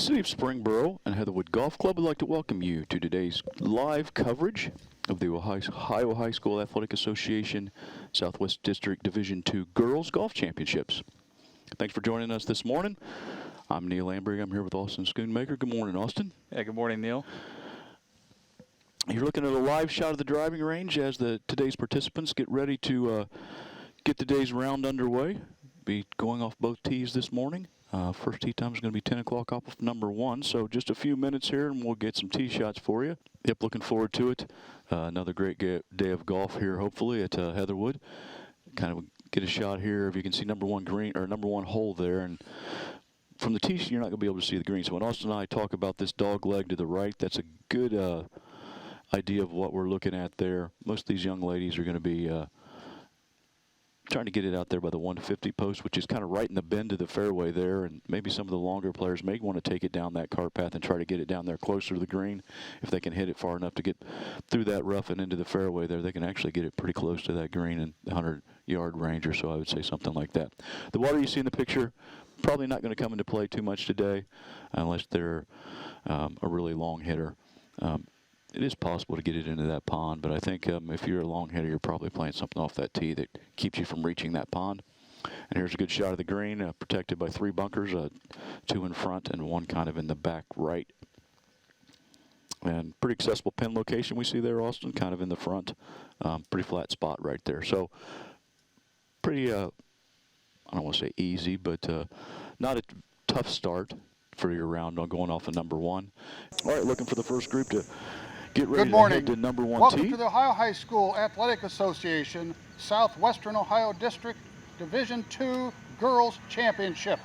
The City of Springboro and Heatherwood Golf Club would like to welcome you to today's live coverage of the Ohio High School Athletic Association Southwest District Division II Girls Golf Championships. Thanks for joining us this morning. I'm Neil Lamberg. I'm here with Austin Schoonmaker. Good morning, Austin. Yeah, good morning, Neil. You're looking at a live shot of the driving range as today's participants get ready to get today's round underway. Be going off both tees this morning. First tee time is going to be 10 o'clock off of number 1, so just a few minutes here and we'll get some tee shots for you. Yep, looking forward to it. Another great day of golf here, hopefully, at Heatherwood. Kind of get a shot here. If you can see number 1 green or number 1 hole there, and from the tee, you're not going to be able to see the green. So when Austin and I talk about this dog leg to the right, that's a good idea of what we're looking at there. Most of these young ladies are going to be trying to get it out there by the 150 post, which is kind of right in the bend of the fairway there, and maybe some of the longer players may want to take it down that cart path and try to get it down there closer to the green. If they can hit it far enough to get through that rough and into the fairway there, they can actually get it pretty close to that green in the 100-yard range or so. I would say something like that. The water you see in the picture probably not going to come into play too much today unless they're a really long hitter. It is possible to get it into that pond, but I think if you're a long hitter, you're probably playing something off that tee that keeps you from reaching that pond. And here's a good shot of the green, protected by 3 bunkers, 2 in front and 1 kind of in the back right. And pretty accessible pin location we see there, Austin, kind of in the front. Pretty flat spot right there. So pretty, I don't want to say easy, but not a tough start for your round on going off of number 1. All right, looking for the first group to get ready to head to number 1 Welcome tee. to the Ohio High School Athletic Association Southwestern Ohio District Division II Girls Championship.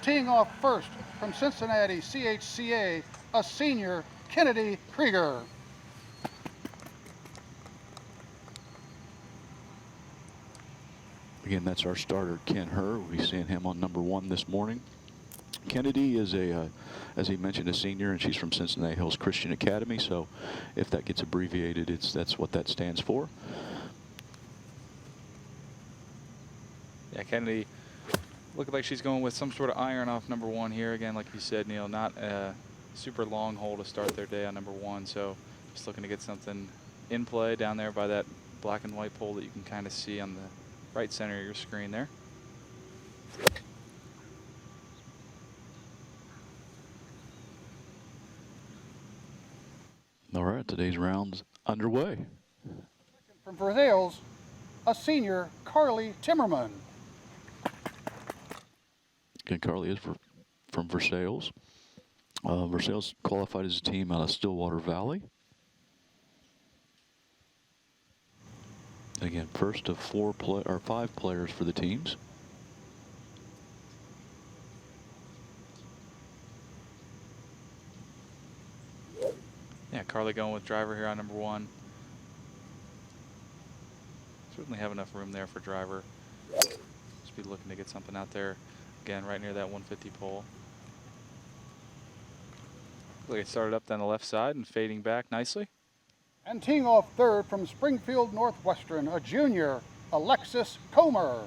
Teeing off first from Cincinnati CHCA, a senior, Kennedy Krieger. Again, that's our starter, Ken Herr. We'll be seeing him on number 1 this morning. Kennedy is as he mentioned, a senior, and she's from Cincinnati Hills Christian Academy. So, if that gets abbreviated, that's what that stands for. Yeah, Kennedy looking like she's going with some sort of iron off number 1 here. Again, like you said, Neil, not a super long hole to start their day on number 1. So, just looking to get something in play down there by that black and white pole that you can kind of see on the right center of your screen there. All right, today's round's underway. From Versailles, a senior, Carly Timmerman. Again, Carly is from Versailles. Versailles qualified as a team out of Stillwater Valley. Again, first of 5 players for the teams. Yeah, Carly going with driver here on number 1. Certainly have enough room there for driver. Just be looking to get something out there. Again, right near that 150 pole. Look, it started up down the left side and fading back nicely. And teeing off third from Springfield Northwestern, a junior, Alexis Comer.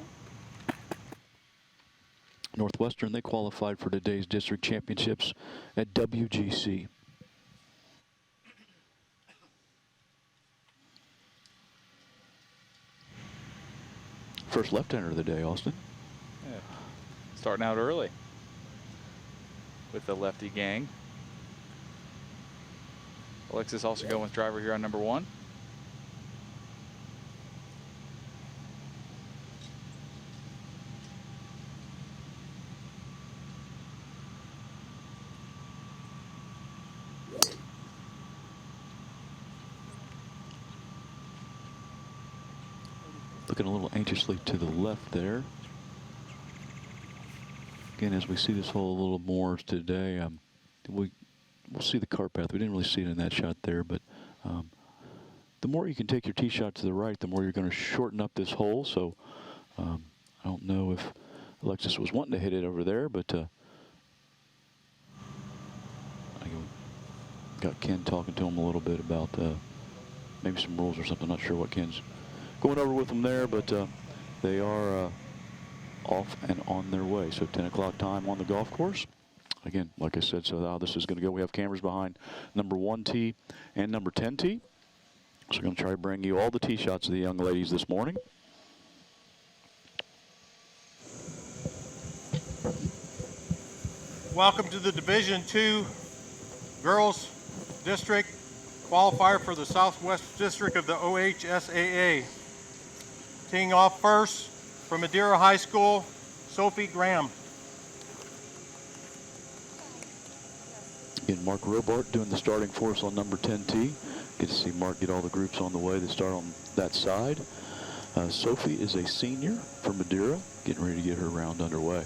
Northwestern, they qualified for today's district championships at WGC. First left-hander of the day, Austin. Yeah. Starting out early with the lefty gang. Alexis also going with driver here on number 1. Looking a little anxiously to the left there. Again, as we see this hole a little more today, we'll see the cart path. We didn't really see it in that shot there, but the more you can take your tee shot to the right, the more you're going to shorten up this hole. So I don't know if Alexis was wanting to hit it over there, but I got Ken talking to him a little bit about maybe some rules or something. Not sure what Ken's going over with them there, but they are off and on their way. So 10 o'clock time on the golf course. again, like I said, so how this is going to go, we have cameras behind number 1 tee and number 10 tee. So we're going to try to bring you all the tee shots of the young ladies this morning. Welcome to the Division II Girls District qualifier for the Southwest District of the OHSAA. Teeing off first from Madeira High School, Sophie Graham. Again, Mark Robart doing the starting for us on number 10 tee. Get to see Mark get all the groups on the way that start on that side. Sophie is a senior from Madeira, getting ready to get her round underway.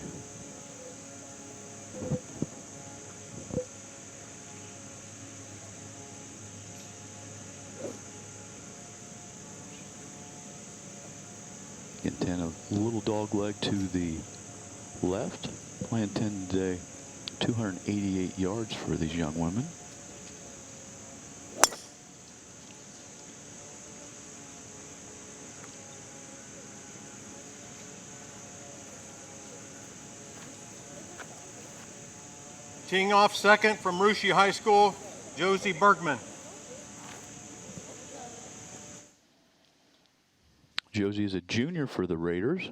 Again, 10, a little dog leg to the left. Playing 10 today, 288 yards for these young women. Teeing off second from Russia High School, Josie Bergman. Josie is a junior for the Raiders.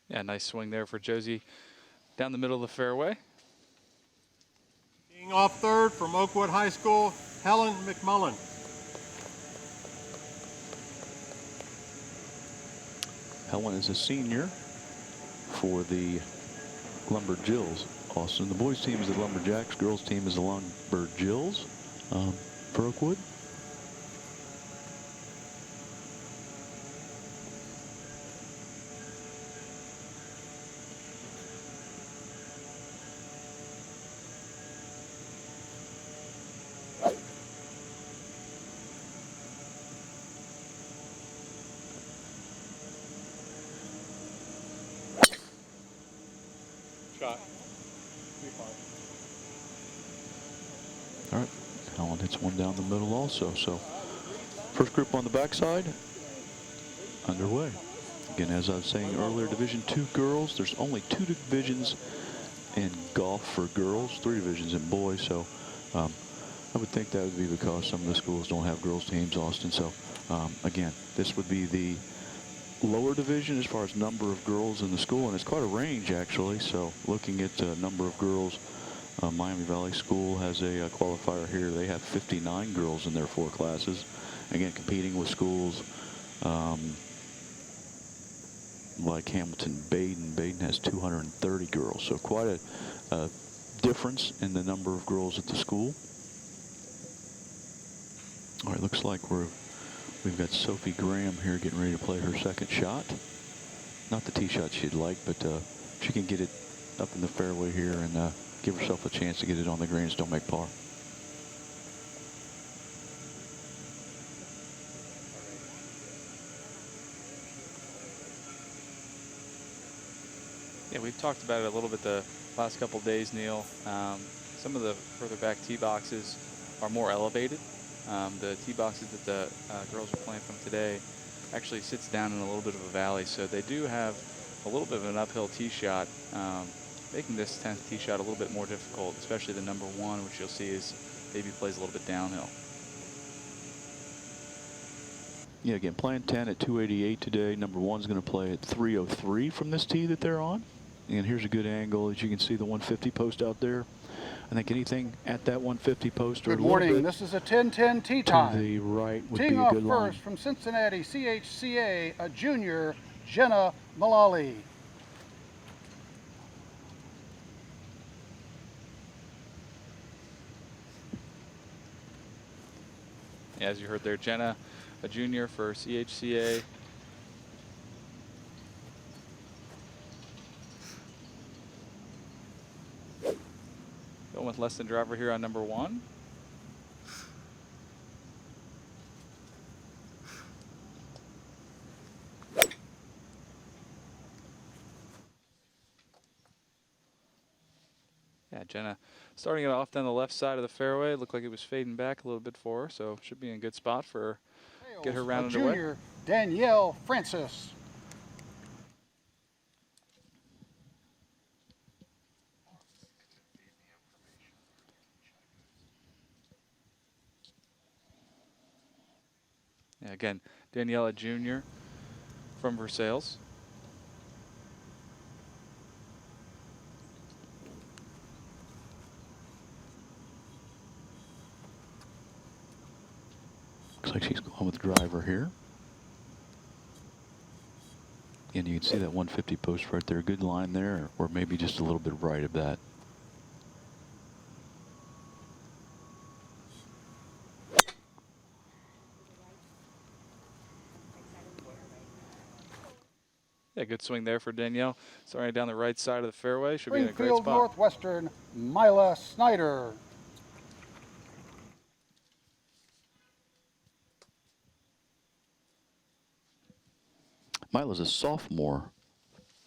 Yeah, nice swing there for Josie down the middle of the fairway. Teeing off third from Oakwood High School, Helen McMullen. Helen is a senior for the Lumberjills. Austin, the boys team is the Lumberjacks, girls team is the Lumberjills for Oakwood. Shot. All right, Helen hits one down the middle also. So first group on the backside, underway. Again, as I was saying earlier, Division II girls, there's only 2 divisions in golf for girls, 3 divisions in boys. So I would think that would be because some of the schools don't have girls teams, Austin. So again, this would be the lower division as far as number of girls in the school, and it's quite a range actually. So looking at number of girls, Miami Valley School has a qualifier here. They have 59 girls in their 4 classes. Again, competing with schools like Hamilton Baden. Baden has 230 girls, so quite a difference in the number of girls at the school. All right, looks like we've got Sophie Graham here getting ready to play her second shot. Not the tee shot she'd like, but she can get it up in the fairway here and give herself a chance to get it on the green and still make par. Yeah, we've talked about it a little bit the last couple of days, Neil. Some of the further back tee boxes are more elevated. The tee boxes that the girls are playing from today actually sits down in a little bit of a valley, so they do have a little bit of an uphill tee shot, making this 10th tee shot a little bit more difficult, especially the number 1, which you'll see is maybe plays a little bit downhill. Yeah, again, playing 10 at 288 today. Number 1's going to play at 303 from this tee that they're on. And here's a good angle. As you can see, the 150 post out there. I think anything at that 150 post or Good a little morning. bit This is a 10-10 tee to time. the right would be Teeing a off good line. first from Cincinnati CHCA, a junior, Jenna Mullally. As you heard there, Jenna, a junior for CHCA. . less than driver here on number 1. Yeah, Jenna starting it off down the left side of the fairway. Looked like it was fading back a little bit for her, so should be in a good spot for her. Get her round a underway. junior, Danielle Francis. Yeah, again, Daniela Jr. from Versailles. Looks like she's going with driver here. And you can see that 150 post right there. Good line there, or maybe just a little bit right of that. Yeah, good swing there for Danielle. Starting down the right side of the fairway. Should be in a great Springfield spot. Northwestern, Mila Snyder. Mila's a sophomore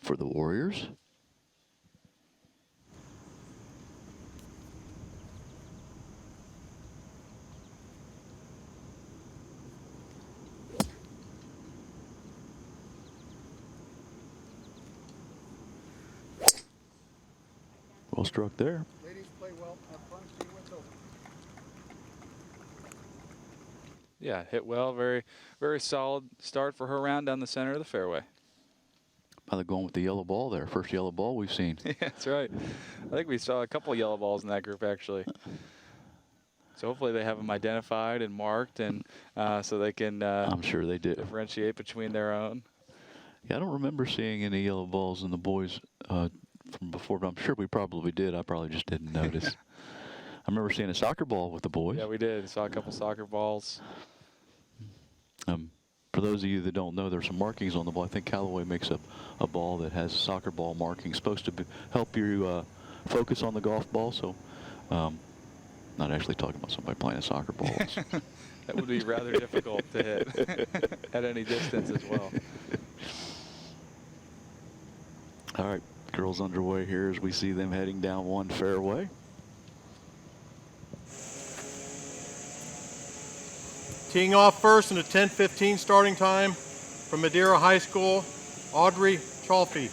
for the Warriors. Well struck there. Ladies play well. Have fun. See you wins over. Yeah, hit well. Very, very solid start for her round down the center of the fairway. Mila going with the yellow ball there. First yellow ball we've seen. Yeah, that's right. I think we saw a couple yellow balls in that group, actually. So hopefully they have them identified and marked, and so they can I'm sure they did. differentiate between their own. Yeah, I don't remember seeing any yellow balls in the boys from before, but I'm sure we probably did. I probably just didn't notice. I remember seeing a soccer ball with the boys. Yeah, we did. Saw a couple soccer balls. For those of you that don't know, there's some markings on the ball. I think Callaway makes up a ball that has soccer ball markings, supposed to help you focus on the golf ball. So, not actually talking about somebody playing a soccer ball. That would be rather difficult to hit at any distance as well. All right, girls underway here as we see them heading down one fairway. Teeing off first in the 10:15 starting time from Madeira High School, Audrey Chalfie.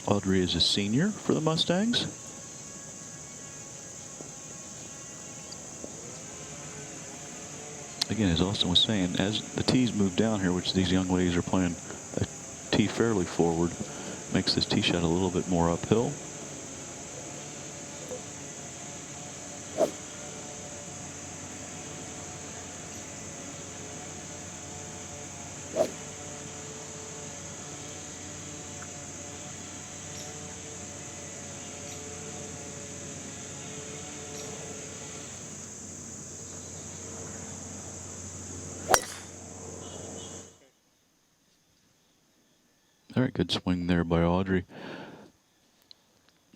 Audrey is a senior for the Mustangs. Again, as Austin was saying, as the tees move down here, which these young ladies are playing a tee fairly forward, makes this tee shot a little bit more uphill. All right, good swing there by Audrey.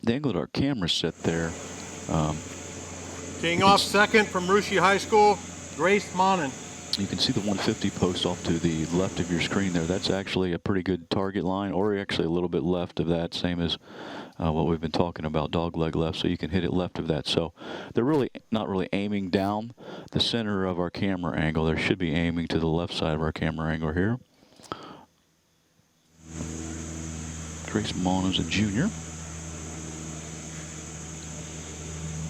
The angle at our camera set there. Teeing off second from Rushi High School, Grace Monin. You can see the 150 post off to the left of your screen there. That's actually a pretty good target line, or actually a little bit left of that, same as what we've been talking about, dog leg left, so you can hit it left of that. So they're really not really aiming down the center of our camera angle. They should be aiming to the left side of our camera angle here. Grace Mon is a junior.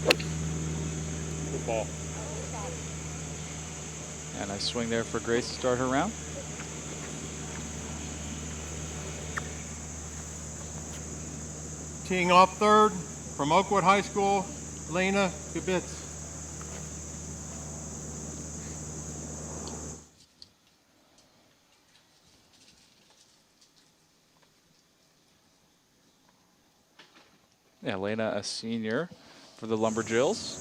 Good ball. And nice swing there for Grace to start her round. Teeing off third from Oakwood High School, Lena Gabitz. Yeah, Lena, a senior for the Lumberjills.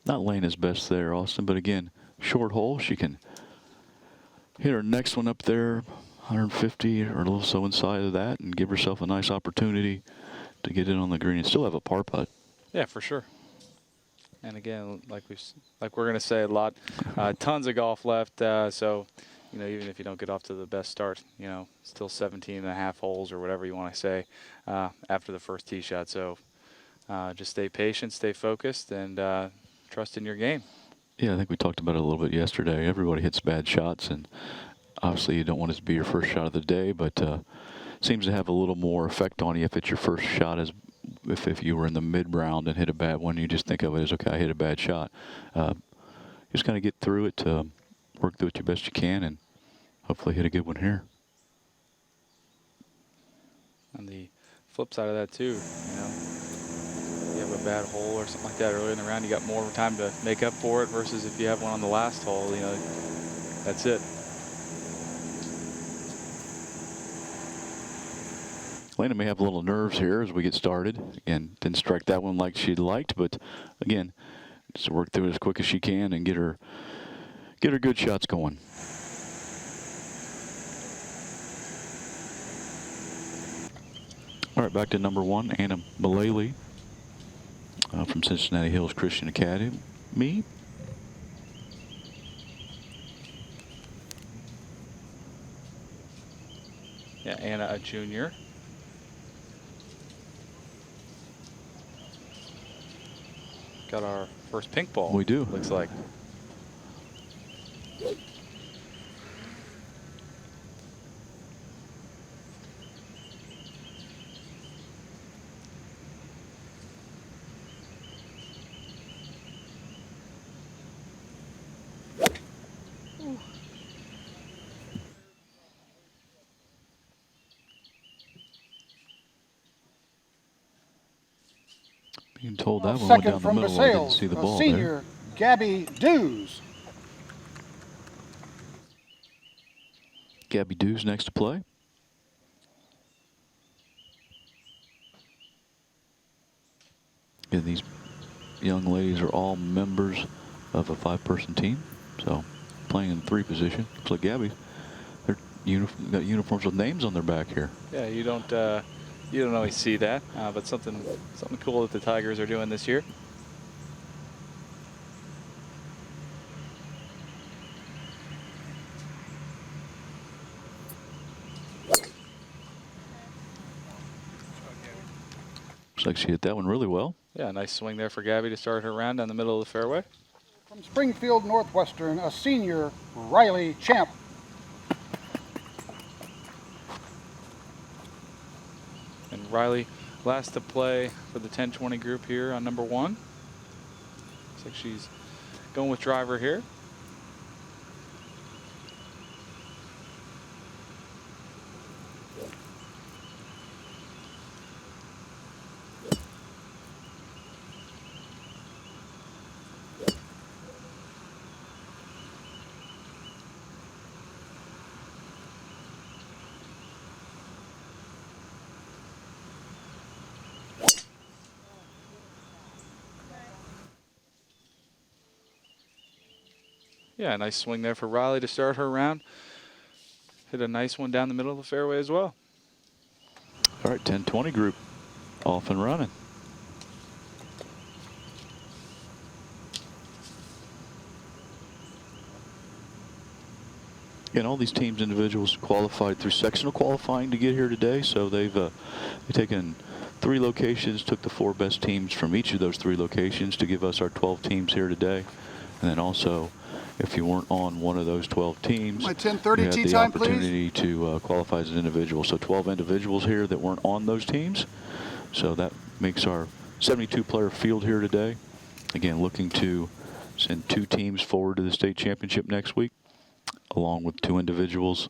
Not laying his best there, Austin, but again, short hole. She can hit her next one up there, 150 or a little so inside of that, and give herself a nice opportunity to get in on the green and still have a par putt. Yeah, for sure. And again, like we're going to say a lot, tons of golf left. So, you know, even if you don't get off to the best start, you know, still 17 and a half holes or whatever you want to say after the first tee shot. So just stay patient, stay focused, and trust in your game. Yeah, I think we talked about it a little bit yesterday. Everybody hits bad shots, and obviously you don't want it to be your first shot of the day, but seems to have a little more effect on you if it's your first shot as if you were in the mid-round and hit a bad one. You just think of it as, okay, I hit a bad shot. Just kind of get through it, work through it the best you can, and hopefully hit a good one here. On the flip side of that too, you know, you have a bad hole or something like that earlier in the round, you got more time to make up for it versus if you have one on the last hole, you know, that's it. Lena may have a little nerves here as we get started. Again, didn't strike that one like she'd liked, but again, just work through it as quick as she can and get her good shots going. All right, back to number 1, Anna Mullally from Cincinnati Hills Christian Academy. Yeah, Anna, a junior. Got our first pink ball. We do. Looks like. Being told that one went down Second the from middle. I didn't DeSales, see the a ball there. senior, Gabby Dews. Gabby Dews next to play. And these young ladies are all members of a 5-person team, so playing in 3 position. Looks like Gabby, they're got uniforms with names on their back here. Yeah, you don't always see that, but something cool that the Tigers are doing this year. Looks like she hit that one really well. Yeah, nice swing there for Gabby to start her round down the middle of the fairway. From Springfield Northwestern, a senior, Riley Champ. And Riley last to play for the 10-20 group here on number 1. Looks like she's going with driver here. Yeah, nice swing there for Riley to start her round. Hit a nice one down the middle of the fairway as well. All right, 10-20 group off and running. And all these teams, individuals qualified through sectional qualifying to get here today. So they've taken 3 locations, took the 4 best teams from each of those 3 locations to give us our 12 teams here today. And then also, if you weren't on one of those 12 teams, My 10:30 you had tee the time, please. opportunity to qualify as an individual. So 12 individuals here that weren't on those teams. So that makes our 72-player field here today. Again, looking to send 2 teams forward to the state championship next week, along with 2 individuals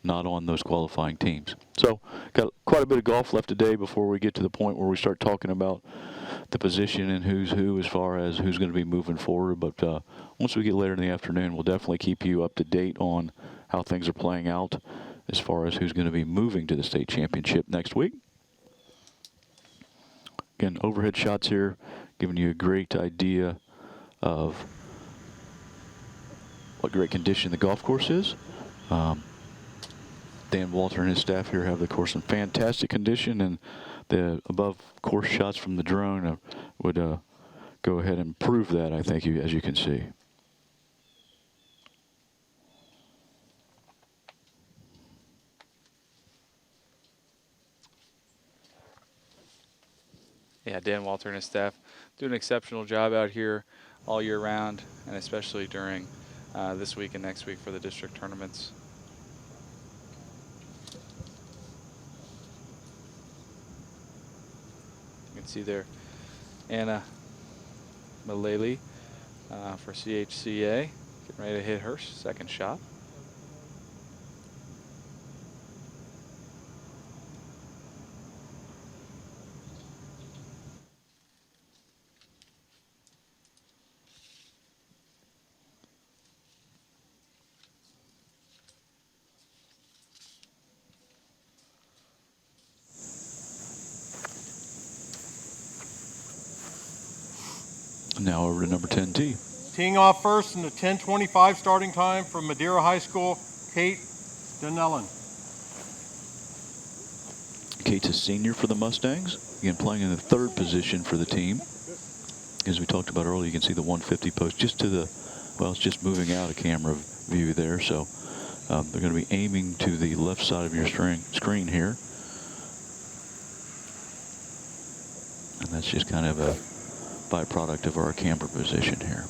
not on those qualifying teams. So got quite a bit of golf left today before we get to the point where we start talking about the position and who's who as far as who's going to be moving forward. But once we get later in the afternoon, we'll definitely keep you up to date on how things are playing out as far as who's going to be moving to the state championship next week. Again, overhead shots here, giving you a great idea of what great condition the golf course is. Dan Walter and his staff here have the course in fantastic condition, and the above course shots from the drone would go ahead and prove that, I think, as you can see. Yeah, Dan Walter and his staff do an exceptional job out here all year round, and especially during this week and next week for the district tournaments. You can see there Anna Malele for CHCA, getting ready to hit her second shot. Now over to number 10 tee. Teeing off first in the 10:25 starting time from Madeira High School, Kate Donnellan. Kate's a senior for the Mustangs. Again, playing in the third position for the team. As we talked about earlier, you can see the 150 post just to the, well, it's just moving out of camera view there. So they're going to be aiming to the left side of your screen here. And that's just kind of a byproduct of our camber position here.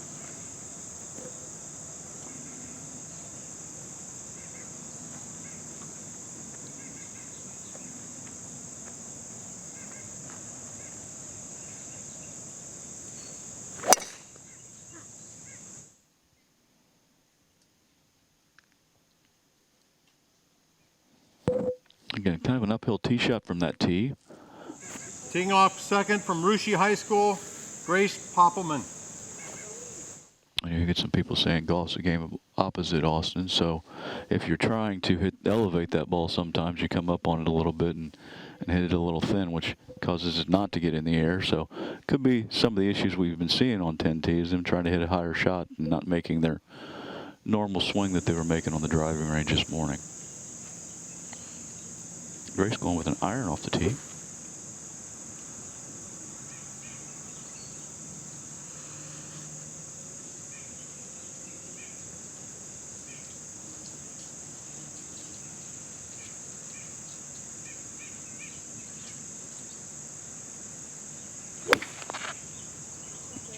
Again, kind of an uphill tee shot from that tee. Teeing off second from Rushi High School, Grace Poppelman. You get some people saying golf's a game of opposite, Austin. So if you're trying to elevate that ball, sometimes you come up on it a little bit and hit it a little thin, which causes it not to get in the air. So could be some of the issues we've been seeing on 10T is them trying to hit a higher shot and not making their normal swing that they were making on the driving range this morning. Grace going with an iron off the tee.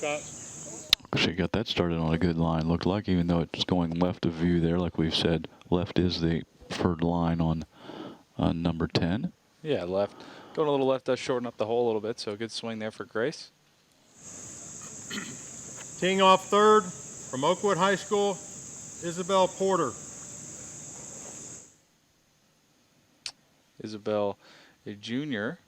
Shot. She got that started on a good line, looked like, even though it's going left of view there. Like we've said, left is the preferred line on number 10. Yeah, left. Going a little left does shorten up the hole a little bit, so a good swing there for Grace. Teeing off third from Oakwood High School, Isabel Porter. Isabel, a junior.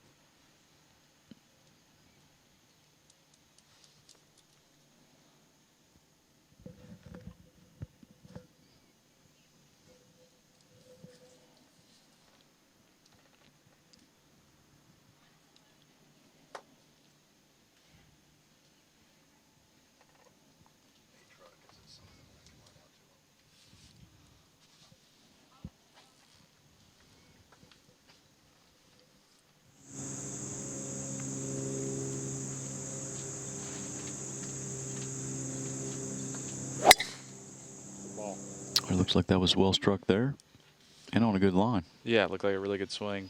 It looks like that was well struck there and on a good line. Yeah, it looked like a really good swing.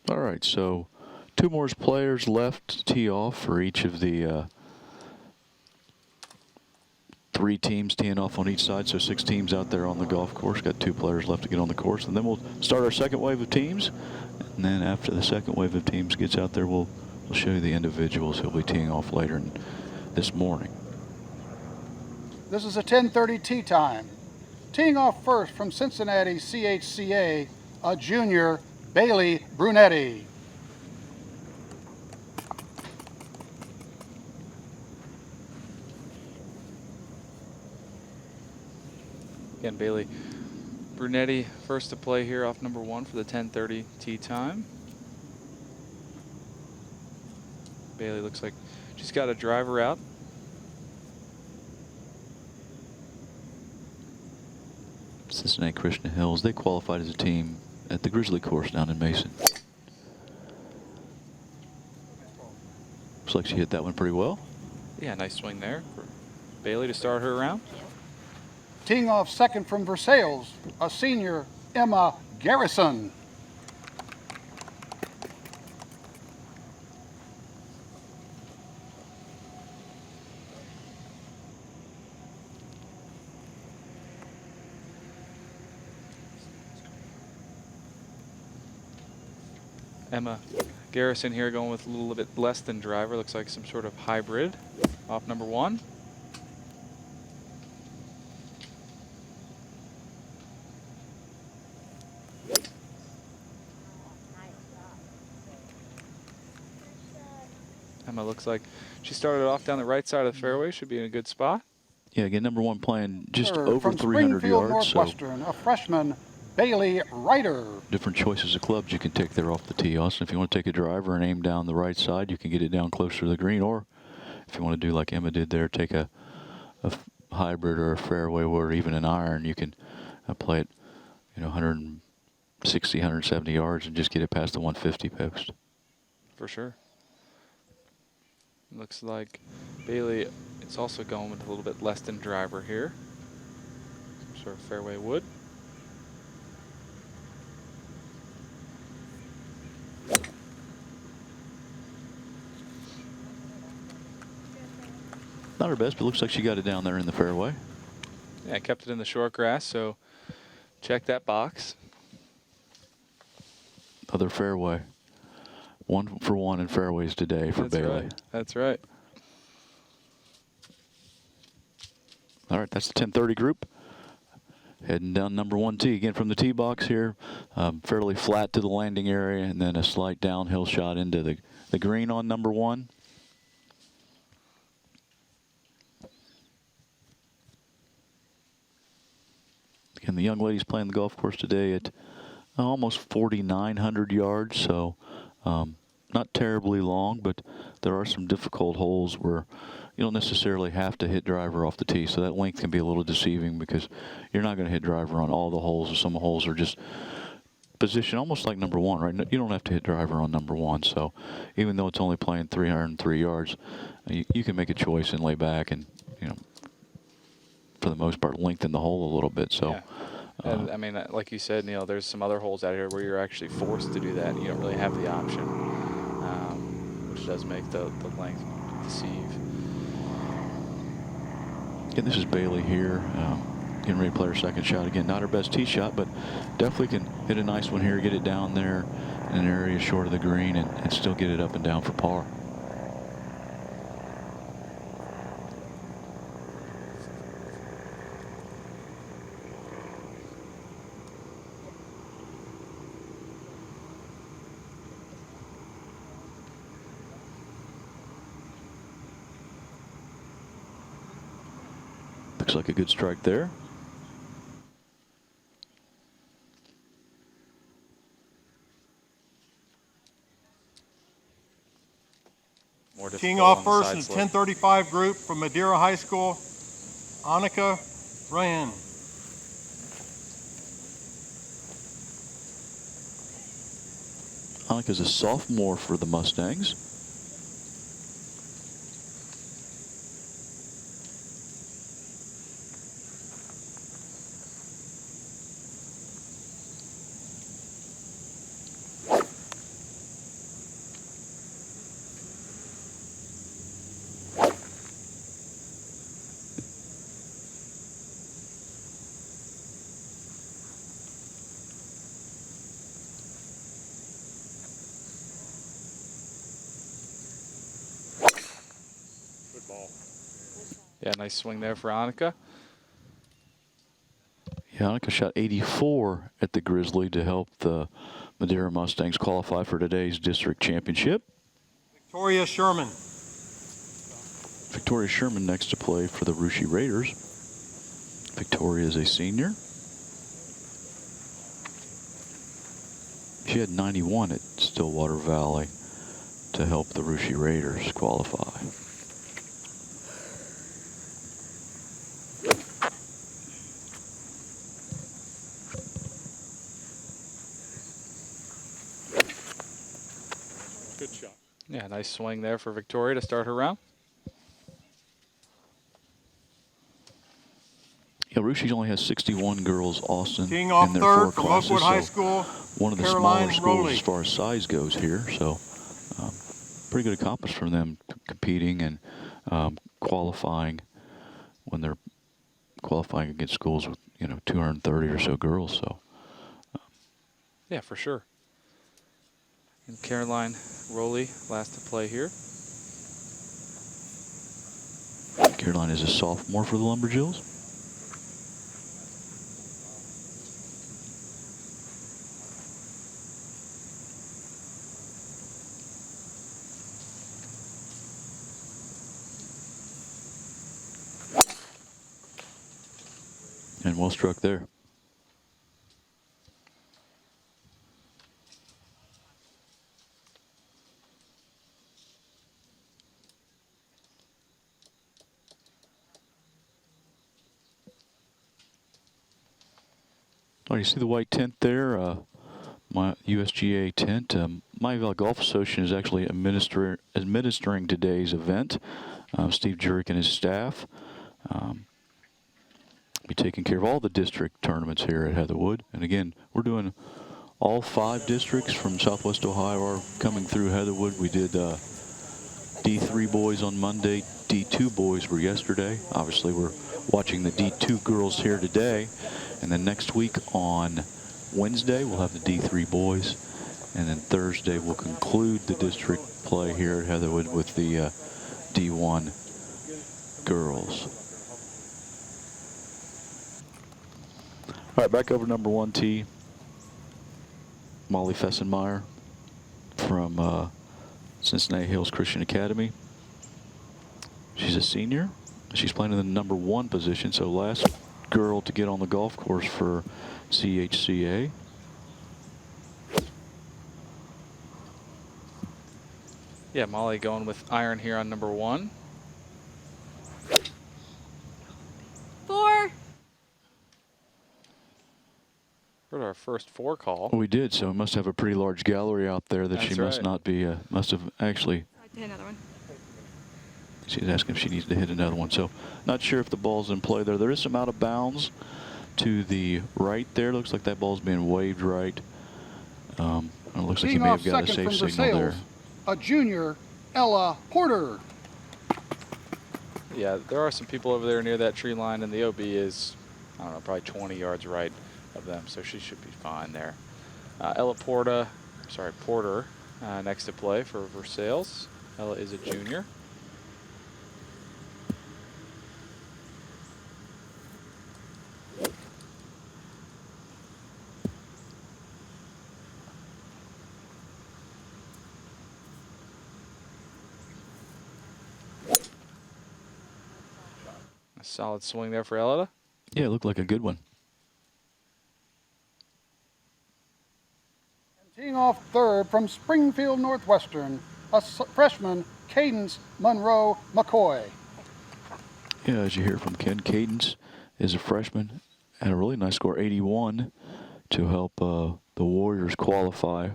All right, so two more players left to tee off for each of the three teams teeing off on each side. So 6 teams out there on the golf course. Got 2 players left to get on the course. And then we'll start our second wave of teams. And then after the second wave of teams gets out there, we'll show you the individuals who'll be teeing off later this morning. This is a 10:30 tee time. Teeing off first from Cincinnati CHCA, a junior, Bailey Brunetti. Again, Bailey Brunetti first to play here off number 1 for the 10:30 tee time. Bailey looks like she's got a driver out. Cincinnati Christian Hills, they qualified as a team at the Grizzly course down in Mason. Looks like she hit that one pretty well. Yeah, nice swing there for Bailey to start her round. Teeing off second from Versailles, a senior, Emma Garrison. Emma Garrison here going with a little bit less than driver. Looks like some sort of hybrid off number 1. Emma looks like she started off down the right side of the fairway. Should be in a good spot. Yeah, again, number 1 playing just Third, over from 300 Springfield yards. So Northwestern, a freshman, Bailey Ryder. different choices of clubs you can take there off the tee, Austin. If you want to take a driver and aim down the right side, you can get it down closer to the green. Or if you want to do like Emma did there, take a hybrid or a fairway or even an iron, you can play it, 160, 170 yards and just get it past the 150 post. For sure. Looks like Bailey is also going with a little bit less than driver here. Some sort of fairway wood. Not her best, but looks like she got it down there in the fairway. Yeah, kept it in the short grass, so check that box. Other fairway. 1 for 1 in fairways today for That's Bailey. right. That's right. All right, that's the 10:30 group. Heading down number 1 tee again from the tee box here. Fairly flat to the landing area, and then a slight downhill shot into the green on number 1. And the young lady's playing the golf course today at almost 4,900 yards, so not terribly long, but there are some difficult holes where you don't necessarily have to hit driver off the tee, so that length can be a little deceiving because you're not going to hit driver on all the holes. Some holes are just position almost like number 1, right? You don't have to hit driver on number 1, so even though it's only playing 303 yards, you can make a choice and lay back and, for the most part, lengthen the hole a little bit. So, Yeah. And I mean, like you said, Neil, there's some other holes out here where you're actually forced to do that, and you don't really have the option, which does make the length deceive. And this is Bailey here, getting ready to play her second shot. Again, not her best tee shot, but definitely can hit a nice one here, get it down there in an area short of the green, and still get it up and down for par. Looks like a good strike there. More difficult Teeing on off the first side in the slope. 1035 group from Madeira High School, Annika Ryan. Annika's a sophomore for the Mustangs. Yeah, nice swing there for Annika. Yeah, Annika shot 84 at the Grizzly to help the Madeira Mustangs qualify for today's district championship. Victoria Sherman. Victoria Sherman next to play for the Russia Raiders. Victoria is a senior. She had 91 at Stillwater Valley to help the Russia Raiders qualify. Good shot. Yeah, nice swing there for Victoria to start her round. Yeah, Russia only has 61 girls, Austin, Teeing in off their third 4 from classes, Oakwood High so School, one of the Caroline smaller schools Rowley. as far as size goes here. So pretty good accomplishment for them competing and qualifying when they're qualifying against schools with 230 or so girls. So Yeah, for sure. And Caroline Rowley, last to play here. Caroline is a sophomore for the Lumberjills. And well struck there. Oh, you see the white tent there? My USGA tent. Miami Valley Golf Association is actually administering today's event. Steve Jurek and his staff be taking care of all the district tournaments here at Heatherwood. And again, we're doing all 5 districts from Southwest Ohio are coming through Heatherwood. We did D3 boys on Monday. D2 boys were yesterday. Obviously, we're watching the D2 girls here today. And then next week on Wednesday, we'll have the D3 boys. And then Thursday, we'll conclude the district play here at Heatherwood with the D1 girls. All right, back over number 1 tee. Molly Fessenmeyer from Cincinnati Hills Christian Academy. She's a senior. She's playing in the number 1 position, so last girl to get on the golf course for CHCA. Yeah, Molly going with iron here on number 1. 4. Heard our first 4 call. We did, so we must have a pretty large gallery out there that she That's must right. not be, must have actually, I'd hit another one. she's asking if she needs to hit another one. So not sure if the ball's in play there. There is some out of bounds to the right there. Looks like that ball's being waved right. It looks like he Teeing may off have got a second safe from signal there. Versailles, a junior, Ella Porter. Yeah, there are some people over there near that tree line, and the OB is, I don't know, probably 20 yards right of them, so she should be fine there. Ella Porter, next to play for Versailles. Ella is a junior. A solid swing there for Ella. Yeah, it looked like a good one. Teeing off third from Springfield Northwestern, a freshman, Cadence Monroe McCoy. Yeah, as you hear from Ken, Cadence is a freshman. Had a really nice score, 81, to help the Warriors qualify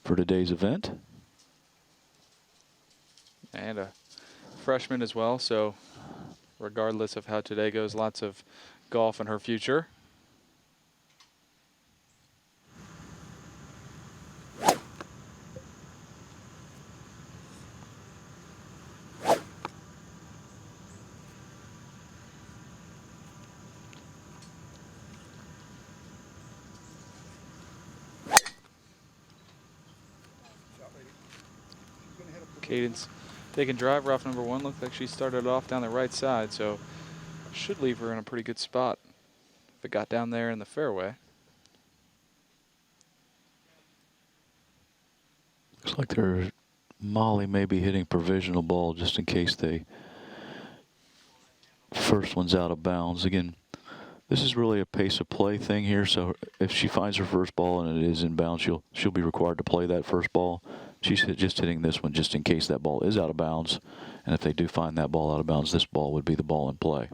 for today's event. And a freshman as well, so regardless of how today goes, lots of golf in her future. Cadence taking drive rough number 1. Looks like she started off down the right side, so should leave her in a pretty good spot if it got down there in the fairway. Looks like Molly may be hitting provisional ball just in case they first one's out of bounds. Again, this is really a pace of play thing here, so if she finds her first ball and it is in bounds, she'll be required to play that first ball. she's just hitting this one just in case that ball is out of bounds. And if they do find that ball out of bounds, this ball would be the ball in play.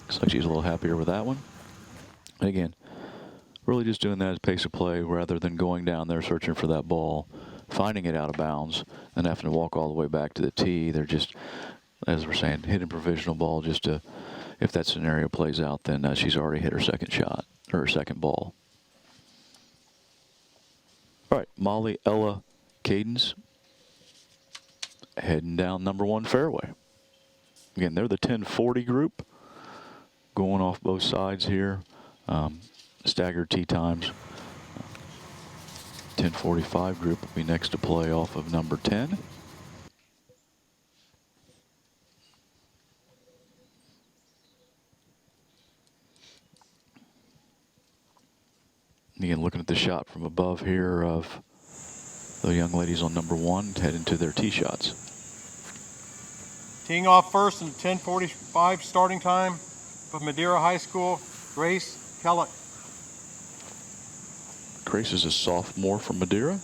Looks like she's a little happier with that one. And again, really just doing that as pace of play rather than going down there searching for that ball, finding it out of bounds, and having to walk all the way back to the tee. They're just, as we're saying, hitting provisional ball just to, if that scenario plays out, then she's already hit her second shot, or her second ball. All right, Molly Ella Cadence heading down number 1 fairway. Again, they're the 1040 group, going off both sides here. Staggered tee times. 1045 group will be next to play off of number 10. Again, looking at the shot from above here of the young ladies on number 1 heading to their tee shots. Teeing off first in 10:45 starting time from Madeira High School, Grace Kellett. Grace is a sophomore from Madeira.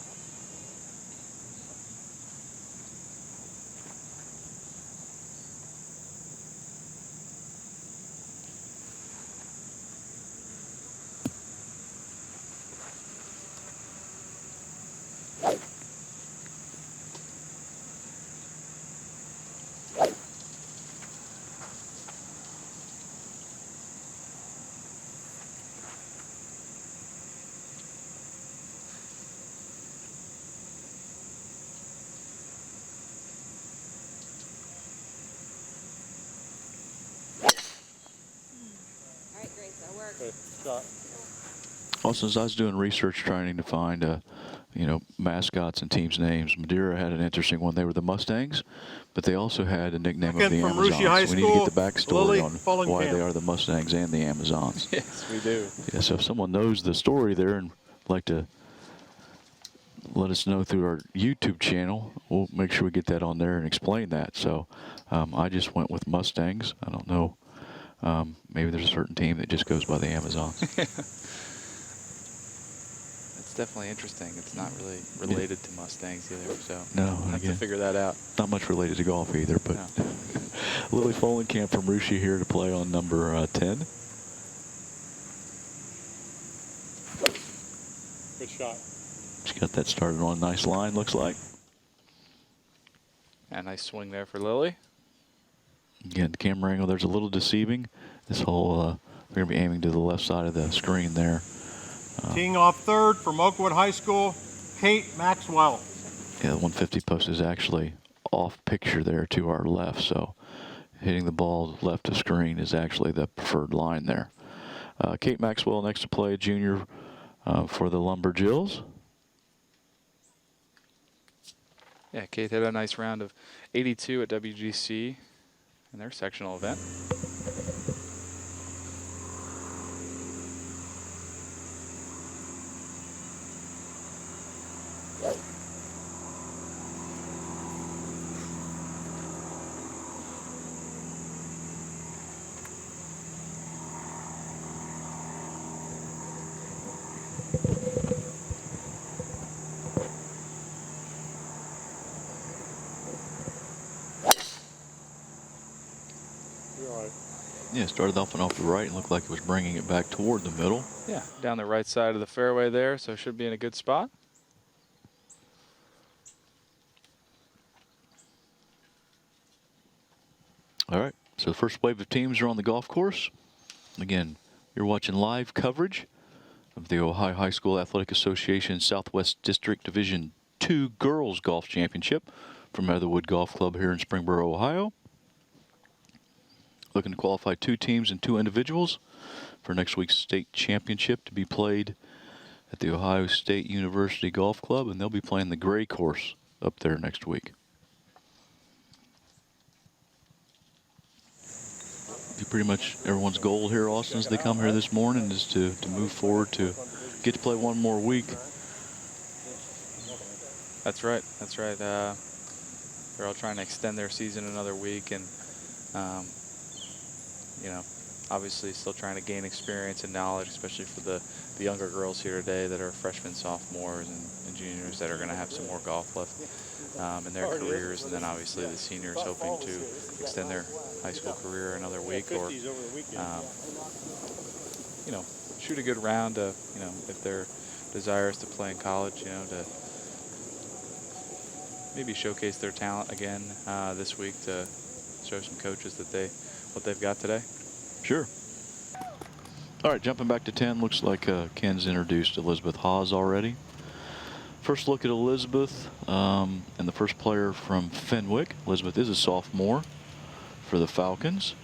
All right, Grace, that'll work. Good shot. Also, as I was doing research trying to find, mascots and teams' names, Madeira had an interesting one. They were the Mustangs, but they also had a nickname of Second the from Russia Amazons. High We need to get the School, backstory Lily on Fullenkamp. why they are the Mustangs and the Amazons. Yes, we do. Yeah, so if someone knows the story there and would like to let us know through our YouTube channel, we'll make sure we get that on there and explain that. So I just went with Mustangs. I don't know. Maybe there's a certain team that just goes by the Amazons. It's definitely interesting. It's not really related to Mustangs either, so No, we'll have to again, figure that out. not much related to golf either, but No. Lily Fullenkamp from Russia here to play on number 10. Good shot. She got that started on a nice line, looks like. And nice swing there for Lily. Again, the camera angle there's a little deceiving. This whole, they're going to be aiming to the left side of the screen there. Teeing off third from Oakwood High School, Kate Maxwell. Yeah, the 150 post is actually off picture there to our left, so hitting the ball left of screen is actually the preferred line there. Kate Maxwell next to play, junior for the Lumberjills. Yeah, Kate had a nice round of 82 at WGC in their sectional event. Yeah, started off and off the right and looked like it was bringing it back toward the middle. Yeah, down the right side of the fairway there, so should be in a good spot. All right, so the first wave of teams are on the golf course. Again, you're watching live coverage of the Ohio High School Athletic Association Southwest District Division II Girls Golf Championship from Etherwood Golf Club here in Springboro, Ohio. Looking to qualify 2 teams and 2 individuals for next week's state championship to be played at the Ohio State University Golf Club, and they'll be playing the Gray course up there next week. Pretty much everyone's goal here, Austin, as they come here this morning is to move forward, to get to play one more week. That's right. That's right. They're all trying to extend their season another week, and obviously still trying to gain experience and knowledge, especially for the younger girls here today that are freshmen, sophomores, and juniors that are going to have some more golf left in their careers. And then obviously the seniors hoping to extend their high school career another week, or you know, shoot a good round of, you know, if their desire is to play in college, you know, to maybe showcase their talent again this week, to show some coaches that what they've got today. Sure. All right, jumping back to 10, looks like Ken's introduced Elizabeth Hawes already. First look at Elizabeth, and the first player from Fenwick. Elizabeth is a sophomore for the Falcons.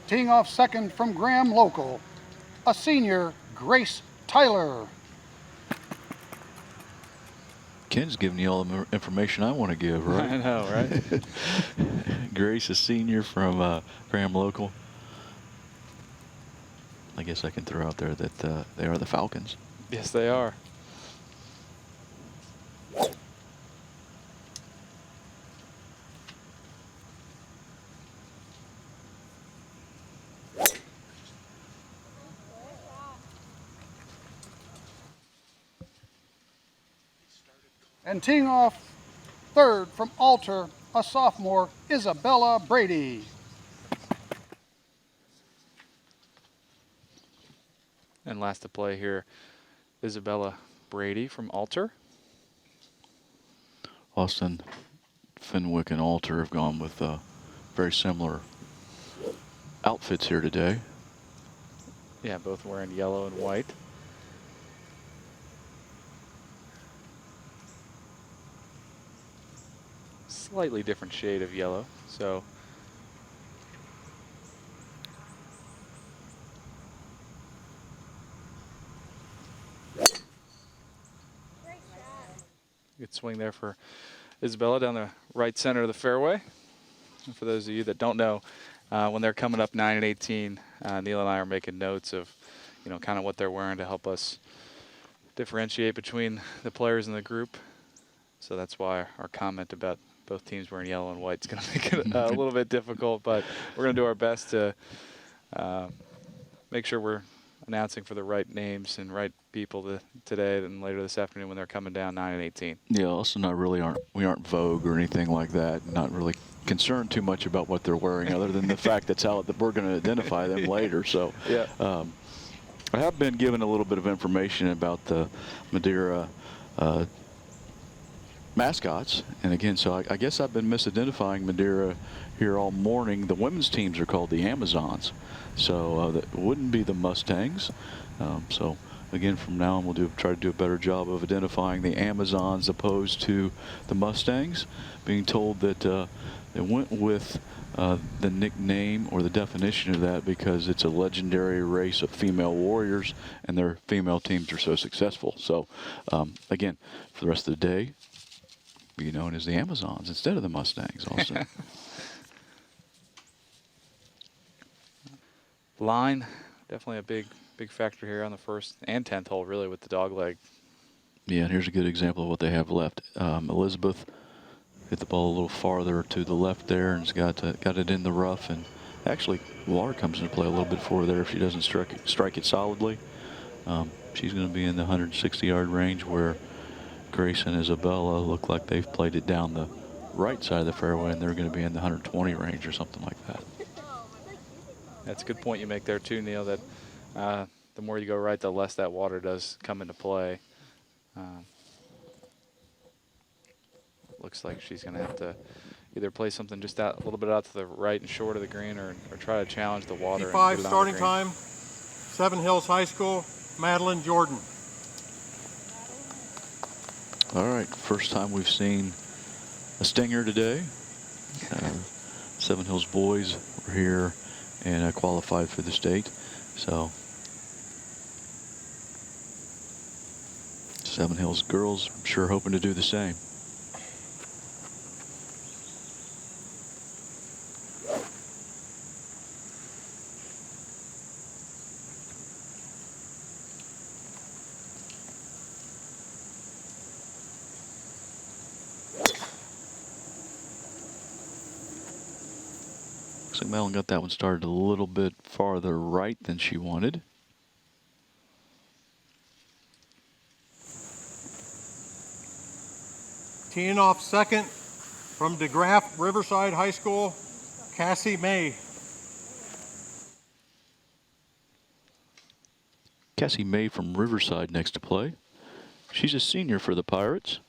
Teeing off second from Graham Local, a senior, Grace Tyler. Ken's giving you all the information I want to give, right? I know, right? Grace, a senior from Graham Local. I guess I can throw out there that they are the Falcons. Yes, they are. And teeing off third from Alter, a sophomore, Isabella Brady. And last to play here, Isabella Brady from Alter. Austin, Fenwick, and Alter have gone with very similar outfits here today. Yeah, both wearing yellow and white. Slightly different shade of yellow, so good swing there for Isabella down the right center of the fairway. And for those of you that don't know, when they're coming up 9 and 18, Neil and I are making notes of, you know, kind of what they're wearing to help us differentiate between the players in the group. So that's why our comment about both teams wearing yellow and white is going to make it a little bit difficult, but we're going to do our best to make sure we're announcing for the right names and right people today and later this afternoon when they're coming down 9 and 18. Yeah, also we aren't Vogue or anything like that. Not really concerned too much about what they're wearing, other than the fact that we're going to identify them later. So yeah. I have been given a little bit of information about the Madeira mascots, and again, so I guess I've been misidentifying Madeira here all morning. The women's teams are called the Amazons, so that wouldn't be the Mustangs. So again, from now on, we'll try to do a better job of identifying the Amazons opposed to the Mustangs. Being told that they went with the nickname or the definition of that because it's a legendary race of female warriors, and their female teams are so successful. So again, for the rest of the day, be known as the Amazons instead of the Mustangs also. Line, definitely a big factor here on the first and 10th hole, really, with the dog leg. Yeah, and here's a good example of what they have left. Elizabeth hit the ball a little farther to the left there and has got it in the rough, and actually water comes into play a little bit for her there if she doesn't strike it solidly. She's going to be in the 160-yard range, where Grace and Isabella look like they've played it down the right side of the fairway, and they're going to be in the 120 range or something like that. That's a good point you make there too, Neil, that the more you go right, the less that water does come into play. Looks like she's going to have to either play something just out a little bit out to the right and short of the green, or try to challenge the water. 55 starting time, Seven Hills High School, Madeline Jordan. All right, first time we've seen a stinger today. Seven Hills boys were here and qualified for the state. So Seven Hills girls sure hoping to do the same. Looks like Madeline got that one started a little bit farther right than she wanted. Teeing off second from DeGraff Riverside High School, Cassie May. Cassie May from Riverside next to play. She's a senior for the Pirates.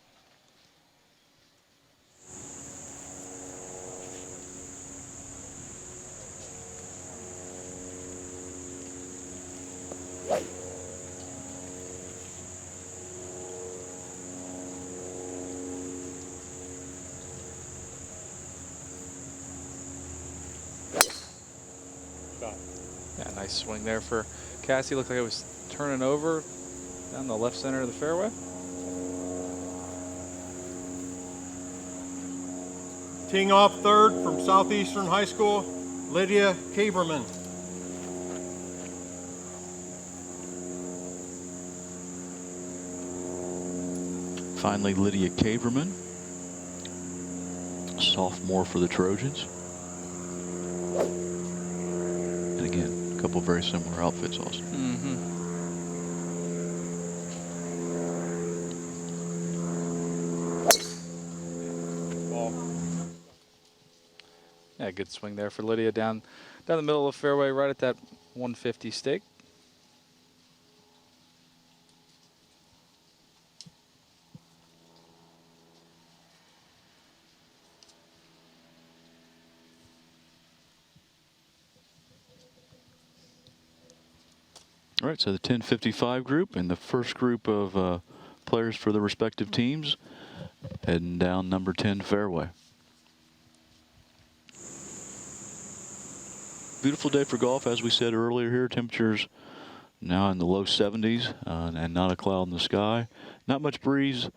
Yeah, nice swing there for Cassie. Looked like it was turning over down the left center of the fairway. Teeing off third from Southeastern High School, Lydia Kaberman. Finally, Lydia Kaberman, sophomore for the Trojans. And again, a couple very similar outfits also. Yeah, good swing there for Lydia down the middle of the fairway, right at that 150 stake. All right, so the 1055 group and the first group of players for the respective teams heading down number 10 fairway. Beautiful day for golf, as we said earlier here. Temperatures now in the low 70s and not a cloud in the sky. Not much breeze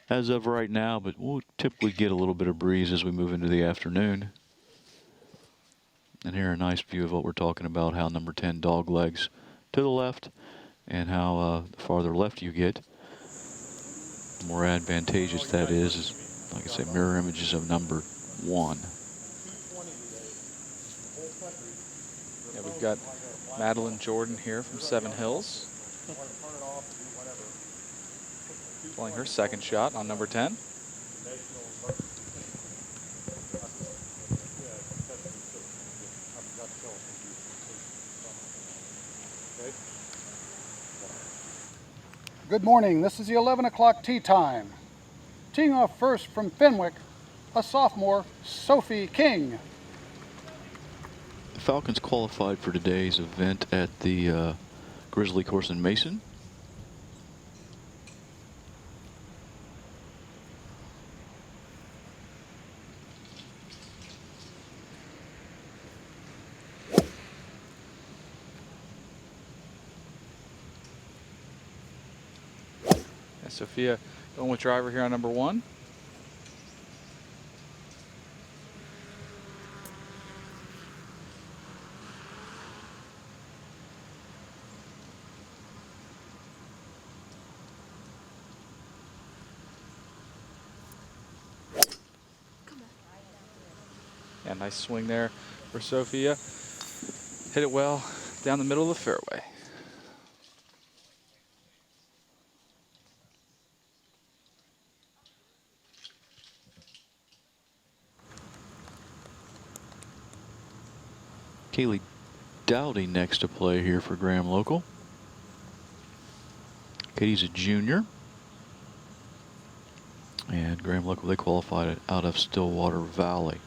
as of right now, but we'll typically get a little bit of breeze as we move into the afternoon. And here a nice view of what we're talking about, how number 10 dog legs to the left, and how the farther left you get, the more advantageous that is, like I say, mirror images of number 1. Yeah, we've got Madeline Jordan here from Seven Hills, playing her second shot on number 10. Good morning. This is the 11 o'clock tee time. Teeing off first from Fenwick, a sophomore, Sophie King. The Falcons qualified for today's event at the Grizzly course in Mason. Sophia going with driver here on number 1. Yeah, nice swing there for Sophia. Hit it well down the middle of the fairway. Kaylee Dowdy next to play here for Graham Local. Katie's a junior. And Graham Local, they qualified out of Stillwater Valley.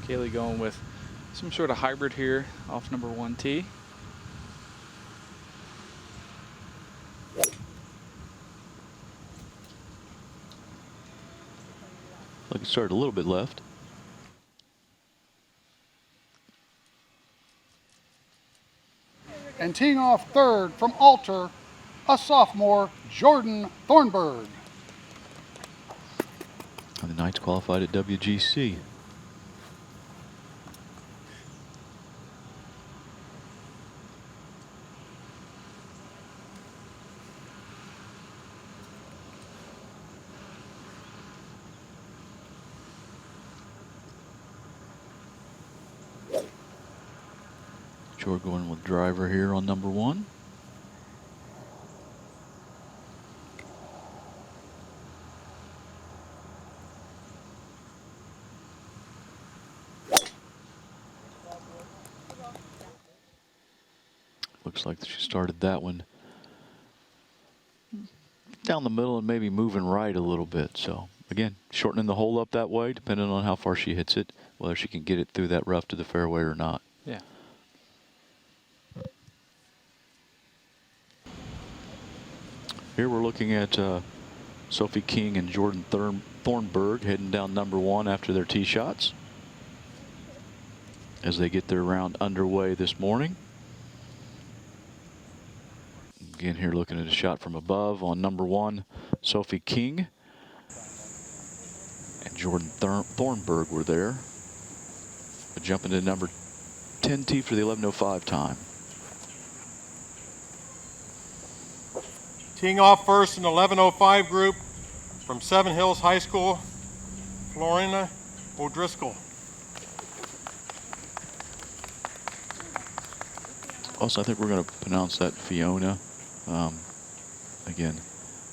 Kaylee going with some sort of hybrid here off number 1 tee. Like it started a little bit left. And teeing off third from Alter, a sophomore, Jordan Thornburg. And the Knights qualified at WGC. Jordan going with driver here on number 1. Looks like she started that one down the middle and maybe moving right a little bit. So again, shortening the hole up that way, depending on how far she hits it, whether she can get it through that rough to the fairway or not. Yeah. Here we're looking at Sophie King and Jordan Thornburg heading down number 1 after their tee shots as they get their round underway this morning. Again, here looking at a shot from above on number 1, Sophie King and Jordan Thornburg were there. But jumping to number 10 tee for the 11:05 time. Teeing off first in the 11:05 group from Seven Hills High School, Florina O'Driscoll. Also, I think we're going to pronounce that Fiona. Again,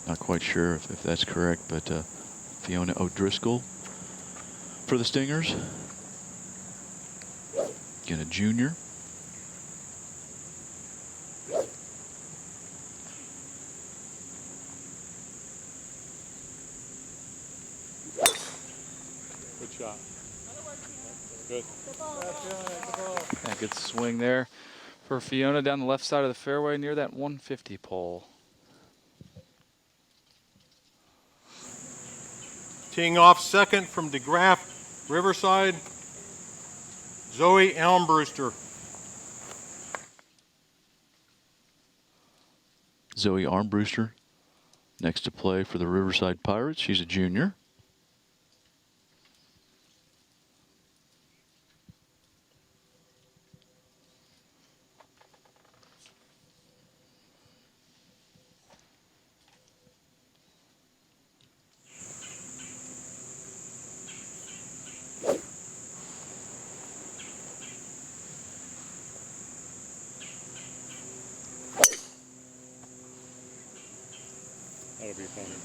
not quite sure if that's correct, but Fiona O'Driscoll for the Stingers. Again, a junior. Good shot. Good. Yeah, good swing there for Fiona down the left side of the fairway near that 150 pole. Teeing off second from DeGraff Riverside, Zoe Elmbrewster. Zoe Armbruster next to play for the Riverside Pirates. She's a junior. That'll be funny.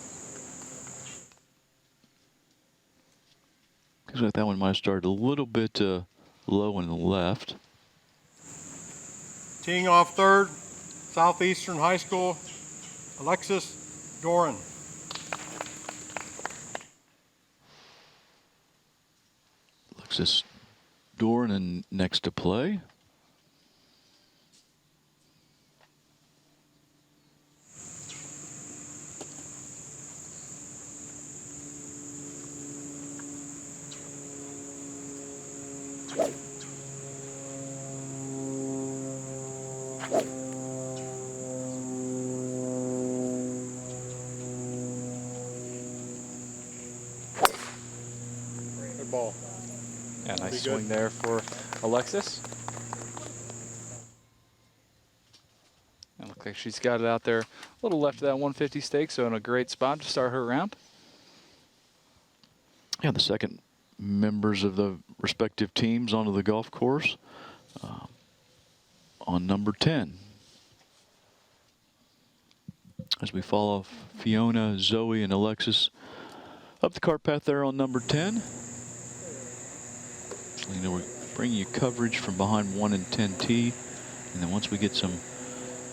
Looks like that one might have started a little bit low and left. Teeing off third, Southeastern High School, Alexis Doran. Alexis Doran next to play. Good ball. Yeah, nice Pretty swing good. there for Alexis. And look like she's got it out there a little left of that 150 stake, so in a great spot to start her round. Yeah, the second members of the respective teams onto the golf course on number 10. As we follow Fiona, Zoe, and Alexis up the cart path there on number 10. You know, we're bringing you coverage from behind 1 and 10 tee, and then once we get some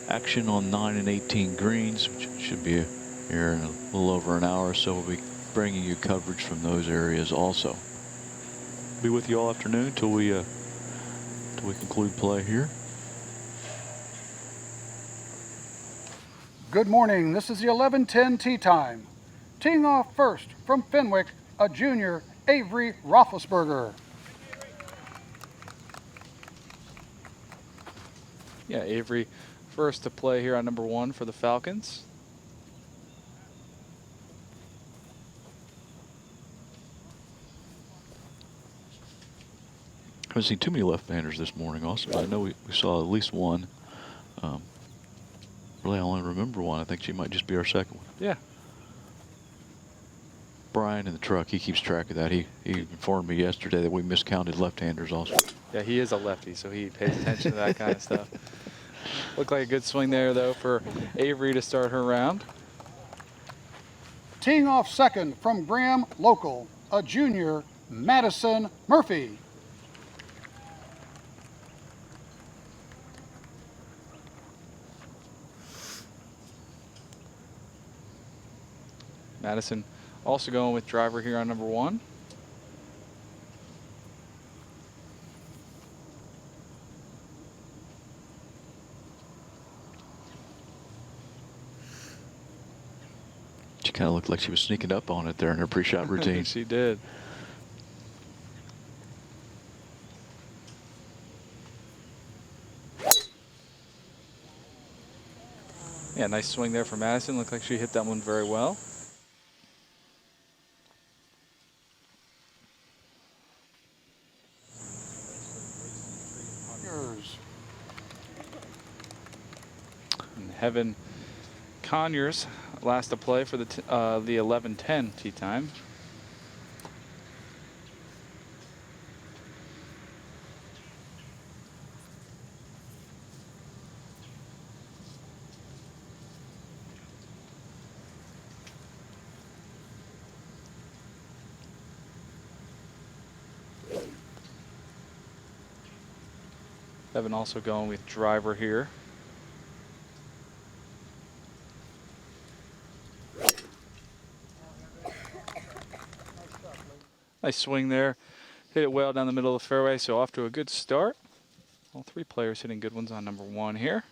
action on 9 and 18 greens, which should be here in a little over an hour or so, we'll be bringing you coverage from those areas also. Be with you all afternoon till we conclude play here. Good morning. This is the 11:10 tee time. Teeing off first from Fenwick, a junior, Avery Roethlisberger. Yeah, Avery first to play here on number 1 for the Falcons. I haven't seen too many left-handers this morning, also. I know we saw at least one. Really, I only remember one. I think she might just be our second one. Yeah. Brian in the truck, he keeps track of that. He informed me yesterday that we miscounted left-handers also. Yeah, he is a lefty, so he pays attention to that kind of stuff. Looked like a good swing there, though, for Avery to start her round. Teeing off second from Graham Local, a junior, Madison Murphy. Madison also going with driver here on number 1. She kind of looked like she was sneaking up on it there in her pre-shot routine. She did. Yeah, nice swing there for Madison. Looked like she hit that one very well. Yours. And Heaven Conyers last to play for the 11:10 tee time. Evan also going with driver here. Nice swing there. Hit it well down the middle of the fairway, so off to a good start. All 3 players hitting good ones on number 1 here.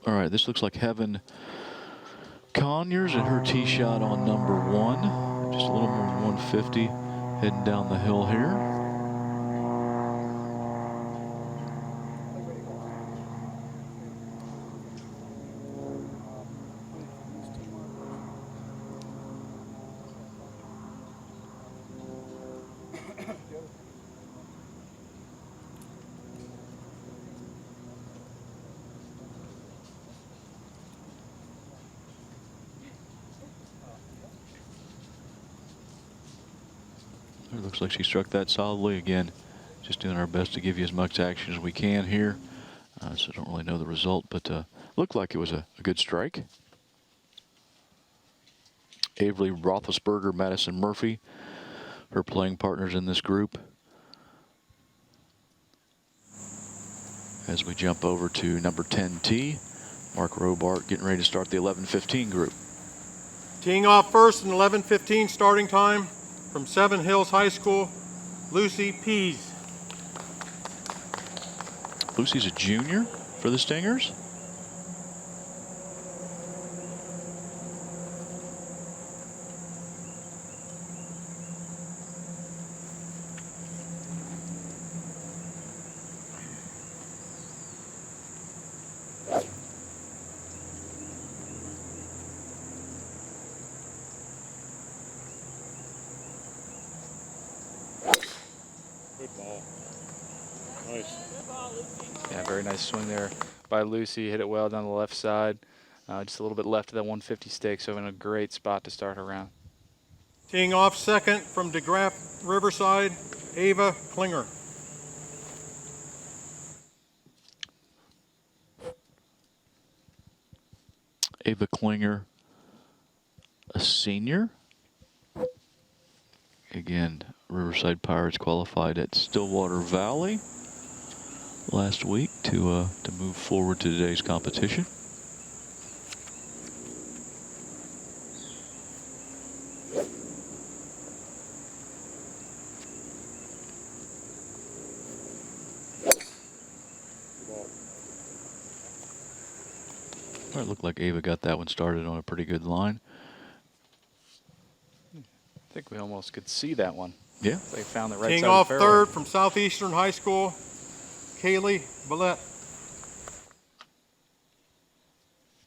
All right, this looks like Heaven Conyers and her tee shot on number 1. Just a little more than 150 heading down the hill here. It looks like she struck that solidly again. Just doing our best to give you as much action as we can here. So I don't really know the result, but looked like it was a good strike. Avery Roethlisberger, Madison Murphy, her playing partners in this group. As we jump over to number 10T, Mark Robart getting ready to start the 11:15 group. Teeing off first in 11:15 starting time from Seven Hills High School, Lucy Pease. Lucy's a junior for the Stingers. Good ball. Nice. Yeah, very nice swing there by Lucy. Hit it well down the left side. Just a little bit left of that 150 stake, so in a great spot to start her round. Teeing off second from DeGraff Riverside, Ava Klinger. Ava Klinger, a senior. Again, Riverside Pirates qualified at Stillwater Valley last week to move forward to today's competition. Well, it looked like Ava got that one started on a pretty good line. I think we almost could see that one. Yeah. They found the right Teeing side off of the fairway. third from Southeastern High School, Kaylee Billette.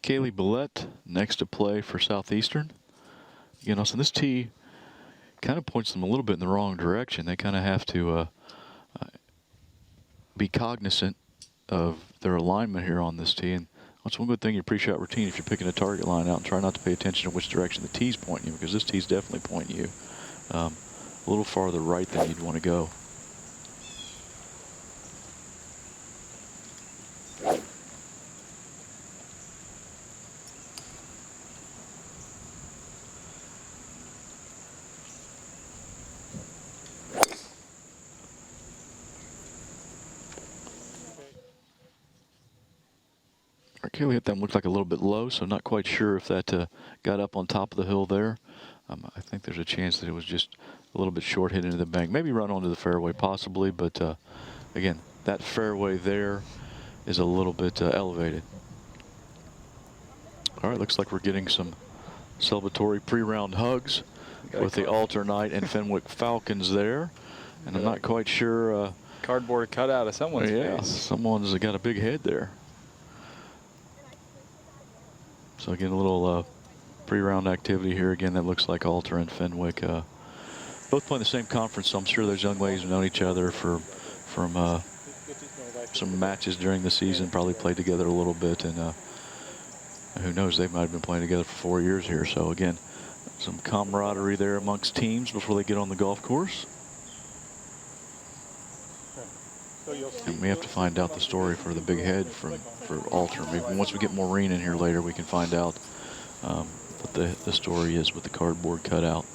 Kaylee Billette next to play for Southeastern. You know, so this tee kind of points them a little bit in the wrong direction. They kind of have to be cognizant of their alignment here on this tee. And that's one good thing in your pre-shot routine if you're picking a target line out and try not to pay attention to which direction the tee's pointing you, because this tee's definitely pointing you a little farther right than you'd want to go. Kaylee hit them, looked like a little bit low, so not quite sure if that got up on top of the hill there. I think there's a chance that it was just a little bit short hit into the bank. Maybe run onto the fairway possibly, but again, that fairway there is a little bit elevated. All right, looks like we're getting some celebratory pre-round hugs with the Alter Knight and Fenwick Falcons there. And I'm not quite sure. Cardboard cutout of someone's yeah, face. someone's got a big head there. So again, a little pre-round activity here. Again, that looks like Alter and Fenwick both playing the same conference, so I'm sure those young ladies have known each other from some matches during the season, probably played together a little bit, and who knows, they might have been playing together for 4 years here. So again, some camaraderie there amongst teams before they get on the golf course. And we have to find out the story for the big head for Alter. Maybe once we get Maureen in here later, we can find out what the story is with the cardboard cutout.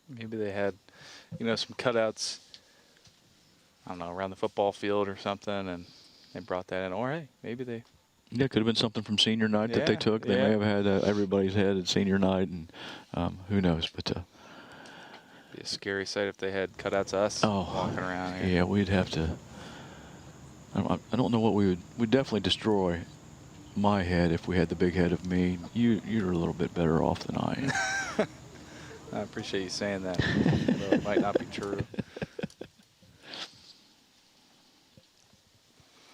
Maybe they had, you know, some cutouts, I don't know, around the football field or something, and they brought that in. Or hey, maybe they. Yeah, could have been something from senior night that they Yeah, took. They yeah. may have had everybody's head at senior night, and who knows. But Be a scary sight if they had cutouts of us walking around here. yeah, we'd have to. I don't know what we would. We'd definitely destroy my head if we had the big head of me. You're a little bit better off than I am. I appreciate you saying that, although it might not be true.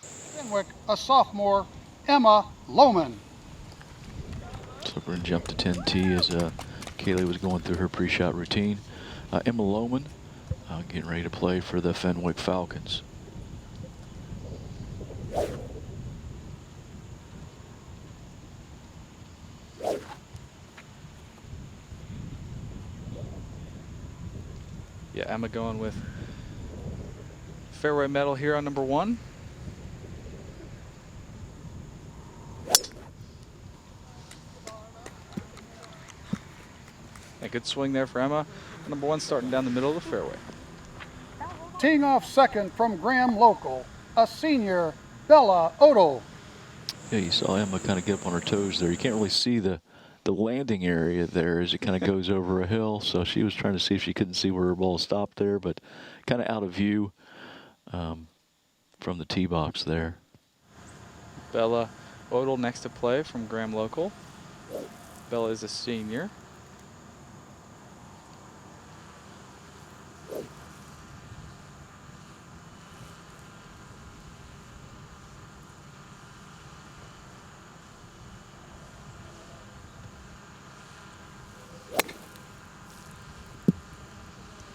Fenwick, a sophomore, Emma Lohman. So we're going to jump to 10T as Kaylee was going through her pre-shot routine. Emma Lohman getting ready to play for the Fenwick Falcons. Yeah, Emma going with fairway medal here on number 1. A good swing there for Emma. Number 1 starting down the middle of the fairway. Teeing off second from Graham Local, a senior, Bella Odell. Yeah, you saw Emma kind of get up on her toes there. You can't really see the landing area there as it kind of goes over a hill. So she was trying to see if she couldn't see where her ball stopped there, but kind of out of view from the tee box there. Bella Odell next to play from Graham Local. Bella is a senior.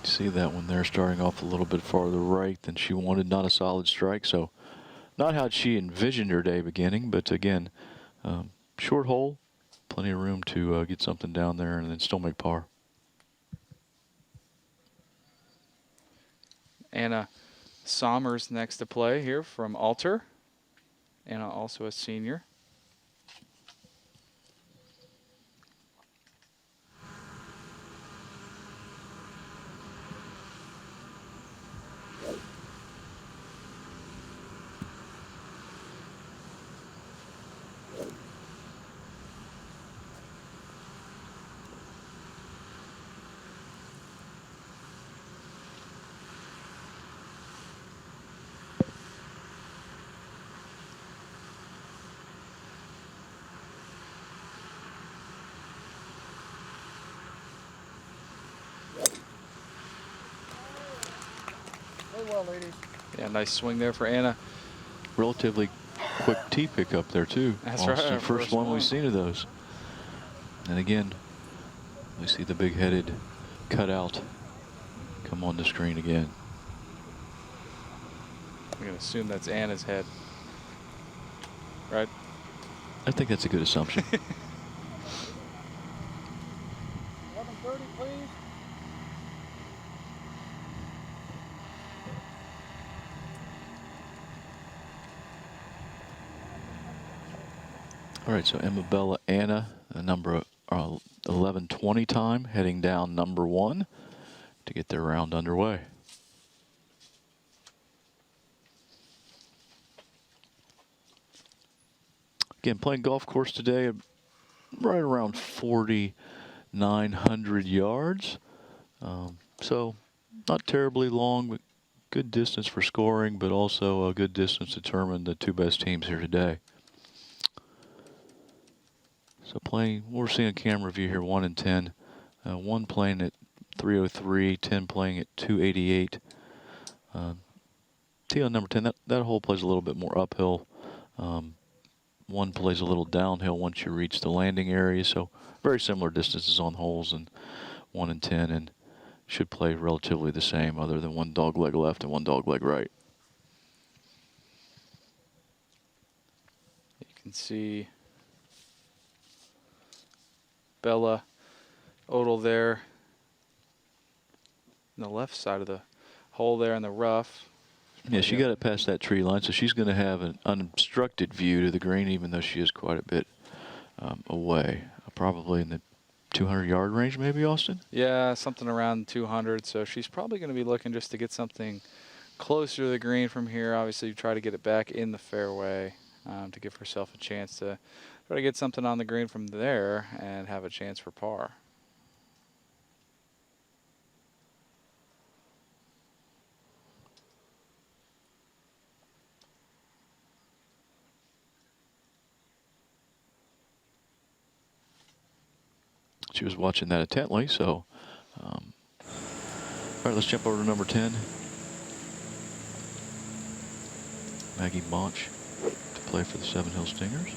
See that one there starting off a little bit farther right than she wanted. Not a solid strike, so not how she envisioned her day beginning, but again, short hole, plenty of room to get something down there and then still make par. Anna Sommers next to play here from Alter. Anna also a senior. well, ladies. Yeah, nice swing there for Anna. Relatively quick tee pickup there too. That's right, Austin, our first first one one. we've seen of those. And again, we see the big-headed cutout come on the screen again. I'm going to assume that's Anna's head. Right? I think that's a good assumption. 11:30, please. All right, so Emma Bella Anna, the number 11:20 time, heading down number 1 to get their round underway. Again, playing golf course today, right around 4,900 yards. So not terribly long, but good distance for scoring, but also a good distance to determine the two best teams here today. So playing, we're seeing a camera view here, 1 and 10. 1 playing at 303, 10 playing at 288. Tee on number 10, that hole plays a little bit more uphill. 1 plays a little downhill once you reach the landing area, so very similar distances on holes in 1 and 10, and should play relatively the same other than 1 dog leg left and 1 dog leg right. You can see Bella Odell there on the left side of the hole there in the rough. Yeah, she got it past that tree line, so she's going to have an unobstructed view to the green, even though she is quite a bit away. Probably in the 200-yard range, maybe, Austin? Yeah, something around 200. So she's probably going to be looking just to get something closer to the green from here. Obviously, try to get it back in the fairway to give herself a chance to try to get something on the green from there and have a chance for par. She was watching that intently, so. All right, let's jump over to number 10. Maggie Bonch to play for the Seven Hill Stingers.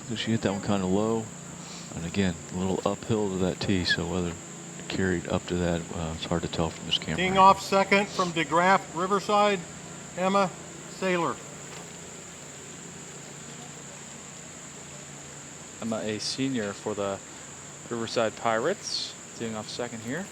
So she hit that one kind of low. And again, a little uphill to that tee, so whether it carried up to that, it's hard to tell from this camera. Teeing off second from DeGraff Riverside, Emma Saylor. Emma, a senior for the Riverside Pirates, teeing off second here.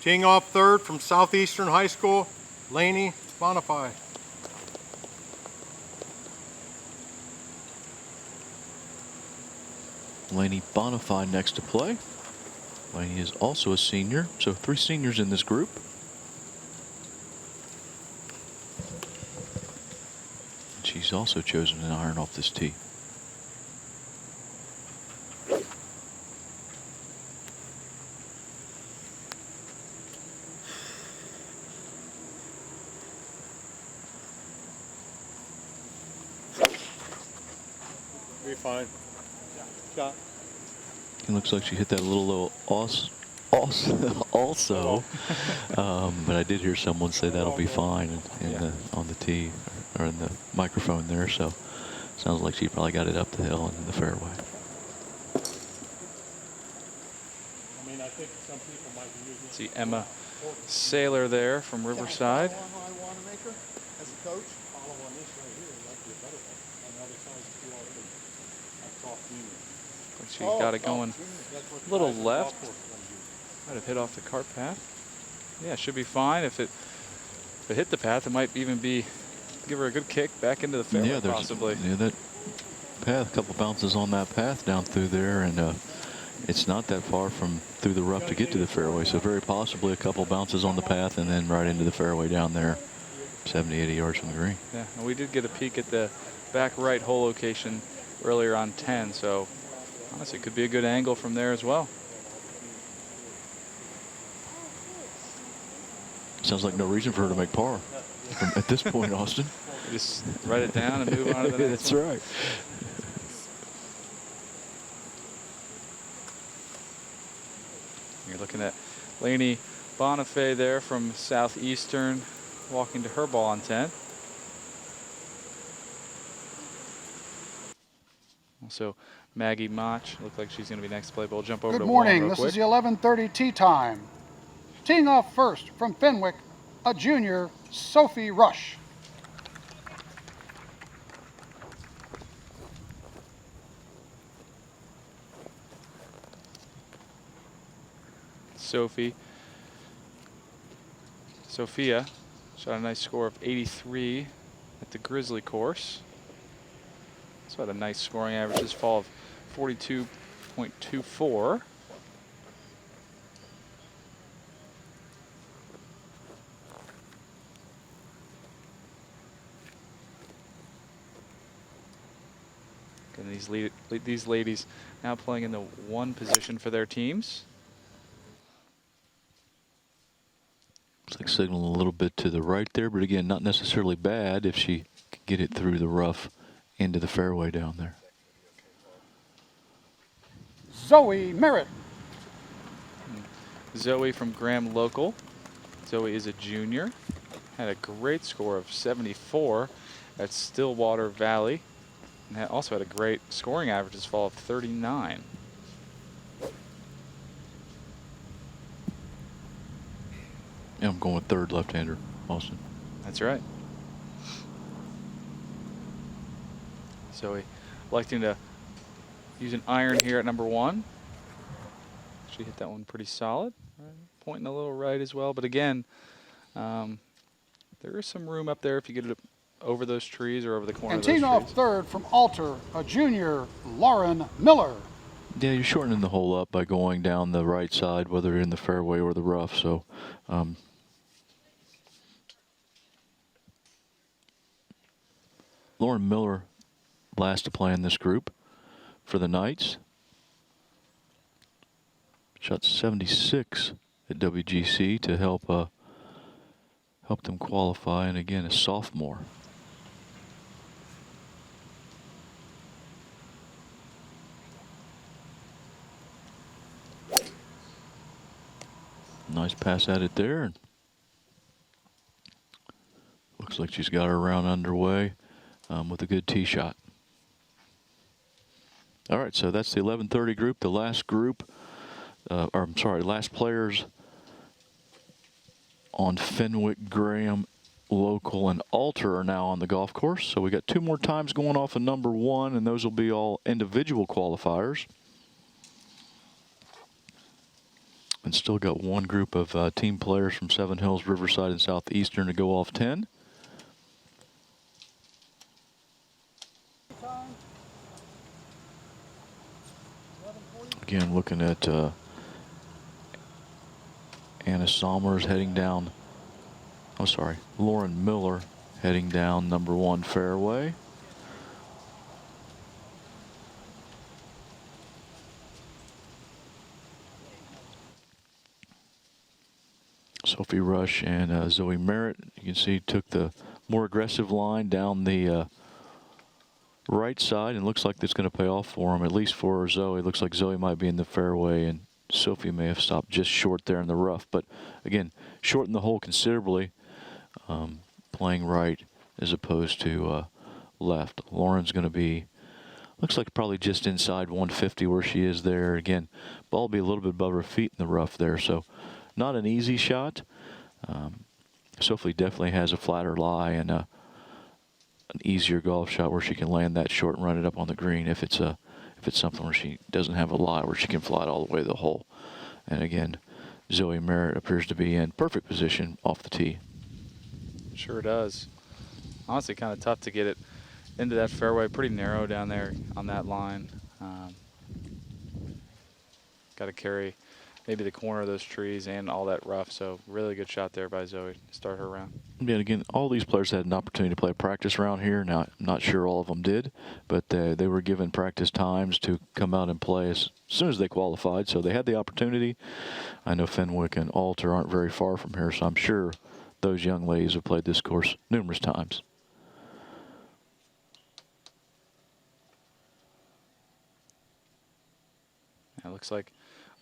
Teeing off third from Southeastern High School, Laney Bonify. Laney Bonify next to play. Laney is also a senior, so 3 seniors in this group. She's also chosen an iron off this tee. Be fine. Shot. It looks like she hit that a little low also. But I did hear someone say that'll be fine on the tee or in the microphone there, so sounds like she probably got it up the hill and in the fairway. I mean, I think some people might be using. See Emma Saylor there from Riverside. As a coach. Follow on this right here, that'd be a better one. On the other side, it's 208. That's off unit. She's got it going a little left. Might have hit off the cart path. Yeah, should be fine. If it hit the path, it might even be give her a good kick back into the fairway, possibly. Yeah, that path, a couple bounces on that path down through there, and it's not that far from through the rough to get to the fairway, so very possibly a couple bounces on the path and then right into the fairway down there, 70, 80 yards from the green. Yeah, and we did get a peek at the back right hole location earlier on 10, so honestly, it could be a good angle from there as well. Sounds like no reason for her to make par at this point, Austin. Just write it down and move on to the next That's one. right. You're looking at Lainey Bonifay there from Southeastern walking to her ball on 10. Also, Maggie Mach, look like she's going to be next to play. But we'll jump over Good to morning. Juan real This quick. is the 11:30 tee time. Teeing off first from Fenwick, a junior, Sophie Rush. Sophia shot a nice score of 83 at the Grizzly course. So had a nice scoring average this fall of 42.24. And these ladies now playing in the 1 position for their teams. Looks like signaling a little bit to the right there, but again, not necessarily bad if she could get it through the rough into the fairway down there. Zoe Merritt. Zoe from Graham Local. Zoe is a junior. Had a great score of 74 at Stillwater Valley. And also had a great scoring average this fall of 39. Yeah, I'm going with third left-hander, Austin. That's right. Zoe electing to use an iron here at number 1. She hit that one pretty solid. Pointing a little right as well. But again, there is some room up there if you get it over those trees or over the corner And of those teeing off trees. third from Alter, a junior, Lauren Miller. Yeah, you're shortening the hole up by going down the right side, whether in the fairway or the rough. So, Lauren Miller, last to play in this group for the Knights. Shot 76 at WGC to help them qualify, and again, a sophomore. Nice pass at it there. Looks like she's got her round underway with a good tee shot. All right, so that's the 11:30 group. The last group, last players on Fenwick, Graham, Local, and Alter are now on the golf course. So we got 2 more times going off of number 1, and those will be all individual qualifiers. And still got 1 group of team players from Seven Hills, Riverside, and Southeastern to go off 10. Again, looking at Anna Somers heading down. Oh, sorry, Lauren Miller heading down number 1 fairway. Sophie Rush and Zoe Merritt, you can see, took the more aggressive line down the right side, and looks like that's going to pay off for them, at least for Zoe. Looks like Zoe might be in the fairway, and Sophie may have stopped just short there in the rough. But again, shortened the hole considerably, playing right as opposed to left. Lauren's going to be, looks like probably just inside 150 where she is there. Again, ball will be a little bit above her feet in the rough there, so not an easy shot. Sophie definitely has a flatter lie and an easier golf shot where she can land that short and run it up on the green if it's something where she doesn't have a lie where she can fly it all the way to the hole. And again, Zoe Merritt appears to be in perfect position off the tee. Sure does. Honestly, kind of tough to get it into that fairway. Pretty narrow down there on that line. Got to carry maybe the corner of those trees and all that rough. So really good shot there by Zoe to start her round. Yeah, again, all these players had an opportunity to play a practice round here. Now, I'm not sure all of them did, but they were given practice times to come out and play as soon as they qualified. So they had the opportunity. I know Fenwick and Alter aren't very far from here, so I'm sure those young ladies have played this course numerous times. It looks like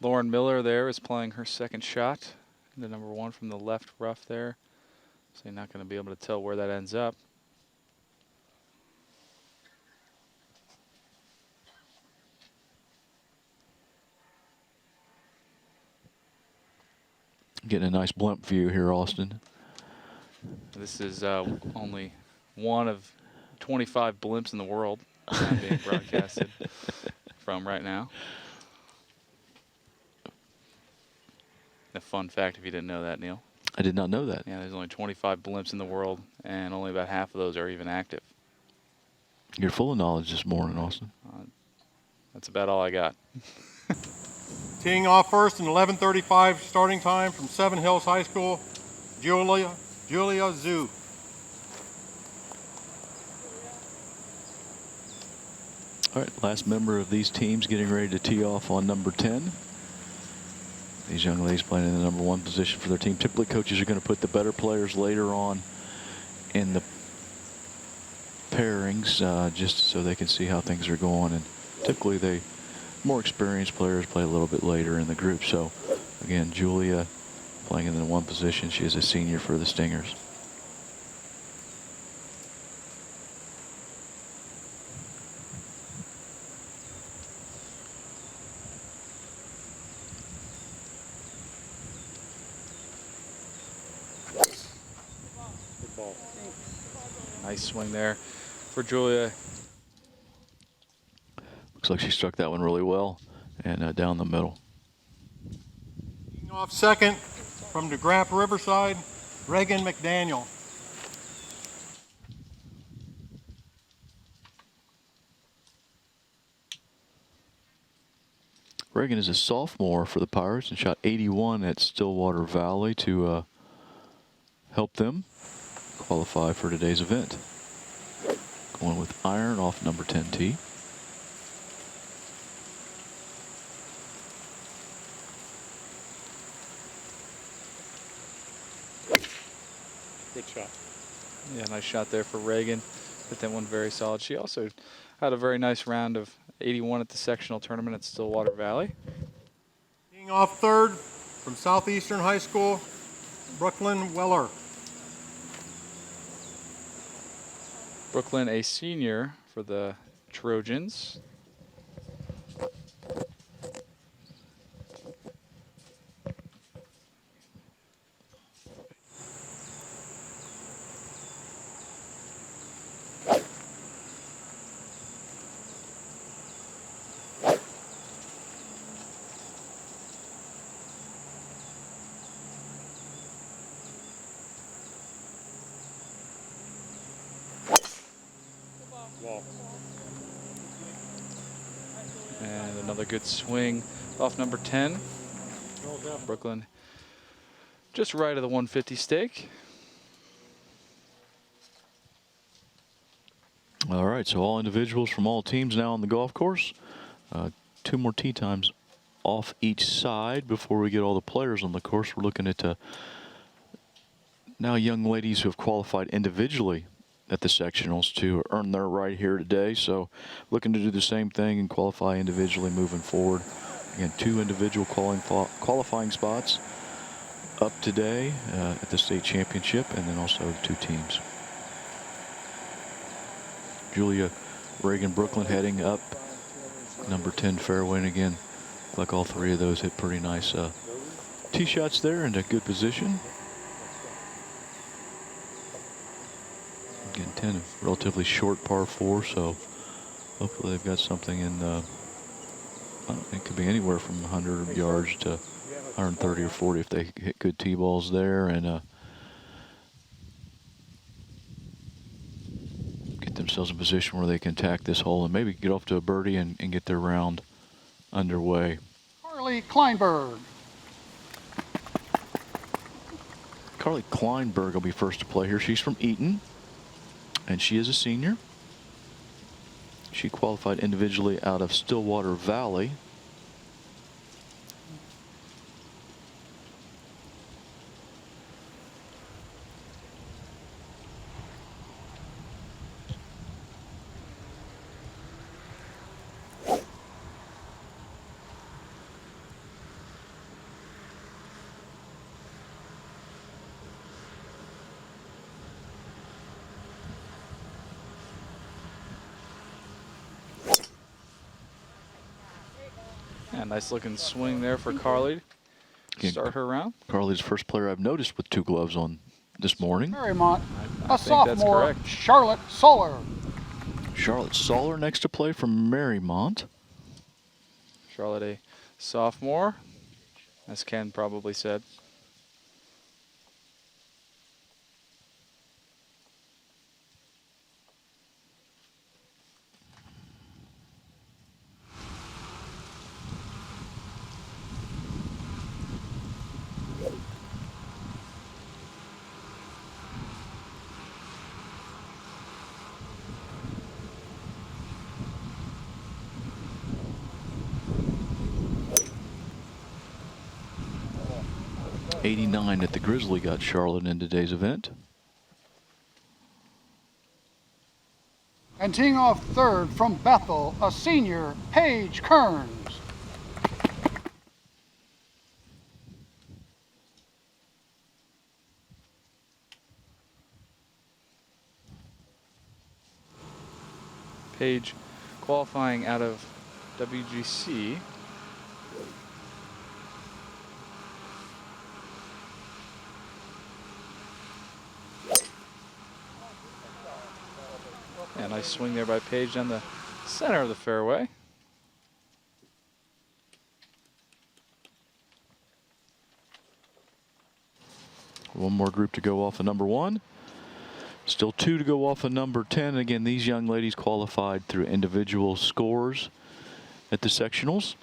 Lauren Miller there is playing her second shot. The number 1 from the left rough there. So you're not going to be able to tell where that ends up. Getting a nice blimp view here, Austin. This is only one of 25 blimps in the world being broadcasted from right now. A fun fact if you didn't know that, Neil. I did not know that. Yeah, there's only 25 blimps in the world, and only about half of those are even active. You're full of knowledge this morning, Austin. That's about all I got. Teeing off first in 11:35 starting time from Seven Hills High School, Julia Zhu. All right, last member of these teams getting ready to tee off on number 10. These young ladies playing in the number 1 position for their team. Typically, coaches are going to put the better players later on in the pairings just so they can see how things are going. And typically, more experienced players play a little bit later in the group. So, again, Julia playing in the 1 position. She is a senior for the Stingers. Nice swing there for Julia. Looks like she struck that one really well and down the middle. Teeing off second from DeGraff Riverside, Reagan McDaniel. Reagan is a sophomore for the Pirates and shot 81 at Stillwater Valley to help them qualify for today's event. Going with iron off number 10 tee. Good shot. Yeah, nice shot there for Reagan. Hit that one very solid. She also had a very nice round of 81 at the sectional tournament at Stillwater Valley. Teeing off third from Southeastern High School, Brooklyn Weller. Brooklyn, a senior for the Trojans. And another good swing off number 10. Brooklyn just right of the 150 stake. All right, so all individuals from all teams now on the golf course. 2 more tee times off each side before we get all the players on the course. We're looking at now young ladies who have qualified individually at the sectionals to earn their right here today. So looking to do the same thing and qualify individually moving forward. Again, 2 individual qualifying spots up today at the state championship, and then also 2 teams. Julia, Reagan, Brooklyn heading up number 10 fairway, and again, like all 3 of those hit pretty nice tee shots there in a good position. Again, 10 relatively short par 4, so hopefully they've got something in it could be anywhere from 100 yards to 130 or 40 if they hit good tee balls there and get themselves in position where they can attack this hole and maybe get off to a birdie and get their round underway. Carly Kleinberg. Carly Kleinberg will be first to play here. She's from Eaton, and she is a senior. She qualified individually out of Stillwater Valley. Yeah, nice looking swing there for Carly. Start her round. Carly's the first player I've noticed with 2 gloves on this morning. Marymount, I a think that's sophomore, correct. Charlotte Solar. Charlotte Solar next to play from Marymount. Charlotte, a sophomore, as Ken probably said. '89 at the Grizzly got Charlotte in today's event. And teeing off third from Bethel, a senior, Paige Kearns. Paige qualifying out of WGC. Yeah, nice swing there by Paige down the center of the fairway. One more group to go off of number 1. Still 2 to go off of number 10. Again, these young ladies qualified through individual scores at the sectionals.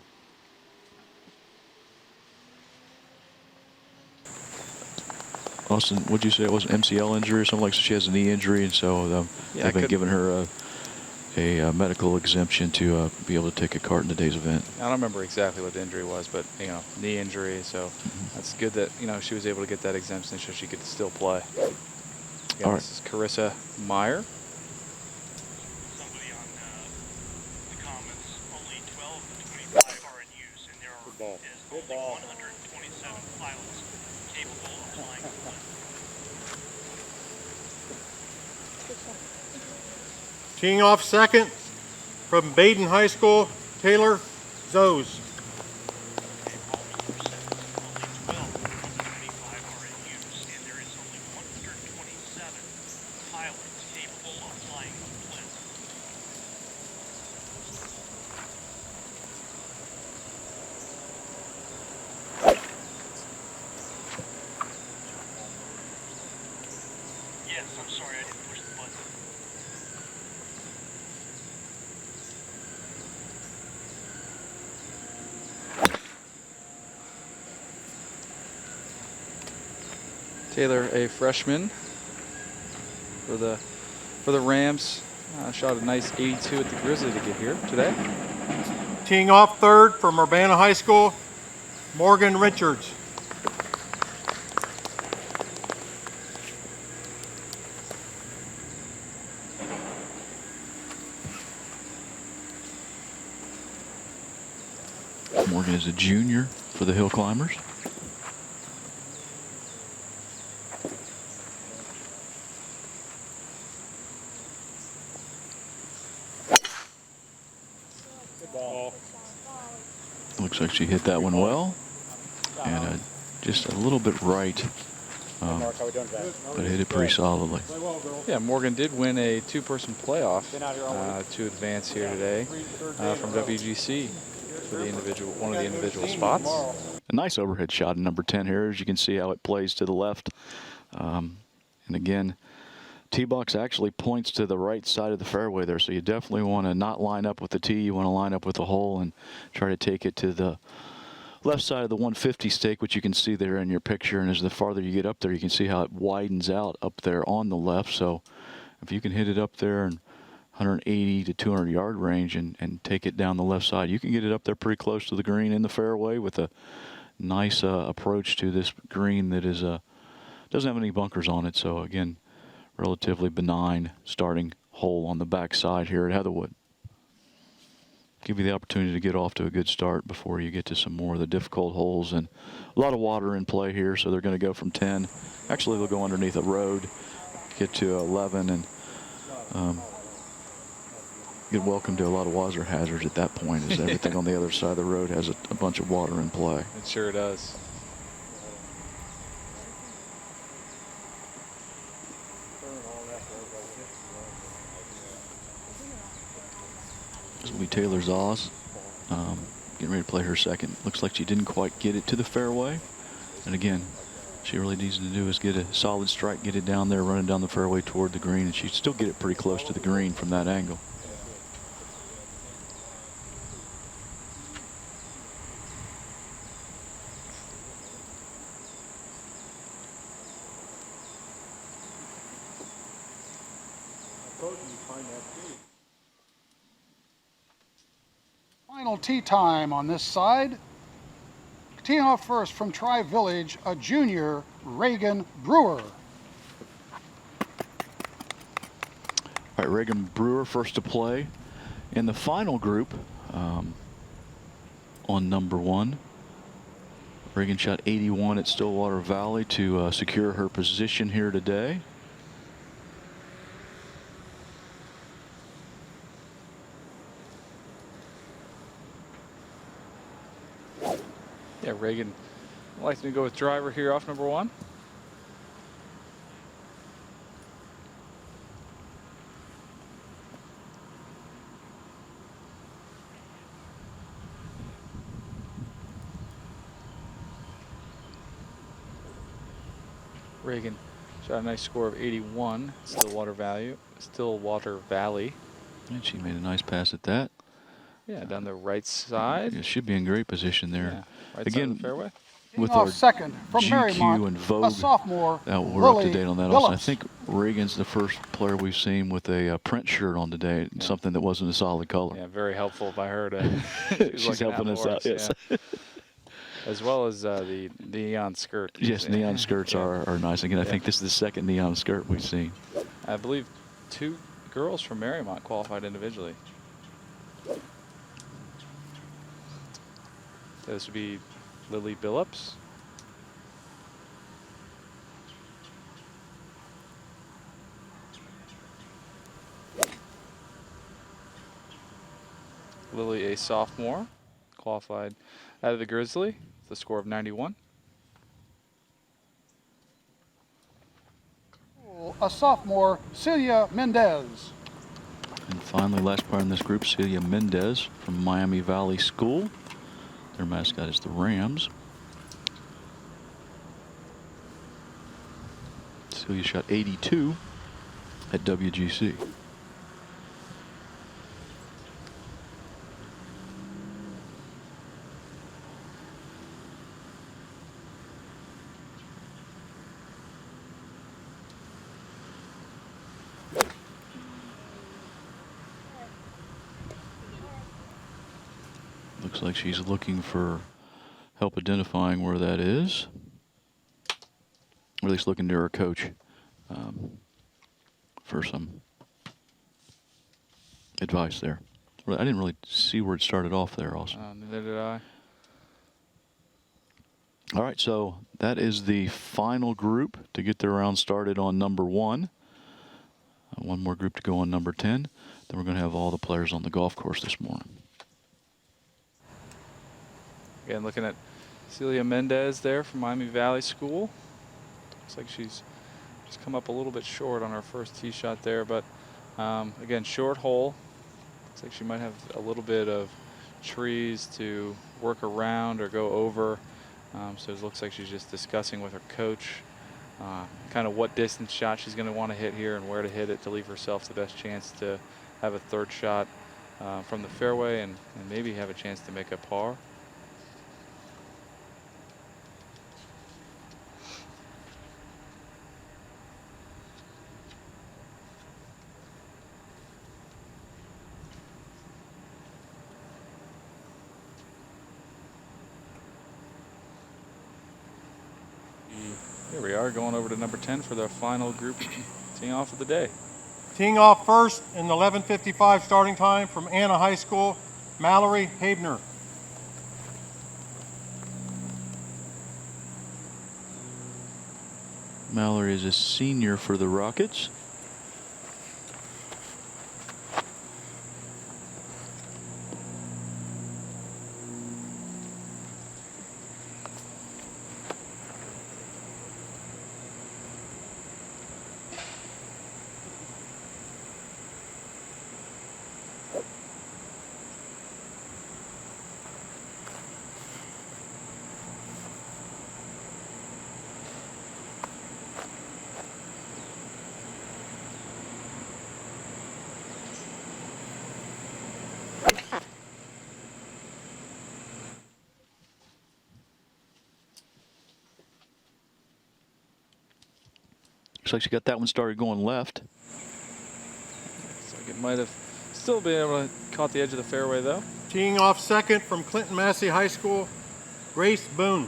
Austin, what'd you say? It was an MCL injury or something like that? So she has a knee injury, and so Yeah, they've been giving her a medical exemption to be able to take a cart in today's event. I don't remember exactly what the injury was, but you know, knee injury. So that's good that she was able to get that exemption so she could still play. Yeah, All right. this is Carissa Meyer. Somebody on the comments, only 12 of the 25 are in use, and there is only 127 pilots capable of flying the plane. Teeing off second from Baden High School, Taylor Zose. Only 12 of the 25 are in use, and there is only 127 pilots capable of flying the plane. Yes, I'm sorry, I didn't push the button. Taylor, a freshman for the Rams, shot a nice 82 at the Grizzly to get here today. Teeing off third from Urbana High School, Morgan Richards. Morgan is a junior for the Hill Climbers. Looks like she hit that one well, and just a little bit right, but hit it pretty solidly. Yeah, Morgan did win a 2-person playoff to advance here today from WGC for the one of the individual spots. A nice overhead shot in number 10 here, as you can see how it plays to the left. And again, tee box actually points to the right side of the fairway there, so you definitely want to not line up with the tee. You want to line up with the hole and try to take it to the left side of the 150 stake, which you can see there in your picture. And as the farther you get up there, you can see how it widens out up there on the left. So if you can hit it up there in 180 to 200 yard range and take it down the left side, you can get it up there pretty close to the green in the fairway with a nice approach to this green that is doesn't have any bunkers on it. So again, relatively benign starting hole on the back side here at Heatherwood. Give you the opportunity to get off to a good start before you get to some more of the difficult holes. And a lot of water in play here, so they're going to go from 10. Actually, they'll go underneath a road, get to 11, and get welcome to a lot of water hazards at that point, as everything on the other side of the road has a bunch of water in play. It sure does. This will be Taylor Zoss, getting ready to play her second. Looks like she didn't quite get it to the fairway. And again, she really needs to do is get a solid strike, get it down there, running down the fairway toward the green, and she'd still get it pretty close to the green from that angle. Final tee time on this side. Teeing off first from Tri-Village, a junior, Reagan Brewer. All right, Reagan Brewer first to play in the final group on number 1. Reagan shot 81 at Stillwater Valley to secure her position here today. Yeah, Reagan likes to go with driver here off number 1. Reagan shot a nice score of 81, Stillwater Valley. And she made a nice pass at that. Yeah, down the right side. Yeah, should be in great position there. Yeah, right Again, side of the fairway. with Teeing our off second from GQ Marymount, and Vogue, a sophomore, we're up to Lily date on that also. I Phillips. think Reagan's the first player we've seen with a print shirt on today, something that wasn't a solid color. Yeah, very helpful by her to. She's looking helping us for out, yes. yeah. As well as the neon skirt. Yes, neon skirts are nice. Again, I think this is the second neon skirt we've seen. I believe 2 girls from Marymount qualified individually. This would be Lily Billups. Lily, a sophomore, qualified out of the Grizzly, with a score of 91. A sophomore, Celia Mendez. And finally, last player in this group, Celia Mendez from Miami Valley School. Their mascot is the Rams. Celia shot 82 at WGC. Looks like she's looking for help identifying where that is. Or at least looking to her coach for some advice there. I didn't really see where it started off there also. Neither did I. All right, so that is the final group to get their round started on number 1. One more group to go on number 10. Then we're going to have all the players on the golf course this morning. Again, looking at Celia Mendez there from Miami Valley School. Looks like she's just come up a little bit short on her first tee shot there, but again, short hole. Looks like she might have a little bit of trees to work around or go over. So it looks like she's just discussing with her coach kind of what distance shot she's going to want to hit here and where to hit it to leave herself the best chance to have a third shot from the fairway and maybe have a chance to make a par. Here we are going over to number 10 for the final group teeing off of the day. Teeing off first in the 11:55 starting time from Anna High School, Mallory Habner. Mallory is a senior for the Rockets. Looks like she got that one started going left. Looks like it might have still been able to caught the edge of the fairway though. Teeing off second from Clinton Massey High School, Grace Boone.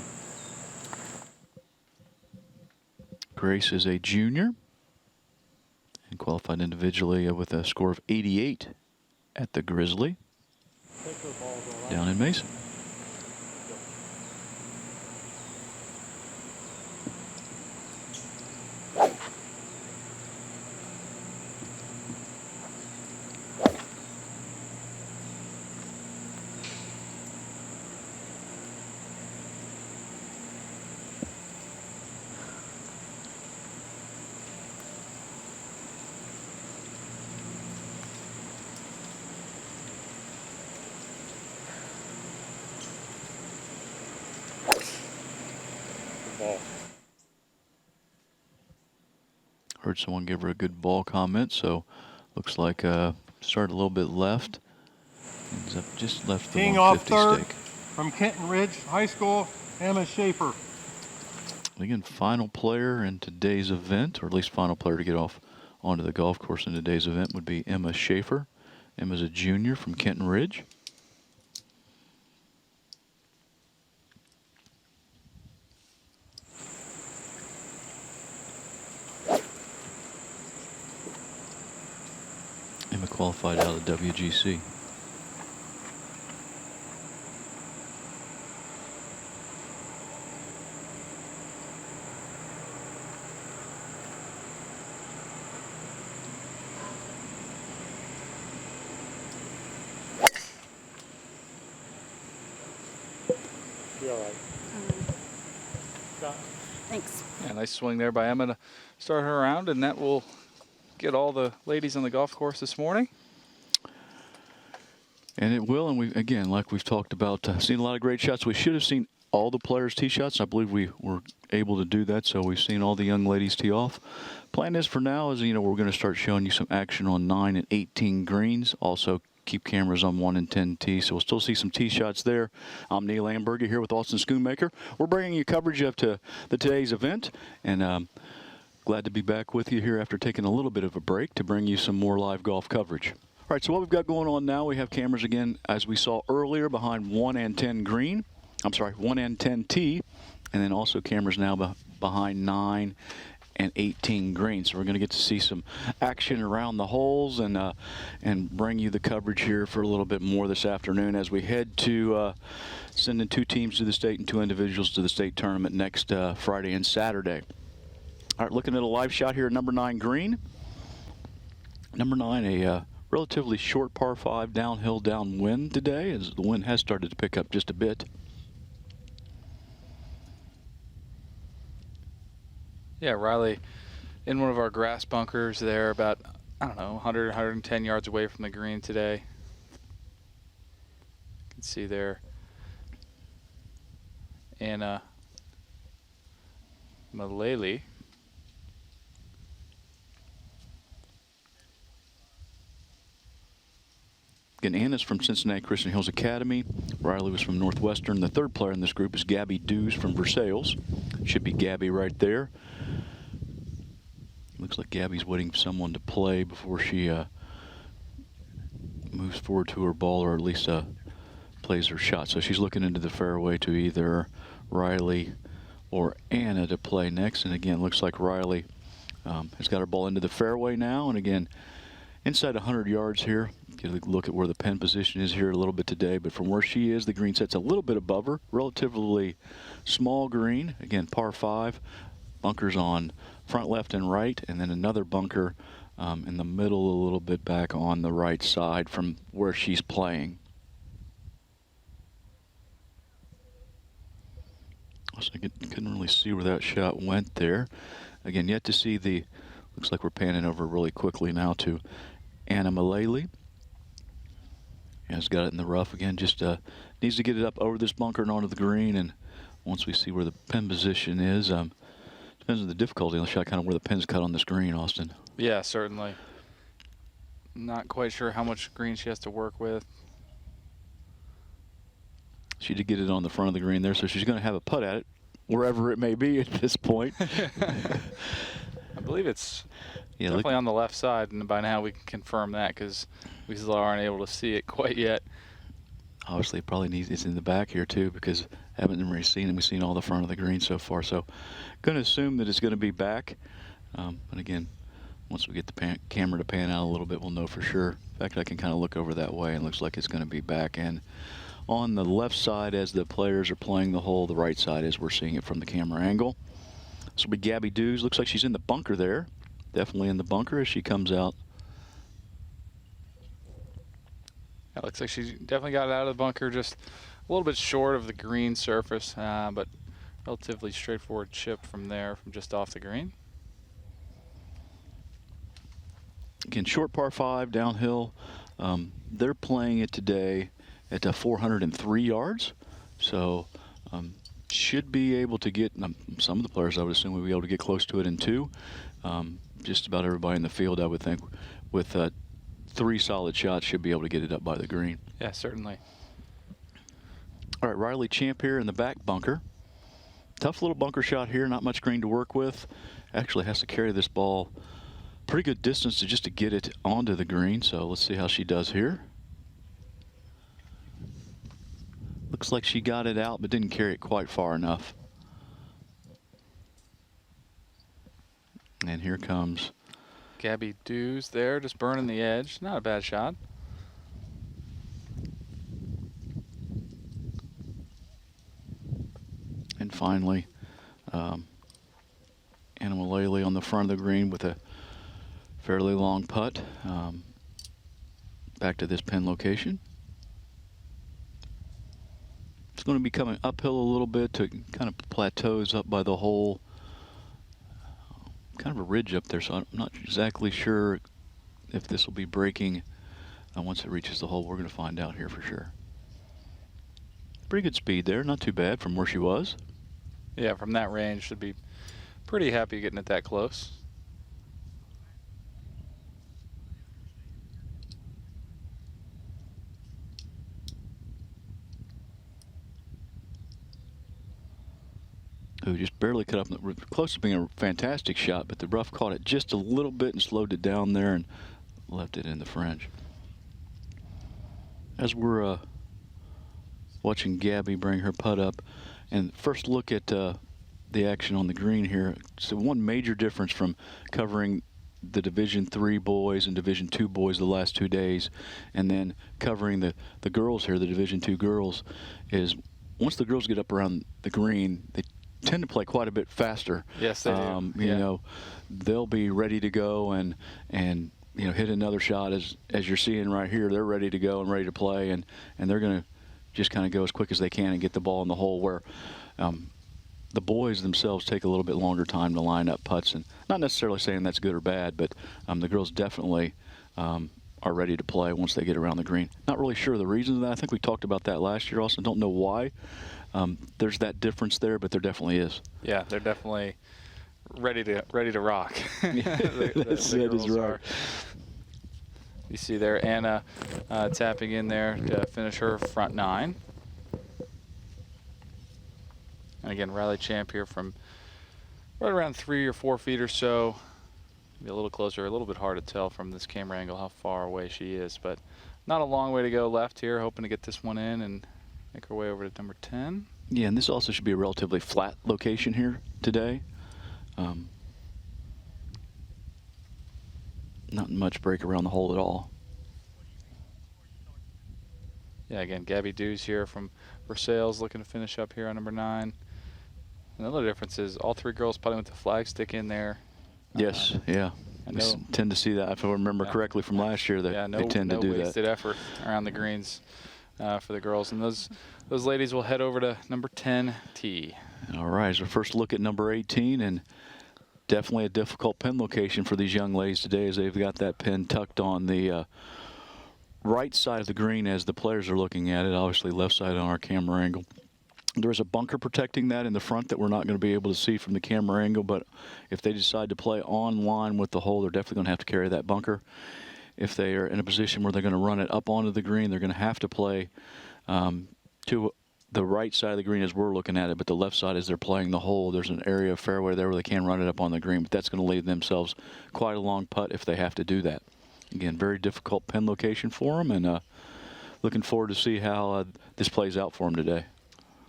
Grace is a junior and qualified individually with a score of 88 at the Grizzly down in Mason. Heard someone give her a good ball comment, so looks like started a little bit left. Ends up just left the Teeing off 150 third stake. from Kenton Ridge High School, Emma Schaefer. Again, final player in today's event, or at least final player to get off onto the golf course in today's event would be Emma Schaefer. Emma's a junior from Kenton Ridge. Emma qualified out of the WGC. Be all right. Thanks. Yeah, nice swing there by Emma to start her around, and that will get all the ladies on the golf course this morning. And it will, and we again, like we've talked about, seen a lot of great shots. We should have seen all the players tee shots. I believe we were able to do that, so we've seen all the young ladies tee off. Plan is for now is, we're going to start showing you some action on 9 and 18 greens. Also, keep cameras on 1 and 10 tee, so we'll still see some tee shots there. I'm Neil Amberger here with Austin Schoonmaker. We're bringing you coverage up to today's event, and glad to be back with you here after taking a little bit of a break to bring you some more live golf coverage. All right, so what we've got going on now, we have cameras again, as we saw earlier, behind 1 and 10 green. I'm sorry, 1 and 10 tee, and then also cameras now behind 9 and 18 green. So we're going to get to see some action around the holes and bring you the coverage here for a little bit more this afternoon as we head to sending 2 teams to the state and 2 individuals to the state tournament next Friday and Saturday. All right, looking at a live shot here at number 9 green. Number 9, a relatively short par 5 downhill downwind today, as the wind has started to pick up just a bit. Yeah, Riley in one of our grass bunkers there about, I don't know, 100, 110 yards away from the green today. You can see there Anna Malele. Again, Anna's from Cincinnati Christian Hills Academy. Riley was from Northwestern. The third player in this group is Gabby Dews from Versailles. Should be Gabby right there. Looks like Gabby's waiting for someone to play before she moves forward to her ball, or at least plays her shot. So she's looking into the fairway to either Riley or Anna to play next. And again, looks like Riley has got her ball into the fairway now. And again, inside 100 yards here. Get a look at where the pin position is here a little bit today, but from where she is, the green set's a little bit above her. Relatively small green. Again, par 5. Bunkers on front left and right, and then another bunker in the middle a little bit back on the right side from where she's playing. So I couldn't really see where that shot went there. Again, yet to see the, looks like we're panning over really quickly now to Anna Malele. Has got it in the rough again, just needs to get it up over this bunker and onto the green, and once we see where the pin position is, depends on the difficulty on the shot, kind of where the pin's cut on this green, Austin. Yeah, certainly. Not quite sure how much green she has to work with. She did get it on the front of the green there, so she's going to have a putt at it, wherever it may be at this point. I believe it's Yeah, definitely on the left side, and by now we can confirm that because we still aren't able to see it quite yet. obviously it probably needs, it's in the back here too, because I haven't really seen it. We've seen all the front of the green so far, so going to assume that it's going to be back. But again, once we get the camera to pan out a little bit, we'll know for sure. In fact, I can kind of look over that way, and it looks like it's going to be back. And on the left side, as the players are playing the hole, the right side as we're seeing it from the camera angle. This will be Gabby Dews. Looks like she's in the bunker there. Definitely in the bunker as she comes out. It looks like she definitely got it out of the bunker, just a little bit short of the green surface, but relatively straightforward chip from there, from just off the green. Again, short par 5 downhill. They're playing it today at 403 yards. So should be able to get, some of the players I would assume will be able to get close to it in 2. Just about everybody in the field, I would think, with 3 solid shots should be able to get it up by the green. Yeah, certainly. All right, Riley Champ here in the back bunker. Tough little bunker shot here, not much green to work with. Actually has to carry this ball pretty good distance just to get it onto the green, so let's see how she does here. Looks like she got it out but didn't carry it quite far enough. And here comes Gabby Dews there, just burning the edge. Not a bad shot. And finally, Anna Malele on the front of the green with a fairly long putt back to this pin location. It's going to be coming uphill a little bit to kind of plateaus up by the hole. Kind of a ridge up there, so I'm not exactly sure if this will be breaking once it reaches the hole. We're going to find out here for sure. Pretty good speed there, not too bad from where she was. Yeah, from that range, should be pretty happy getting it that close. Who just barely cut up, close to being a fantastic shot, but the rough caught it just a little bit and slowed it down there and left it in the French. As we're watching Gabby bring her putt up, and first look at the action on the green here. So one major difference from covering the Division III boys and Division II boys the last 2 days, and then covering the girls here, the Division II girls, is once the girls get up around the green, they tend to play quite a bit faster. Yes, they do. You know, they'll be ready to go and you know, hit another shot as you're seeing right here. They're ready to go and ready to play, and they're going to just kind of go as quick as they can and get the ball in the hole, where the boys themselves take a little bit longer time to line up putts. And not necessarily saying that's good or bad, but the girls definitely are ready to play once they get around the green. Not really sure the reason of that. I think we talked about that last year also. Don't know why. There's that difference there, but there definitely is. Yeah, they're definitely ready to rock. The That is girls right. are. You see there Anna tapping in there to finish her front 9. And again, Riley Champ here from right around 3 or 4 feet or so. Maybe a little closer, a little bit hard to tell from this camera angle how far away she is, but not a long way to go left here. Hoping to get this one in and make our way over to number 10. Yeah, and this also should be a relatively flat location here today. Not much break around the hole at all. Yeah, again, Gabby Dews here from Versailles looking to finish up here on number 9. Another difference is all 3 girls putting with the flag stick in there. Yes, yeah. I We know. tend to see that. If I remember Yeah. correctly from last year, that Yeah, they tend to do wasted that. effort around the greens for the girls. And those ladies will head over to number 10 tee. All right, so first look at number 18, and definitely a difficult pin location for these young ladies today, as they've got that pin tucked on the right side of the green as the players are looking at it, obviously left side on our camera angle. There's a bunker protecting that in the front that we're not going to be able to see from the camera angle, but if they decide to play on line with the hole, they're definitely going to have to carry that bunker. If they are in a position where they're going to run it up onto the green, they're going to have to play to the right side of the green as we're looking at it, but the left side as they're playing the hole, there's an area of fairway there where they can run it up on the green, but that's going to leave themselves quite a long putt if they have to do that. Again, very difficult pin location for them, and looking forward to see how this plays out for them today.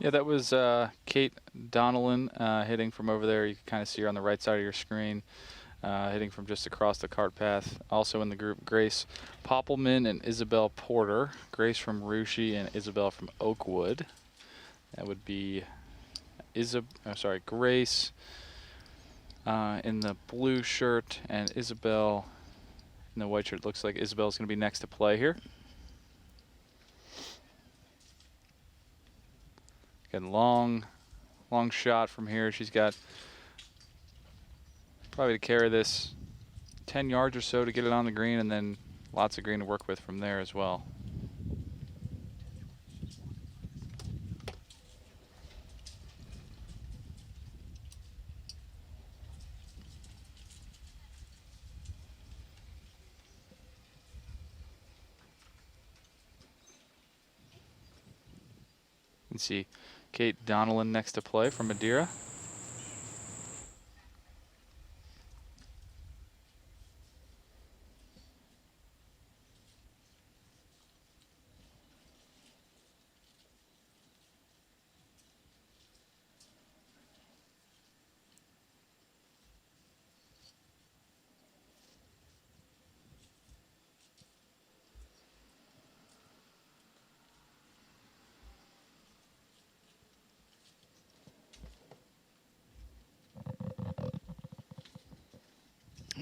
Yeah, that was Kate Donnellan hitting from over there. You can kind of see her on the right side of your screen, hitting from just across the cart path. Also in the group, Grace Poppelman and Isabel Porter. Grace from Russia and Isabel from Oakwood. That would be Grace in the blue shirt and Isabel in the white shirt. Looks like Isabel's going to be next to play here. Again, long shot from here. She's got probably to carry this 10 yards or so to get it on the green, and then lots of green to work with from there as well. You can see Kate Donnellan next to play from Madeira.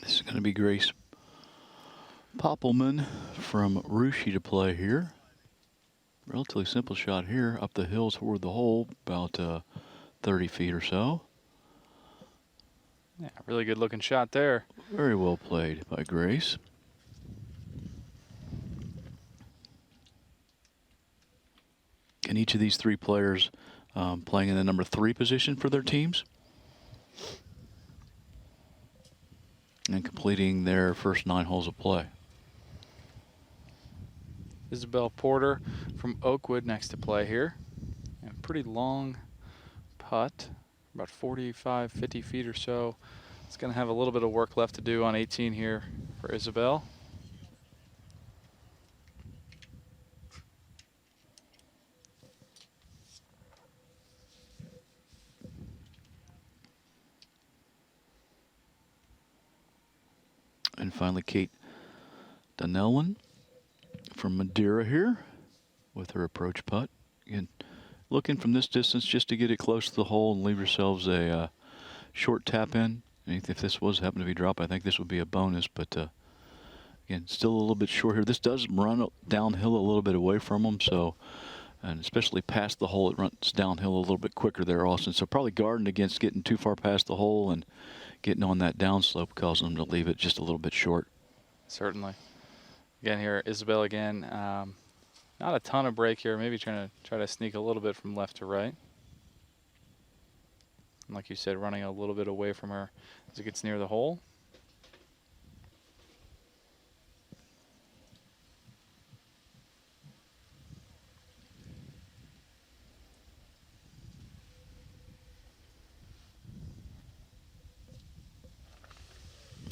This is going to be Grace Poppelman from Russia to play here. Relatively simple shot here, up the hill toward the hole, about 30 feet or so. Yeah, really good looking shot there. Very well played by Grace. And each of these 3 players playing in the number 3 position for their teams, and completing their first 9 holes of play. Isabel Porter from Oakwood next to play here. And pretty long putt, about 45, 50 feet or so. It's going to have a little bit of work left to do on 18 here for Isabel. And finally, Kate Donnellan from Madeira here with her approach putt. Again, looking from this distance just to get it close to the hole and leave yourselves a short tap in. And if this was happen to be drop, I think this would be a bonus. But again, still a little bit short here. This does run downhill a little bit away from them, so, and especially past the hole, it runs downhill a little bit quicker there, Austin. So probably guarding against getting too far past the hole and getting on that downslope, causing them to leave it just a little bit short. Certainly. Again here, Isabel again. Not a ton of break here. Maybe try to sneak a little bit from left to right. And like you said, running a little bit away from her as it gets near the hole.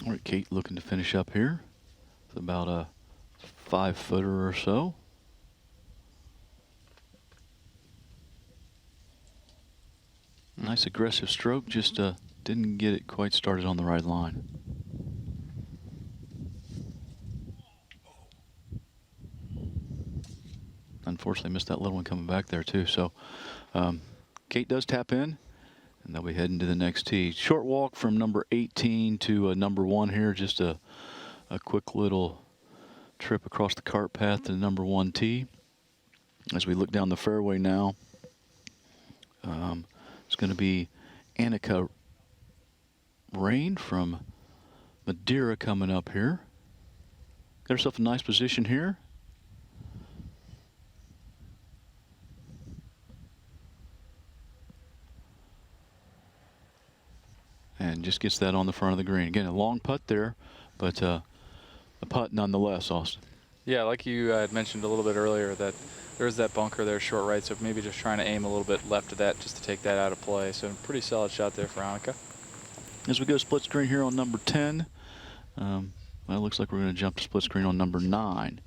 All right, Kate looking to finish up here. It's about a 5-footer or so. Nice aggressive stroke, just didn't get it quite started on the right line. Unfortunately missed that little one coming back there too. So Kate does tap in, and they'll be heading to the next tee. Short walk from number 18 to number 1 here. Just a quick little trip across the cart path to the number 1 tee. As we look down the fairway now, it's going to be Annika Rain from Madeira coming up here. Got herself a nice position here. And just gets that on the front of the green. Again, a long putt there, but a putt nonetheless, Austin. Yeah, like you had mentioned a little bit earlier, that there's that bunker there short right, so maybe just trying to aim a little bit left of that just to take that out of play. So pretty solid shot there for Annika. As we go split screen here on number 10, well, it looks like we're going to jump to split screen on number 9.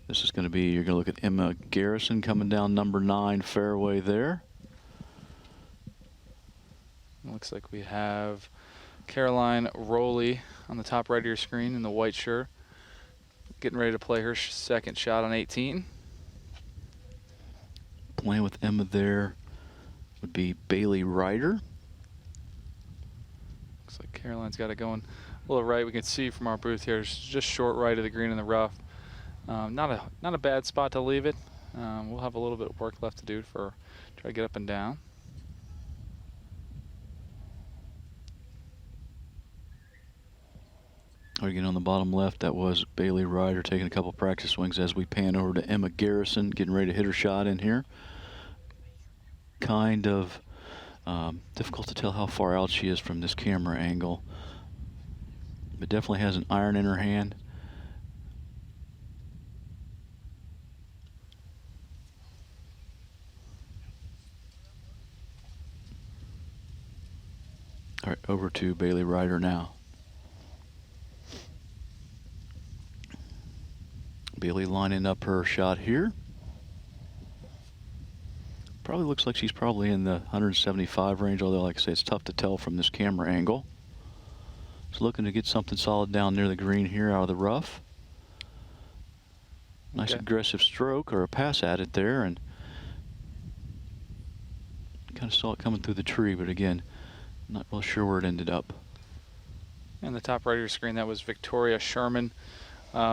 This is going to be, you're going to look at Emma Garrison coming down number 9 fairway there. Looks like we have Caroline Rowley on the top right of your screen in the white shirt, getting ready to play her second shot on 18. Playing with Emma there would be Bailey Ryder. Looks like Caroline's got it going a little right. We can see from our booth here, it's just short right of the green in the rough. Not a bad spot to leave it. We'll have a little bit of work left to do for try to get up and down. Again, on the bottom left, that was Bailey Ryder taking a couple practice swings as we pan over to Emma Garrison, getting ready to hit her shot in here. Kind of difficult to tell how far out she is from this camera angle, but definitely has an iron in her hand. All right, over to Bailey Ryder now. Bailey lining up her shot here. Probably looks like she's probably in the 175 range, although like I say, it's tough to tell from this camera angle. Just looking to get something solid down near the green here out of the rough. Nice aggressive stroke or a pass at it there, and kind of saw it coming through the tree, but again, not real sure where it ended up. And the top right of your screen, that was Victoria Sherman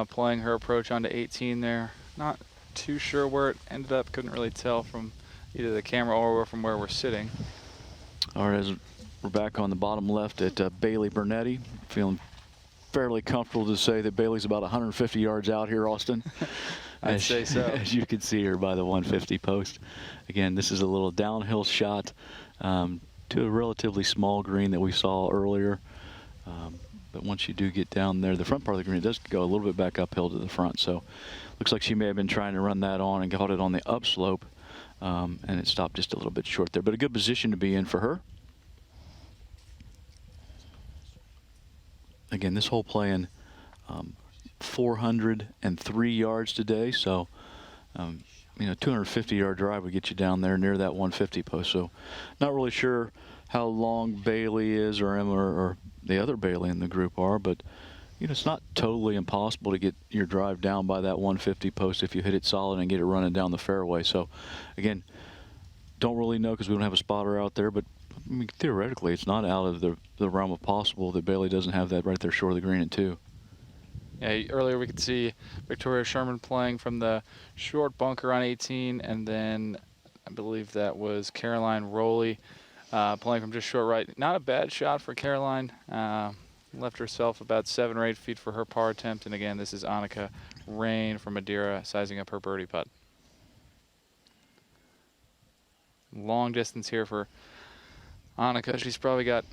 playing her approach onto 18 there. Not too sure where it ended up. Couldn't really tell from either the camera or from where we're sitting. All right, as we're back on the bottom left at Bailey Bernetti, feeling fairly comfortable to say that Bailey's about 150 yards out here, Austin. I'd say so. As you can see her by the 150 post. Again, this is a little downhill shot to a relatively small green that we saw earlier. But once you do get down there, the front part of the green, it does go a little bit back uphill to the front. So looks like she may have been trying to run that on and got it on the upslope, and it stopped just a little bit short there. But a good position to be in for her. Again, this hole playing 403 yards today. So, you know, 250-yard drive would get you down there near that 150 post. So not really sure how long Bailey is or Emma or the other Bailey in the group are, but you know, it's not totally impossible to get your drive down by that 150 post if you hit it solid and get it running down the fairway. So again, don't really know because we don't have a spotter out there, but I mean, theoretically it's not out of the realm of possible that Bailey doesn't have that right there short of the green at 2. Yeah, earlier we could see Victoria Sherman playing from the short bunker on 18, and then I believe that was Caroline Rowley playing from just short right. Not a bad shot for Caroline. Left herself about 7 or 8 feet for her par attempt. And again, this is Annika Rain from Madeira sizing up her birdie putt. Long distance here for Annika, she's probably got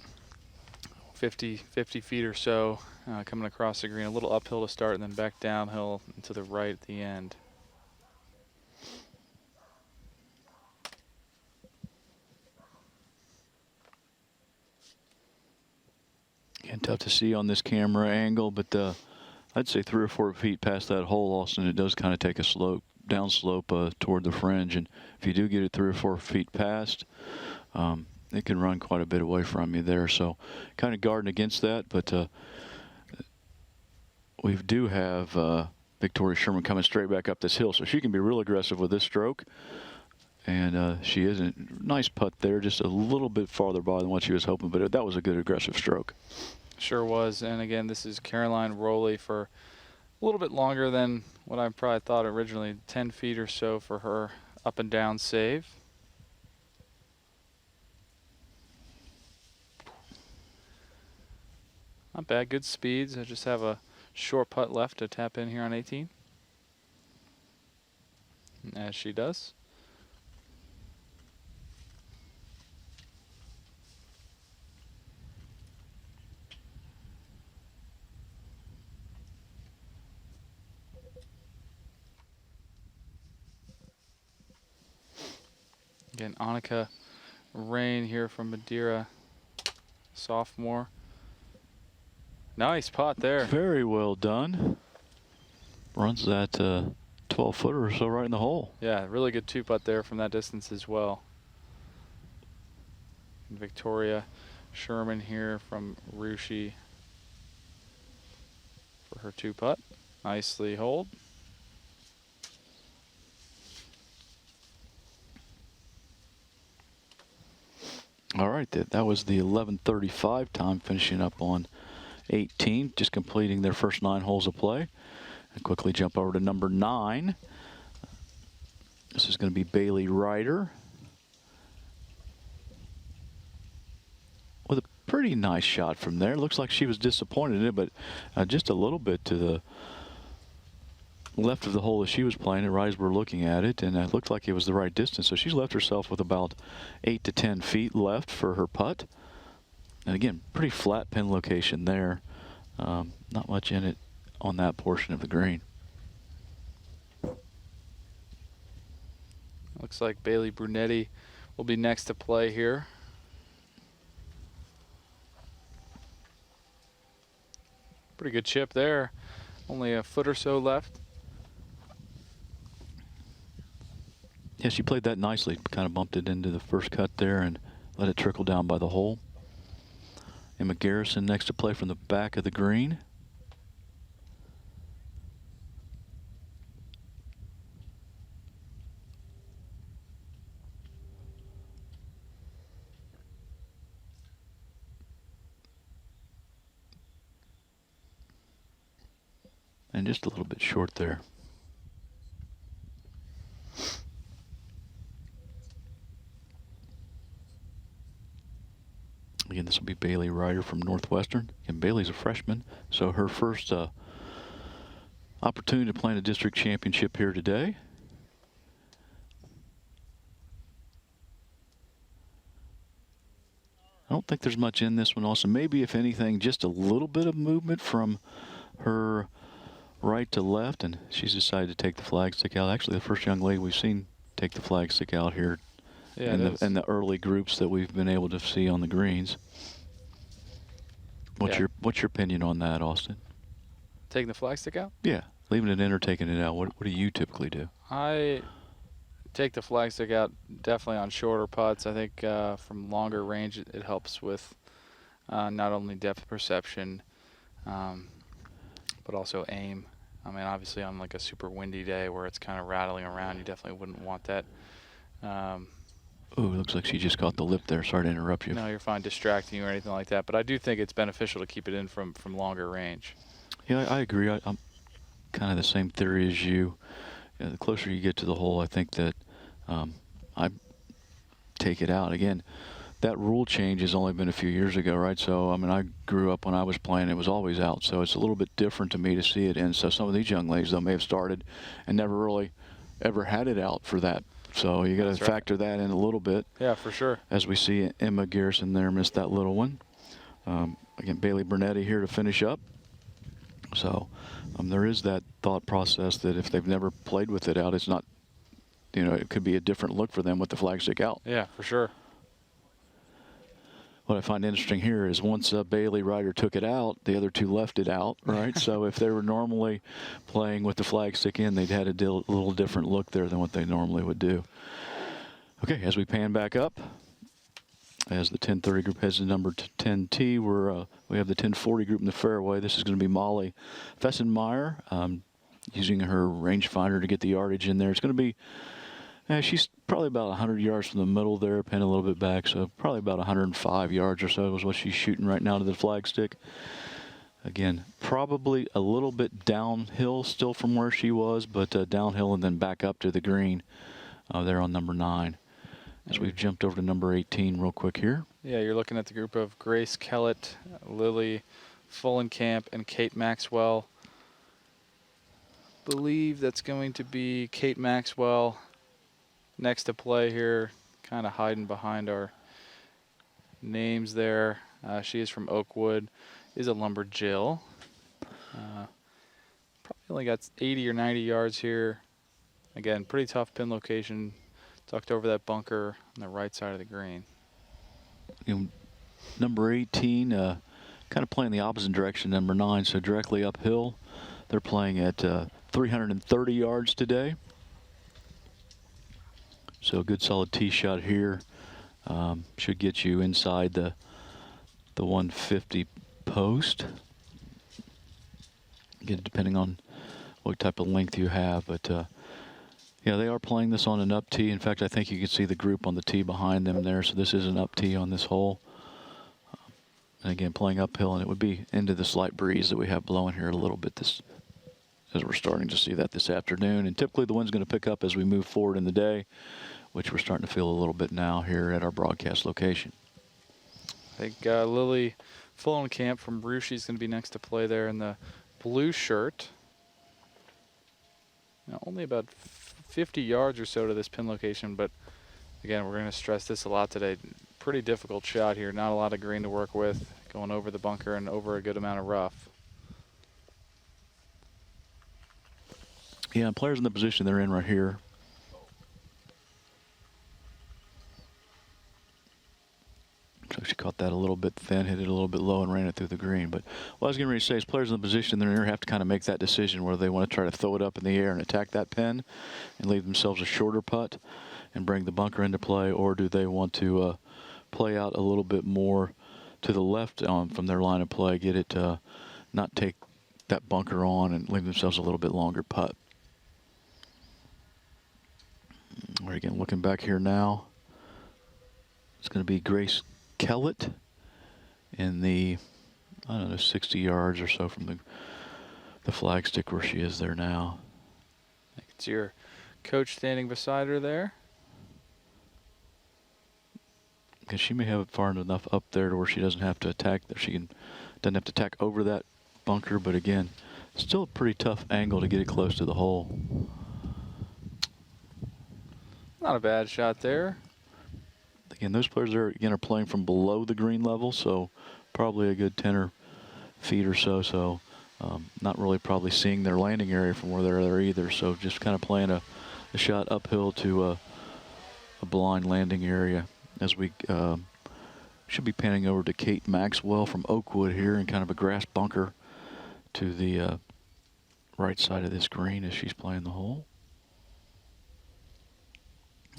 50 feet or so coming across the green. A little uphill to start and then back downhill and to the right at the end. Again, tough to see on this camera angle, but I'd say 3 or 4 feet past that hole, Austin, it does kind of take a slope, down slope toward the fringe. And if you do get it 3 or 4 feet past, it can run quite a bit away from you there. So kind of guarding against that. But we do have Victoria Sherman coming straight back up this hill. So she can be real aggressive with this stroke. And she is a nice putt there, just a little bit farther by than what she was hoping. But that was a good aggressive stroke. Sure was. And again, this is Caroline Rowley for a little bit longer than what I probably thought originally, 10 feet or so for her up and down save. Not bad, good speeds. I just have a short putt left to tap in here on 18. As she does. Again, Annika Rain here from Madeira, sophomore. Nice putt there. Very well done. Runs that 12-footer or so right in the hole. Yeah, really good 2-putt there from that distance as well. And Victoria Sherman here from Rushi for her 2-putt. Nicely holed. All right, that was the 11:35 time, finishing up on 18, just completing their first 9 holes of play. And quickly jump over to number 9. This is going to be Bailey Ryder with a pretty nice shot from there. Looks like she was disappointed in it, but just a little bit to the left of the hole that she was playing it right as we're looking at it, and it looked like it was the right distance. So she's left herself with about 8 to 10 feet left for her putt. And again, pretty flat pin location there. Not much in it on that portion of the green. Looks like Bailey Brunetti will be next to play here. Pretty good chip there. Only a foot or so left. Yeah, she played that nicely. Kind of bumped it into the first cut there and let it trickle down by the hole. Emma Garrison next to play from the back of the green. And just a little bit short there. Again, this will be Bailey Ryder from Northwestern. And Bailey's a freshman, so her first opportunity to play in a district championship here today. I don't think there's much in this one also. Maybe, if anything, just a little bit of movement from her right to left, and she's decided to take the flag stick out. Actually, the first young lady we've seen take the flag stick out here. Yeah, in the early groups that we've been able to see on the greens. What's your opinion on that, Austin? Taking the flag stick out? Yeah, leaving it in or taking it out. What do you typically do? I take the flag stick out definitely on shorter putts. I think from longer range it helps with not only depth perception but also aim. I mean, obviously on like a super windy day where it's kind of rattling around, you definitely wouldn't want that. Oh, it looks like she just caught the lip there. Sorry to interrupt you. No, you're fine, distracting you or anything like that. But I do think it's beneficial to keep it in from longer range. Yeah, I agree. I'm kind of the same theory as you. The closer you get to the hole, I think that I take it out. Again, that rule change has only been a few years ago, right? So, I mean, I grew up when I was playing, it was always out. So it's a little bit different to me to see it in. So some of these young ladies, though, may have started and never really ever had it out for that So you got to That's right. factor that in a little bit. Yeah, for sure. As we see Emma Garrison there missed that little one. Again, Bailey Bernetti here to finish up. So there is that thought process that if they've never played with it out, it's not, it could be a different look for them with the flagstick out. Yeah, for sure. What I find interesting here is once Bailey Ryder took it out, the other two left it out, right? So if they were normally playing with the flagstick in, they'd had a little different look there than what they normally would do. Okay, as we pan back up, as the 1030 group heads to number 10T, we have the 1040 group in the fairway. This is going to be Molly Fessenmeyer, using her rangefinder to get the yardage in there. It's going to be, she's probably about 100 yards from the middle there, pinned a little bit back, so probably about 105 yards or so is what she's shooting right now to the flagstick. Again, probably a little bit downhill still from where she was, but downhill and then back up to the green there on number 9. As we've jumped over to number 18 real quick here. Yeah, you're looking at the group of Grace Kellett, Lily Fullenkamp, and Kate Maxwell. Believe that's going to be Kate Maxwell next to play here, kind of hiding behind our names there. She is from Oakwood, is a Lumberjill. Probably only got 80 or 90 yards here. Again, pretty tough pin location. Tucked over that bunker on the right side of the green. Number 18, kind of playing the opposite direction, number 9, so directly uphill. They're playing at 330 yards today. So a good solid tee shot here. Should get you inside the 150 post. Again, depending on what type of length you have, but yeah, they are playing this on an up tee. In fact, I think you can see the group on the tee behind them there. So this is an up tee on this hole. And again, playing uphill, and it would be into the slight breeze that we have blowing here a little bit as we're starting to see that this afternoon. And typically the wind's going to pick up as we move forward in the day, which we're starting to feel a little bit now here at our broadcast location. I think Lily Fullenkamp from Russia is going to be next to play there in the blue shirt. Now, only about 50 yards or so to this pin location, but again, we're going to stress this a lot today. Pretty difficult shot here. Not a lot of green to work with, going over the bunker and over a good amount of rough. Yeah, and players in the position they're in right here. So she caught that a little bit thin, hit it a little bit low, and ran it through the green. But what I was getting ready to say is players in the position they're in have to kind of make that decision whether they want to try to throw it up in the air and attack that pin and leave themselves a shorter putt and bring the bunker into play, or do they want to play out a little bit more to the left from their line of play, get it not take that bunker on and leave themselves a little bit longer putt. We're again looking back here now. It's going to be Grace Kellett in the, 60 yards or so from the flagstick where she is there now. It's your coach standing beside her there. Because she may have it far enough up there to where she doesn't have to attack. Doesn't have to tack over that bunker, but again, still a pretty tough angle to get it close to the hole. Not a bad shot there. Again, those players there again are playing from below the green level, so probably a good 10 feet or so. So not really probably seeing their landing area from where they're there either. So just kind of playing a shot uphill to a blind landing area as we should be panning over to Kate Maxwell from Oakwood here in kind of a grass bunker to the right side of this green as she's playing the hole.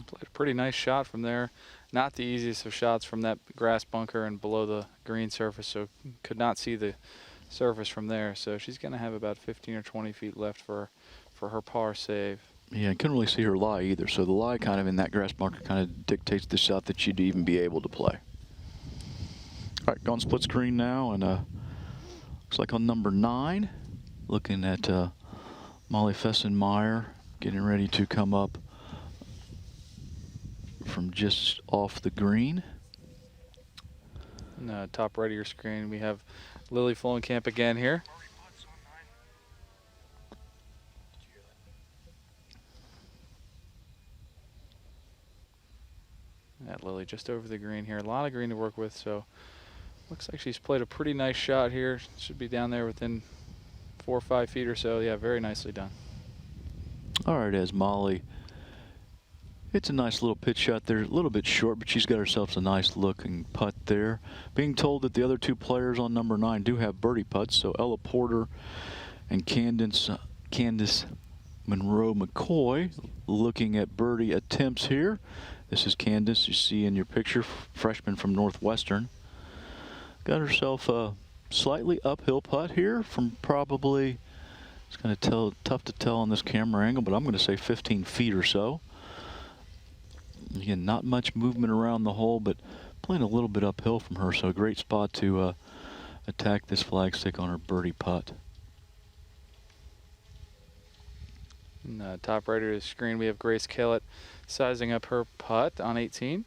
Played a pretty nice shot from there. Not the easiest of shots from that grass bunker and below the green surface, so could not see the surface from there. So she's going to have about 15 or 20 feet left for her par save. Yeah, I couldn't really see her lie either. So the lie kind of in that grass bunker kind of dictates the shot that she'd even be able to play. All right, going split screen now, and looks like on number 9, looking at Molly Fessenmeyer getting ready to come up from just off the green. Top right of your screen, we have Lily Fullenkamp again here. Yeah, Lily just over the green here. A lot of green to work with, so looks like she's played a pretty nice shot here. Should be down there within 4 or 5 feet or so. Yeah, very nicely done. All right, as Molly, it's a nice little pitch shot there, a little bit short, but she's got herself a nice looking putt there. Being told that the other 2 players on number 9 do have birdie putts, so Ella Porter and Candace Monroe McCoy looking at birdie attempts here. This is Candace, you see in your picture, freshman from Northwestern. Got herself a slightly uphill putt here from probably, it's going to tell, tough to tell on this camera angle, but I'm going to say 15 feet or so. Again, not much movement around the hole, but playing a little bit uphill from her, so a great spot to attack this flagstick on her birdie putt. In the top right of the screen, we have Grace Kellett sizing up her putt on 18.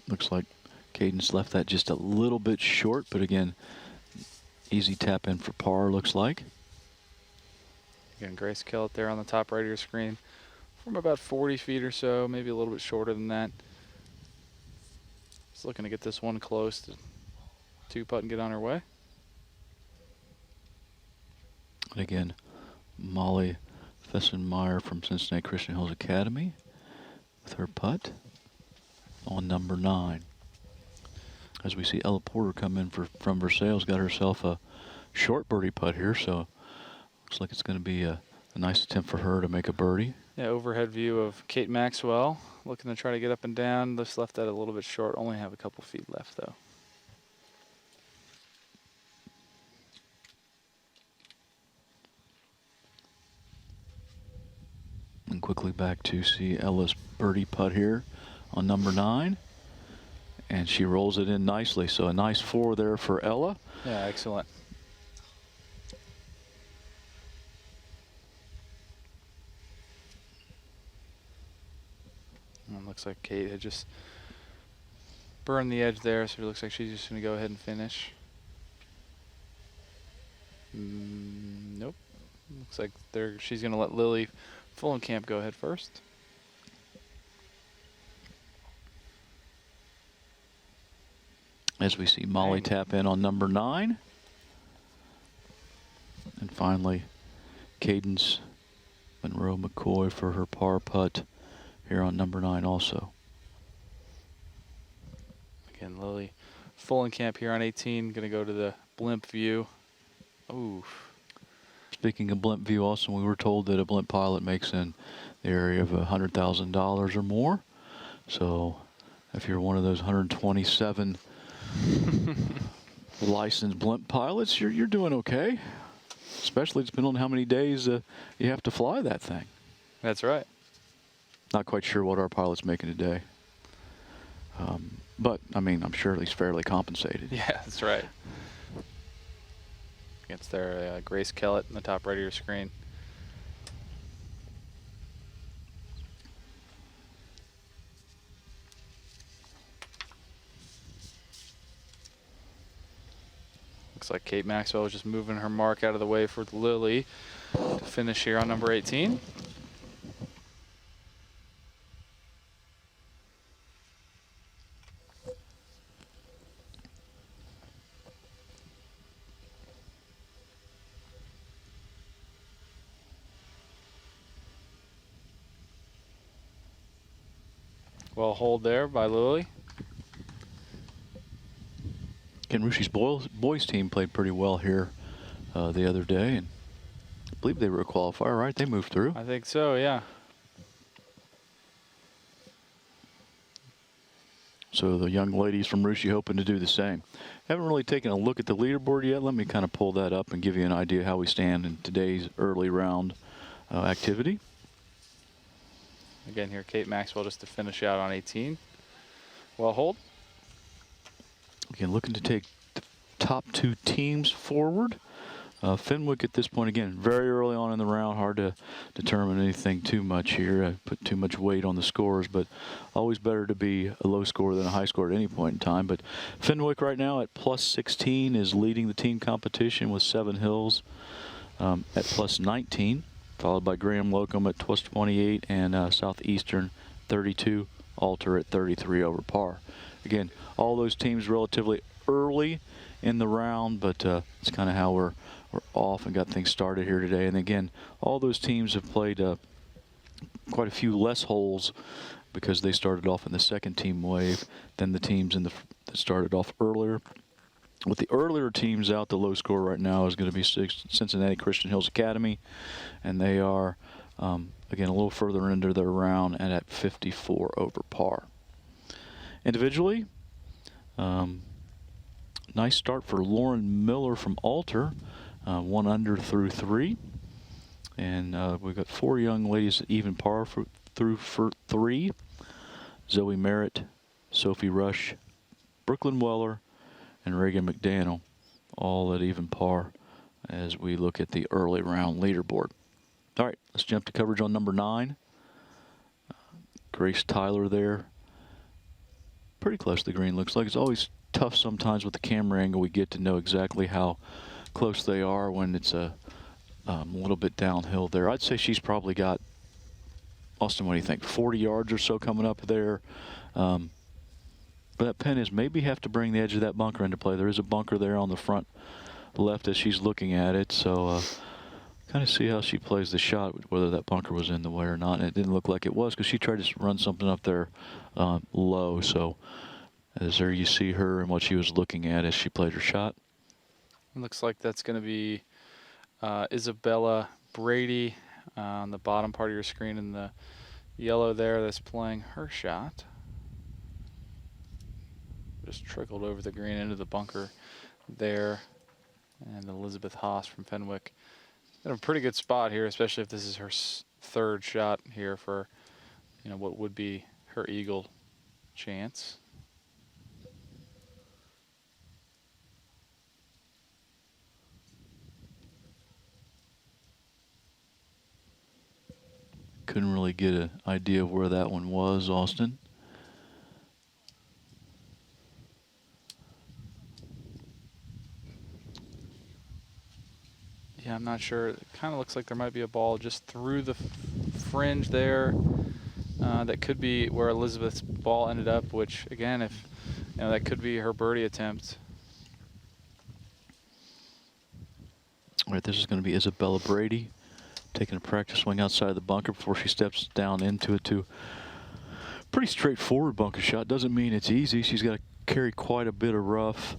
Looks like Cadence left that just a little bit short, but again, easy tap in for par, looks like. Again, Grace Kellett there on the top right of your screen from about 40 feet or so, maybe a little bit shorter than that. Just looking to get this one close to 2-putt and get on her way. And again, Molly Fessenmeyer from Cincinnati Christian Hills Academy with her putt on number 9. As we see Ella Porter come in from Versailles, got herself a short birdie putt here, so looks like it's going to be a nice attempt for her to make a birdie. Yeah, overhead view of Kate Maxwell looking to try to get up and down. Just left that a little bit short, only have a couple feet left though. And quickly back to see Ella's birdie putt here on number 9. And she rolls it in nicely. So a nice 4 there for Ella. Yeah, excellent. And looks like Kate had just burned the edge there, so it looks like she's just going to go ahead and finish. Nope. Looks like she's going to let Lily Fullenkamp go ahead first. As we see Molly tap in on number 9. And finally, Cadence Monroe McCoy for her par putt here on number 9 also. Again, Lily Fullenkamp here on 18, going to go to the blimp view. Ooh. Speaking of blimp view also, we were told that a blimp pilot makes in the area of $100,000 or more. So if you're one of those 127 licensed blimp pilots, you're doing okay. Especially depending on how many days you have to fly that thing. That's right. Not quite sure what our pilot's making today. But, I mean, I'm sure he's fairly compensated. Yeah, that's right. Against their Grace Kellett in the top right of your screen. Looks like Kate Maxwell is just moving her mark out of the way for Lily to finish here on number 18. Well hold there by Lily. Ken Rushi's boys team played pretty well here the other day, and I believe they were a qualifier, right? They moved through. I think so, yeah. So the young ladies from Rushi hoping to do the same. Haven't really taken a look at the leaderboard yet. Let me kind of pull that up and give you an idea how we stand in today's early round activity. Again here, Kate Maxwell just to finish out on 18. Well hold. Again, looking to take the top 2 teams forward. Fenwick at this point, again, very early on in the round, hard to determine anything too much here. I put too much weight on the scores, but always better to be a low scorer than a high scorer at any point in time. But Fenwick right now at plus 16 is leading the team competition with Seven Hills at plus 19. followed by Graham Locum at plus 28 and Southeastern 32, Alter at 33 over par. Again, all those teams relatively early in the round, but it's kind of how we're off and got things started here today. And again, all those teams have played quite a few less holes because they started off in the second team wave than the teams that started off earlier. With the earlier teams out, the low score right now is going to be Cincinnati Christian Hills Academy, and they are, again, a little further into their round and at 54 over par. Individually, nice start for Lauren Miller from Alter, 1 under through 3. And we've got 4 young ladies at even par through 3. Zoe Merritt, Sophie Rush, Brooklyn Weller, and Reagan McDaniel, all at even par as we look at the early round leaderboard. All right, let's jump to coverage on number 9. Grace Tyler there. Pretty close to the green, looks like. It's always tough sometimes with the camera angle. We get to know exactly how close they are when it's a little bit downhill there. I'd say she's probably got, Austin, what do you think, 40 yards or so coming up there. But that pin is maybe have to bring the edge of that bunker into play. There is a bunker there on the front left as she's looking at it. So kind of see how she plays the shot, whether that bunker was in the way or not. And it didn't look like it was because she tried to run something up there low. So as there you see her and what she was looking at as she played her shot. It looks like that's going to be Isabella Brady on the bottom part of your screen in the yellow there that's playing her shot. Just trickled over the green into the bunker there. And Elizabeth Haas from Fenwick in a pretty good spot here, especially if this is her 3rd shot here for, you know, what would be her eagle chance. Couldn't really get an idea of where that one was, Austin. Yeah, I'm not sure. It kind of looks like there might be a ball just through the fringe there. That could be where Elizabeth's ball ended up, which, again, if you know, that could be her birdie attempt. All right, this is going to be Isabella Brady taking a practice swing outside of the bunker before she steps down into it to pretty straightforward bunker shot. Doesn't mean it's easy. She's got to carry quite a bit of rough.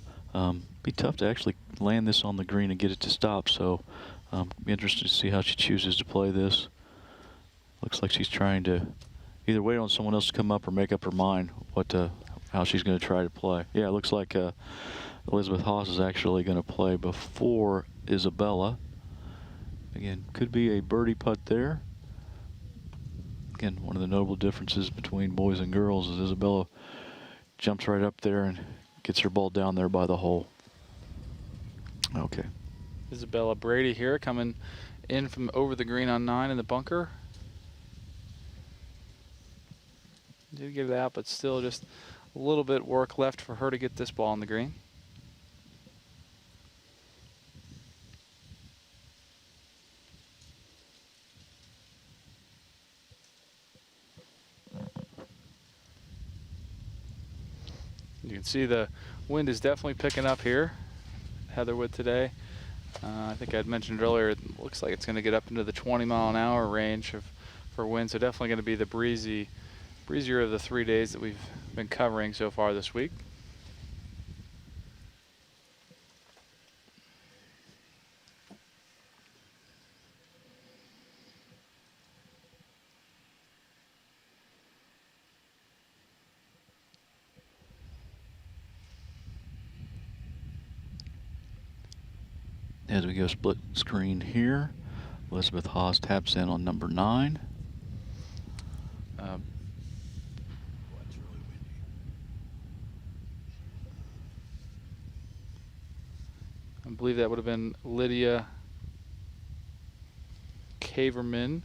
Be tough to actually land this on the green and get it to stop. So be interested to see how she chooses to play this. Looks like she's trying to either wait on someone else to come up or make up her mind how she's going to try to play. Yeah, it looks like Elizabeth Haas is actually going to play before Isabella. Again, could be a birdie putt there. Again, one of the notable differences between boys and girls is Isabella jumps right up there and gets her ball down there by the hole. Okay. Isabella Brady here coming in from over the green on 9 in the bunker. Did get it out, but still just a little bit work left for her to get this ball on the green. You can see the wind is definitely picking up here, Heatherwood today. I think I'd mentioned earlier, it looks like it's going to get up into the 20-mile-an-hour range for wind, so definitely going to be the breezier of the 3 days that we've been covering so far this week. As we go split screen here, Elizabeth Haas taps in on number 9. I believe that would have been Lydia Caverman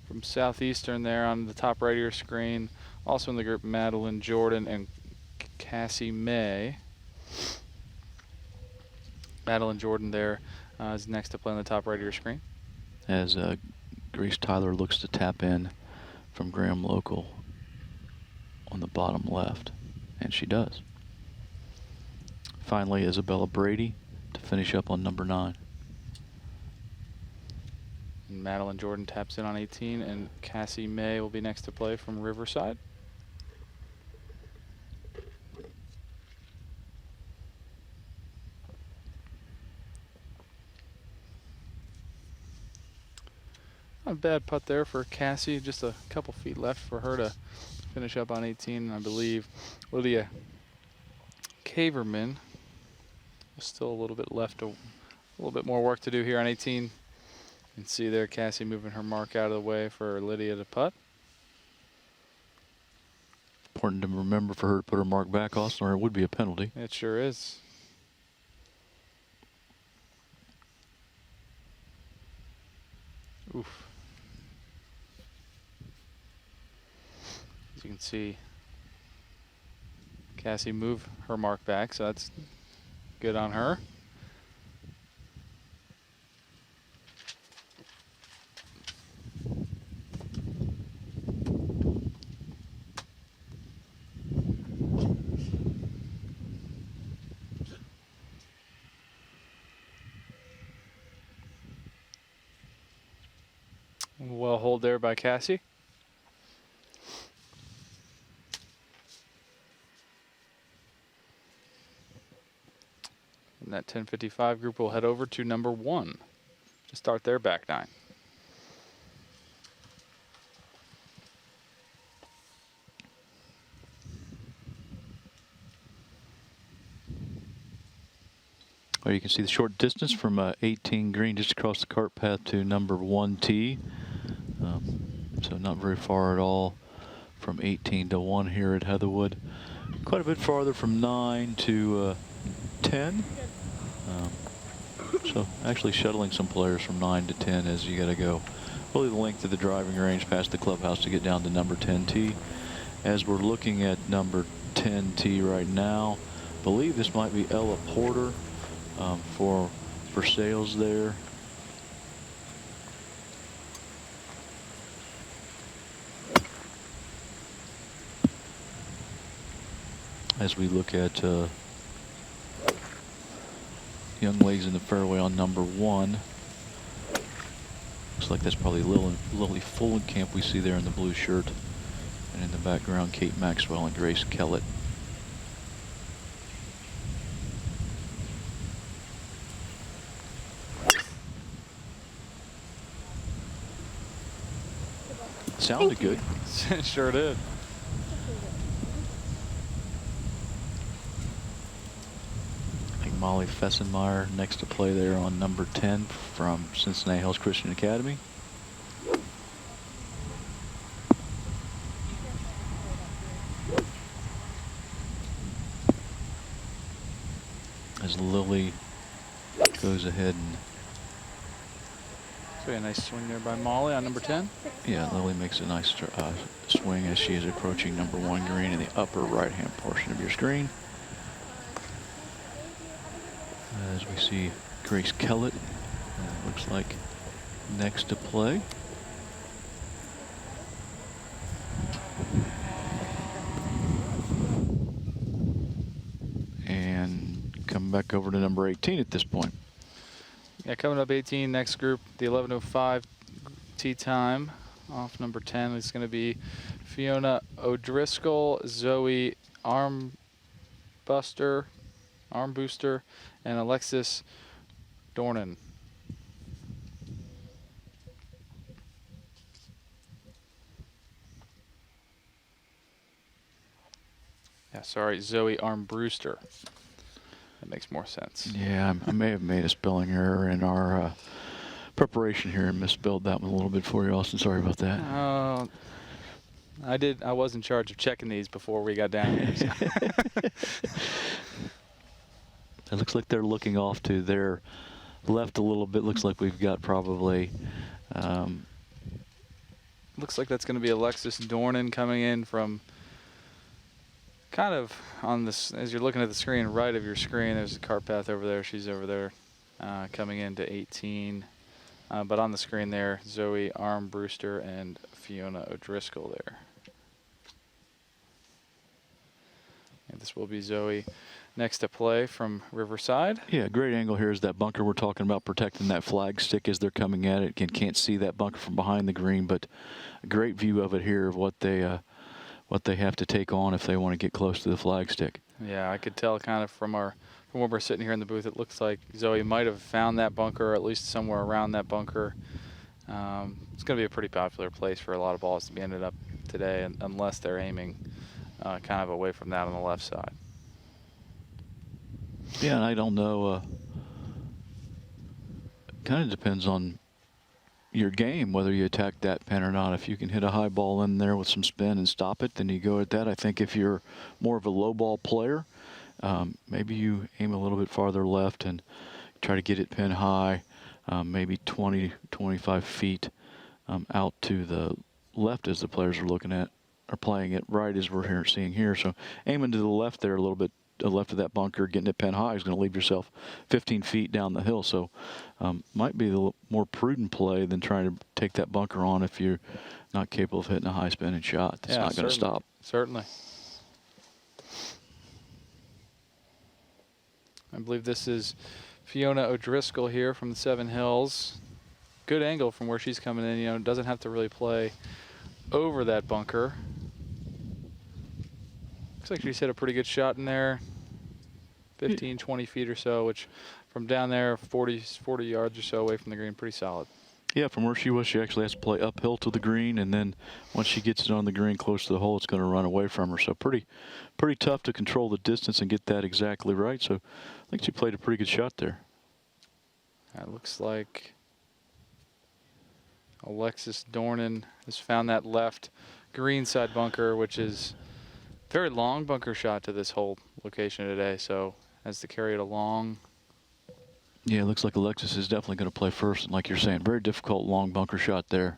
from Southeastern there on the top right of your screen. Also in the group, Madeline Jordan and Cassie May. Madeline Jordan there is next to play on the top right of your screen. As Grace Tyler looks to tap in from Graham Local on the bottom left, and she does. Finally, Isabella Brady to finish up on number 9. Madeline Jordan taps in on 18, and Cassie May will be next to play from Riverside. Not a bad putt there for Cassie. Just a couple feet left for her to finish up on 18. I believe Lydia Caverman still a little bit left, a little bit more work to do here on 18. You can see there Cassie moving her mark out of the way for Lydia to putt. Important to remember for her to put her mark back, Austin, or it would be a penalty. It sure is. Oof. As you can see, Cassie move her mark back, so that's good on her. Well hold there by Cassie. And that 10:55 group will head over to number 1 to start their back 9. Well, you can see the short distance from 18 green just across the cart path to number 1 tee. So not very far at all from 18 to 1 here at Heatherwood. Quite a bit farther from 9 to 10. So actually shuttling some players from 9 to 10 as you got to go really the length of the driving range past the clubhouse to get down to number 10 tee. As we're looking at number 10 tee right now, I believe this might be Ella Porter for sales there. As we look at young ladies in the fairway on number 1. Looks like that's probably Lily Fullenkamp we see there in the blue shirt. And in the background, Kate Maxwell and Grace Kellett. Sounded good. Sure did. Molly Fessenmeyer next to play there on number 10 from Cincinnati Hills Christian Academy. As Lily goes ahead and So a nice swing there by Molly on number 10. yeah, Lily makes a nice swing as she is approaching number 1 green in the upper right-hand portion of your screen. As we see Grace Kellett, looks like next to play. And come back over to number 18 at this point. Yeah, coming up 18, next group, the 11:05 tee time off number 10 is going to be Fiona O'Driscoll, Zoe Armbooster, and Alexis Dornan. Yeah, sorry, Zoe Armbruster. That makes more sense. Yeah, I may have made a spelling error in our preparation here and misspelled that one a little bit for you, Austin. Sorry about that. I did. I was in charge of checking these before we got down here. So. It looks like they're looking off to their left a little bit. Looks like we've got probably. Looks like that's going to be Alexis Dornan coming in from kind of on this, as you're looking at the screen, right of your screen. There's a cart path over there. She's over there coming into 18. But on the screen there, Zoe Armbruster and Fiona O'Driscoll there. And this will be Zoe next to play from Riverside. Yeah, great angle here is that bunker we're talking about, protecting that flag stick as they're coming at it. Can't see that bunker from behind the green, but a great view of it here of what they have to take on if they want to get close to the flag stick. Yeah, I could tell kind of from where we're sitting here in the booth, it looks like Zoe might have found that bunker, or at least somewhere around that bunker. It's going to be a pretty popular place for a lot of balls to be ended up today, unless they're aiming kind of away from that on the left side. Yeah, and I don't know. Kind of depends on your game, whether you attack that pin or not. If you can hit a high ball in there with some spin and stop it, then you go at that. I think if you're more of a low ball player, maybe you aim a little bit farther left and try to get it pin high, maybe 20, 25 feet out to the left as the players are looking at, or playing it right as we're seeing here. So aiming to the left there a little bit, left of that bunker, getting it pin high is going to leave yourself 15 feet down the hill. So might be the more prudent play than trying to take that bunker on if you're not capable of hitting a high spinning shot. That's not going to stop. Certainly. I believe this is Fiona O'Driscoll here from the Seven Hills. Good angle from where she's coming in. You know, doesn't have to really play over that bunker. Looks like she's hit a pretty good shot in there. 15, 20 feet or so, which from down there, 40 yards or so away from the green, pretty solid. Yeah, from where she was, she actually has to play uphill to the green, and then once she gets it on the green close to the hole, it's going to run away from her. So pretty tough to control the distance and get that exactly right. So I think she played a pretty good shot there. It looks like Alexis Dornan has found that left green side bunker, which is a very long bunker shot to this whole location today. So has to carry it along. Yeah, it looks like Alexis is definitely going to play first. And like you're saying, very difficult long bunker shot there.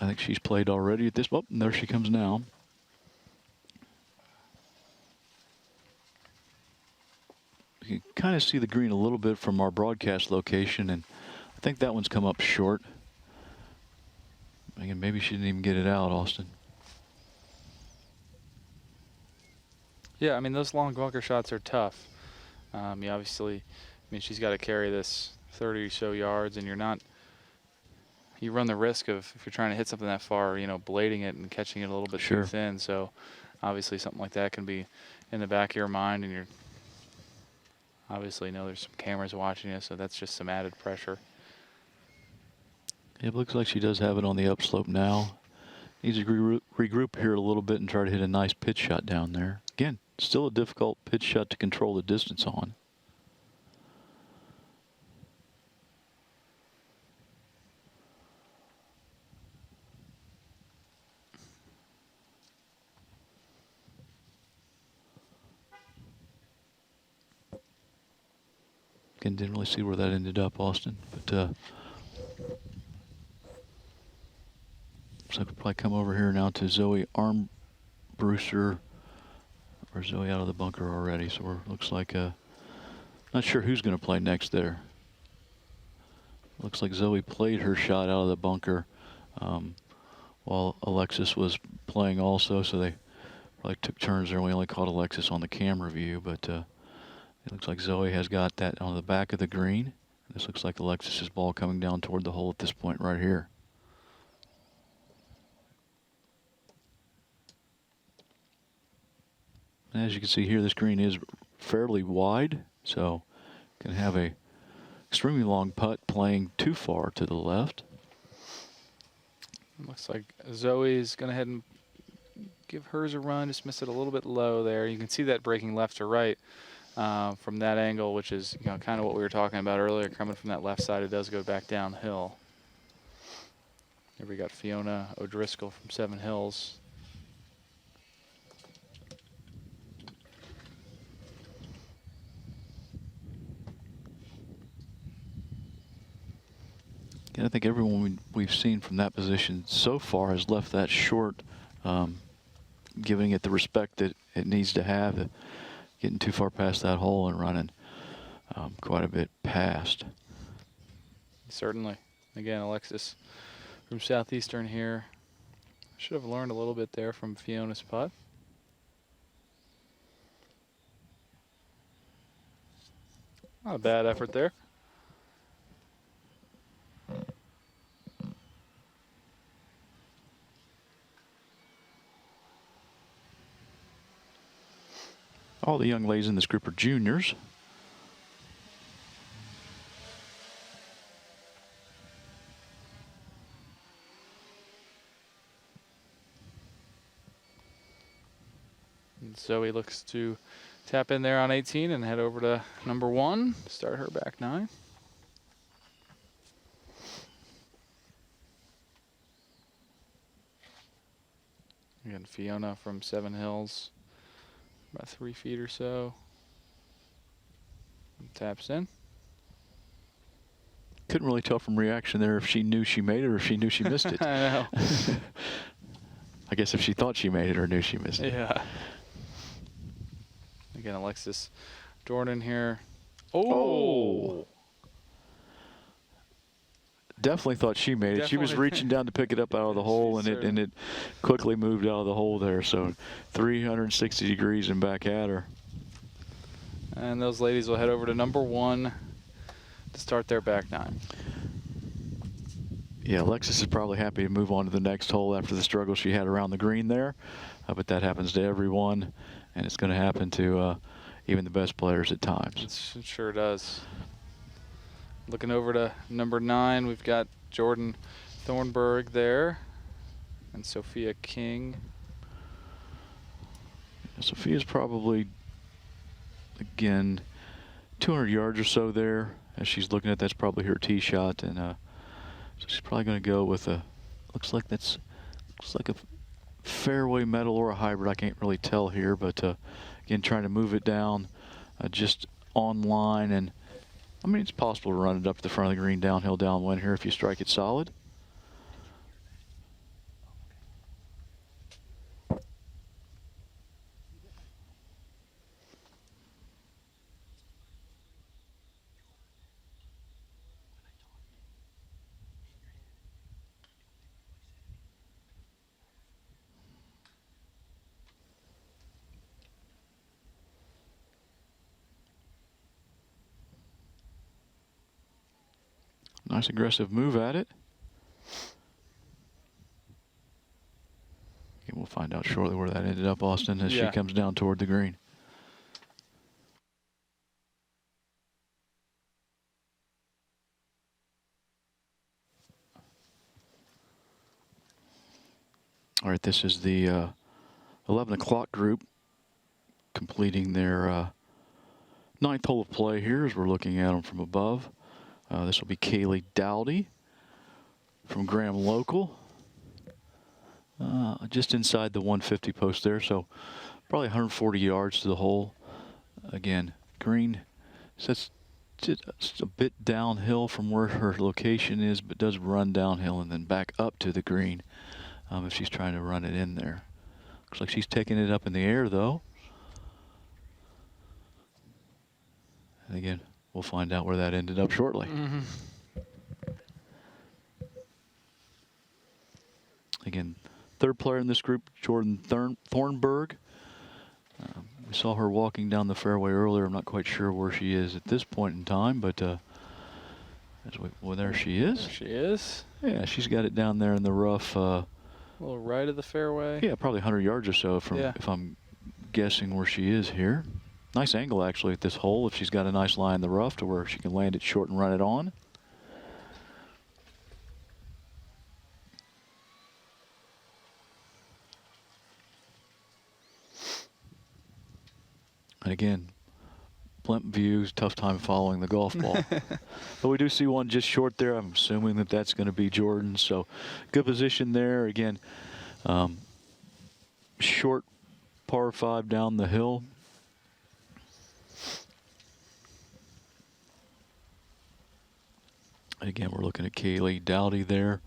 I think she's played already at this. Oh, and there she comes now. You can kind of see the green a little bit from our broadcast location, and I think that one's come up short. Again, maybe she didn't even get it out, Austin. Yeah, I mean, those long bunker shots are tough. You obviously, I mean, she's got to carry this 30 or so yards, and you run the risk of, if you're trying to hit something that far, you know, blading it and catching it a little bit too thin. So obviously something like that can be in the back of your mind, and you're obviously know there's some cameras watching you, so that's just some added pressure. It looks like she does have it on the upslope now. Needs to regroup here a little bit and try to hit a nice pitch shot down there. Again, still a difficult pitch shot to control the distance on. Again, didn't really see where that ended up, Austin, but so I could probably come over here now to Zoe Armbruster, or Zoe out of the bunker already. So we're, looks like not sure who's going to play next there. Looks like Zoe played her shot out of the bunker while Alexis was playing also. So they probably took turns there. We only caught Alexis on the camera view, but it looks like Zoe has got that on the back of the green. This looks like Alexis's ball coming down toward the hole at this point right here. As you can see here, this green is fairly wide, so can have a extremely long putt playing too far to the left. Looks like Zoe's going to head and give hers a run, just miss it a little bit low there. You can see that breaking left to right from that angle, which is, you know, kind of what we were talking about earlier. Coming from that left side, it does go back downhill. Here we got Fiona O'Driscoll from Seven Hills. And I think everyone we've seen from that position so far has left that short, giving it the respect that it needs to have, getting too far past that hole and running quite a bit past. Certainly. Again, Alexis from Southeastern here. Should have learned a little bit there from Fiona's putt. Not a bad effort there. All the young ladies in this group are juniors. And Zoe looks to tap in there on 18 and head over to number 1. Start her back 9. Again, Fiona from Seven Hills, about 3 feet or so. Taps in. Couldn't really tell from reaction there if she knew she made it or if she knew she missed it. I know. I guess if she thought she made it or knew she missed it. Yeah. Again, Alexis Jordan here. Oh. Definitely thought she made it. She was Definitely. reaching down to pick it up out of the hole, She and it quickly moved out of the hole there. So 360 degrees and back at her. And those ladies will head over to number 1 to start their back 9. Yeah, Alexis is probably happy to move on to the next hole after the struggle she had around the green there. But that happens to everyone, and it's going to happen to even the best players at times. It sure does. Looking over to number 9, we've got Jordan Thornburg there and Sophia King. Sophia's probably, again, 200 yards or so there. As she's looking at, that's probably her tee shot, and so she's probably going to go with a. Looks like a fairway metal or a hybrid. I can't really tell here, but again, trying to move it down just on line, and I mean it's possible to run it up to the front of the green downhill downwind here if you strike it solid. Nice aggressive move at it. And we'll find out shortly where that ended up, Austin, as Yeah. she comes down toward the green. All right, this is the 11 o'clock group completing their 9th hole of play here as we're looking at them from above. This will be Kaylee Dowdy from Graham Local. Just inside the 150 post there, so probably 140 yards to the hole. Again, green sets just a bit downhill from where her location is, but does run downhill and then back up to the green if she's trying to run it in there. Looks like she's taking it up in the air, though. And again, we'll find out where that ended up shortly. Again, third player in this group, Jordan Thornburg. We saw her walking down the fairway earlier. I'm not quite sure where she is at this point in time, but well, there she is. There she is. Yeah, she's got it down there in the rough. A little right of the fairway. Yeah, probably 100 yards or so from, Yeah. if I'm guessing where she is here. Nice angle, actually, at this hole if she's got a nice lie in the rough to where she can land it short and run it on. And again, blimp views, tough time following the golf ball. But we do see one just short there. I'm assuming that that's going to be Jordan. So good position there. Again, short par 5 down the hill. And again, we're looking at Kaylee Dowdy there.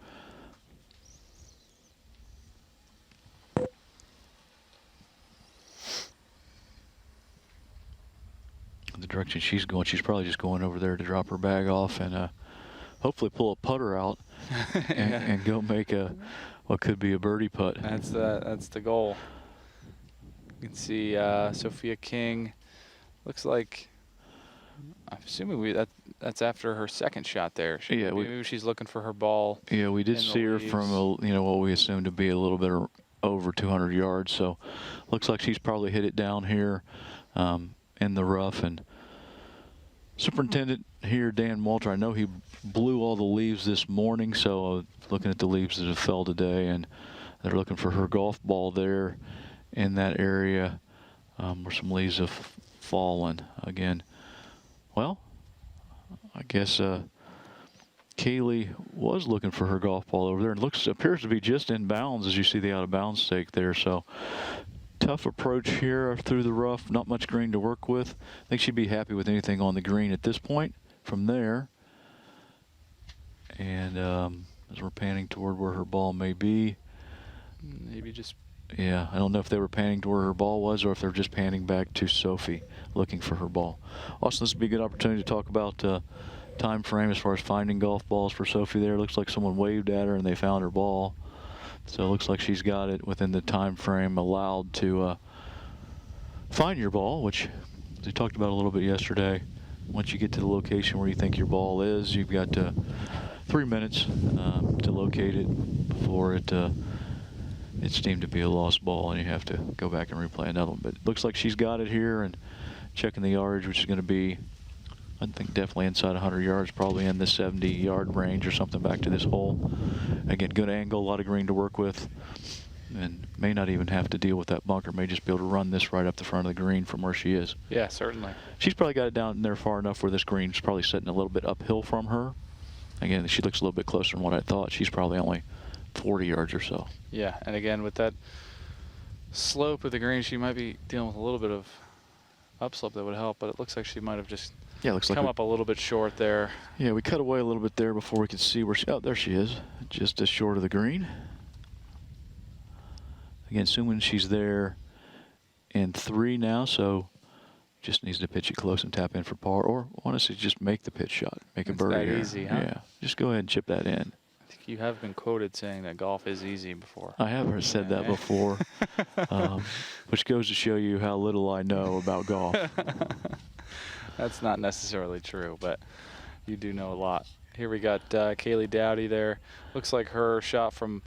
The direction she's going, she's probably just going over there to drop her bag off and hopefully pull a putter out and go make what could be a birdie putt. That's the goal. You can see Sophia King. Looks like, I'm assuming that's after her second shot there. Yeah, maybe she's looking for her ball. Yeah, we did in the see her leaves. from what we assumed to be a little bit over 200 yards. So looks like she's probably hit it down here in the rough. And Superintendent here, Dan Walter, I know he blew all the leaves this morning. So looking at the leaves that have fell today, and they're looking for her golf ball there in that area where some leaves have fallen. Again, well, I guess Kaylee was looking for her golf ball over there, and appears to be just in bounds as you see the out of bounds stake there. So tough approach here through the rough, not much green to work with. I think she'd be happy with anything on the green at this point from there. And as we're panning toward where her ball may be, Maybe just, yeah, I don't know if they were panning to where her ball was or if they're just panning back to Sophie looking for her ball. Also, this would be a good opportunity to talk about time frame as far as finding golf balls for Sophie there. Looks like someone waved at her and they found her ball. So it looks like she's got it within the time frame allowed to find your ball, which we talked about a little bit yesterday. Once you get to the location where you think your ball is, you've got 3 minutes to locate it before it's deemed to be a lost ball, and you have to go back and replay another one. But it looks like she's got it here, and checking the yardage, which is going to be, I think, definitely inside 100 yards, probably in the 70-yard range or something back to this hole. Again, good angle, a lot of green to work with, and may not even have to deal with that bunker. May just be able to run this right up the front of the green from where she is. yeah, certainly. She's probably got it down there far enough where this green's probably sitting a little bit uphill from her. Again, she looks a little bit closer than what I thought. She's probably only 40 yards or so. Yeah, and again, with that slope of the green, she might be dealing with a little bit of upslope that would help, but it looks like she might have just Looks like come up a little bit short there. Yeah, we cut away a little bit there before we could see where oh, there she is, just as short of the green. Again, assuming she's there in 3 now, so just needs to pitch it close and tap in for par, or honestly just make the pitch shot, make a It's birdie that here. easy, huh? Yeah, just go ahead and chip that in. I think you have been quoted saying that golf is easy before. I have said that before, which goes to show you how little I know about golf. That's not necessarily true, but you do know a lot. Here we got Kaylee Dowdy there. Looks like her shot from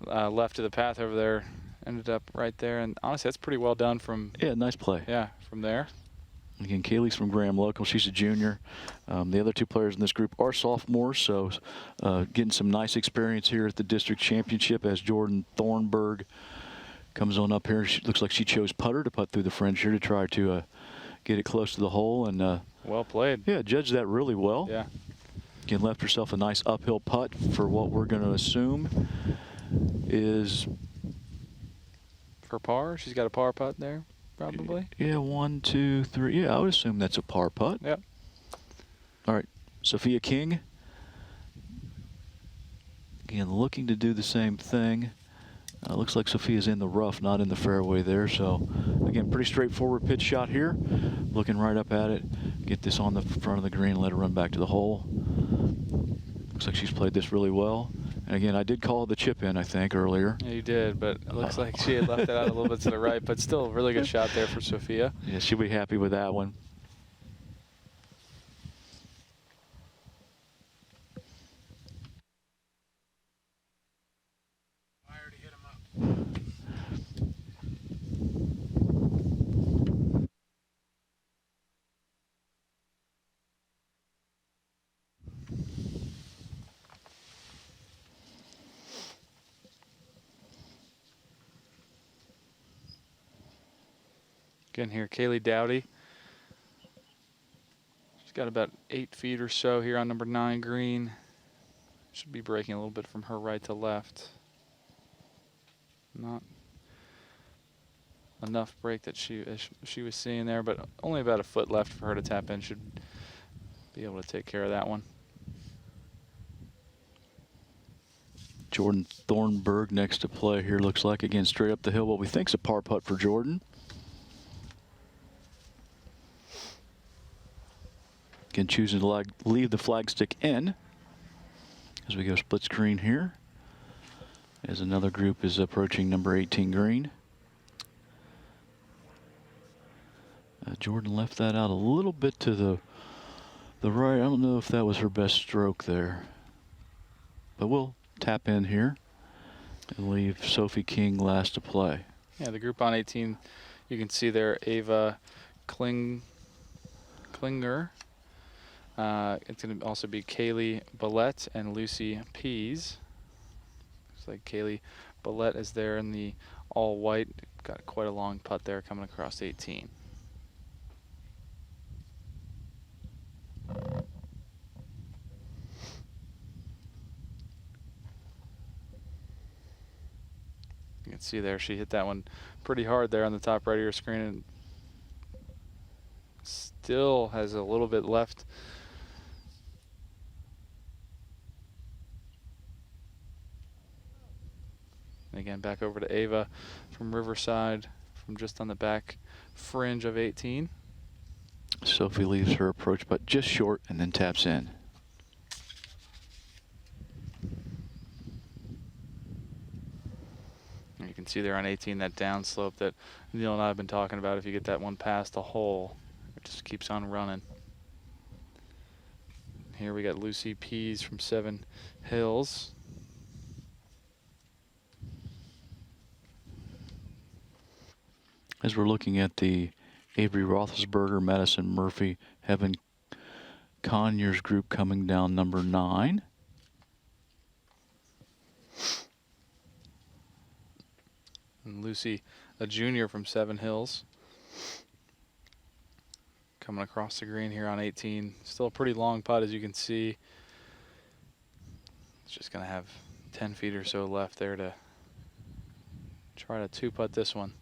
left of the path over there ended up right there, and honestly, that's pretty well done from. Yeah, nice play. Yeah, from there. Again, Kaylee's from Graham Local. She's a junior. The other 2 players in this group are sophomores, so getting some nice experience here at the district championship as Jordan Thornburg comes on up here. She looks like she chose putter to putt through the fringe here to try to get it close to the hole. And well played. yeah, judged that really well. Yeah. Again, left herself a nice uphill putt for what we're going to assume is For par, she's got a par putt there, probably. Yeah, 1, 2, 3. Yeah, I would assume that's a par putt. Yep. All right, Sophia King. Again, looking to do the same thing. Looks like Sophia's in the rough, not in the fairway there. So, again, pretty straightforward pitch shot here. Looking right up at it. Get this on the front of the green, let her run back to the hole. Looks like she's played this really well. And again, I did call the chip in, I think, earlier. Yeah, you did, but it looks like she had left it out a little bit to the right, but still a really good shot there for Sophia. Yeah, she'll be happy with that one. I already hit him up. Again here, Kaylee Dowdy. She's got about 8 feet or so here on number 9 green. Should be breaking a little bit from her right to left. Not enough break that she was seeing there, but only about a foot left for her to tap in. Should be able to take care of that one. Jordan Thornburg next to play here, looks like. Again, straight up the hill, what we think's a par putt for Jordan. Again, choosing to leave the flag stick in as we go split screen here. As another group is approaching number 18 green. Jordan left that out a little bit to the right. I don't know if that was her best stroke there. But we'll tap in here and leave Sophie King last to play. Yeah, the group on 18, you can see there Ava Klinger. It's going to also be Kaylee Billette and Lucy Pease. Looks like Kaylee Billette is there in the all white. Got quite a long putt there coming across 18. You can see there she hit that one pretty hard there on the top right of your screen and still has a little bit left. And again, back over to Ava from Riverside from just on the back fringe of 18. Sophie leaves her approach putt just short and then taps in. You can see there on 18 that downslope that Neil and I have been talking about. If you get that one past the hole, it just keeps on running. Here we got Lucy Pease from Seven Hills. As we're looking at the Avery Roethlisberger, Madison Murphy, Heaven Conyers group coming down number 9. And Lucy, a junior from Seven Hills. Coming across the green here on 18. Still a pretty long putt, as you can see. It's just going to have 10 feet or so left there to try to two-putt this one.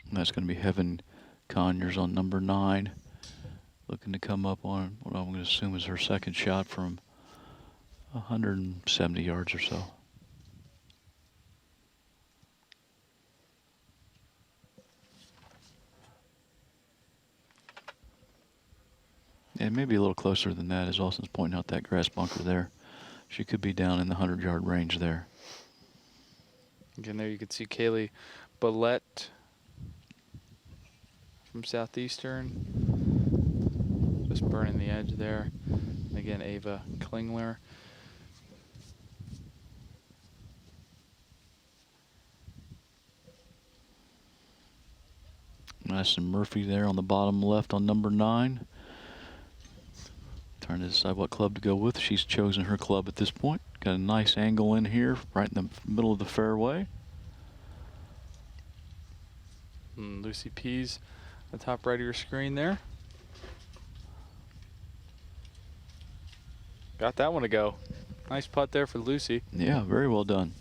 And that's going to be Heaven Conyers on number 9. Looking to come up on what I'm going to assume is her second shot from 170 yards or so. Yeah, maybe a little closer than that, as Austin's pointing out that grass bunker there. She could be down in the 100-yard range there. Again, there you can see Kaylee Billette from Southeastern. Just burning the edge there. And again, Ava Klingler. Madison Murphy there on the bottom left on number 9. Trying to decide what club to go with. She's chosen her club at this point. Got a nice angle in here, right in the middle of the fairway. And Lucy Pease, the top right of your screen there. Got that one to go. Nice putt there for Lucy. Yeah, very well done.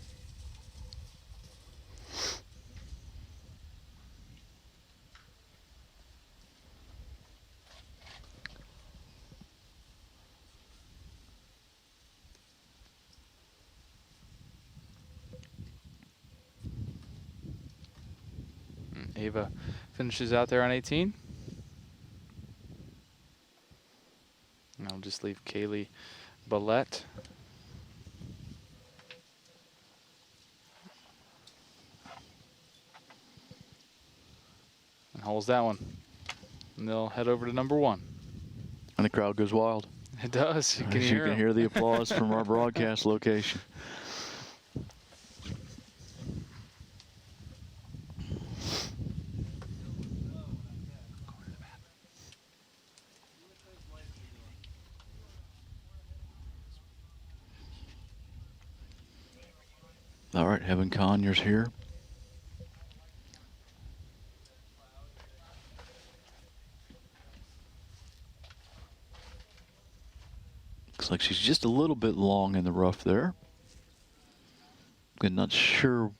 Ava finishes out there on 18. And I'll just leave Kaylee Billette. And holds that one. And they'll head over to number 1. And the crowd goes wild. It does. You can As hear you can 'em. hear the applause from our broadcast location. All right, Heaven Conyers here. Looks like she's just a little bit long in the rough there. I'm not sure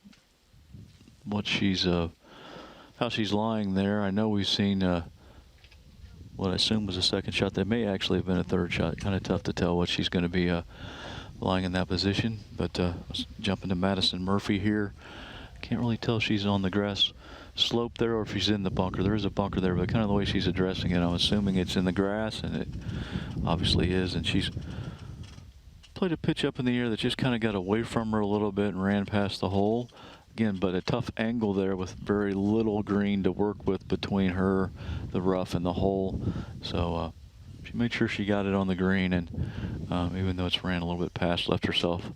what she's how she's lying there. I know we've seen what I assume was a second shot. That may actually have been a third shot. Kind of tough to tell what she's going to be lying in that position. But let's jump into Madison Murphy here. Can't really tell she's on the grass slope there, or if she's in the bunker. There is a bunker there, but kind of the way she's addressing it, I'm assuming it's in the grass, and it obviously is. And she's played a pitch up in the air that just kind of got away from her a little bit and ran past the hole. Again, but a tough angle there with very little green to work with between her, the rough, and the hole. So she made sure she got it on the green, and even though it's ran a little bit past, left herself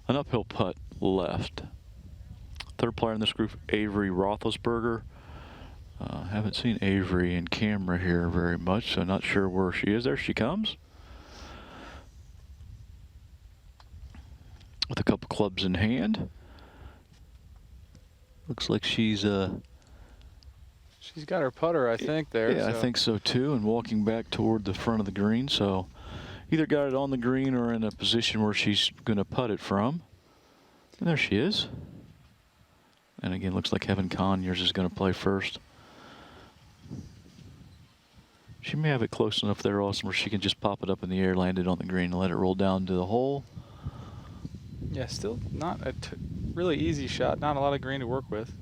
an uphill putt left. Third player in this group, Avery Roethlisberger. Haven't seen Avery in camera here very much, so not sure where she is. There she comes. With a couple clubs in hand. Looks like she's She's got her putter, I think, there. yeah, I think so too, and walking back toward the front of the green. So either got it on the green or in a position where she's going to putt it from. And there she is. And again, looks like Kevin Conyers is going to play first. She may have it close enough there, Austin, where she can just pop it up in the air, land it on the green, and let it roll down to the hole. Yeah, still not a really easy shot. Not a lot of green to work with.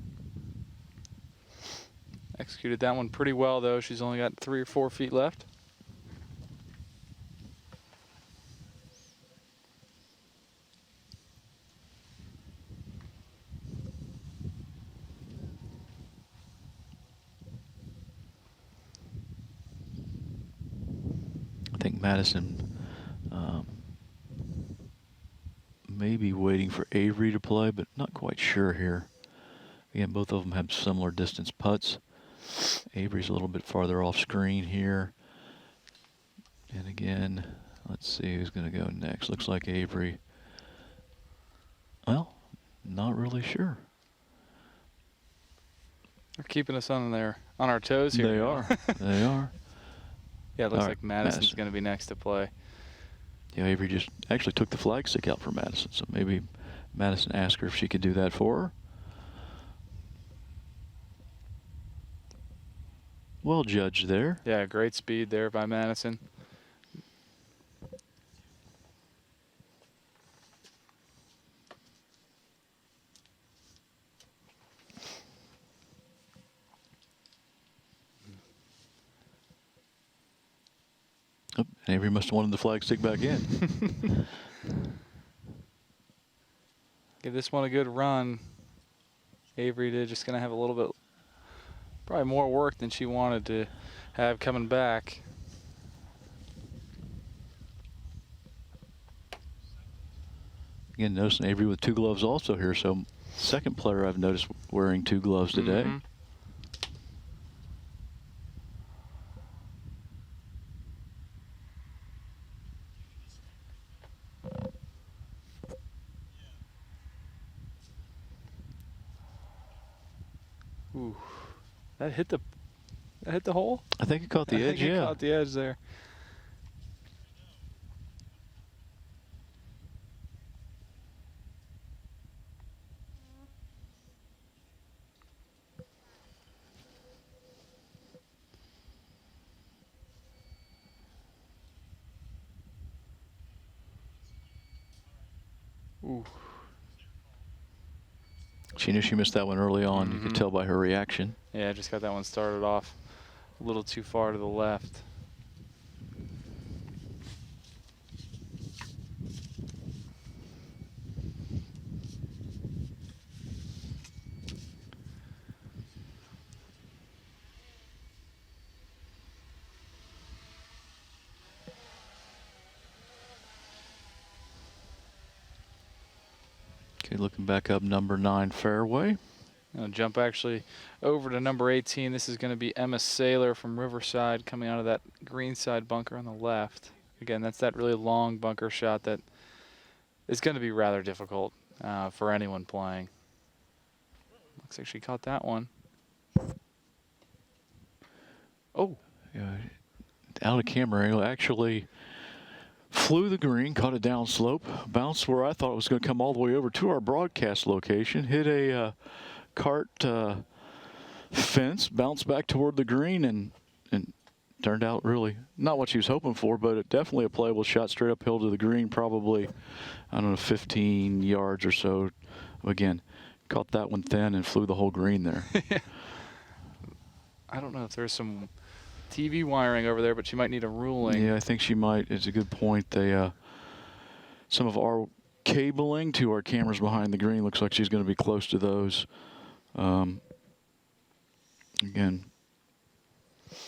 Executed that one pretty well, though. She's only got 3 or 4 feet left. I think Madison may be waiting for Avery to play, but not quite sure here. Again, both of them have similar distance putts. Avery's a little bit farther off screen here. And again, let's see who's going to go next. Looks like Avery. Well, not really sure. They're keeping us on our toes here. They are. They are. Yeah, it looks All like right, Madison's Madison. going to be next to play. Yeah, Avery just actually took the flag stick out for Madison, so maybe Madison asked her if she could do that for her. Well judged there. Yeah, great speed there by Madison. Oh, Avery must have wanted the flag stick back in. Give this one a good run. Avery did, just going to have a little bit, probably more work than she wanted to have coming back. Again, noticing Avery with 2 gloves also here, so second player I've noticed wearing 2 gloves today. Mhm. Ooh, that hit the hole. I think it caught the I edge, think it yeah. caught the edge there. Ooh. She knew she missed that one early on. You could Mhm. tell by her reaction. Yeah, just got that one started off a little too far to the left. Okay, looking back up number 9 fairway. Gonna jump actually over to number 18. This is going to be Emma Saylor from Riverside coming out of that green side bunker on the left. Again, that's that really long bunker shot that is going to be rather difficult for anyone playing. Looks like she caught that one. Oh, Yeah, out of camera angle, actually flew the green, caught a down slope, bounced where I thought it was going to come all the way over to our broadcast location, hit a cart fence, bounced back toward the green, and turned out really not what she was hoping for, but it definitely a playable shot straight uphill to the green, probably, I don't know, 15 yards or so. Again, caught that one thin and flew the whole green there. I don't know if there's some TV wiring over there, but she might need a ruling. Yeah, I think she might. It's a good point. They, some of our cabling to our cameras behind the green looks like she's going to be close to those. Again,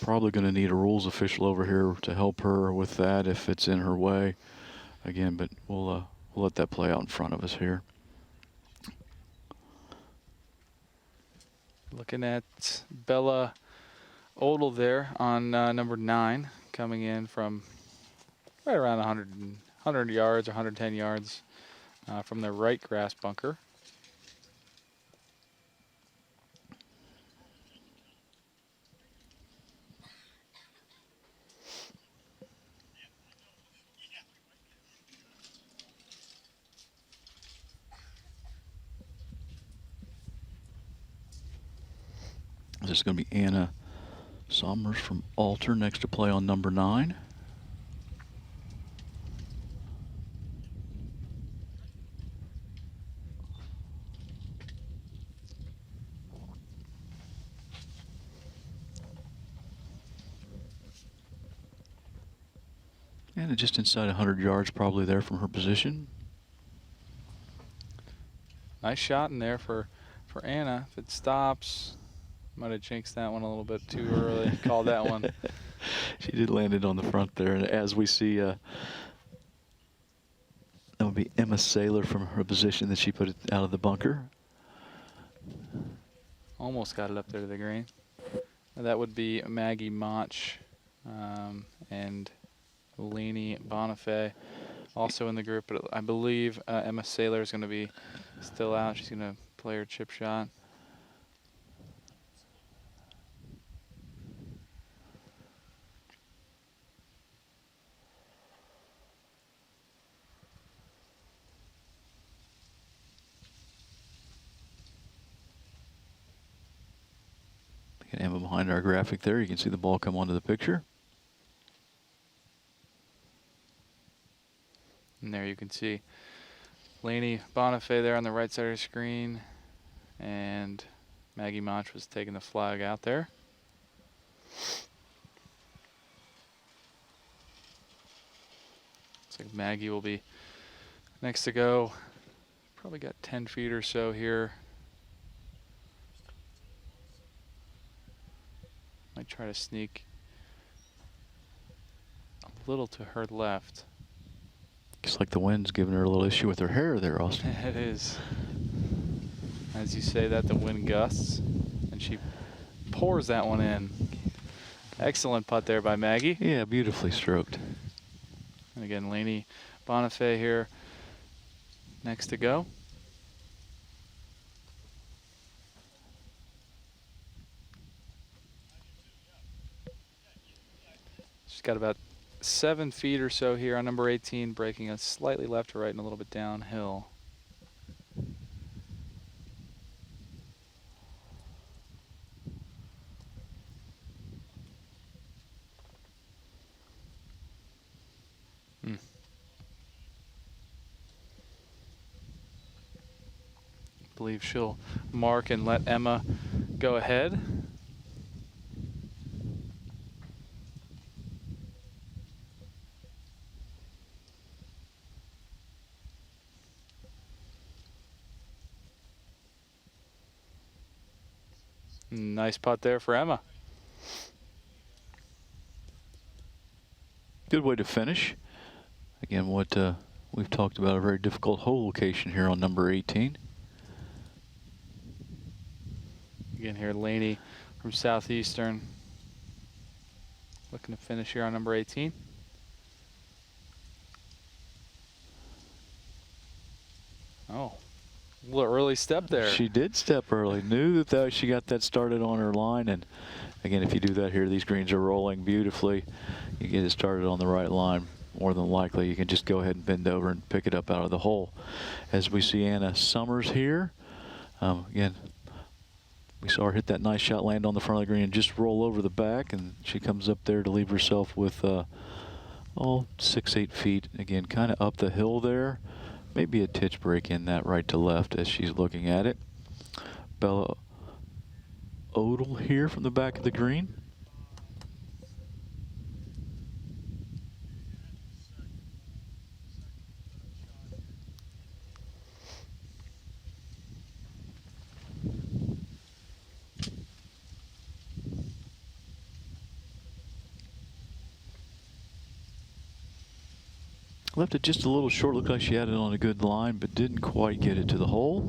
probably going to need a rules official over here to help her with that if it's in her way. Again, but we'll let that play out in front of us here. Looking at Bella Odell there on number 9, coming in from right around 100 yards or 110 yards from the right grass bunker. This is going to be Anna Somers from Alter next to play on number 9. Anna just inside 100 yards probably there from her position. Nice shot in there for Anna. If it stops, might have jinxed that one a little bit too early. Called that one. She did land it on the front there. And as we see, that would be Emma Saylor from her position that she put it out of the bunker. Almost got it up there to the green. And that would be Maggie Mach and Lainey Bonifay also in the group. But I believe Emma Saylor is going to be still out. She's going to play her chip shot. Emma behind our graphic there. You can see the ball come onto the picture. And there you can see Lainey Bonifay there on the right side of the screen. And Maggie Mach was taking the flag out there. Looks like Maggie will be next to go. Probably got 10 feet or so here. Might try to sneak a little to her left. Looks like the wind's giving her a little issue with her hair there, Austin. It is. As you say that, the wind gusts, and she pours that one in. Excellent putt there by Maggie. Yeah, beautifully stroked. And again, Lainey Bonifay here next to go. She's got about 7 feet or so here on number 18, breaking us slightly left to right and a little bit downhill. Believe she'll mark and let Emma go ahead. Nice putt there for Emma. Good way to finish. Again, what we've talked about, a very difficult hole location here on number 18. Again here, Lainey from Southeastern looking to finish here on number 18. Oh, a little early step there. She did step early. Knew that she got that started on her line. And again, if you do that here, these greens are rolling beautifully. You get it started on the right line. More than likely, you can just go ahead and bend over and pick it up out of the hole. As we see Anna Somers here. Again, we saw her hit that nice shot, land on the front of the green, and just roll over the back. And she comes up there to leave herself with 6-8 feet. Again, kind of up the hill there. Maybe a titch break in that right to left as she's looking at it. Bella Odell here from the back of the green. Left it just a little short. Looked like she had it on a good line, but didn't quite get it to the hole.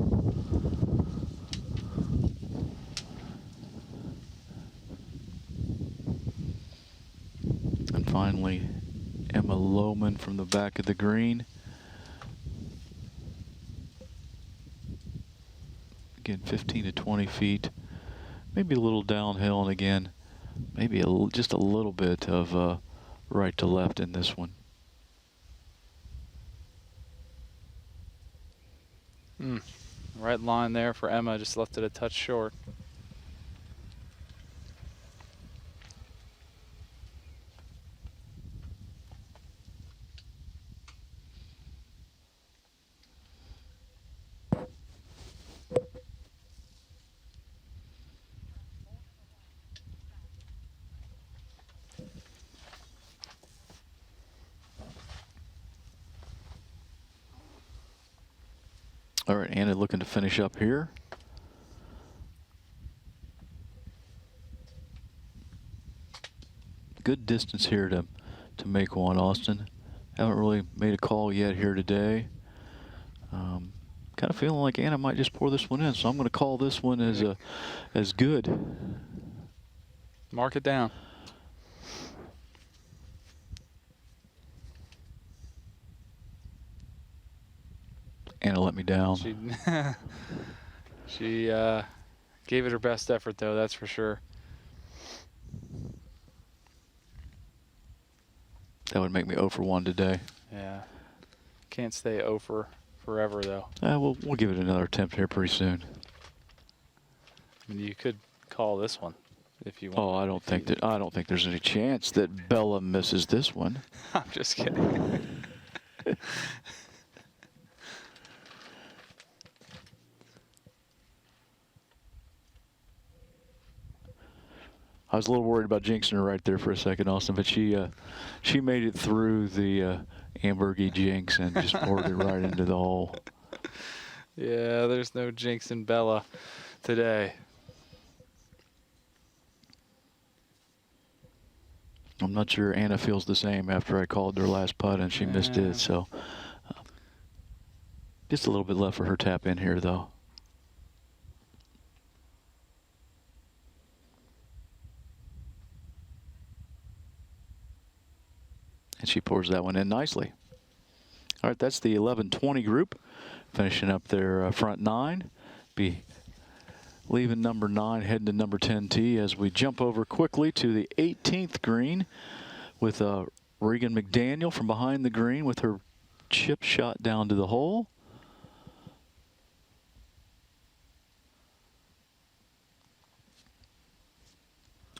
And finally, Emma Lohman from the back of the green. Again, 15 to 20 feet. Maybe a little downhill, and again, maybe just a little bit of right to left in this one. Right line there for Emma, just left it a touch short. All right, Anna looking to finish up here. Good distance here to make one, Austin. Haven't really made a call yet here today. Kind of feeling like Anna might just pour this one in, so I'm going to call this one as good. Mark it down. Anna let me down. She gave it her best effort, though, that's for sure. That would make me 0 for 1 today. Yeah. Can't stay 0 for forever, though. We'll give it another attempt here pretty soon. I mean, you could call this one if you want. Oh, I don't think there's any chance that Bella misses this one. I'm just kidding. I was a little worried about jinxing her right there for a second, Austin, but she made it through the Ambergy jinx and just poured it right into the hole. Yeah, there's no jinx in Bella today. I'm not sure Anna feels the same after I called her last putt and she missed it, so just a little bit left for her tap in here, though. And she pours that one in nicely. All right, that's the 11-20 group finishing up their front 9. Be leaving number 9, heading to number 10 tee as we jump over quickly to the 18th green with Regan McDaniel from behind the green with her chip shot down to the hole.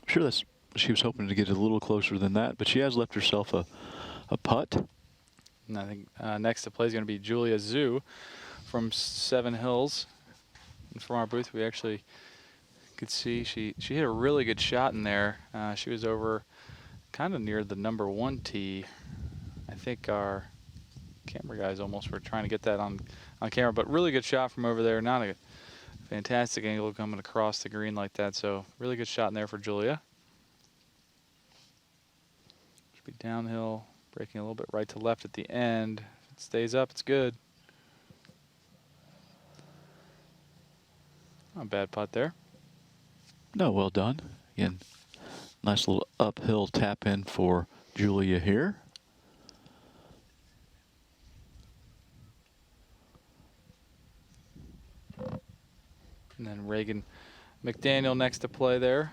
I'm sure she was hoping to get a little closer than that, but she has left herself a putt. And I think next to play is going to be Julia Zhu from Seven Hills. And from our booth, we actually could see she hit a really good shot in there. She was over kind of near the number 1 tee. I think our camera guys almost were trying to get that on camera, but really good shot from over there. Not a fantastic angle coming across the green like that, so really good shot in there for Julia. Should be downhill, breaking a little bit right to left at the end. If it stays up, it's good. Not a bad putt there. No, well done. Again, nice little uphill tap in for Julia here. And then Regan McDaniel next to play there.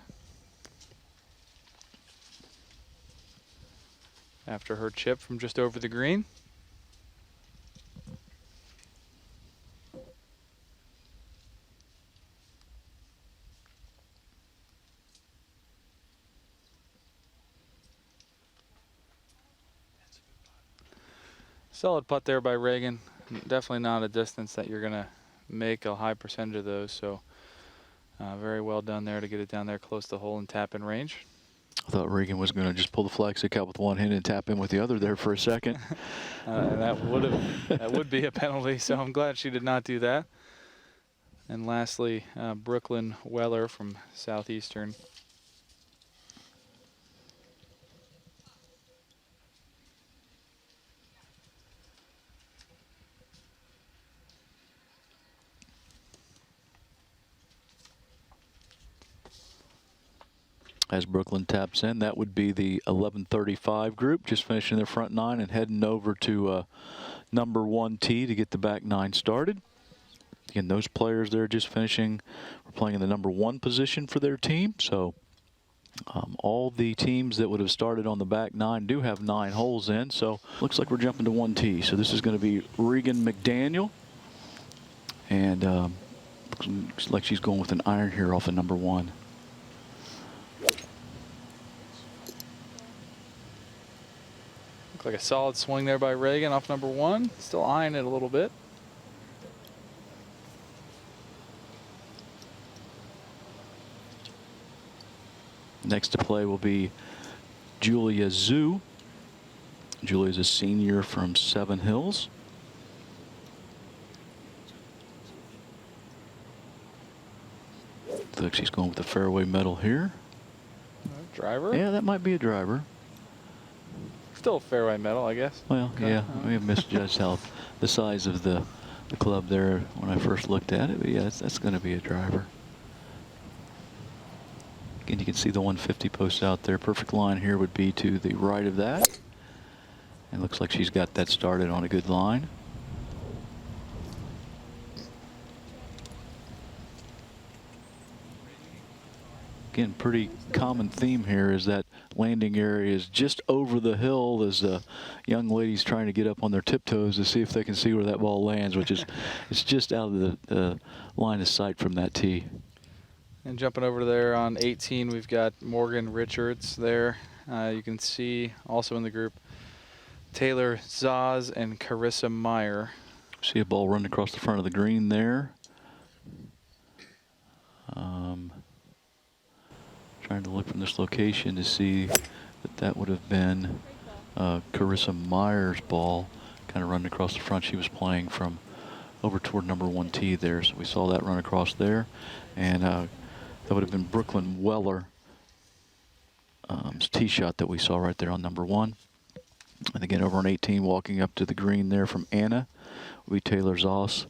After her chip from just over the green. Solid putt there by Regan. Definitely not a distance that you're going to make a high percentage of those. So Very well done there to get it down there close to the hole and tap in range. I thought Regan was going to just pull the flag stick out with one hand and tap in with the other there for a second. And that would be a penalty, so I'm glad she did not do that. And lastly, Brooklyn Weller from Southeastern. As Brooklyn taps in, that would be the 11:35 group, just finishing their front nine and heading over to number 1 tee to get the back nine started. Again, those players there just finishing, were playing in the number 1 position for their team. So all the teams that would have started on the back nine do have 9 holes in. So looks like we're jumping to 1 tee. So this is going to be Regan McDaniel. And looks like she's going with an iron here off of number 1. Looked like a solid swing there by Regan off number 1. Still eyeing it a little bit. Next to play will be Julia Zhu. Julia's a senior from Seven Hills. Looks like she's going with the fairway metal here. Driver? Yeah, that might be a driver. Still a fairway metal, I guess. Well, Okay. yeah, we have misjudged how the size of the club there when I first looked at it. But yeah, that's going to be a driver. Again, you can see the 150 post out there. Perfect line here would be to the right of that. And looks like she's got that started on a good line. Again, pretty common theme here is that landing area is just over the hill as the young ladies trying to get up on their tiptoes to see if they can see where that ball lands, which is it's just out of the line of sight from that tee. And jumping over there on 18, we've got Morgan Richards there. You can see also in the group Taylor Zaz and Carissa Meyer. See a ball running across the front of the green there. Trying to look from this location to see that that would have been Carissa Meyer's ball, kind of running across the front. She was playing from over toward number 1 tee there, so we saw that run across there. And that would have been Brooklyn Weller tee shot that we saw right there on number 1. And again, over on 18, walking up to the green there from Anna, will be Taylor Zoss.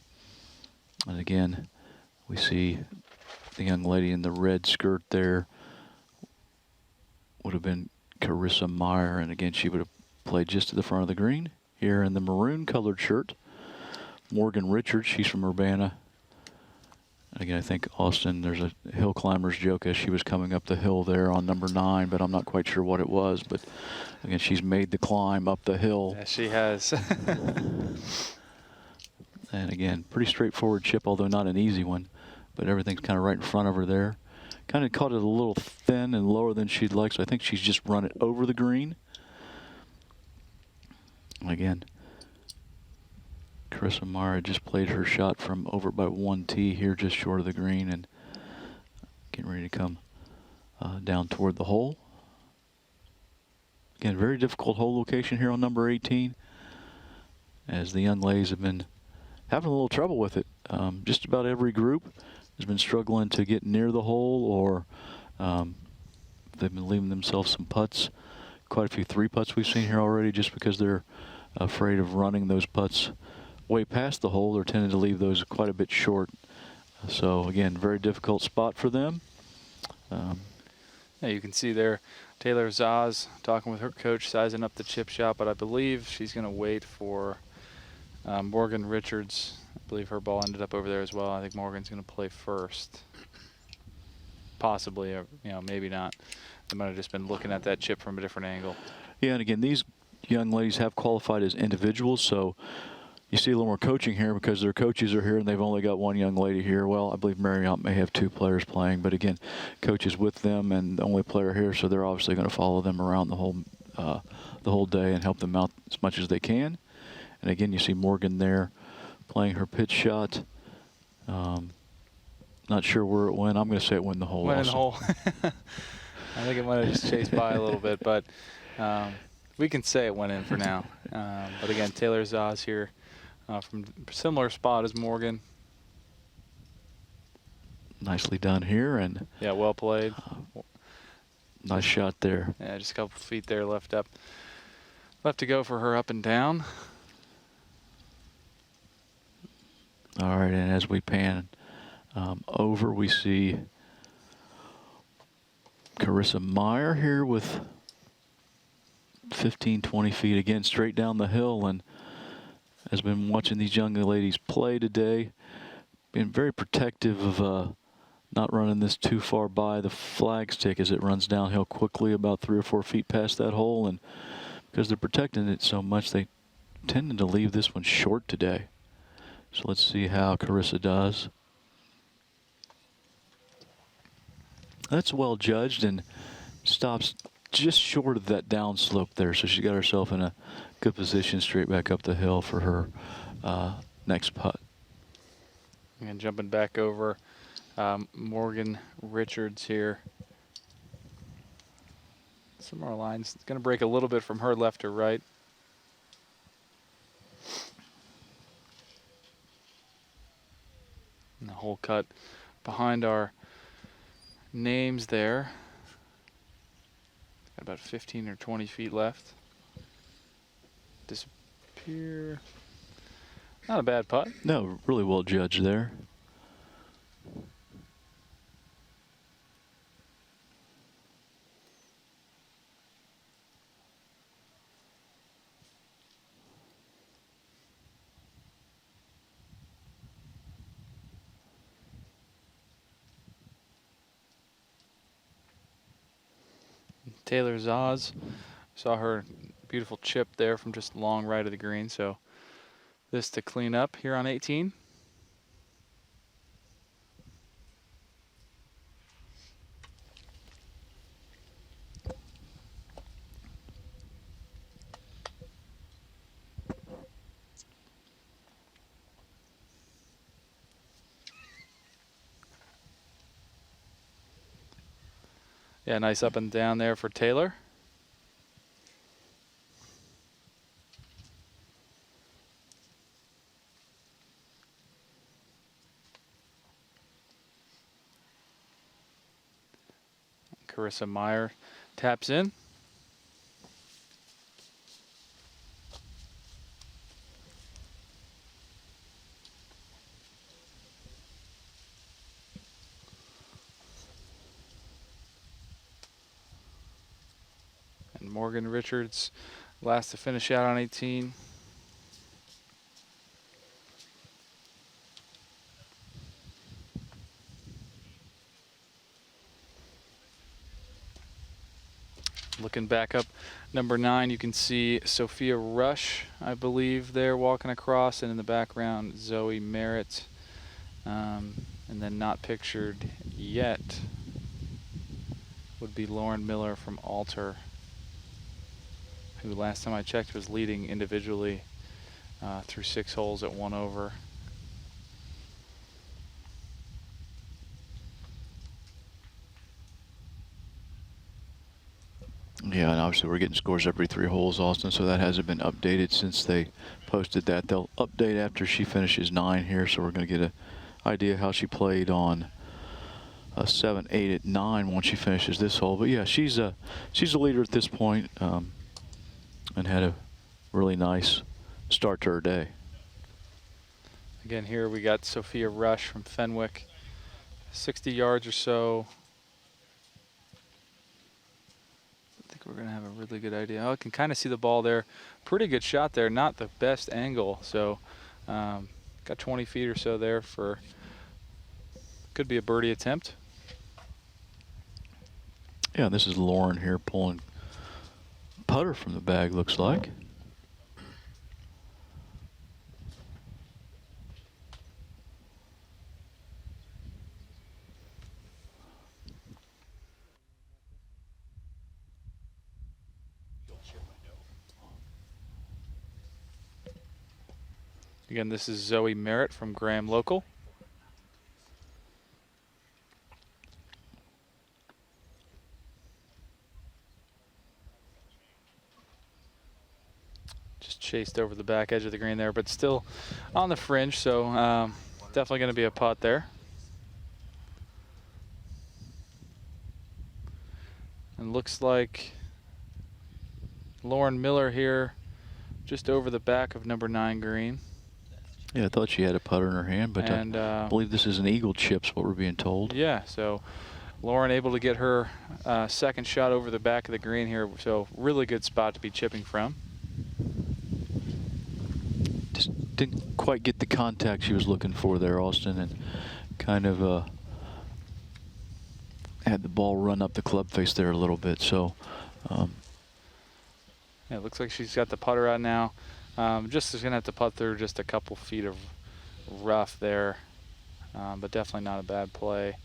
And again, we see the young lady in the red skirt there would have been Carissa Meyer. And again, she would have played just to the front of the green. Here in the maroon colored shirt, Morgan Richards, she's from Urbana. And again, I think Austin, there's a hill climber's joke as she was coming up the hill there on number 9, but I'm not quite sure what it was. But again, she's made the climb up the hill. Yeah, she has. And again, pretty straightforward chip, although not an easy one. But everything's kind of right in front of her there. Kind of caught it a little thin and lower than she'd like, so I think she's just run it over the green. Again, Carissa Meyer just played her shot from over by 1 tee here, just short of the green, and getting ready to come down toward the hole. Again, very difficult hole location here on number 18, as the young ladies have been having a little trouble with it. Just about every group has been struggling to get near the hole, or they've been leaving themselves some putts. Quite a few 3-putts we've seen here already, just because they're afraid of running those putts way past the hole. They're tending to leave those quite a bit short. So again, very difficult spot for them. Yeah, you can see there Taylor Zaz talking with her coach, sizing up the chip shot, but I believe she's going to wait for Morgan Richards. I believe her ball ended up over there as well. I think Morgan's going to play first. Possibly, or maybe not. They might have just been looking at that chip from a different angle. Yeah, and again, these young ladies have qualified as individuals, so you see a little more coaching here because their coaches are here and they've only got 1 young lady here. Well, I believe Marriott may have 2 players playing, but again, coaches with them and the only player here, so they're obviously going to follow them around the whole day and help them out as much as they can. And again, you see Morgan there playing her pitch shot. Not sure where it went. I'm going to say it went in the hole. Went in the also. hole. I think it might have just chased by a little bit, but we can say it went in for now. But again, Taylor Zaz here from a similar spot as Morgan. Nicely done here, and Yeah, well played. nice shot there. Yeah, just a couple feet there left up. Left to go for her up and down. All right, and as we pan over, we see Carissa Meyer here with 15, 20 feet again, straight down the hill, and has been watching these young ladies play today. Been very protective of not running this too far by the flag stick as it runs downhill quickly about 3 or 4 feet past that hole, and because they're protecting it so much, they tended to leave this one short today. So let's see how Carissa does. That's well judged and stops just short of that downslope there. So she got herself in a good position straight back up the hill for her next putt. And jumping back over, Morgan Richards here. Similar lines. It's going to break a little bit from her left to right. And the hole cut behind our names there. Got about 15 or 20 feet left. Disappear. Not a bad putt. No, really well judged there. Taylor Zaz, saw her beautiful chip there from just long right of the green. So this to clean up here on 18. Yeah, nice up and down there for Taylor. Carissa Meyer taps in. And Morgan Richards last to finish out on 18. Looking back up number 9, you can see Sophia Rush, I believe, there walking across, and in the background Zoe Merritt, and then not pictured yet would be Lauren Miller from Alter, who last time I checked was leading individually through 6 holes at 1 over. Yeah, and obviously we're getting scores every 3 holes, Austin, so that hasn't been updated since they posted that. They'll update after she finishes 9 here, so we're going to get an idea how she played on 7, 8, at 9 once she finishes this hole. But yeah, she's a leader at this point, and had a really nice start to her day. Again, here we got Sophia Rush from Fenwick, 60 yards or so. I think we're going to have a really good idea. Oh, I can kind of see the ball there. Pretty good shot there, not the best angle. So got 20 feet or so there for, could be a birdie attempt. Yeah, this is Lauren here pulling putter from the bag, looks like. Again, this is Zoe Merritt from Graham Local. chased over the back edge of the green there, but still on the fringe, so definitely going to be a putt there. And looks like Lauren Miller here just over the back of number 9 green. Yeah, I thought she had a putter in her hand, but And I believe this is an eagle chips, what we're being told. yeah, so Lauren able to get her second shot over the back of the green here, so really good spot to be chipping from. Just didn't quite get the contact she was looking for there, Austin, and kind of had the ball run up the club face there a little bit. So Yeah, it looks like she's got the putter out now. Just is going to have to putt through just a couple feet of rough there, but definitely not a bad play.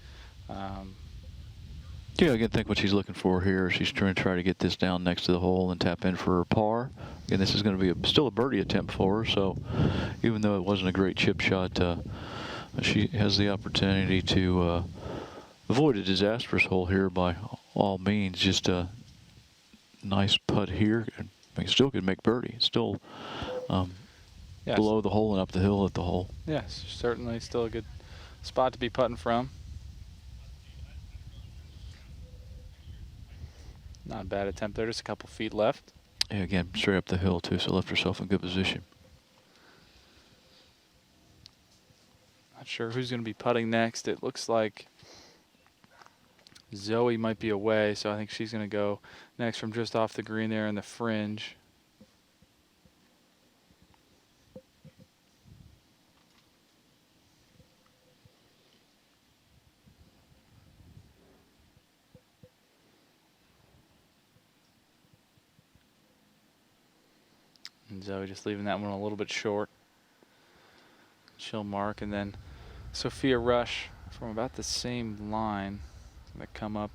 yeah, again, think what she's looking for here. She's trying to get this down next to the hole and tap in for her par. Again, this is going to be still a birdie attempt for her. So even though it wasn't a great chip shot, she has the opportunity to avoid a disastrous hole here by all means. Just a nice putt here. I mean, still could make birdie. It's still Yes. below the hole and up the hill at the hole. Yes, certainly still a good spot to be putting from. Not a bad attempt there, just a couple feet left. Yeah, again, straight up the hill too, so left herself in good position. Not sure who's going to be putting next. It looks like Zoe might be away, so I think she's going to go next from just off the green there in the fringe. And Zoe just leaving that one a little bit short. She'll mark, and then Sophia Rush from about the same line that come up.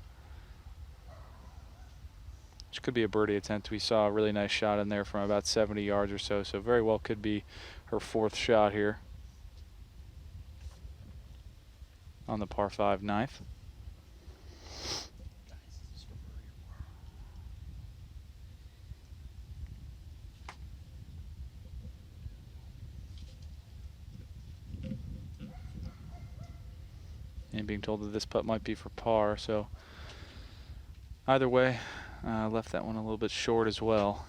Which could be a birdie attempt. We saw a really nice shot in there from about 70 yards or so, so very well could be her 4th shot here on the par 5 ninth. And being told that this putt might be for par, so either way, left that one a little bit short as well.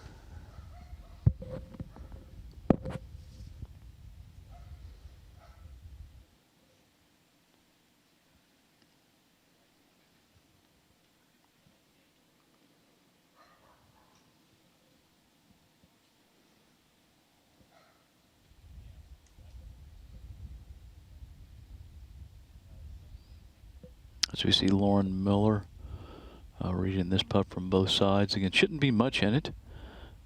As we see Lauren Miller reading this putt from both sides. Again, shouldn't be much in it.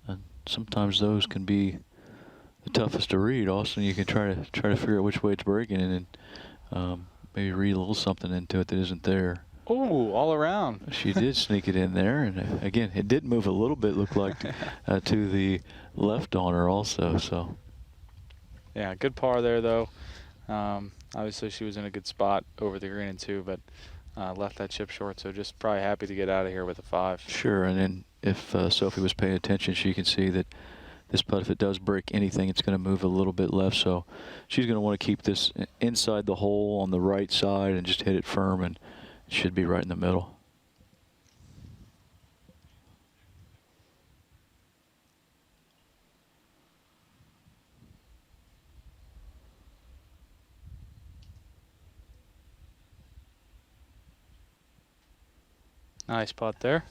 And sometimes those can be the toughest to read. Austin, you can try to figure out which way it's breaking and then maybe read a little something into it that isn't there. Oh, all around. She did sneak it in there, and again, it did move a little bit. Looked like to the left on her also. So. Yeah, good par there though. Obviously, she was in a good spot over the green and 2, but left that chip short. So just probably happy to get out of here with a 5. Sure, and then if Sophie was paying attention, she can see that this putt, if it does break anything, it's going to move a little bit left. So she's going to want to keep this inside the hole on the right side and just hit it firm, and it should be right in the middle. Nice putt there.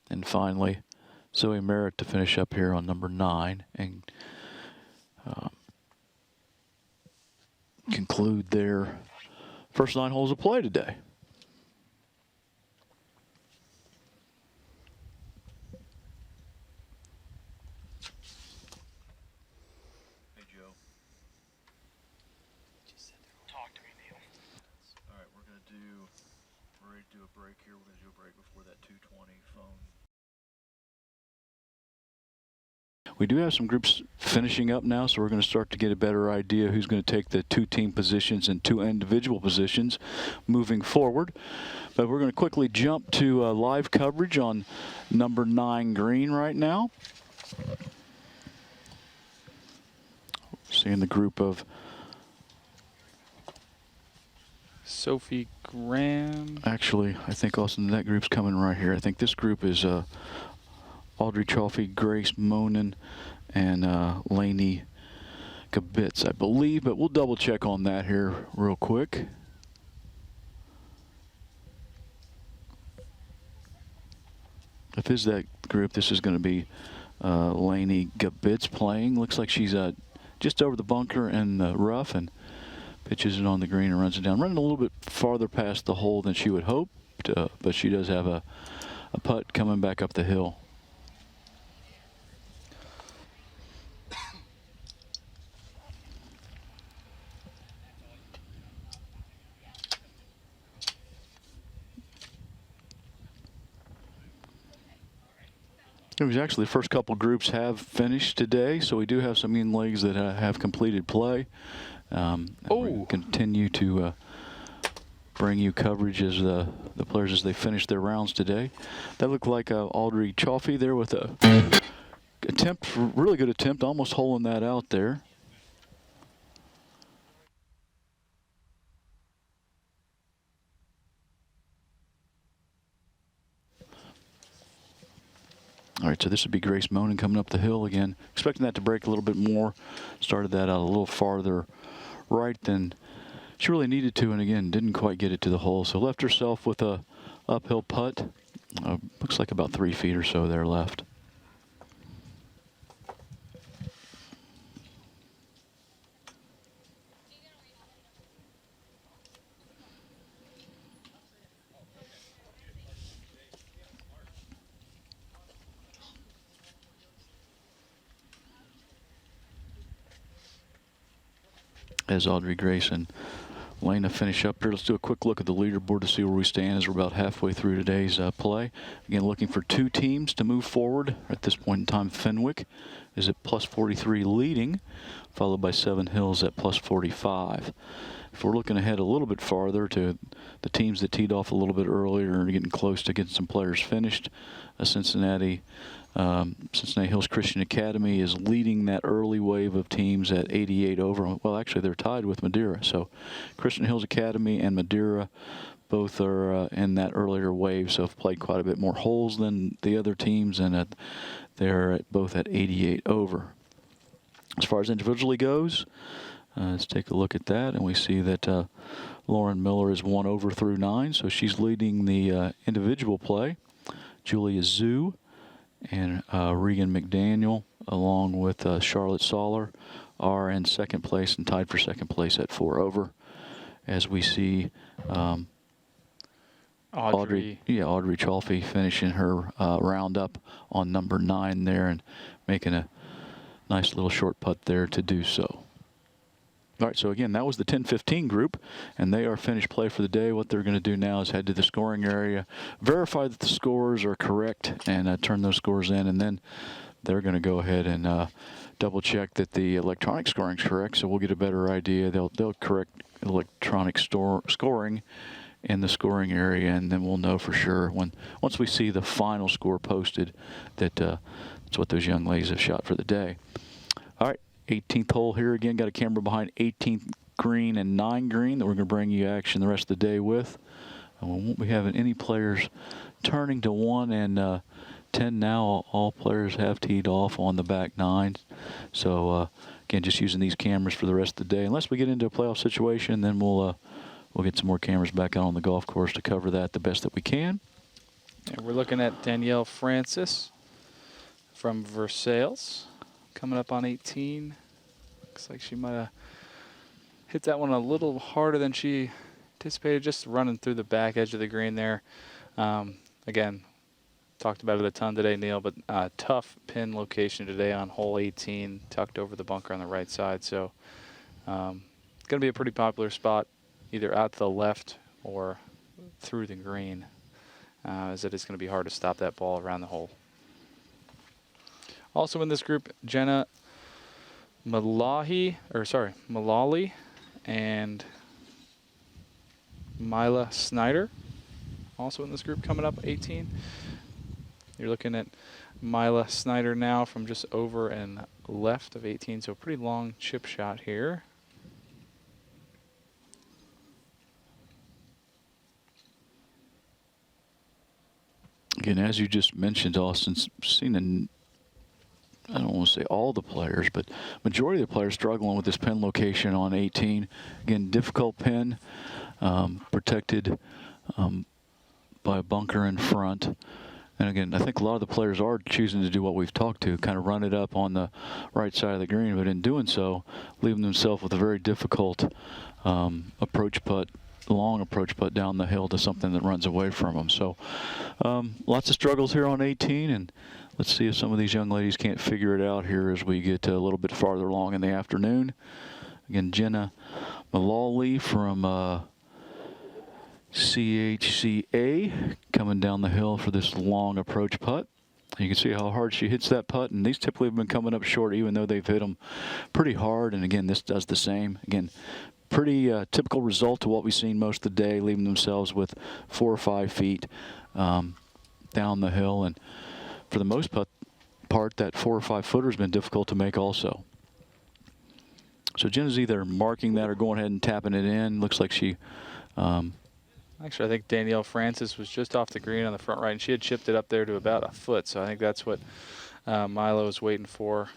And finally, Zoe Merritt to finish up here on number 9 and conclude their first 9 holes of play today. Hey, Joe. Talk to me, Neil. All right, we're ready to do a break here. We're going to do a break before that 2:20 phone. We do have some groups finishing up now, so we're going to start to get a better idea who's going to take the 2 team positions and 2 individual positions moving forward. But we're going to quickly jump to live coverage on number 9 green right now. Seeing the group of Sophie Graham. Actually, I think also that group's coming right here. I think this group is Audrey Chalfie, Grace Monin, and Lainey Kabitz, I believe, but we'll double check on that here real quick. If this is that group, this is going to be Lainey Kabitz playing. Looks like she's just over the bunker and the rough and pitches it on the green and runs it down. Running a little bit farther past the hole than she would hope, but she does have a putt coming back up the hill. It was actually the first couple groups have finished today, so we do have some young legs that have completed play. We'll continue to bring you coverage as the players as they finish their rounds today. That looked like Audrey Chalfie there with a attempt, really good attempt, almost holing that out there. All right, so this would be Grace Monin coming up the hill again. Expecting that to break a little bit more. Started that out a little farther right than she really needed to, and again, didn't quite get it to the hole. So left herself with a uphill putt. Looks like about 3 feet or so there left. As Audrey Grace and Lena finish up here, let's do a quick look at the leaderboard to see where we stand as we're about halfway through today's play. Again, looking for 2 teams to move forward. At this point in time, Fenwick is at plus 43 leading, followed by Seven Hills at plus 45. If we're looking ahead a little bit farther to the teams that teed off a little bit earlier and getting close to getting some players finished, Cincinnati Hills Christian Academy is leading that early wave of teams at 88 over. Well, actually, they're tied with Madeira. So Christian Hills Academy and Madeira both are in that earlier wave, so have played quite a bit more holes than the other teams, and they're both at 88 over. As far as individually goes, let's take a look at that, and we see that Lauren Miller is 1 over through 9, so she's leading the individual play. Julia Zhu and Regan McDaniel, along with Charlotte Soller, are in second place and tied for second place at 4 over. As we see Audrey Chalfie finishing her roundup on number 9 there and making a nice little short putt there to do so. All right, so again, that was the 10-15 group, and they are finished play for the day. What they're going to do now is head to the scoring area, verify that the scores are correct, and turn those scores in, and then they're going to go ahead and double check that the electronic scoring is correct, so we'll get a better idea. They'll correct electronic scoring in the scoring area, and then we'll know for sure once we see the final score posted that that's what those young ladies have shot for the day. All right. 18th hole here again. Got a camera behind 18th green and 9 green that we're going to bring you action the rest of the day with. And we won't be having any players turning to 1 and 10 now. All players have teed off on the back 9. So again, just using these cameras for the rest of the day. Unless we get into a playoff situation, then we'll get some more cameras back out on the golf course to cover that the best that we can. And we're looking at Danielle Francis from Versailles. Coming up on 18. Looks like she might have hit that one a little harder than she anticipated, just running through the back edge of the green there. Again, talked about it a ton today, Neil, but tough pin location today on hole 18, tucked over the bunker on the right side. So going to be a pretty popular spot, either out to the left or through the green, as it is going to be hard to stop that ball around the hole. Also in this group, Jenna Malali and Mila Snyder. Also in this group coming up, 18. You're looking at Mila Snyder now from just over and left of 18, so pretty long chip shot here. Again, as you just mentioned, Austin's seen I don't want to say all the players, but majority of the players struggling with this pin location on 18. Again, difficult pin, protected by a bunker in front. And again, I think a lot of the players are choosing to do what we've talked to, kind of run it up on the right side of the green, but in doing so, leaving themselves with a very difficult approach putt, long approach putt down the hill to something that runs away from them. So lots of struggles here on 18, and let's see if some of these young ladies can't figure it out here as we get a little bit farther along in the afternoon. Again, Jenna Malali from CHCA coming down the hill for this long approach putt. You can see how hard she hits that putt, and these typically have been coming up short even though they've hit them pretty hard. And again, this does the same. Again, pretty typical result to what we've seen most of the day, leaving themselves with 4 or 5 feet down the hill. And for the most part, that 4 or 5 footer has been difficult to make also. So Jenna's either marking that or going ahead and tapping it in. Looks like she Actually, I think Danielle Francis was just off the green on the front right, and she had chipped it up there to about a foot. So I think that's what Milo was waiting for.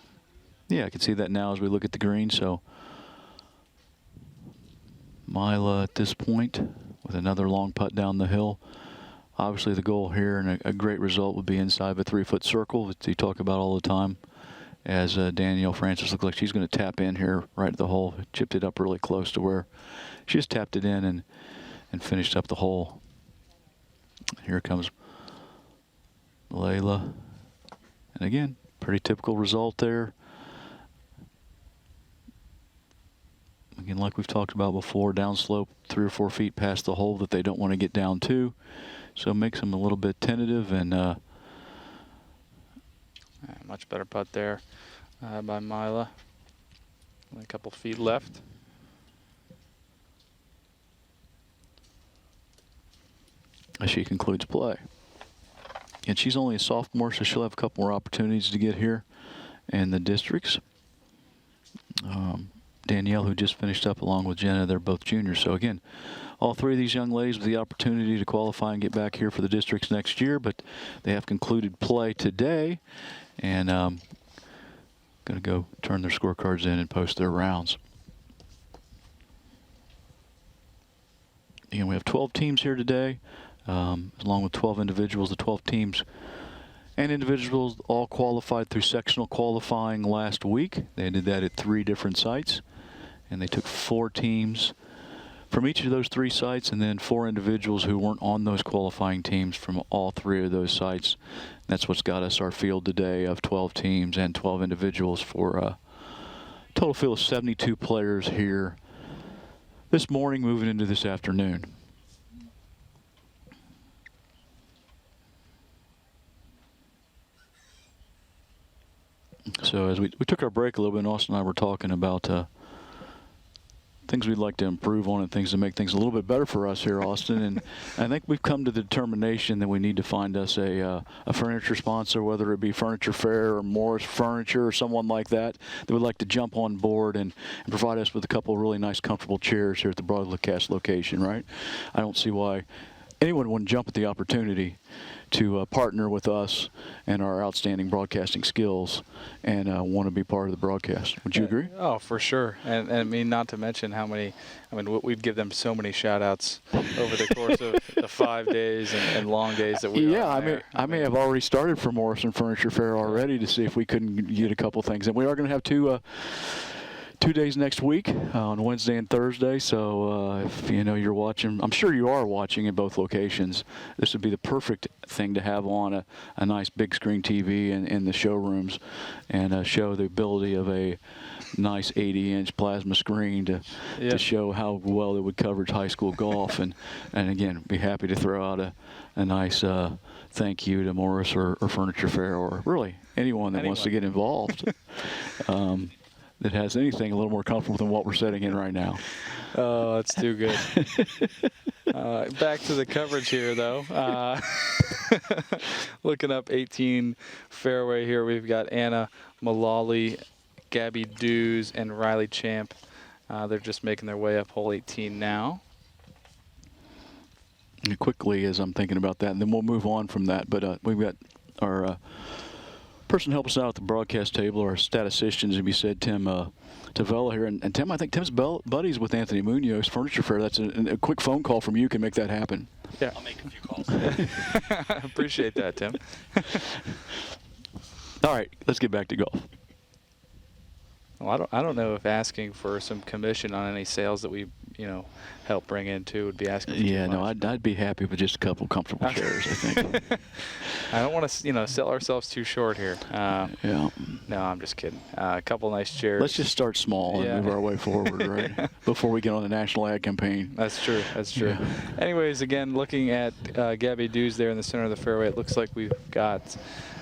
Yeah, I can see that now as we look at the green. So Mila at this point with another long putt down the hill. Obviously the goal here and a great result would be inside of a 3-foot circle that you talk about all the time. As Danielle Francis looks like she's going to tap in here right at the hole. Chipped it up really close to where she just tapped it in and finished up the hole. Here comes Layla. And again, pretty typical result there. Again, like we've talked about before, downslope 3 or 4 feet past the hole that they don't want to get down to. So it makes them a little bit tentative and much better putt there by Mila. Only a couple feet left. As she concludes play. And she's only a sophomore, so she'll have a couple more opportunities to get here in the districts. Danielle, who just finished up along with Jenna, they're both juniors. So again, all 3 of these young ladies with the opportunity to qualify and get back here for the districts next year, but they have concluded play today and going to go turn their scorecards in and post their rounds. Again, we have 12 teams here today, along with 12 individuals. The 12 teams and individuals all qualified through sectional qualifying last week. They did that at 3 different sites, and they took 4 teams from each of those 3 sites and then 4 individuals who weren't on those qualifying teams from all 3 of those sites. That's what's got us our field today of 12 teams and 12 individuals for a total field of 72 players here this morning moving into this afternoon. So as we took our break a little bit, and Austin and I were talking about things we'd like to improve on and things to make things a little bit better for us here, Austin. And I think we've come to the determination that we need to find us a furniture sponsor, whether it be Furniture Fair or Morris Furniture or someone like that would like to jump on board and provide us with a couple of really nice, comfortable chairs here at the Broadcast location, right? I don't see why anyone wouldn't jump at the opportunity to partner with us and our outstanding broadcasting skills and want to be part of the broadcast. Would you agree? Oh, for sure. And I mean, not to mention how many, we'd give them so many shout outs over the course of the 5 days and long days that we were on there. I may have already started for Morrison Furniture Fair already to see if we couldn't get a couple things. And we are going to have 2 days next week on Wednesday and Thursday. So if you know you're watching, I'm sure you are watching in both locations. This would be the perfect thing to have on a nice big screen TV in the showrooms, and show the ability of a nice 80-inch plasma screen to show how well it would cover high school golf. and again, be happy to throw out a nice thank you to Morris or Furniture Fair, or really anyone that wants to get involved. That has anything a little more comfortable than what we're sitting in right now. Oh, that's too good. Back to the coverage here, though. Looking up 18 fairway here, we've got Anna Mullally, Gabby Dews, and Riley Champ. They're just making their way up hole 18 now. And quickly, as I'm thinking about that, and then we'll move on from that, but we've got our person to help us out at the broadcast table, our statisticians, as we said, Tim Tavella here. And Tim, I think Tim's buddies with Anthony Munoz, Furniture Fair. That's a quick phone call from you can make that happen. Yeah. I'll make a few calls. Appreciate that, Tim. All right, let's get back to golf. Well, I don't know if asking for some commission on any sales that we, help bring in too would be asking for Yeah, too no, much. I'd be happy with just a couple comfortable chairs, I think. I don't want to, sell ourselves too short here. Yeah. No, I'm just kidding. A couple nice chairs. Let's just start small and move our way forward, right? Before we get on the national ad campaign. That's true. That's true. Yeah. Anyways, again, looking at Gabby Dews there in the center of the fairway, it looks like we've got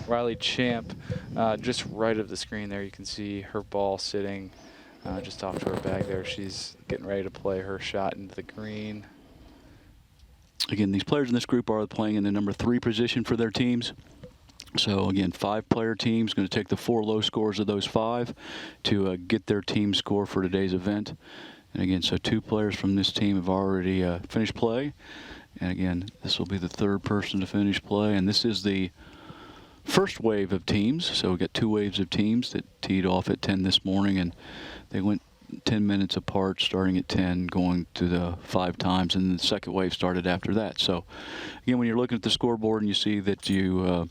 Riley Champ just right of the screen there. You can see her ball sitting just off to her bag there. She's getting ready to play her shot into the green. Again, these players in this group are playing in the number 3 position for their teams. So again, 5-player teams, going to take the 4 low scores of those 5 to get their team score for today's event. And again, so 2 players from this team have already finished play. And again, this will be the 3rd person to finish play. And this is the first wave of teams. So we got 2 waves of teams that teed off at 10 this morning, and they went 10 minutes apart, starting at 10, going to the 5 times, and the second wave started after that. So again, when you're looking at the scoreboard and you see that you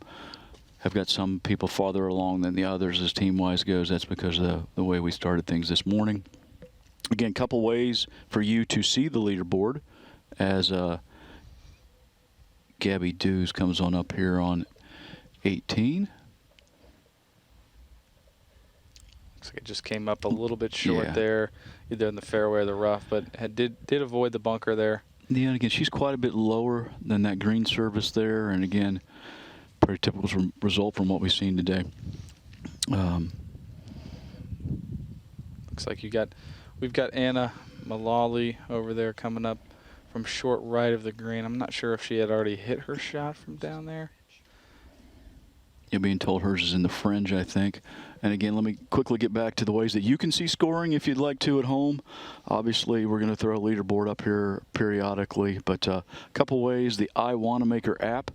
have got some people farther along than the others as team-wise goes, that's because of the way we started things this morning. Again, a couple ways for you to see the leaderboard as Gabby Dews comes on up here on 18. Looks like it just came up a little bit short Yeah. there, either in the fairway or the rough, but did avoid the bunker there. Yeah, and again, she's quite a bit lower than that green surface there, and again, pretty typical result from what we've seen today. Looks like we've got Anna Mullally over there coming up from short right of the green. I'm not sure if she had already hit her shot from down there. You're being told hers is in the fringe, I think. And again, let me quickly get back to the ways that you can see scoring if you'd like to at home. Obviously, we're going to throw a leaderboard up here periodically, but a couple ways. The iWanamaker app.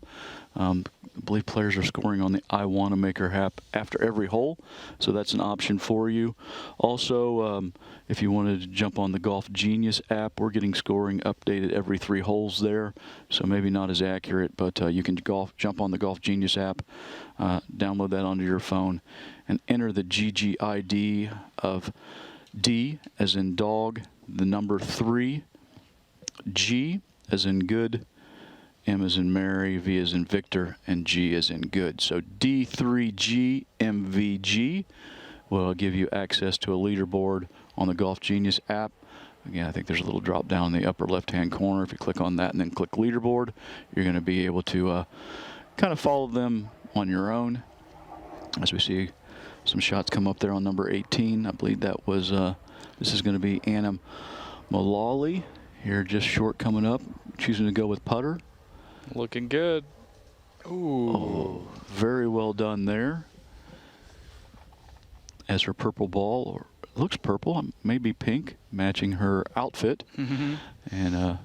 I believe players are scoring on the iWanamaker app after every hole, so that's an option for you. Also, if you wanted to jump on the Golf Genius app, we're getting scoring updated every 3 holes there, so maybe not as accurate, but you can jump on the Golf Genius app, download that onto your phone, and enter the GGID of D as in dog, the number 3, G as in good, M as in Mary, V as in Victor, and G as in good. So D3GMVG will give you access to a leaderboard on the Golf Genius app. Again, I think there's a little drop down in the upper left-hand corner. If you click on that and then click leaderboard, you're going to be able to kind of follow them on your own. As we see some shots come up there on number 18. I believe that was, this is going to be Anna Mullally here, just short coming up, choosing to go with putter. Looking good. Ooh. Oh, very well done there. As her purple ball, or it looks purple, maybe pink, matching her outfit. Mm-hmm. And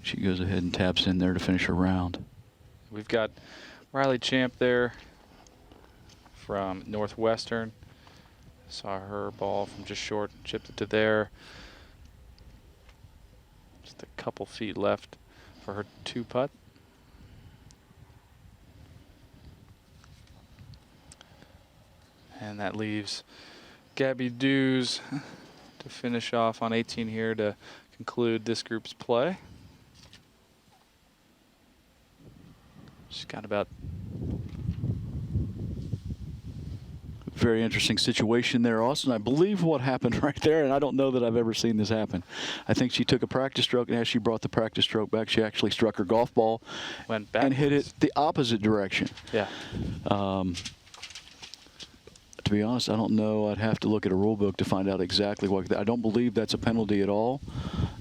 she goes ahead and taps in there to finish her round. We've got Riley Champ there from Northwestern. Saw her ball from just short, chipped it to there. Just a couple feet left for her 2-putt. And that leaves Gabby Dews to finish off on 18 here to conclude this group's play. She's got about Very interesting situation there, Austin. I believe what happened right there, and I don't know that I've ever seen this happen. I think she took a practice stroke, and as she brought the practice stroke back, she actually struck her golf ball went back and hit it the opposite direction. Yeah. To be honest, I don't know. I'd have to look at a rule book to find out exactly what. I don't believe that's a penalty at all.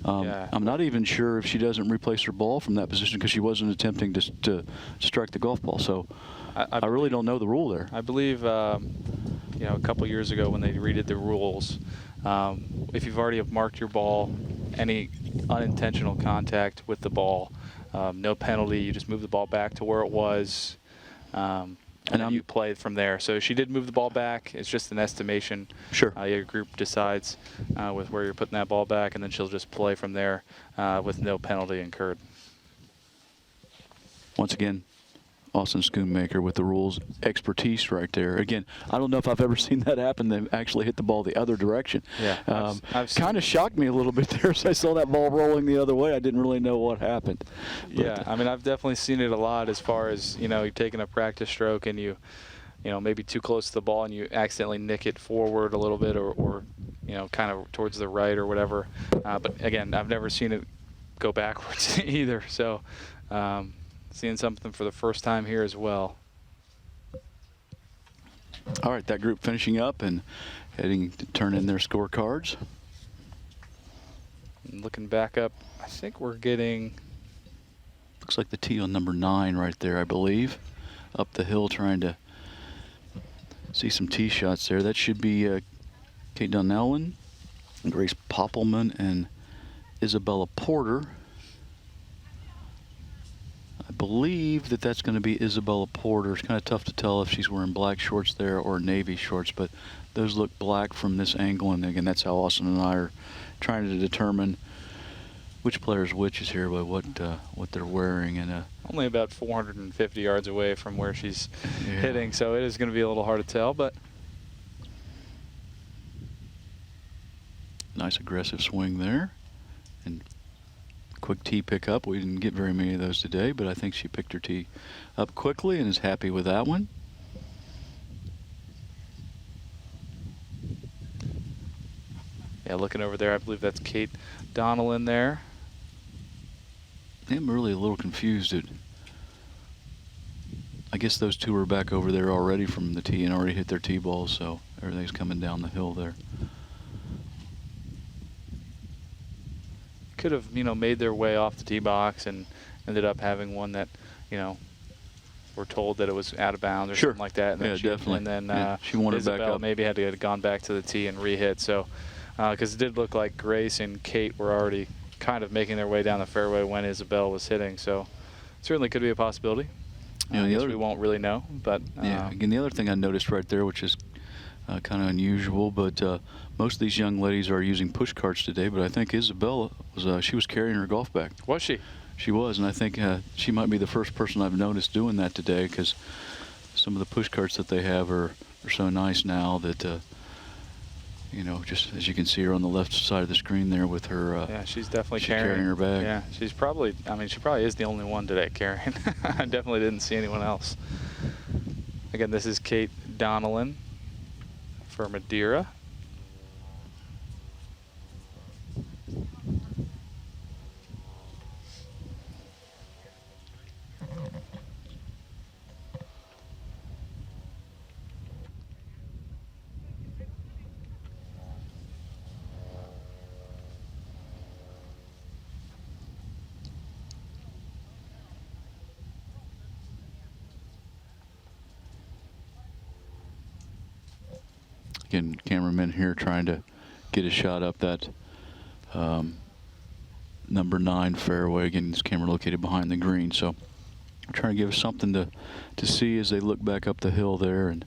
Yeah. I'm not even sure if she doesn't replace her ball from that position because she wasn't attempting to strike the golf ball. So I really don't know the rule there. I believe, you know, a couple years ago when they redid the rules, if you've already marked your ball, any unintentional contact with the ball, no penalty. You just move the ball back to where it was, and then you play from there. So she did move the ball back. It's just an estimation. Sure. Your group decides with where you're putting that ball back, and then she'll just play from there with no penalty incurred. Once again, Austin Schoonmaker with the rules expertise right there. Again, I don't know if I've ever seen that happen. They actually hit the ball the other direction. Yeah, I've kind of shocked me a little bit there as I saw that ball rolling the other way. I didn't really know what happened. Yeah, I mean, I've definitely seen it a lot as far as, you know, you're taking a practice stroke and you know, maybe too close to the ball and you accidentally nick it forward a little bit or you know, kind of towards the right or whatever. But again, I've never seen it go backwards either. So seeing something for the first time here as well. All right, that group finishing up and heading to turn in their scorecards. And looking back up, I think we're getting... Looks like the tee on number 9 right there, I believe. Up the hill trying to see some tee shots there. That should be Kate Donnellan, Grace Poppelman, and Isabella Porter. I believe that that's going to be Isabella Porter. It's kind of tough to tell if she's wearing black shorts there or navy shorts, but those look black from this angle. And again, that's how Austin and I are trying to determine which player's which is here by what they're wearing. And only about 450 yards away from where she's hitting, so it is going to be a little hard to tell. But nice aggressive swing there, and quick tee pickup. We didn't get very many of those today, but I think she picked her tee up quickly and is happy with that one. Yeah, looking over there, I believe that's Kate Donnellan there. I'm really a little confused. I guess those two are back over there already from the tee and already hit their tee balls, so everything's coming down the hill there. Could have, you know, made their way off the tee box and ended up having one that, you know, we're told that it was out of bounds or something like that. And yeah, definitely. And then yeah, she wanted back up. Maybe had to have gone back to the tee and re-hit. So, because it did look like Grace and Kate were already kind of making their way down the fairway when Isabel was hitting. So, certainly could be a possibility. Yeah, the other, we won't really know, but yeah. Again, the other thing I noticed right there, which is kind of unusual, but most of these young ladies are using push carts today. But I think Isabella was she was carrying her golf bag. Was she? She was, and I think she might be the first person I've noticed doing that today, because some of the push carts that they have are so nice now that you know, just as you can see her on the left side of the screen there with her. Yeah, she's definitely carrying her bag. Yeah, she's probably. I mean, she probably is the only one today carrying. I definitely didn't see anyone else. Again, this is Kate Donnellan for Madeira. Again, cameraman here trying to get a shot up that number 9 fairway. Again, this camera located behind the green, so I'm trying to give us something to see as they look back up the hill there. And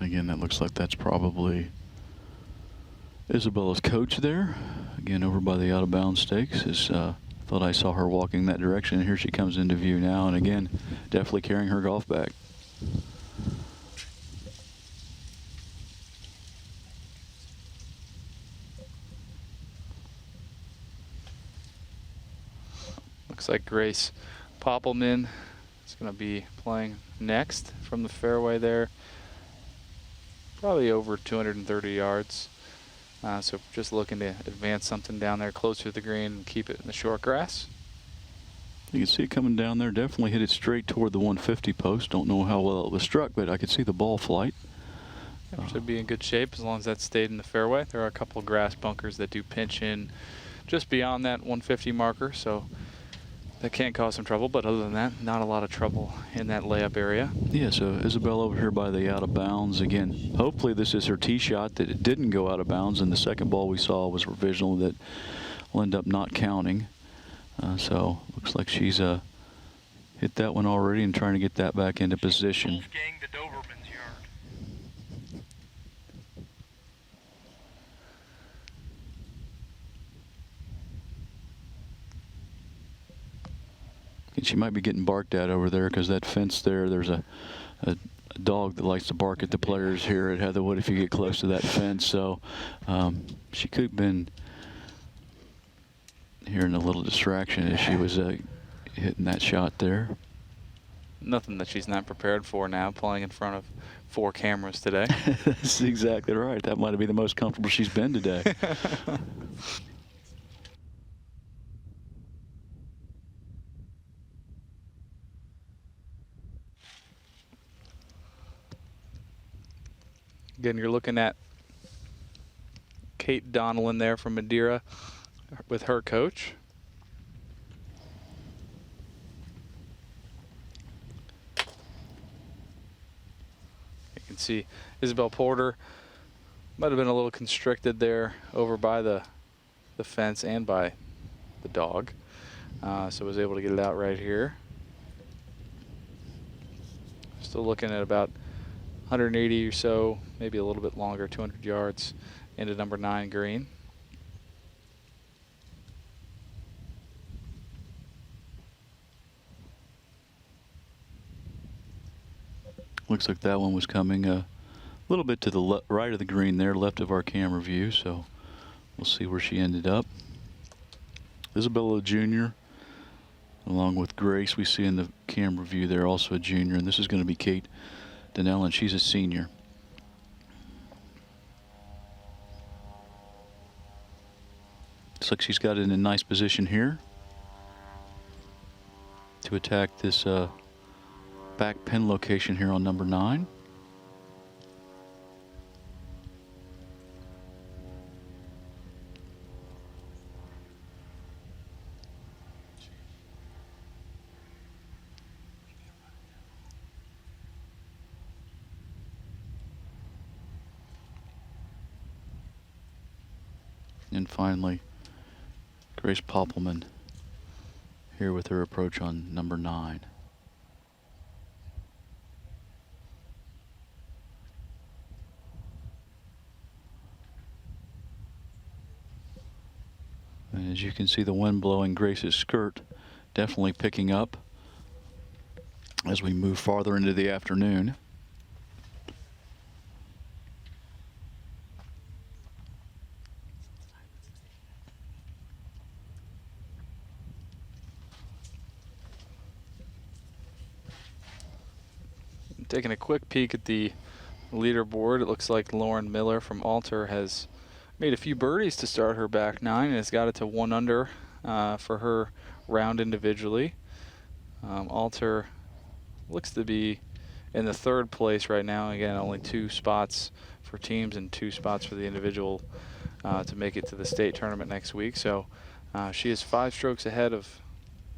again, that looks like that's probably Isabella's coach there, again over by the Out of Bounds Stakes, is thought I saw her walking that direction, and here she comes into view now, and again, definitely carrying her golf bag. Looks like Grace Poppelman is going to be playing next from the fairway there. Probably over 230 yards. So just looking to advance something down there closer to the green and keep it in the short grass. You can see it coming down there. Definitely hit it straight toward the 150 post. Don't know how well it was struck, but I could see the ball flight. Should be in good shape as long as that stayed in the fairway. There are a couple of grass bunkers that do pinch in just beyond that 150 marker, so that can cause some trouble. But other than that, not a lot of trouble in that layup area. Yeah, so Isabella over here by the out of bounds. Again, hopefully this is her tee shot that it didn't go out of bounds, and the second ball we saw was revisional that will end up not counting. So looks like she's hit that one already and trying to get that back into position. Wolfgang to Doberman's yard. And she might be getting barked at over there because that fence there, there's a dog that likes to bark at the players here at Heatherwood if you get close to that fence. So she could have been hearing a little distraction as she was hitting that shot there. Nothing that she's not prepared for now, playing in front of 4 cameras today. That's exactly right. That might be the most comfortable she's been today. Again, you're looking at Kate Donnellan there from Madeira with her coach. You can see Isabel Porter might have been a little constricted there over by the fence and by the dog. So was able to get it out right here. Still looking at about 180 or so, maybe a little bit longer, 200 yards into number 9 green. Looks like that one was coming a little bit to the right of the green there, left of our camera view, so we'll see where she ended up. Isabella Jr. along with Grace we see in the camera view there, also a junior, and this is going to be Kate Donnellan, and she's a senior. Looks like she's got it in a nice position here to attack this back pin location here on number 9. And finally, Grace Poppelman here with her approach on number 9. And as you can see, the wind blowing Grace's skirt definitely picking up as we move farther into the afternoon. Taking a quick peek at the leaderboard, it looks like Lauren Miller from Alter has made a few birdies to start her back 9 and has got it to 1 under for her round individually. Alter looks to be in the 3rd place right now. Again, only 2 spots for teams and 2 spots for the individual to make it to the state tournament next week. So she is 5 strokes ahead of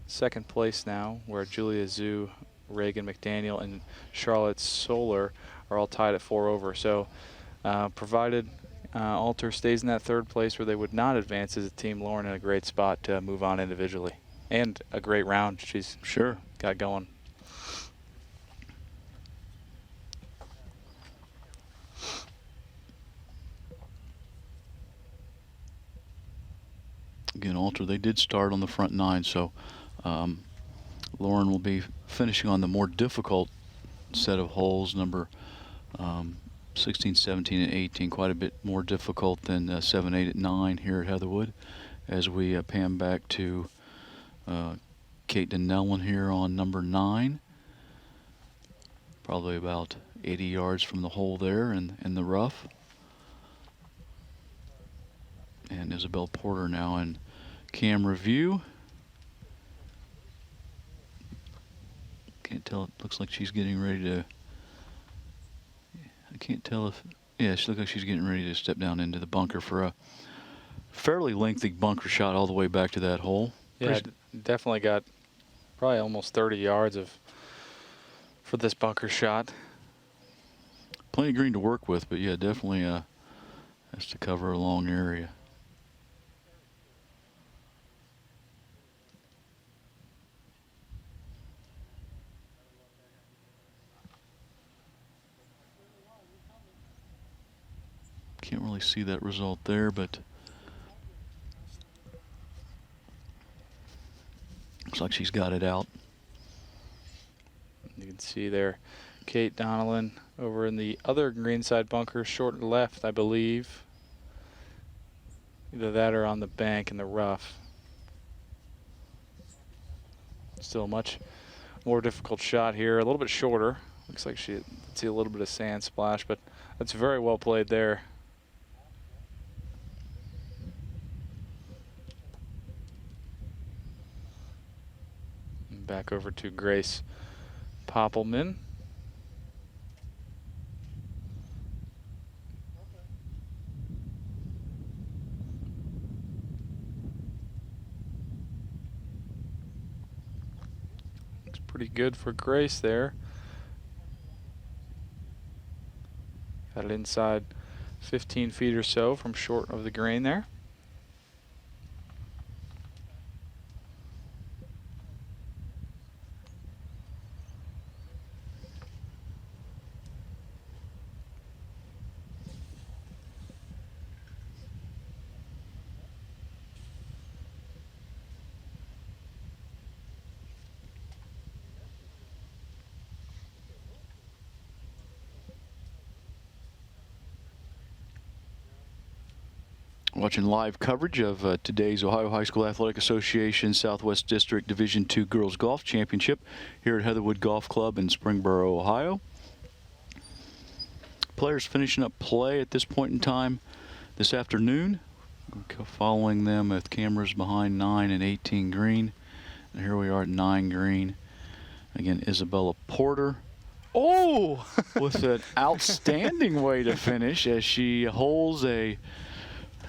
2nd place now, where Julia Zhu, Reagan McDaniel, and Charlotte Solar are all tied at 4 over. So provided Alter stays in that 3rd place where they would not advance as a team, Lauren in a great spot to move on individually. And a great round she's Sure got going. Again, Alter, they did start on the front 9, so Lauren will be finishing on the more difficult set of holes, number 16, 17, and 18, quite a bit more difficult than 7, 8, and 9 here at Heatherwood. As we pan back to Kate Donnellan here on number 9. Probably about 80 yards from the hole there in the rough. And Isabel Porter now in camera view. Can't tell, it looks like she's getting ready to, I can't tell if, yeah, she looks like she's getting ready to step down into the bunker for a fairly lengthy bunker shot all the way back to that hole. Yeah, definitely got probably almost 30 yards for this bunker shot. Plenty of green to work with, but yeah, definitely has to cover a long area. Can't really see that result there, but looks like she's got it out. You can see there Kate Donnellan over in the other greenside bunker, short left, I believe. Either that or on the bank in the rough. Still a much more difficult shot here, a little bit shorter. Looks like she see a little bit of sand splash, but that's very well played there. And back over to Grace Poppelman. Looks pretty good for Grace there. Got it inside 15 feet or so from short of the green there. Watching live coverage of today's Ohio High School Athletic Association Southwest District Division II Girls Golf Championship here at Heatherwood Golf Club in Springboro, Ohio. Players finishing up play at this point in time this afternoon. Following them with cameras behind 9 and 18 green. And here we are at 9 green. Again, Isabella Porter. Oh! With an outstanding way to finish as she holds a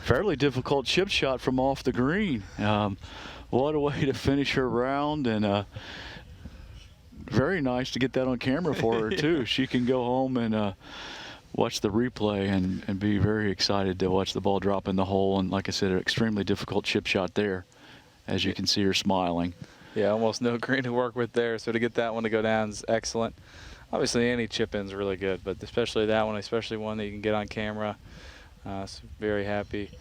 fairly difficult chip shot from off the green. What a way to finish her round, and very nice to get that on camera for her too. She can go home and watch the replay and be very excited to watch the ball drop in the hole. And like I said, an extremely difficult chip shot there, as you can see her smiling. Yeah, almost no green to work with there, so to get that one to go down is excellent. Obviously any chip in's really good, but especially that one, especially one that you can get on camera. So very happy.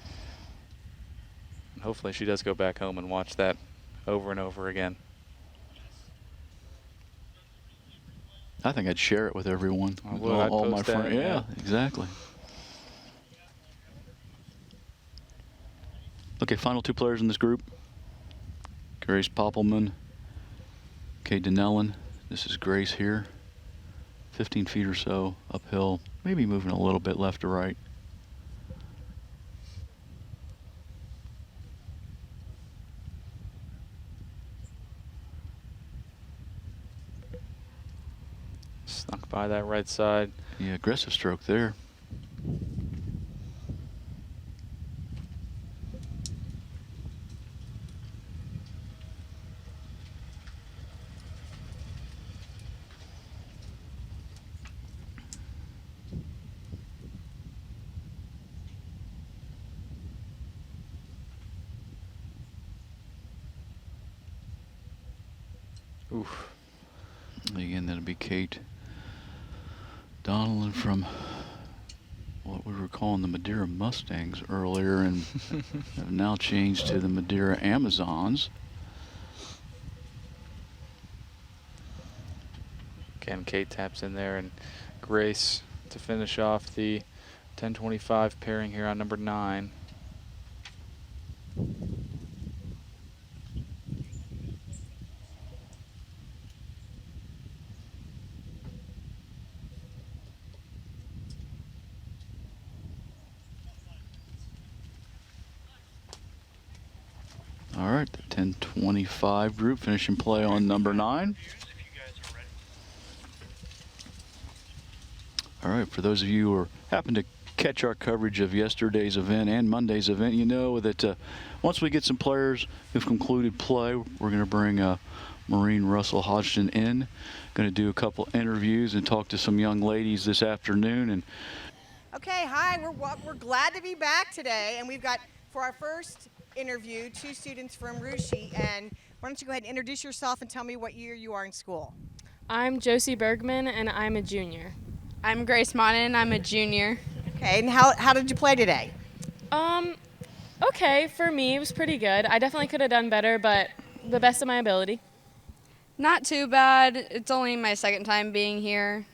And hopefully she does go back home and watch that over and over again. I think I'd share it with everyone. I would. I'd all my post that, friends. Yeah, exactly. Okay, final 2 players in this group. Grace Poppelman, Kate Donnellan. This is Grace here. 15 feet or so uphill, maybe moving a little bit left to right. Snuck by that right side. Yeah, aggressive stroke there. Oof. Again, that'll be Kate Donnellan from what we were calling the Madeira Mustangs earlier and have now changed to the Madeira Amazons. Again, Kate taps in there, and Grace to finish off the 10:25 pairing here on number 9. All right, the 10:25 group finishing play on number 9. If you guys are ready. All right, for those of you who happen to catch our coverage of yesterday's event and Monday's event, you know that once we get some players who've concluded play, we're going to bring Maureen Russell Hodgson in. Going to do a couple interviews and talk to some young ladies this afternoon. And Okay, hi, we're glad to be back today, and we've got, for our first interview, 2 students from Russia. And why don't you go ahead and introduce yourself and tell me what year you are in school? I'm Josie Bergman, and I'm a junior. I'm Grace Monin. I'm a junior. Okay, and how did you play today? Okay, for me, it was pretty good. I definitely could have done better, but the best of my ability. Not too bad. It's only my second time being here.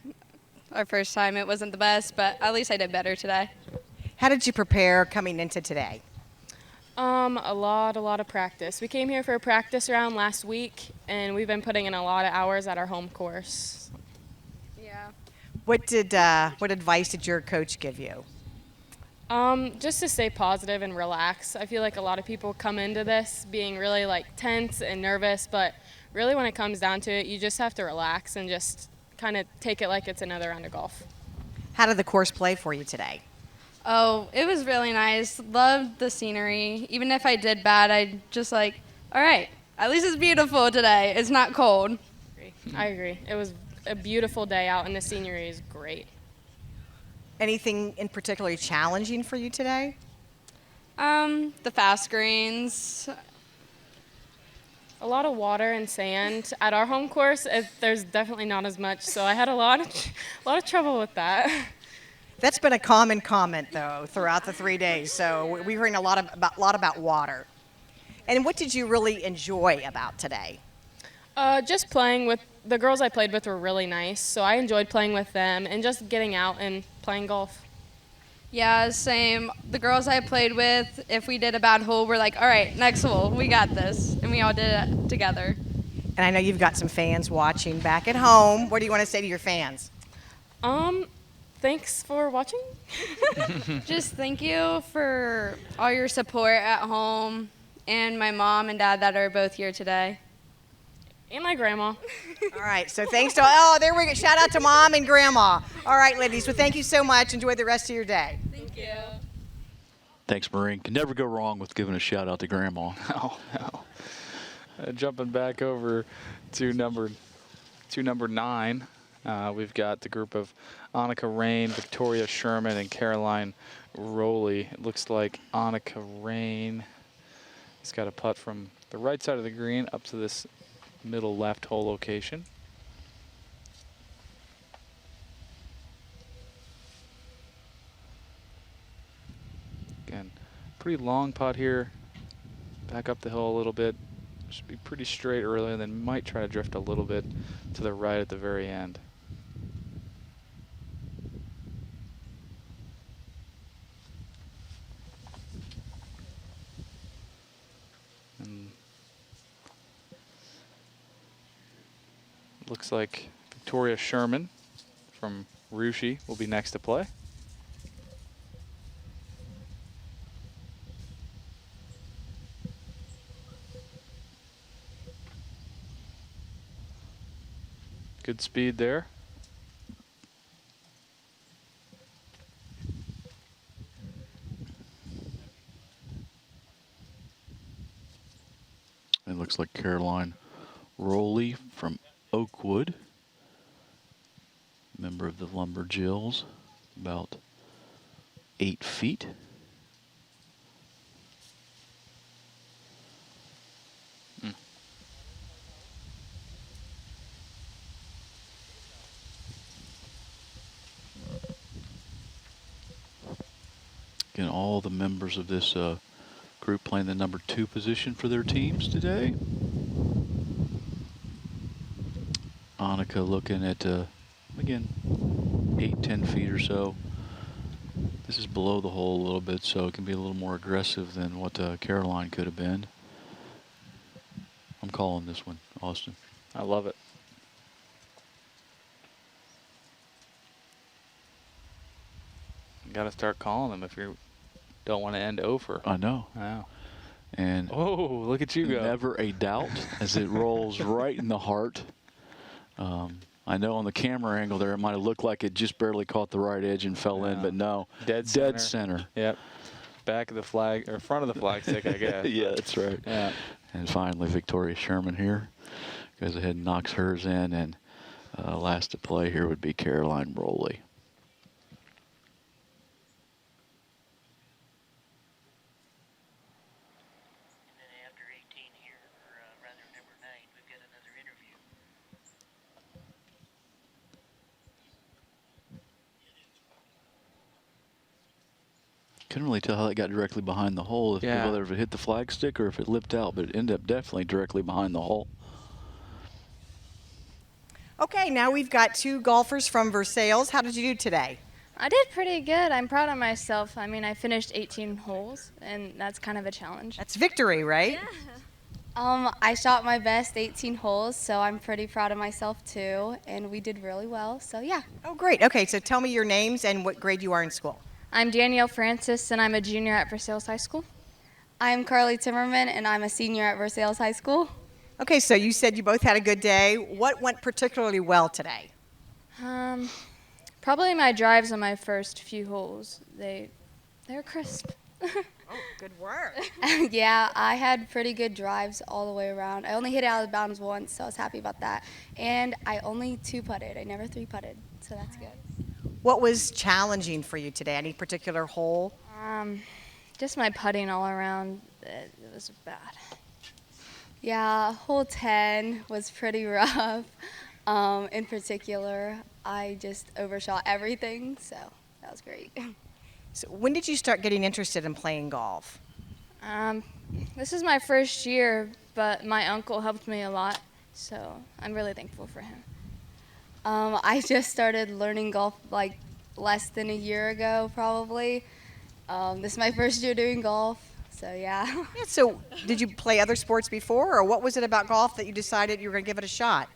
Our first time it wasn't the best, but at least I did better today. How did you prepare coming into today? A lot of practice. We came here for a practice round last week, and we've been putting in a lot of hours at our home course. Yeah. What advice did your coach give you? Just to stay positive and relax. I feel like a lot of people come into this being really tense and nervous, but really when it comes down to it, you just have to relax and just kind of take it like it's another round of golf. How did the course play for you today? Oh, it was really nice. Loved the scenery. Even if I did bad, I just all right, at least it's beautiful today. It's not cold. I agree. It was a beautiful day out, and the scenery is great. Anything in particular challenging for you today? The fast greens. A lot of water and sand. At our home course, there's definitely not as much, so I had a lot of trouble with that. That's been a common comment, though, throughout the 3 days. So we're hearing a lot about water. And what did you really enjoy about today? Just playing with the girls I played with were really nice, so I enjoyed playing with them and just getting out and playing golf. Yeah, same. The girls I played with, if we did a bad hole, we're like, all right, next hole, we got this. And we all did it together. And I know you've got some fans watching back at home. What do you want to say to your fans? Thanks for watching. Just thank you for all your support at home and my mom and dad that are both here today. And my grandma. All right, so thanks to, there we go. Shout out to Mom and Grandma. All right, ladies, well, thank you so much. Enjoy the rest of your day. Thank you. thanks, Maureen. Can never go wrong with giving a shout out to Grandma. Oh, no. Jumping back over to number 9, we've got the group of Annika Rain, Victoria Sherman, and Caroline Rowley. It looks like Annika Rain has got a putt from the right side of the green up to this middle left hole location. Again, pretty long putt here. Back up the hill a little bit. Should be pretty straight early, and then might try to drift a little bit to the right at the very end. And looks like Victoria Sherman from Russia will be next to play. Good speed there. It looks like Caroline Rowley from Oakwood, member of the Lumberjills, about 8 feet. Again, all the members of this group playing the number 2 position for their teams today. Annika looking at, again, 8-10 feet or so. This is below the hole a little bit, so it can be a little more aggressive than what Caroline could have been. I'm calling this one, Austin. I love it. You got to start calling them if you don't want to end over. I know. Wow. And Oh, look at you go. never a doubt as it rolls right in the heart. I know on the camera angle there, it might have looked like it just barely caught the right edge and fell in, but no. Dead center. Yep. Back of the flag, or front of the flag stick, I guess. Yeah, that's right. Yeah. And finally, Victoria Sherman here goes ahead and knocks hers in, and last to play here would be Caroline Rowley. And then after 18 here, or rather number 9, we've got another interview. Couldn't really tell how that got directly behind the hole, Yeah. whether if it hit the flag stick or if it lipped out, but it ended up definitely directly behind the hole. Okay, now we've got 2 golfers from Versailles. How did you do today? I did pretty good. I'm proud of myself. I mean, I finished 18 holes, and that's kind of a challenge. That's victory, right? I shot my best 18 holes, so I'm pretty proud of myself too, and we did really well. So yeah. Oh, great. Okay, so tell me your names and what grade you are in school. I'm Danielle Francis, and I'm a junior at Versailles High School. I'm Carly Timmerman, and I'm a senior at Versailles High School. Okay, so you said you both had a good day. What went particularly well today? Probably my drives on my first few holes. They're crisp. Oh, good work. Yeah, I had pretty good drives all the way around. I only hit it out of bounds once, so I was happy about that. And I only 2-putted. I never 3-putted, so that's good. What was challenging for you today? Any particular hole? Just my putting all around. It was bad. Yeah, hole 10 was pretty rough. In particular, I just overshot everything, so that was great. So when did you start getting interested in playing golf? This is my first year, but my uncle helped me a lot, so I'm really thankful for him. I just started learning golf like less than a year ago, probably. This is my first year doing golf, so yeah. Yeah, so did you play other sports before, or what was it about golf that you decided you were going to give it a shot?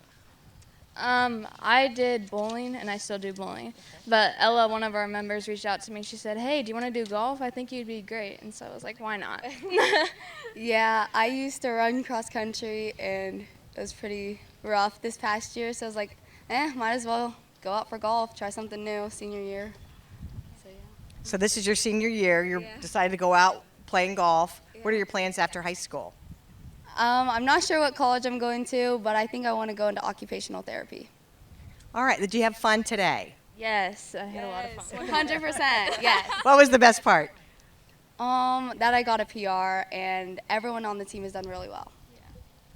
I did bowling, and I still do bowling. But Ella, one of our members, reached out to me. She said, "Hey, do you want to do golf? I think you'd be great." And so I was like, "Why not?" Yeah, I used to run cross country, and it was pretty rough this past year, so I was like, might as well go out for golf, try something new, senior year. So yeah. So this is your senior year. You Yeah. decided to go out playing golf. What are your plans after high school? I'm not sure what college I'm going to, but I think I want to go into occupational therapy. All right, did you have fun today? Yes, I had a lot of fun. 100%, yes. What was the best part? That I got a PR, and everyone on the team has done really well.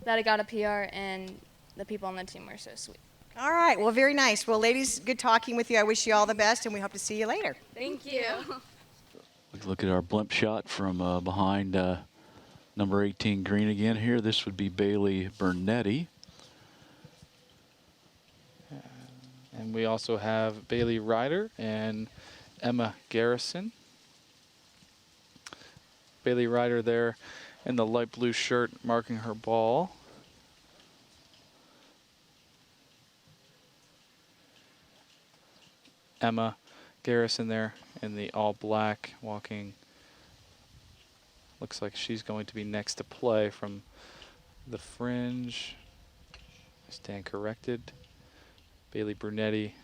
That I got a PR, and the people on the team were so sweet. All right, well, very nice. Well, ladies, good talking with you. I wish you all the best, and we hope to see you later. Thank you. Look at our blimp shot from behind number 18 green again here. This would be Bailey Bernetti. And we also have Bailey Ryder and Emma Garrison. Bailey Ryder there in the light blue shirt marking her ball. Emma Garrison there in the all black walking. Looks like she's going to be next to play from the fringe. I stand corrected. Bailey Brunetti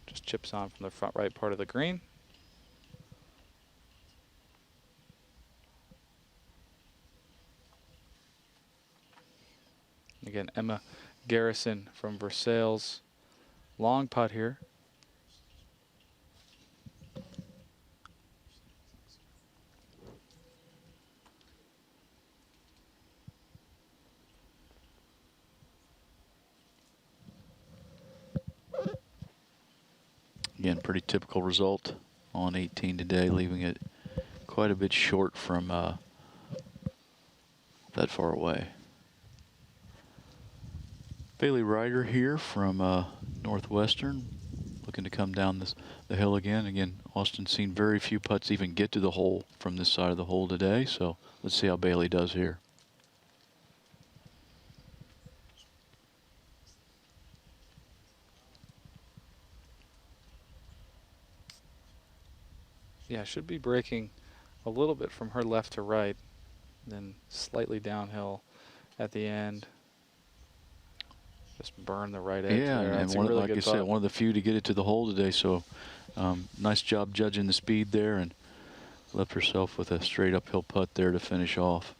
just chips on from the front right part of the green. Again, Emma Garrison from Versailles. Long putt here. Again, pretty typical result on 18 today, leaving it quite a bit short from that far away. Bailey Ryder here from Northwestern, looking to come down the hill again. Again, Austin's seen very few putts even get to the hole from this side of the hole today, so let's see how Bailey does here. Yeah, should be breaking a little bit from her left to right, then slightly downhill at the end. Just burn the right edge Yeah, there. and That's a one, really like good I said, putt. one of the few to get it to the hole today, so nice job judging the speed there, and left herself with a straight uphill putt there to finish off.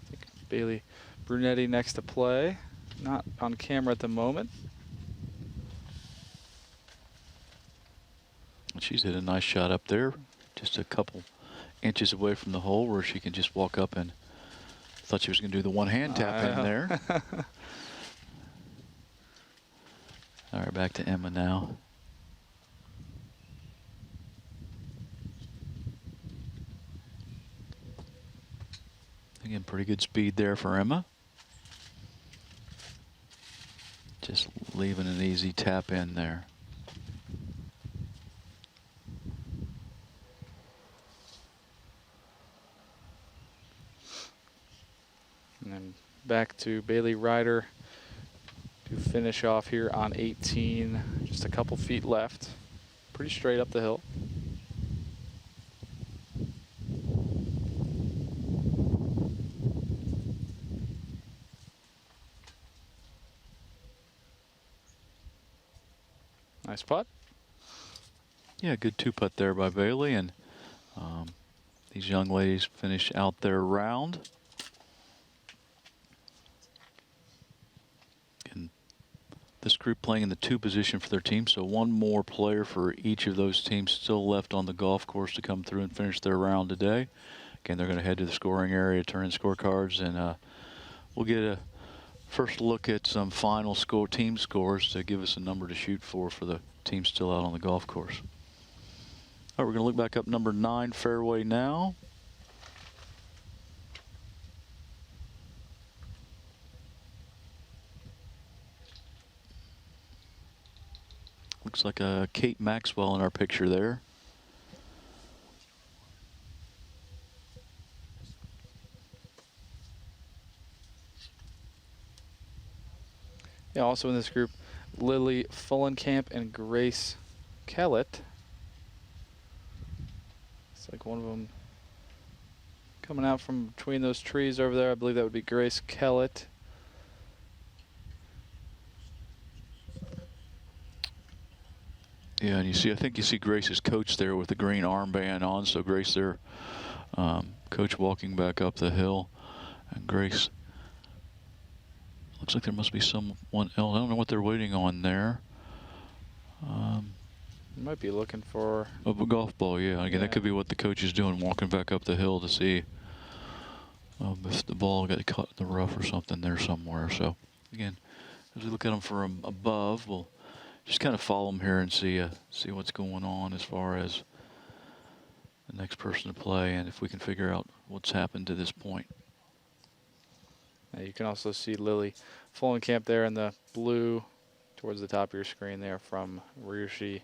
I think Bailey Brunetti next to play. Not on camera at the moment. She's hit a nice shot up there, just a couple inches away from the hole where she can just walk up and thought she was going to do the one-hand tap in there. All right, back to Emma now. Again, pretty good speed there for Emma. Just leaving an easy tap in there. And then back to Bailey Ryder to finish off here on 18. Just a couple feet left. Pretty straight up the hill. Nice putt. Yeah, good two-putt there by Bailey, and these young ladies finish out their round. And this group playing in the 2 position for their team, so one more player for each of those teams still left on the golf course to come through and finish their round today. Again, they're going to head to the scoring area, turn in scorecards, and we'll get a first look at some final team scores to give us a number to shoot for the team still out on the golf course. All right, we're going to look back up number 9 fairway now. Looks like Kate Maxwell in our picture there. Yeah, also in this group, Lily Fullenkamp and Grace Kellett. It's like one of them coming out from between those trees over there. I believe that would be Grace Kellett. Yeah, and I think you see Grace's coach there with the green armband on. So Grace there, coach walking back up the hill, and Grace. Looks like there must be someone else. I don't know what they're waiting on there. Might be looking for a golf ball, yeah. Again, that could be what the coach is doing, walking back up the hill to see if the ball got caught in the rough or something there somewhere. So, again, as we look at them from above, we'll just kind of follow them here and see what's going on as far as the next person to play, and if we can figure out what's happened to this point. You can also see Lily Fullenkamp there in the blue towards the top of your screen there from Ryushi.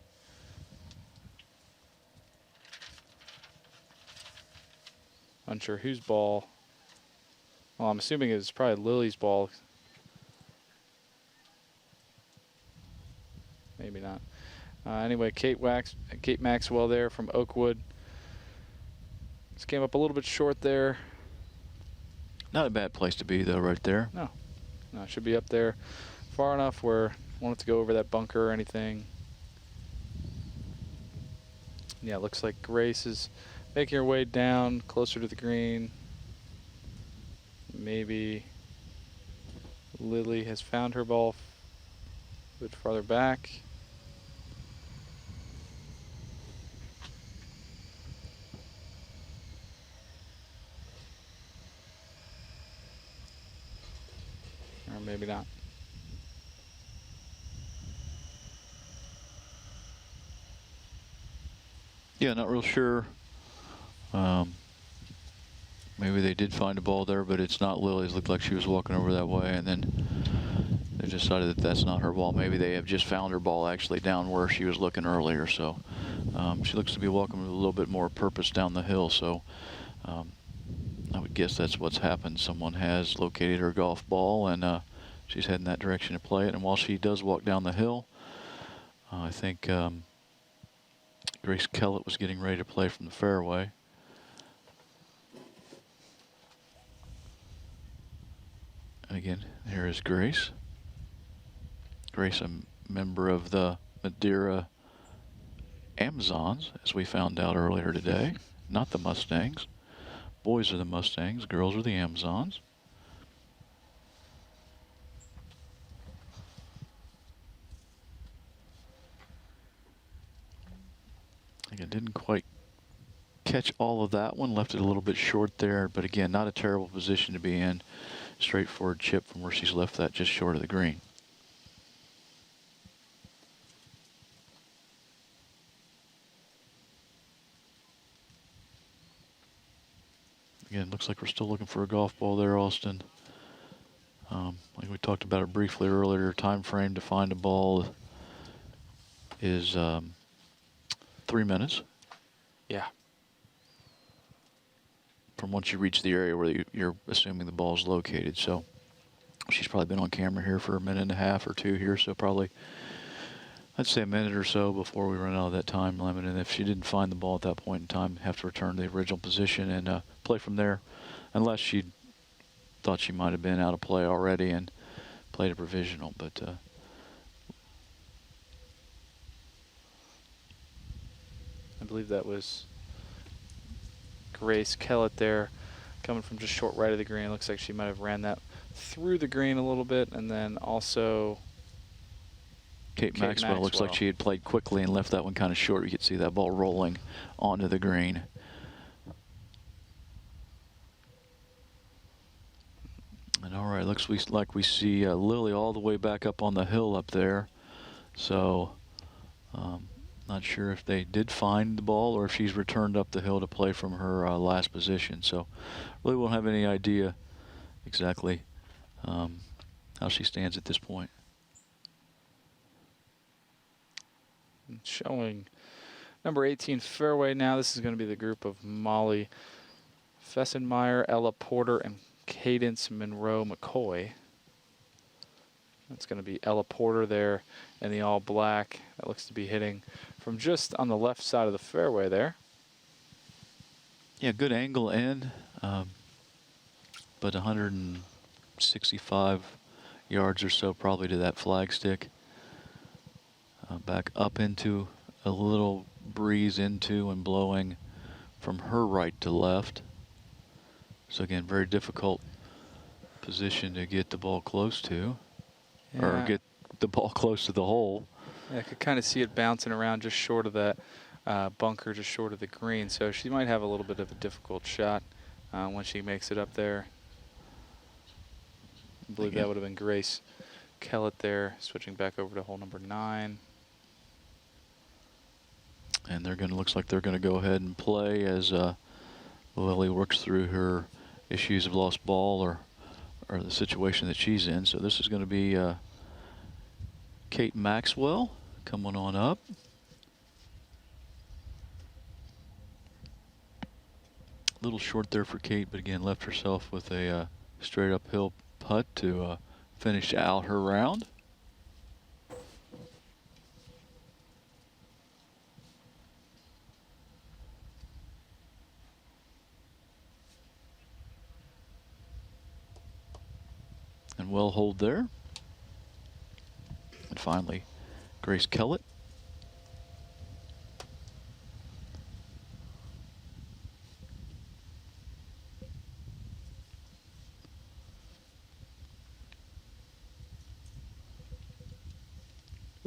Unsure whose ball. Well, I'm assuming it's probably Lily's ball. Maybe not. Anyway, Kate Maxwell there from Oakwood. This came up a little bit short there. Not a bad place to be, though, right there. No, it should be up there far enough where I want it to go over that bunker or anything. Yeah, it looks like Grace is making her way down closer to the green. Maybe Lily has found her ball a bit farther back. Or maybe not. Yeah, not real sure. Maybe they did find a ball there, but it's not Lily's. Looked like she was walking over that way, and then they decided that that's not her ball. Maybe they have just found her ball actually down where she was looking earlier. So she looks to be walking with a little bit more purpose down the hill. So I would guess that's what's happened. Someone has located her golf ball, and she's heading that direction to play it. And while she does walk down the hill, I think Grace Kellett was getting ready to play from the fairway. And again, here is Grace. Grace, a member of the Madeira Amazons, as we found out earlier today. Not the Mustangs. Boys are the Mustangs, girls are the Amazons. Again, didn't quite catch all of that one, left it a little bit short there, but again, not a terrible position to be in. Straightforward chip from where she's left that, just short of the green. Again, looks like we're still looking for a golf ball there, Austin. Like we talked about it briefly earlier, time frame to find a ball is 3 minutes. Yeah. From once you reach the area where you're assuming the ball is located. So she's probably been on camera here for a minute and a half or two here. So probably, I'd say a minute or so before we run out of that time limit. And if she didn't find the ball at that point in time, have to return to the original position and play from there, unless she thought she might have been out of play already and played a provisional. But I believe that was Grace Kellett there, coming from just short right of the green. Looks like she might have ran that through the green a little bit, and then also Kate Maxwell looks like she had played quickly and left that one kind of short. You could see that ball rolling onto the green. And all right, looks like we see Lily all the way back up on the hill up there. So not sure if they did find the ball or if she's returned up the hill to play from her last position. So really won't have any idea exactly how she stands at this point. Showing number 18 fairway now. This is going to be the group of Molly Fessenmeyer, Ella Porter, and Cadence Monroe McCoy. That's going to be Ella Porter there in the all black. That looks to be hitting from just on the left side of the fairway there. Yeah, good angle in, but 165 yards or so probably to that flagstick. Back up into a little breeze into and blowing from her right to left. So again, very difficult position to get the ball close to, or get the ball close to the hole. Yeah, I could kind of see it bouncing around just short of that bunker, just short of the green. So she might have a little bit of a difficult shot when she makes it up there. I believe that would have been Grace Kellett there, switching back over to hole number 9. And they're going to, looks like they're going to go ahead and play as Lily works through her issues of lost ball or the situation that she's in. So this is going to be Kate Maxwell coming on up. A little short there for Kate, but again left herself with a straight uphill putt to finish out her round. And well hold there. And finally, Grace Kellett.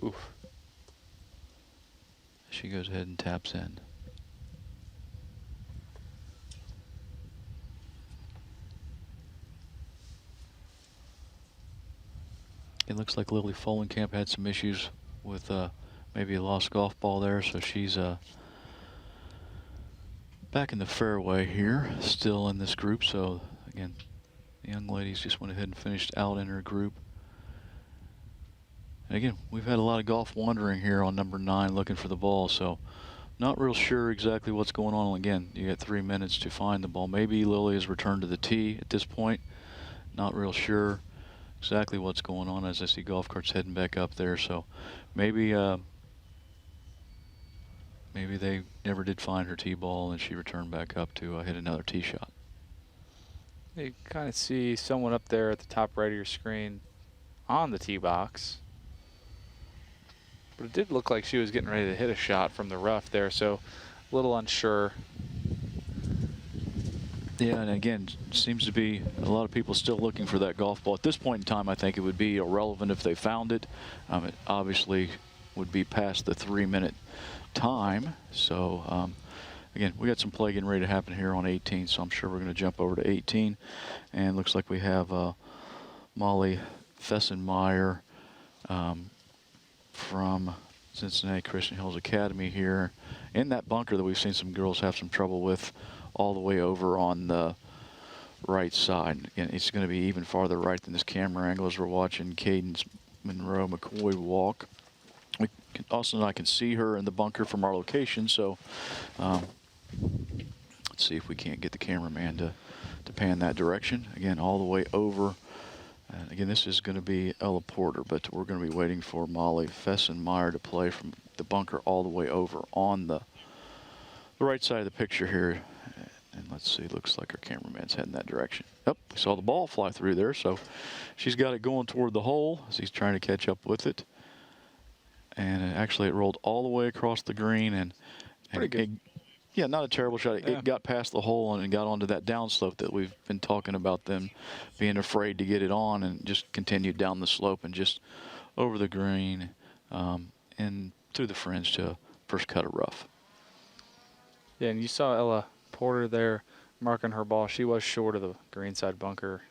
Oof. She goes ahead and taps in. It looks like Lily Folenkamp had some issues with maybe a lost golf ball there, so she's back in the fairway here, still in this group. So again, the young ladies just went ahead and finished out in her group. And again, we've had a lot of golf wandering here on number 9 looking for the ball, so not real sure exactly what's going on. Again, you got 3 minutes to find the ball. Maybe Lily has returned to the tee at this point. Not real sure exactly what's going on as I see golf carts heading back up there. So maybe maybe they never did find her tee ball and she returned back up to hit another tee shot. You kind of see someone up there at the top right of your screen on the tee box. But it did look like she was getting ready to hit a shot from the rough there, so a little unsure. Yeah, and again, seems to be a lot of people still looking for that golf ball. At this point in time, I think it would be irrelevant if they found it. It obviously would be past the 3-minute time. So, again, we got some play getting ready to happen here on 18, so I'm sure we're going to jump over to 18. And looks like we have Molly Fessenmeyer from Cincinnati Christian Hills Academy here in that bunker that we've seen some girls have some trouble with, all the way over on the right side. Again, it's going to be even farther right than this camera angle as we're watching Cadence Monroe McCoy walk. Austin and I can see her in the bunker from our location, so let's see if we can't get the cameraman to pan that direction. Again, all the way over. And again, this is going to be Ella Porter, but we're going to be waiting for Molly Fessenmeyer to play from the bunker all the way over on the right side of the picture here. And let's see, looks like our cameraman's heading that direction. Yep, we saw the ball fly through there, so she's got it going toward the hole as he's trying to catch up with it. And actually it rolled all the way across the green and Pretty good. Yeah, not a terrible shot. Yeah. It got past the hole and got onto that downslope that we've been talking about, them being afraid to get it on, and just continued down the slope and just over the green and through the fringe to first cut of rough. Yeah, and you saw Ella Porter there marking her ball. She was short of the greenside bunker.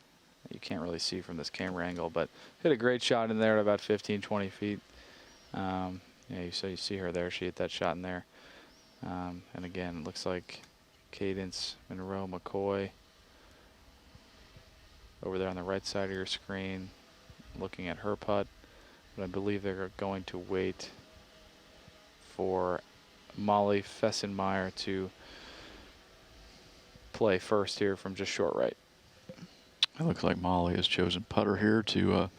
You can't really see from this camera angle, but hit a great shot in there at about 15, 20 feet. Yeah, you see her there. She hit that shot in there. And again, it looks like Cadence Monroe McCoy over there on the right side of your screen, looking at her putt. But I believe they're going to wait for Molly Fessenmeyer to play first here from just short right. It looks like Molly has chosen putter here to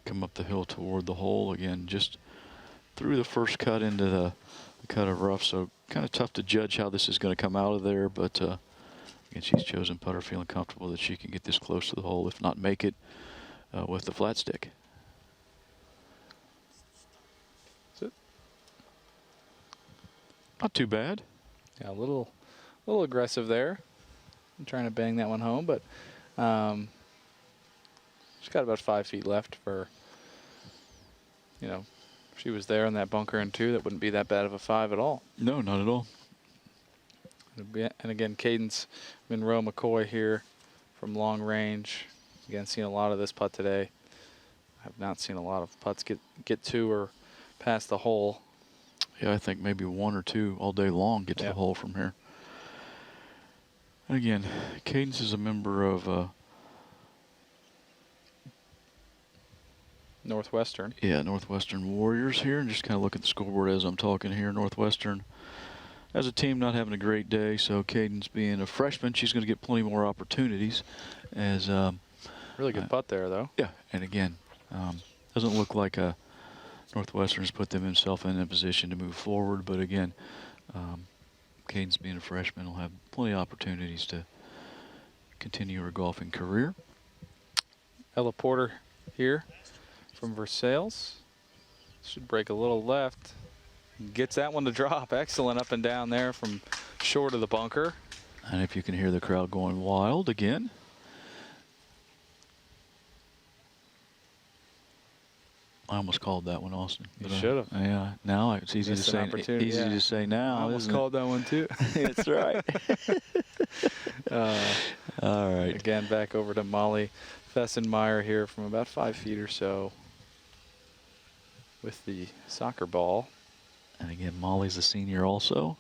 come up the hill toward the hole. Again, just through the first cut into the cut of rough, so kind of tough to judge how this is going to come out of there, but again, she's chosen putter, feeling comfortable that she can get this close to the hole, if not make it with the flat stick. That's it. Not too bad. Yeah, a little aggressive there. I'm trying to bang that one home, but she's got about 5 feet left for, you know, if she was there in that bunker in 2, that wouldn't be that bad of a 5 at all. No, not at all. And again, Cadence Monroe McCoy here from long range. Again, seen a lot of this putt today. I have not seen a lot of putts get to or past the hole. Yeah, I think maybe 1 or 2 all day long get to the hole from here. And again, Cadence is a member of Northwestern. Yeah, Northwestern Warriors here, and just kind of look at the scoreboard as I'm talking here. Northwestern, as a team, not having a great day, so Cadence being a freshman, she's going to get plenty more opportunities. As really good putt there, though. Yeah, and again, doesn't look like Northwestern's put themselves in a position to move forward, but again, Cadence being a freshman will have plenty of opportunities to continue her golfing career. Ella Porter here from Versailles. Should break a little left. Gets that one to drop. Excellent up and down there from short of the bunker. And if you can hear the crowd going wild again. I almost called that one, Austin. You should have. Yeah. Now it's easy to say. Easy to say now. I almost called that one too. That's right. All right. Again, back over to Molly Fessenmeyer here from about 5 feet or so with the soccer ball. And again, Molly's a senior also.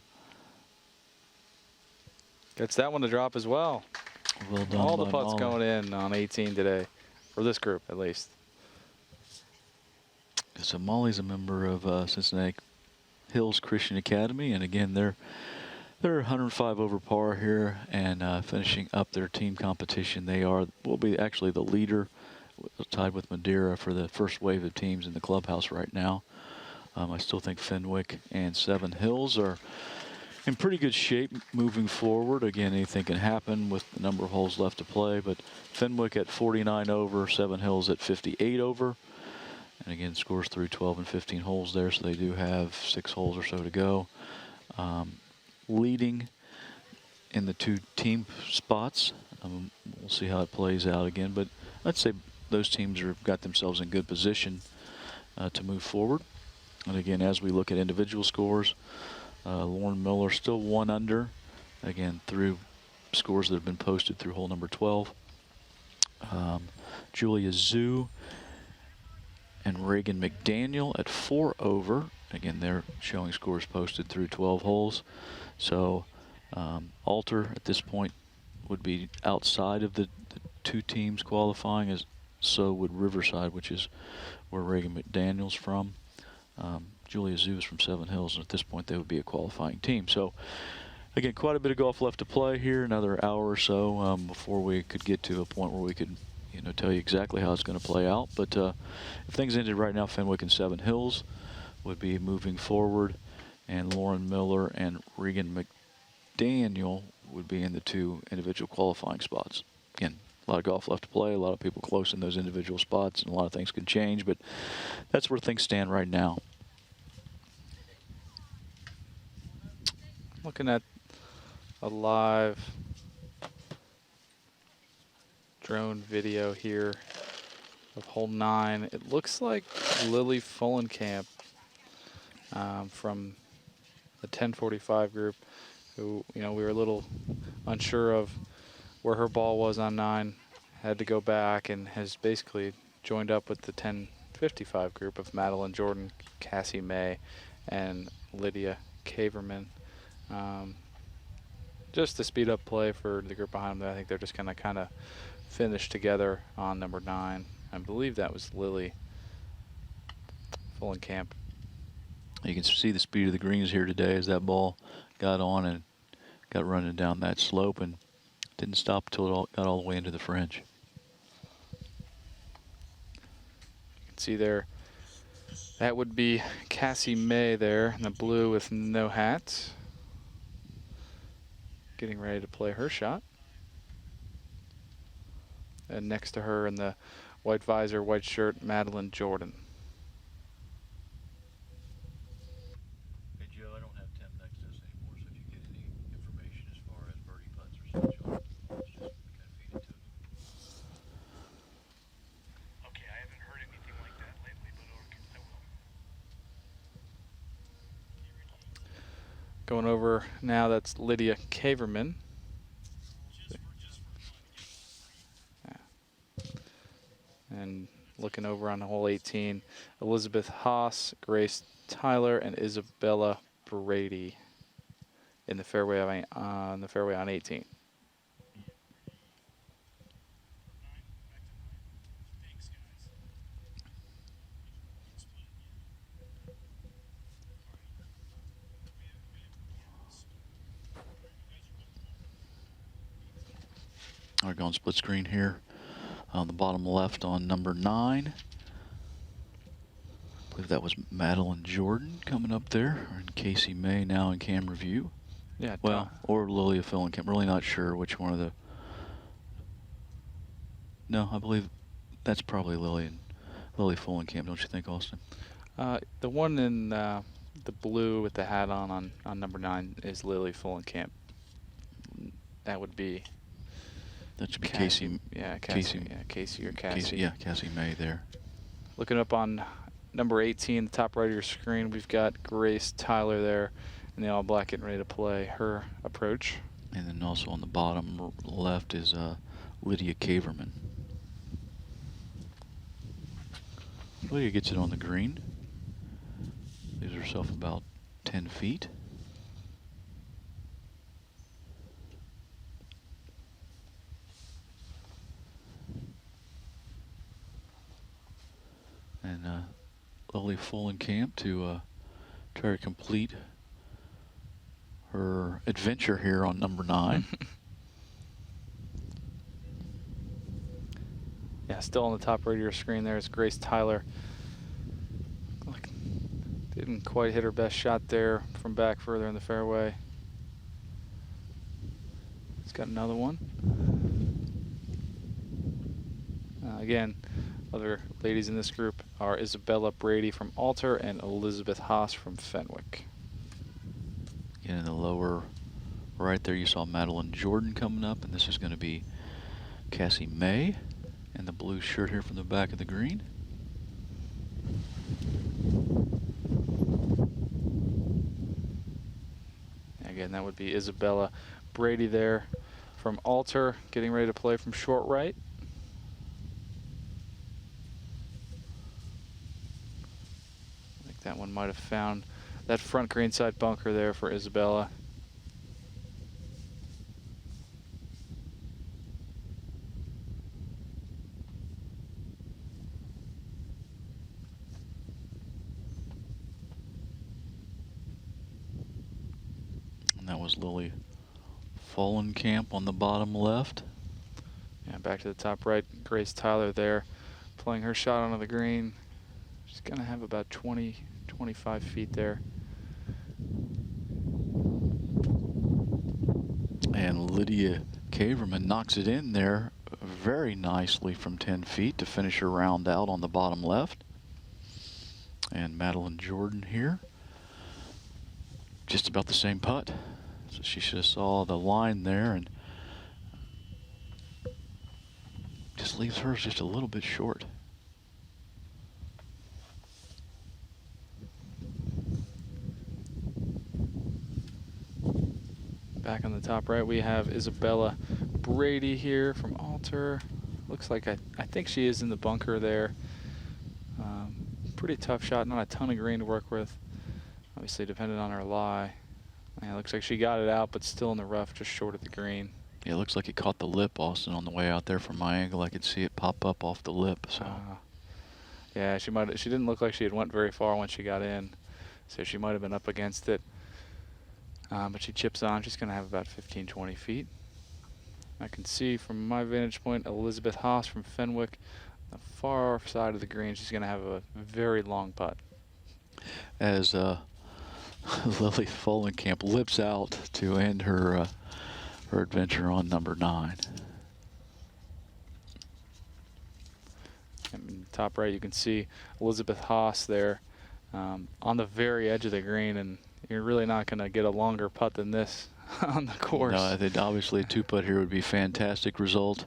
Gets that one to drop as well. Well done. All the by putts Molly. going in on 18 today, for this group at least. So Molly's a member of Cincinnati Hills Christian Academy, and again, they're 105 over par here, and finishing up their team competition. They will be actually the leader, tied with Madeira for the first wave of teams in the clubhouse right now. I still think Fenwick and Seven Hills are in pretty good shape moving forward. Again, anything can happen with the number of holes left to play, but Fenwick at 49 over, Seven Hills at 58 over. And again, scores through 12 and 15 holes there, so they do have 6 holes or so to go. Leading in the 2 team spots. We'll see how it plays out again, but I'd say those teams have got themselves in good position to move forward. And again, as we look at individual scores, Lauren Miller still 1 under, again, through scores that have been posted through hole number 12. Julia Zhu and Reagan McDaniel at 4 over. Again, they're showing scores posted through 12 holes. So Alter at this point would be outside of the 2 teams qualifying, as so would Riverside, which is where Reagan McDaniel's from. Julia Zhu is from Seven Hills, and at this point they would be a qualifying team. So again, quite a bit of golf left to play here, another hour or so before we could get to a point where we could tell you exactly how it's going to play out. But if things ended right now, Fenwick and Seven Hills would be moving forward, and Lauren Miller and Regan McDaniel would be in the 2 individual qualifying spots. Again, a lot of golf left to play, a lot of people close in those individual spots, and a lot of things can change, but that's where things stand right now. Looking at a live drone video here of hole 9. It looks like Lily Fullenkamp from the 1045 group, who, we were a little unsure of where her ball was on 9, had to go back, and has basically joined up with the 1055 group of Madeline Jordan, Cassie May, and Lydia Caverman. Just to speed up play for the group behind them. I think they're just going to kind of finish together on number 9. I believe that was Lily Fullenkamp. You can see the speed of the greens here today as that ball got on and got running down that slope, and didn't stop until it got all the way into the fringe. You can see there, that would be Cassie May there in the blue with no hat, getting ready to play her shot. And next to her in the white visor, white shirt, Madeline Jordan. Hey Joe, I don't have Tim next to us anymore, so if you get any information as far as birdie putts or such, just kind of feed it to me. Okay, I haven't heard anything like that lately, but okay, I will. Going over now, that's Lydia Caverman. And looking over on hole 18, Elizabeth Haas, Grace Tyler, and Isabella Brady in the fairway on 18. We're going split screen here on the bottom left on number 9. I believe that was Madeline Jordan coming up there, and Casey May now in camera view. Yeah. Well, or Lilia Fullenkamp. Really not sure which one of the. No, I believe that's probably Lily Fullenkamp. Don't you think, Austin? The one in the blue with the hat on number 9 is Lily Fullenkamp. That would be. That should be Casey. Yeah, Casey. Yeah, Casey or Cassie. Yeah, Cassie May there. Looking up on number 18, the top right of your screen, we've got Grace Tyler there in the all black getting ready to play her approach. And then also on the bottom left is Lydia Caverman. Lydia gets it on the green. Leaves herself about 10 feet. Lily Follenkamp to try to complete her adventure here on number 9. Yeah, still on the top right of your screen there is Grace Tyler. Didn't quite hit her best shot there from back further in the fairway. It's got another one. Again, other ladies in this group are Isabella Brady from Alter and Elizabeth Haas from Fenwick. Again, in the lower right there, you saw Madeline Jordan coming up, and this is going to be Cassie May in the blue shirt here from the back of the green. Again, that would be Isabella Brady there from Alter, getting ready to play from short right. I think that one might have found that front greenside bunker there for Isabella. And that was Lily Follenkamp on the bottom left. Yeah, back to the top right, Grace Tyler there, playing her shot onto the green. She's gonna have about 25 feet there. And Lydia Kaverman knocks it in there very nicely from 10 feet to finish her round out on the bottom left. And Madeline Jordan here, just about the same putt. So she should have saw the line there and just leaves hers just a little bit short. Back on the top right, we have Isabella Brady here from Alter. Looks like I think she is in the bunker there. Pretty tough shot, not a ton of green to work with. Obviously depended on her lie. Yeah, looks like she got it out, but still in the rough, just short of the green. Yeah, it looks like it caught the lip, Austin, on the way out there from my angle. I could see it pop up off the lip. So yeah, she didn't look like she had went very far when she got in, so she might have been up against it. But she chips on. She's going to have about 15-20 feet. I can see from my vantage point Elizabeth Haas from Fenwick, the far side of the green. She's going to have a very long putt. As Lily Follenkamp lips out to end her her adventure on number 9. And top right, you can see Elizabeth Haas there on the very edge of the green, and you're really not going to get a longer putt than this on the course. No, I think obviously a 2-putt here would be a fantastic result.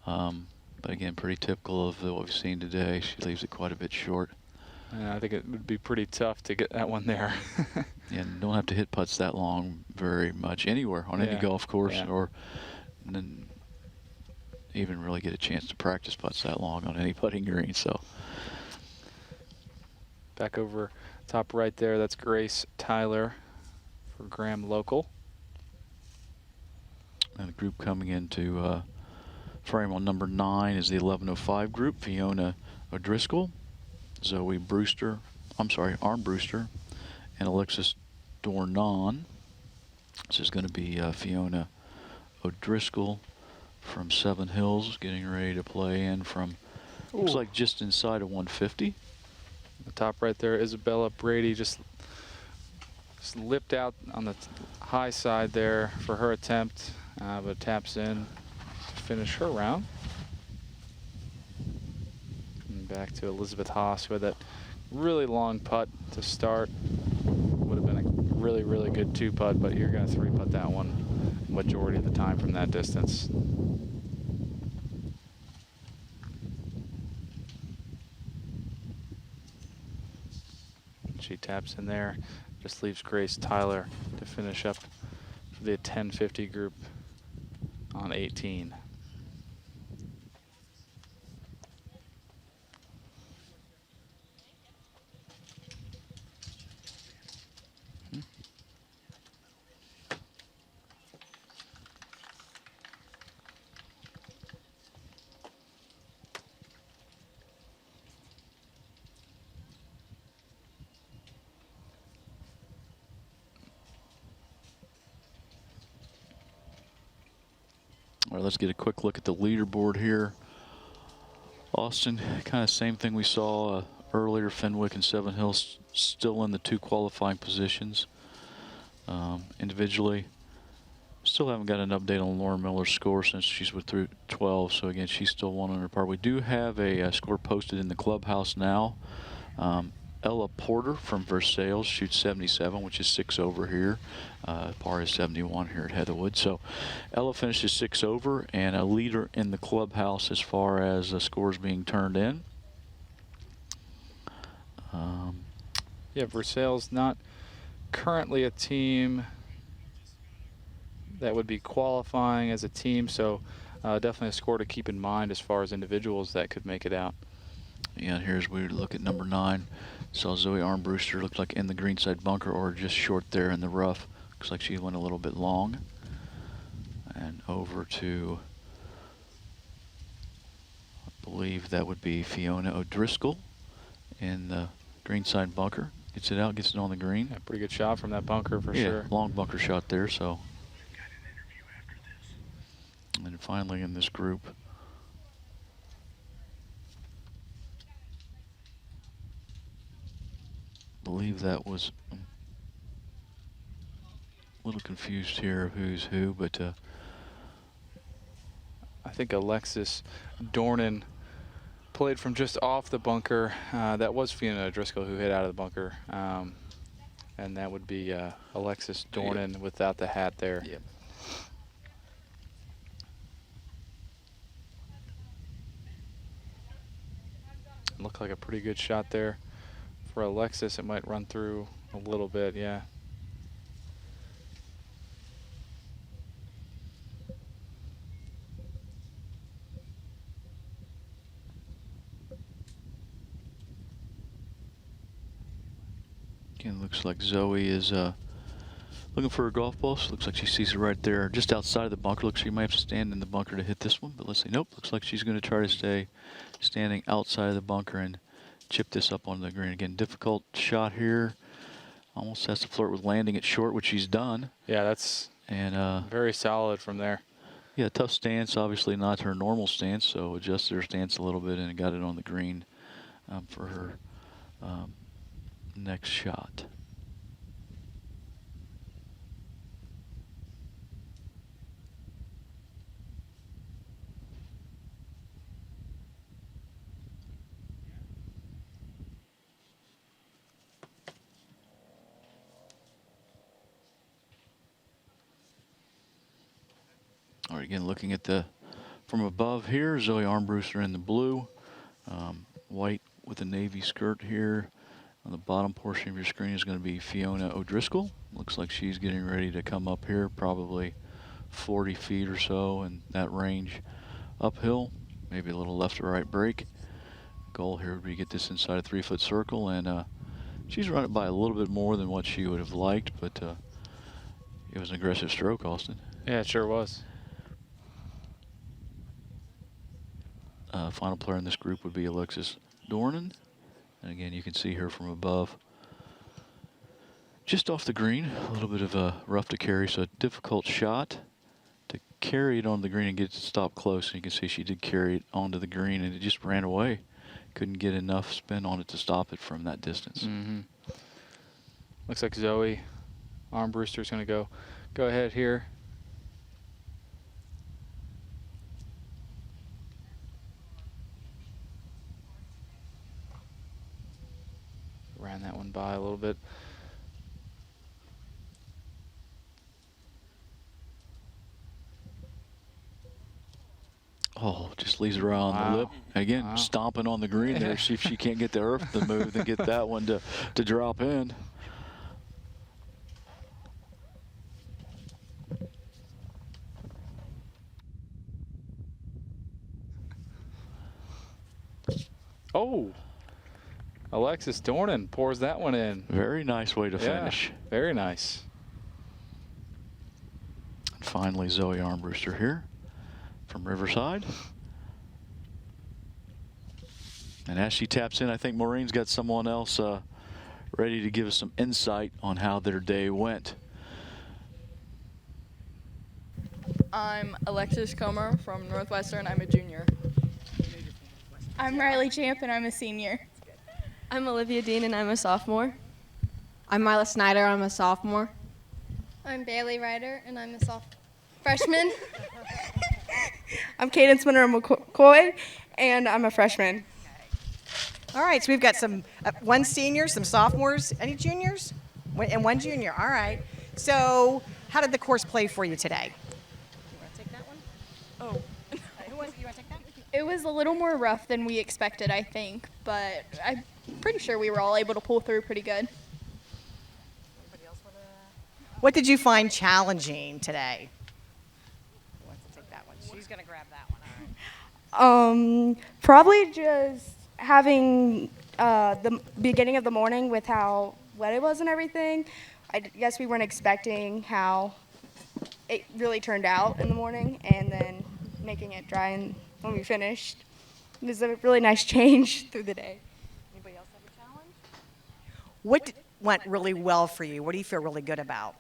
But again, pretty typical of what we've seen today. She leaves it quite a bit short. Yeah, I think it would be pretty tough to get that one there. Yeah, and don't have to hit putts that long very much anywhere on any golf course, or then even really get a chance to practice putts that long on any putting green. So back over top right there, that's Grace Tyler for Graham Local. And the group coming into frame on number 9 is the 1105 group: Fiona O'Driscoll, Zoe Brewster, Armbruster, and Alexis Dornan. This is going to be Fiona O'Driscoll from Seven Hills, getting ready to play in from, looks like just inside of 150. The top right there, Isabella Brady just lipped out on the high side there for her attempt, but taps in to finish her round. And back to Elizabeth Haas, who had that really long putt to start. Would have been a really, really good 2-putt, but you're going to 3-putt that one majority of the time from that distance. She taps in there, just leaves Grace Tyler to finish up for the 1050 group on 18. All right, let's get a quick look at the leaderboard here. Austin, kind of same thing we saw earlier. Fenwick and Seven Hills still in the 2 qualifying positions. Individually, still haven't got an update on Laura Miller's score since she's with through 12. So again, she's still 1 under par. We do have a score posted in the clubhouse now. Ella Porter from Versailles shoots 77, which is 6 over here. Par is 71 here at Heatherwood. So Ella finishes 6 over and a leader in the clubhouse as far as scores being turned in. Yeah, Versailles not currently a team that would be qualifying as a team, so definitely a score to keep in mind as far as individuals that could make it out. Yeah, here's we look at number 9. Saw Zoe Armbruster looked like in the greenside bunker or just short there in the rough. Looks like she went a little bit long. And over to, I believe that would be Fiona O'Driscoll in the greenside bunker. Gets it out, gets it on the green. Yeah, pretty good shot from that bunker for Yeah, sure. long bunker shot there. So. And then finally in this group, I believe that was a little confused here of who's who, but I think Alexis Dornan played from just off the bunker. That was Fiona Driscoll who hit out of the bunker. And that would be Alexis Dornan without the hat there. Yep. Looked like a pretty good shot there for Alexis. It might run through a little bit, yeah. Again, looks like Zoe is looking for a golf ball. So looks like she sees it right there just outside of the bunker. Looks like she might have to stand in the bunker to hit this one, but let's see. Nope, looks like she's going to try to stay standing outside of the bunker and chip this up onto the green. Again, difficult shot here. Almost has to flirt with landing it short, which she's done. Yeah, that's and very solid from there. Yeah, tough stance. Obviously not her normal stance, so adjusted her stance a little bit and got it on the green for her next shot. All right, again, looking at the from above here, Zoe Armbruster in the blue, white with a navy skirt here. On the bottom portion of your screen is going to be Fiona O'Driscoll. Looks like she's getting ready to come up here, probably 40 feet or so in that range uphill, maybe a little left or right break. Goal here would be to get this inside a 3-foot circle, and she's run it by a little bit more than what she would have liked, but it was an aggressive stroke, Austin. Yeah, it sure was. Final player in this group would be Alexis Dornan. And again, you can see her from above. Just off the green, a little bit of a rough to carry, so a difficult shot to carry it on the green and get it to stop close. And you can see she did carry it onto the green and it just ran away. Couldn't get enough spin on it to stop it from that distance. Mm-hmm. Looks like Zoe Armbruster's going to go ahead here. Ran that one by a little bit. Oh, just leaves her on the lip. Again, stomping on the green there. See if she can't get the earth to move and get that one to drop in. Oh, Alexis Dornan pours that one in. Very nice way to finish. Very nice. And finally, Zoe Armbruster here from Riverside. And as she taps in, I think Maureen's got someone else ready to give us some insight on how their day went. I'm Alexis Comer from Northwestern. I'm a junior. I'm Riley Champ, and I'm a senior. I'm Olivia Dean, and I'm a sophomore. I'm Mila Snyder. I'm a sophomore. I'm Bailey Ryder, and I'm a freshman. I'm Cadence Winter McCoy, and I'm a freshman. All right, so we've got some one senior, some sophomores, any juniors, and one junior. All right. So, how did the course play for you today? You want to take that one? Oh. You want to take that? It was a little more rough than we expected, I think, but I'm pretty sure we were all able to pull through pretty good. What did you find challenging today? Who wants to take that one? She's going to grab that one. All right. Probably just having the beginning of the morning with how wet it was and everything. I guess we weren't expecting how it really turned out in the morning, and then making it dry and when we finished. It was a really nice change through the day. Anybody else have a challenge? What went really well for you? What do you feel really good about?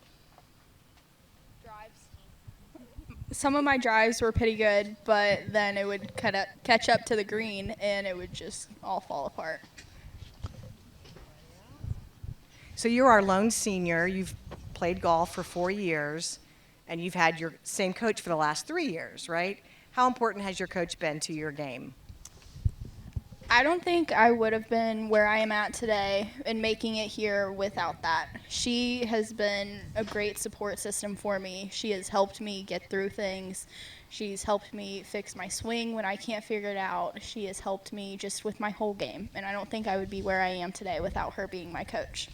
Some of my drives were pretty good, but then it would kind of catch up to the green, and it would just all fall apart. So you're our lone senior. You've played golf for 4 years, and you've had your same coach for the last 3 years, right? How important has your coach been to your game? I don't think I would have been where I am at today and making it here without that. She has been a great support system for me. She has helped me get through things. She's helped me fix my swing when I can't figure it out. She has helped me just with my whole game, and I don't think I would be where I am today without her being my coach.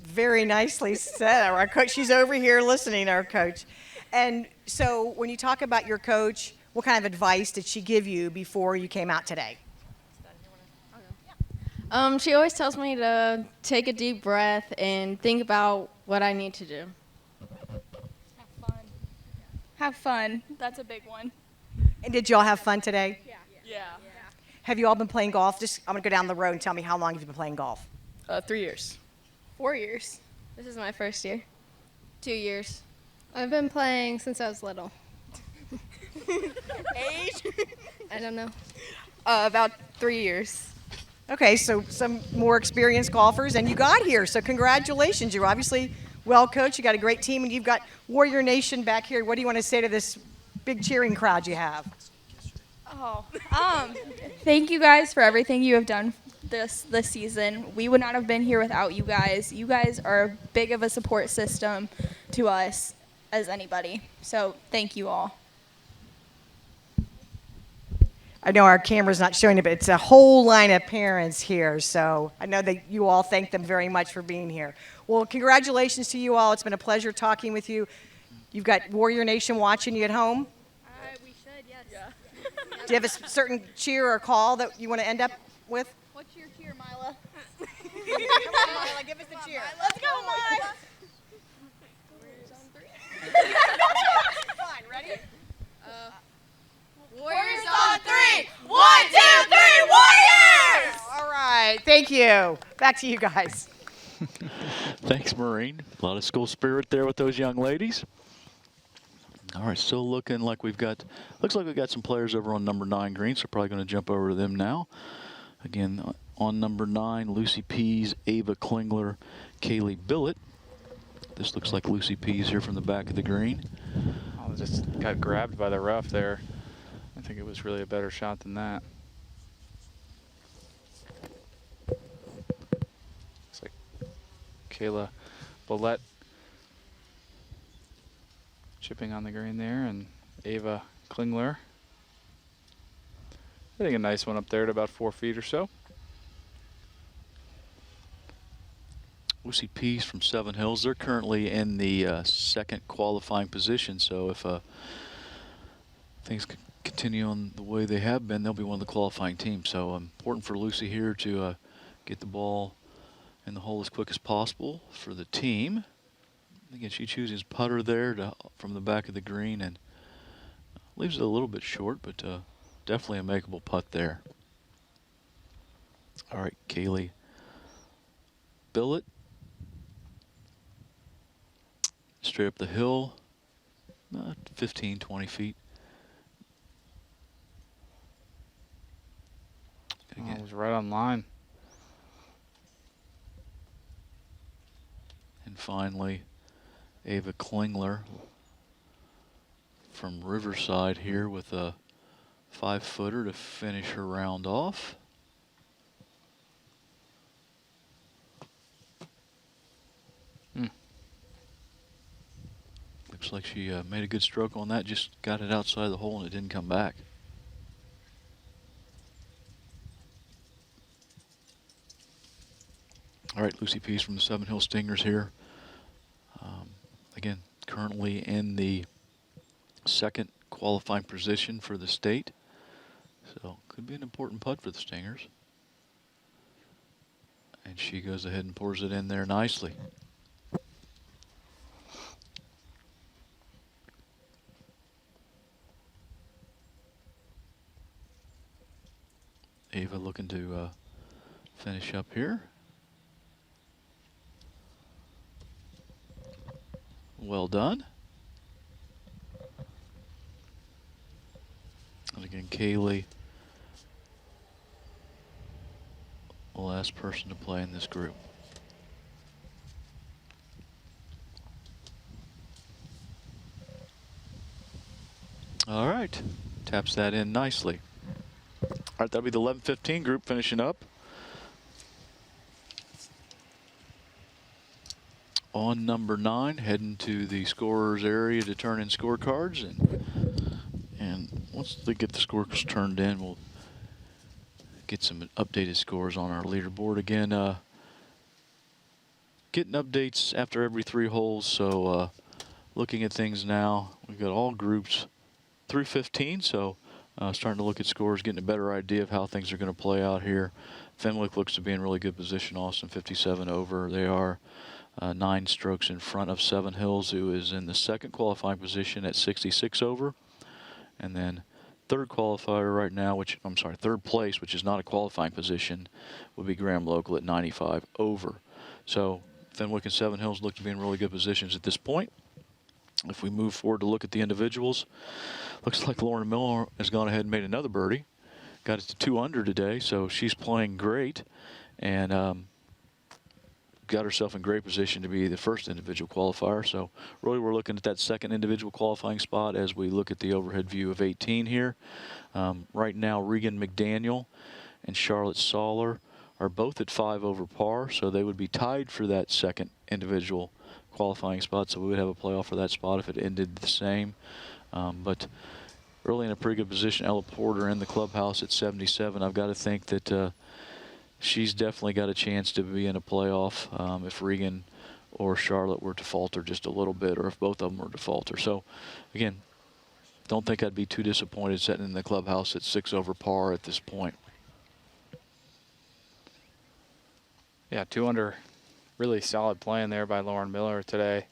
Very nicely said. Our coach, she's over here listening, our coach. And so when you talk about your coach, what kind of advice did she give you before you came out today? She always tells me to take a deep breath and think about what I need to do. Have fun. That's a big one. And did y'all have fun today? Yeah. Have you all been playing golf? I'm going to go down the road and tell me how long have you been playing golf? 3 years. 4 years. This is my first year. 2 years. I've been playing since I was little. Age? I don't know. About 3 years. Okay, so some more experienced golfers, and you got here, so congratulations. You're obviously well coached. You got a great team, and you've got Warrior Nation back here. What do you want to say to this big cheering crowd you have? Thank you guys for everything you have done this season. We would not have been here without you guys. You guys are as big of a support system to us as anybody. So thank you all. I know our camera's not showing it, but it's a whole line of parents here, so I know that you all thank them very much for being here. Well, congratulations to you all. It's been a pleasure talking with you. You've got Warrior Nation watching you at home. We should, yes. Yeah. Do you have a certain cheer or call that you want to end up with? What's your cheer, Mila? Come on, Mila, give us the cheer. Let's go, Mila. Fine, ready? Warriors on 3. 1, 2, 3, Warriors! All right, thank you. Back to you guys. Thanks, Maureen. A lot of school spirit there with those young ladies. All right, still looking like looks like we've got some players over on number 9 green, so probably going to jump over to them now. Again, on number 9, Lucy Pease, Ava Klingler, Kaylee Billett. This looks like Lucy Pease here from the back of the green. Oh, just got grabbed by the rough there. I think it was really a better shot than that. Looks like Kayla Billett chipping on the green there, and Ava Klingler hitting a nice one up there at about 4 feet or so. Lucy Pease from Seven Hills. They're currently in the second qualifying position, so if things continue on the way they have been, they'll be one of the qualifying teams. So important for Lucy here to get the ball in the hole as quick as possible for the team. Again, she chooses putter there from the back of the green and leaves it a little bit short, but definitely a makeable putt there. All right, Kaylee Billett. straight up the hill, 15, 20 feet. Oh, it was right on line. And finally, Ava Klingler from Riverside here with a 5-footer to finish her round off. Looks like she made a good stroke on that, just got it outside the hole and it didn't come back. All right, Lucy Pease from the Seven Hill Stingers here. Again, currently in the second qualifying position for the state. So could be an important putt for the Stingers. And she goes ahead and pours it in there nicely. Ava looking to finish up here. Well done. And again, Kaylee, the last person to play in this group. All right, taps that in nicely. All right, that'll be the 11-15 group finishing up. On number 9, heading to the scorers area to turn in scorecards, and once they get the scores turned in, we'll get some updated scores on our leaderboard. Again, getting updates after every 3 holes, so looking at things now, we've got all groups through 15, so starting to look at scores, getting a better idea of how things are going to play out here. Fenwick looks to be in really good position. Austin 57 over. They are 9 strokes in front of Seven Hills, who is in the second qualifying position at 66 over. And then third qualifier right now, third place, which is not a qualifying position, would be Graham Local at 95 over. So Fenwick and Seven Hills look to be in really good positions at this point. If we move forward to look at the individuals, looks like Lauren Miller has gone ahead and made another birdie. Got it to 2 under today, so she's playing great. And got herself in great position to be the first individual qualifier. So really we're looking at that second individual qualifying spot as we look at the overhead view of 18 here. Right now Regan McDaniel and Charlotte Soller are both at 5 over par, so they would be tied for that second individual qualifying spot, so we would have a playoff for that spot if it ended the same. But really in a pretty good position. Ella Porter in the clubhouse at 77. I've got to think that she's definitely got a chance to be in a playoff if Regan or Charlotte were to falter just a little bit, or if both of them were to falter. So, again, don't think I'd be too disappointed sitting in the clubhouse at 6 over par at this point. Yeah, 2 under. Really solid playing there by Lauren Miller today.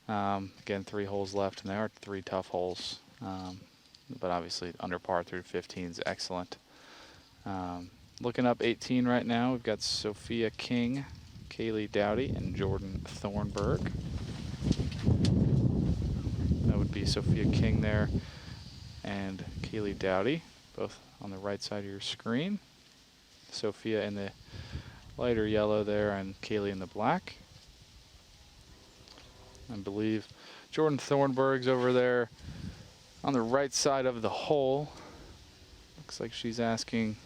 Again, 3 holes left, and they are 3 tough holes. But obviously, under par through 15 is excellent. Looking up 18 right now, we've got Sophia King, Kaylee Dowdy, and Jordan Thornburg. That would be Sophia King there and Kaylee Dowdy, both on the right side of your screen. Sophia in the lighter yellow there and Kaylee in the black. I believe Jordan Thornburg's over there on the right side of the hole. Looks like she's asking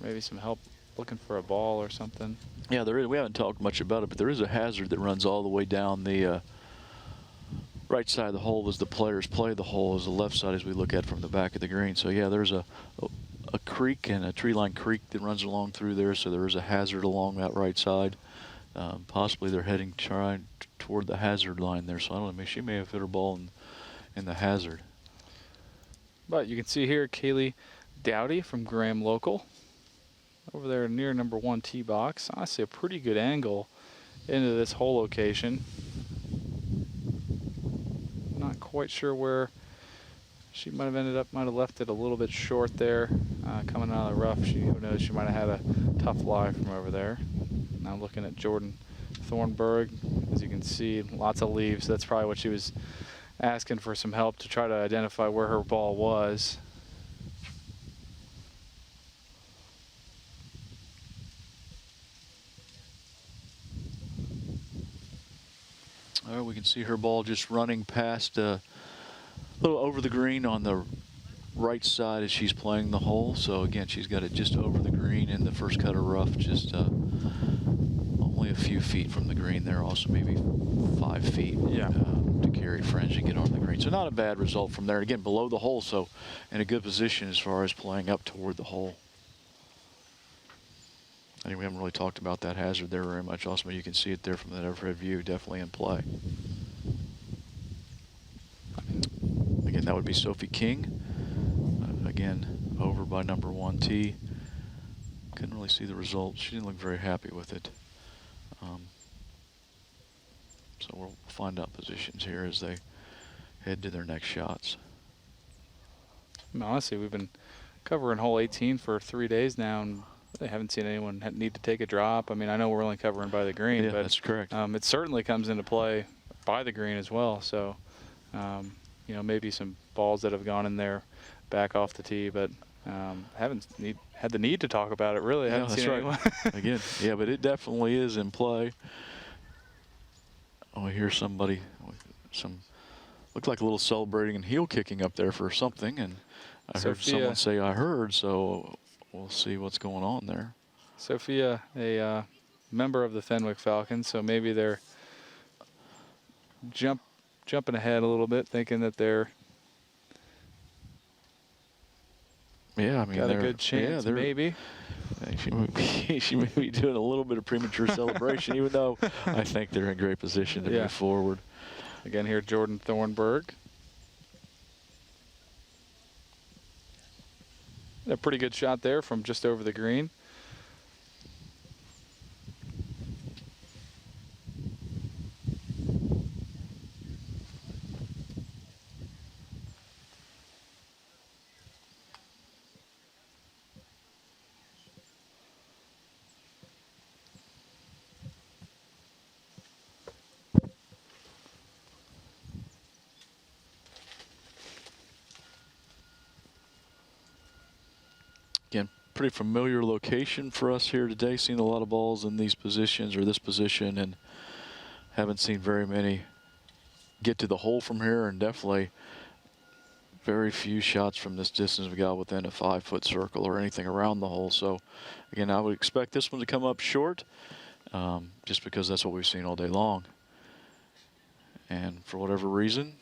maybe some help looking for a ball or something. Yeah, there is. We haven't talked much about it, but there is a hazard that runs all the way down the right side of the hole as the players play the hole, as the left side as we look at from the back of the green. So yeah, there's a creek and a tree-lined creek that runs along through there, so there is a hazard along that right side. Possibly they're heading toward the hazard line there, so I don't know, she may have hit her ball in the hazard. But you can see here Kaylee Dowdy from Graham Local over there near number 1 tee box. Honestly, a pretty good angle into this hole location. Not quite sure where she might have left it a little bit short there. coming out of the rough. Who knows, she might have had a tough lie from over there. Now looking at Jordan Thornburg, as you can see, lots of leaves. That's probably what she was asking for, some help to try to identify where her ball was. All right, we can see her ball just running past a little over the green on the right side as she's playing the hole. So again, she's got it just over the green in the first cut of rough, just only a few feet from the green there, also maybe 5 feet to carry fringe and get on the green. So not a bad result from there. Again, below the hole, so in a good position as far as playing up toward the hole. I think we haven't really talked about that hazard there very much. Also, you can see it there from that overhead view, definitely in play. Again, that would be Sophie King. Again, over by number 1 tee. Couldn't really see the result. She didn't look very happy with it. So we'll find out positions here as they head to their next shots. Honestly, we've been covering hole 18 for 3 days now, and I haven't seen anyone need to take a drop. I mean, I know we're only covering by the green, Yeah, but that's correct. It certainly comes into play by the green as well. So, you know, maybe some balls that have gone in there back off the tee, but haven't had the need to talk about it, really. I haven't that's seen right. anyone. Again, yeah, but it definitely is in play. Oh, I hear somebody, looked like a little celebrating and heel kicking up there for something, and I heard someone say I heard, so we'll see what's going on there. Sophia, a member of the Fenwick Falcons, so maybe they're jumping ahead a little bit, thinking that they're got a good chance, maybe. She may be doing a little bit of premature celebration, even though I think they're in great position to move forward. Again, here, Jordan Thornburg. A pretty good shot there from just over the green. Again, pretty familiar location for us here today. Seen a lot of balls in these positions or this position, and haven't seen very many get to the hole from here, and definitely very few shots from this distance we got within a 5-foot circle or anything around the hole. So again, I would expect this one to come up short, just because that's what we've seen all day long. And for whatever reason,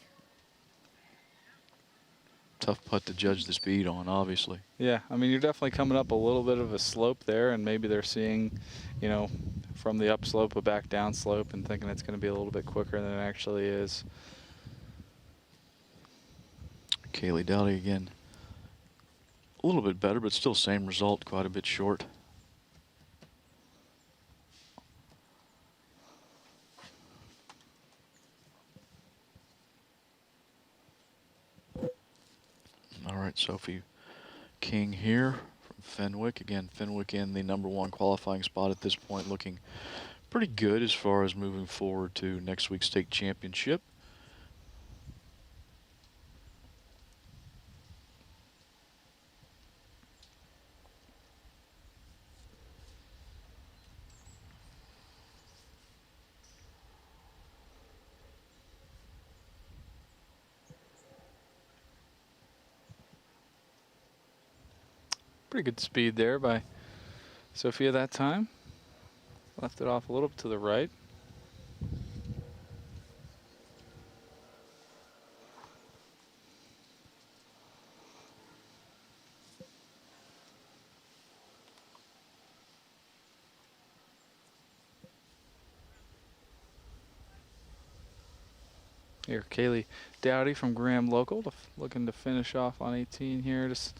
tough putt to judge the speed on, obviously. Yeah, I mean, you're definitely coming up a little bit of a slope there, and maybe they're seeing, you know, from the upslope a back down slope and thinking it's going to be a little bit quicker than it actually is. Kaylee Dowdy again, a little bit better, but still same result, quite a bit short. All right, Sophie King here from Fenwick. Again, Fenwick in the #1 qualifying spot at this point, looking pretty good as far as moving forward to next week's state championship. Pretty good speed there by Sophia that time. Left it off a little bit to the right. Here, Kaylee Dowdy from Graham Local, looking to finish off on 18 here. Just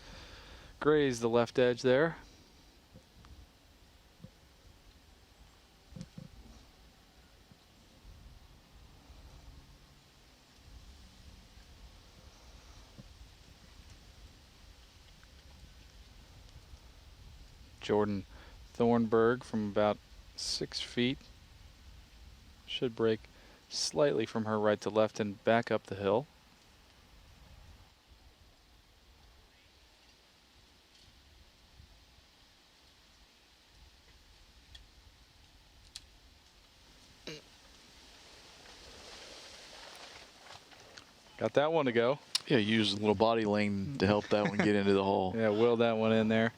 graze the left edge there. Jordan Thornburg from about 6 feet. Should break slightly from her right to left and back up the hill. Got that one to go. Yeah, use a little body lane to help that one get into the hole. Yeah, will that one in there.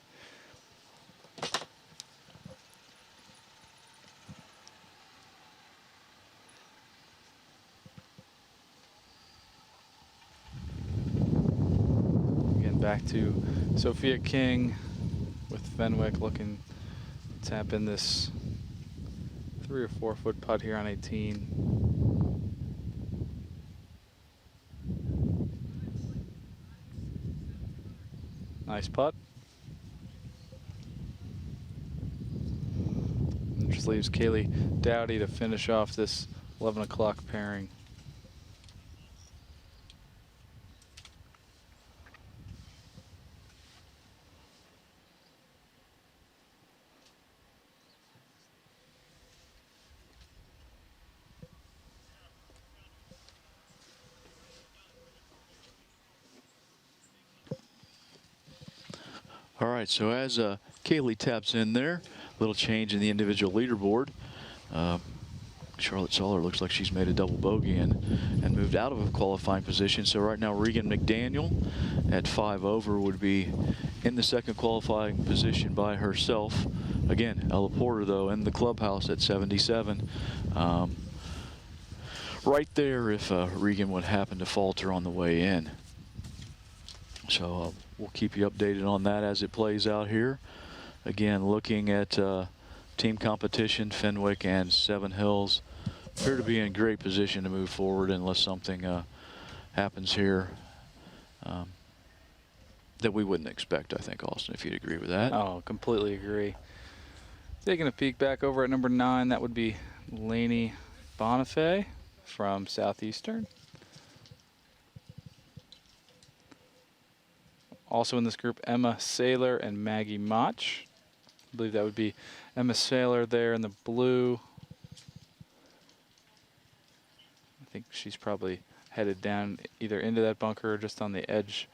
Again, back to Sophia King with Fenwick looking to tap in this 3 or 4 foot putt here on 18. Nice putt. And just leaves Kaylee Dowdy to finish off this 11 o'clock pairing. All right, so as Kaylee taps in there, a little change in the individual leaderboard. Charlotte Soller looks like she's made a double bogey and moved out of a qualifying position. So right now Regan McDaniel at 5 over would be in the second qualifying position by herself. Again, Ella Porter though in the clubhouse at 77. Right there if Regan would happen to falter on the way in. So we'll keep you updated on that as it plays out here. Again, looking at team competition, Fenwick and Seven Hills appear to be in great position to move forward unless something happens here that we wouldn't expect, I think, Austin, if you'd agree with that. Oh, completely agree. Taking a peek back over at number 9, that would be Lainey Bonifay from Southeastern. Also in this group, Emma Saylor and Maggie Mach. I believe that would be Emma Saylor there in the blue. I think she's probably headed down either into that bunker or just on the edge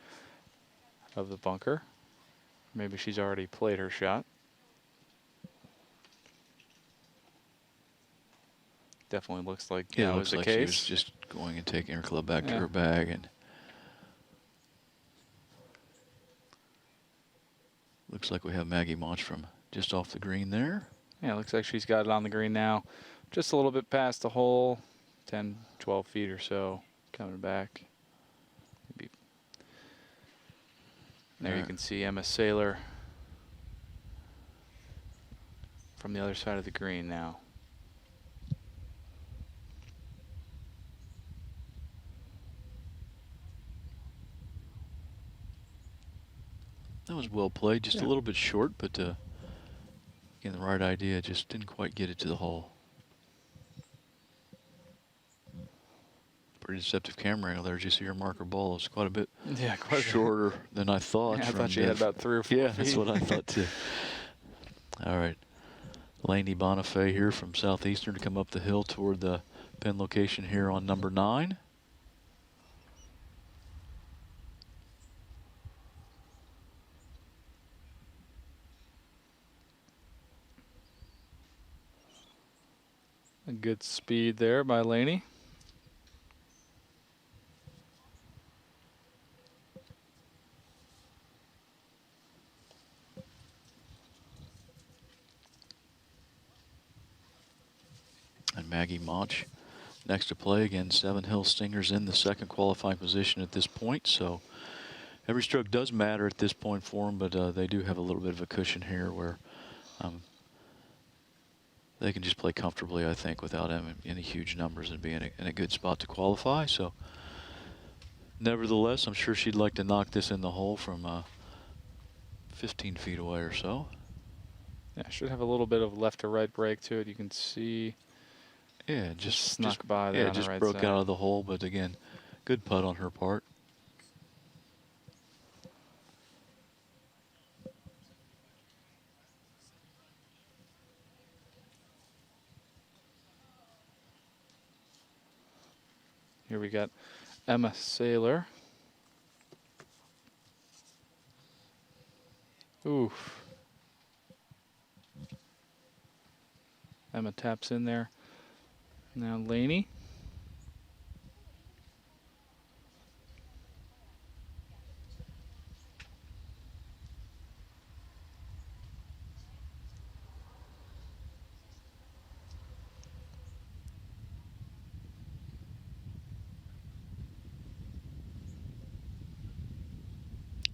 of the bunker. Maybe she's already played her shot. Definitely looks like Yeah, that looks was the like case. she was just going and taking her club back to her bag. And looks like we have Maggie Mach from just off the green there. Yeah, looks like she's got it on the green now. Just a little bit past the hole, 10, 12 feet or so, coming back. Maybe. There you can see Emma Saylor from the other side of the green now. That was well played, just a little bit short, but again, the right idea, just didn't quite get it to the hole. Pretty deceptive camera angle there. Just see your marker ball is quite a bit shorter than I thought. Yeah, I thought she had about 3 or 4 Yeah, feet. that's what I thought too. All right, Lainey Bonifay here from Southeastern to come up the hill toward the pin location here on number 9. A good speed there by Lainey. And Maggie Mach next to play. Again, Seven Hills Stingers in the second qualifying position at this point. So every stroke does matter at this point for them, but they do have a little bit of a cushion here where they can just play comfortably, I think, without any huge numbers and be in a good spot to qualify. So nevertheless, I'm sure she'd like to knock this in the hole from 15 feet away or so. Yeah, should have a little bit of left to right break to it. You can see. Yeah, just snuck by there. Yeah, on just the right broke side. out of the hole, but again, good putt on her part. Here we got Emma Saylor. Oof. Emma taps in there. Now Laney.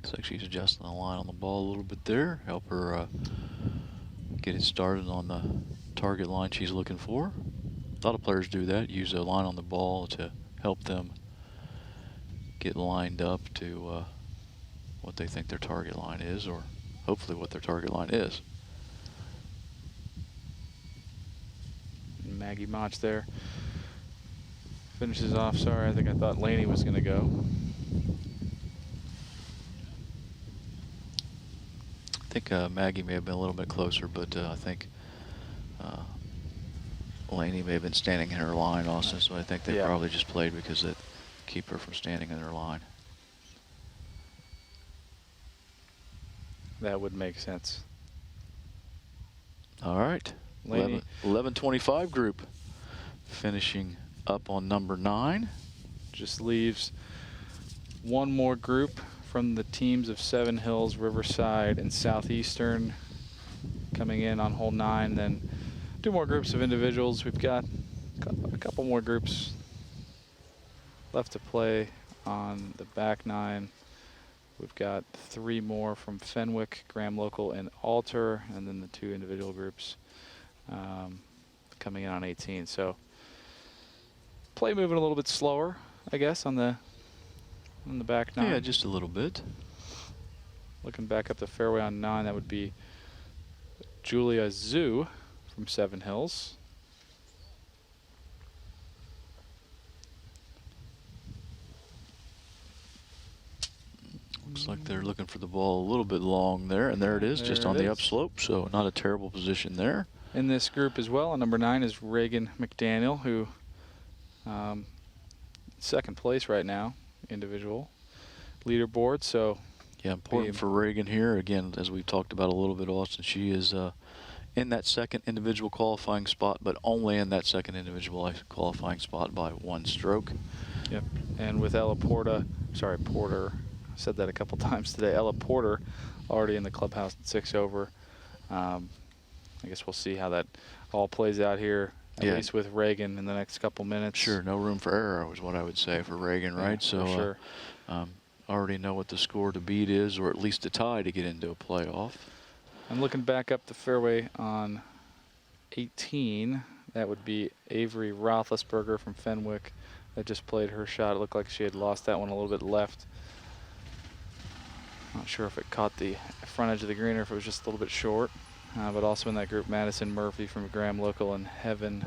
Looks like she's adjusting the line on the ball a little bit there. Help her get it started on the target line she's looking for. A lot of players do that, use a line on the ball to help them get lined up to what they think their target line is, or hopefully what their target line is. Maggie Mach there finishes off. Sorry, I think I thought Laney was going to go. I think Maggie may have been a little bit closer, but I think Laney may have been standing in her line also, so I think they probably just played because it keep her from standing in her line. That would make sense. All right, 11:25 group finishing up on number 9. Just leaves one more group from the teams of Seven Hills, Riverside, and Southeastern coming in on hole 9. Then 2 more groups of individuals. We've got a couple more groups left to play on the back 9. We've got 3 more from Fenwick, Graham Local, and Alter, and then the 2 individual groups coming in on 18. So play moving a little bit slower, I guess, on the back 9. Yeah, just a little bit. Looking back up the fairway on 9, that would be Julia Zhu from Seven Hills. Looks like they're looking for the ball a little bit long there, and there it is, just on the upslope, so not a terrible position there. In this group as well, on number 9 is Reagan McDaniel, who second place right now, individual leaderboard. So yeah, important for Reagan here. Again, as we've talked about a little bit, Austin, she is in that second individual qualifying spot, but only in that second individual qualifying spot by 1 stroke. Yep. And with Ella Porter, I said that a couple times today. Ella Porter already in the clubhouse at 6 over. I guess we'll see how that all plays out here, at least with Reagan in the next couple minutes. Sure, no room for error is what I would say for Reagan, right? So sure. Already know what the score to beat is, or at least a tie to get into a playoff. I'm looking back up the fairway on 18. That would be Avery Roethlisberger from Fenwick that just played her shot. It looked like she had lost that one a little bit left. Not sure if it caught the front edge of the green or if it was just a little bit short. But also in that group, Madison Murphy from Graham Local and Heaven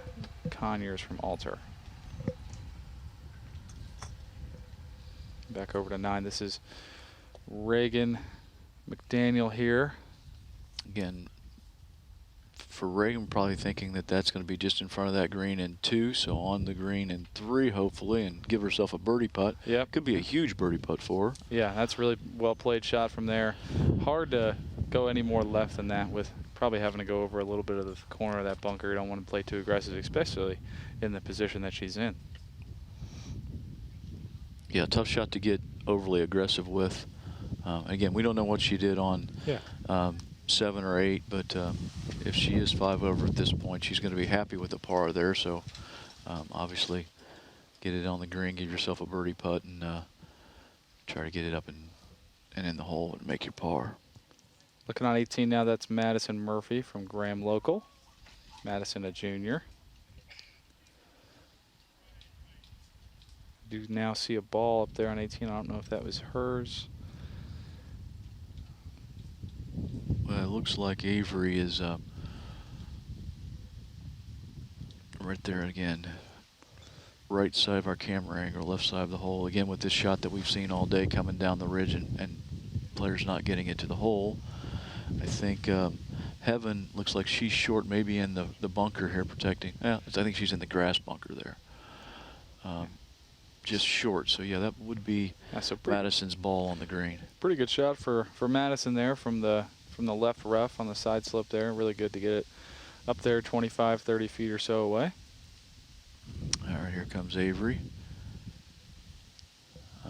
Conyers from Alter. Back over to 9. This is Reagan McDaniel here. Again, for Reagan, probably thinking that that's going to be just in front of that green in 2, so on the green in 3, hopefully, and give herself a birdie putt. Yep. Could be a huge birdie putt for her. Yeah, that's really well played shot from there. Hard to go any more left than that, with probably having to go over a little bit of the corner of that bunker. You don't want to play too aggressive, especially in the position that she's in. Yeah, tough shot to get overly aggressive with. Again, we don't know what she did on 7 or 8, but if she is 5 over at this point, she's going to be happy with the par there. So obviously get it on the green, give yourself a birdie putt, and try to get it up and in the hole and make your par. Looking on 18 now, that's Madison Murphy from Graham Local. Madison, a junior. Do now see a ball up there on 18. I don't know if that was hers. Well, it looks like Avery is right there again. Right side of our camera angle, left side of the hole. Again, with this shot that we've seen all day coming down the ridge and players not getting it to the hole. I think Heaven looks like she's short, maybe in the bunker here protecting. I think she's in the grass bunker there. just short. So yeah, that would be Madison's ball on the green. Pretty good shot for Madison there from the left rough on the side slope there. Really good to get it up there 25, 30 feet or so away. All right, here comes Avery.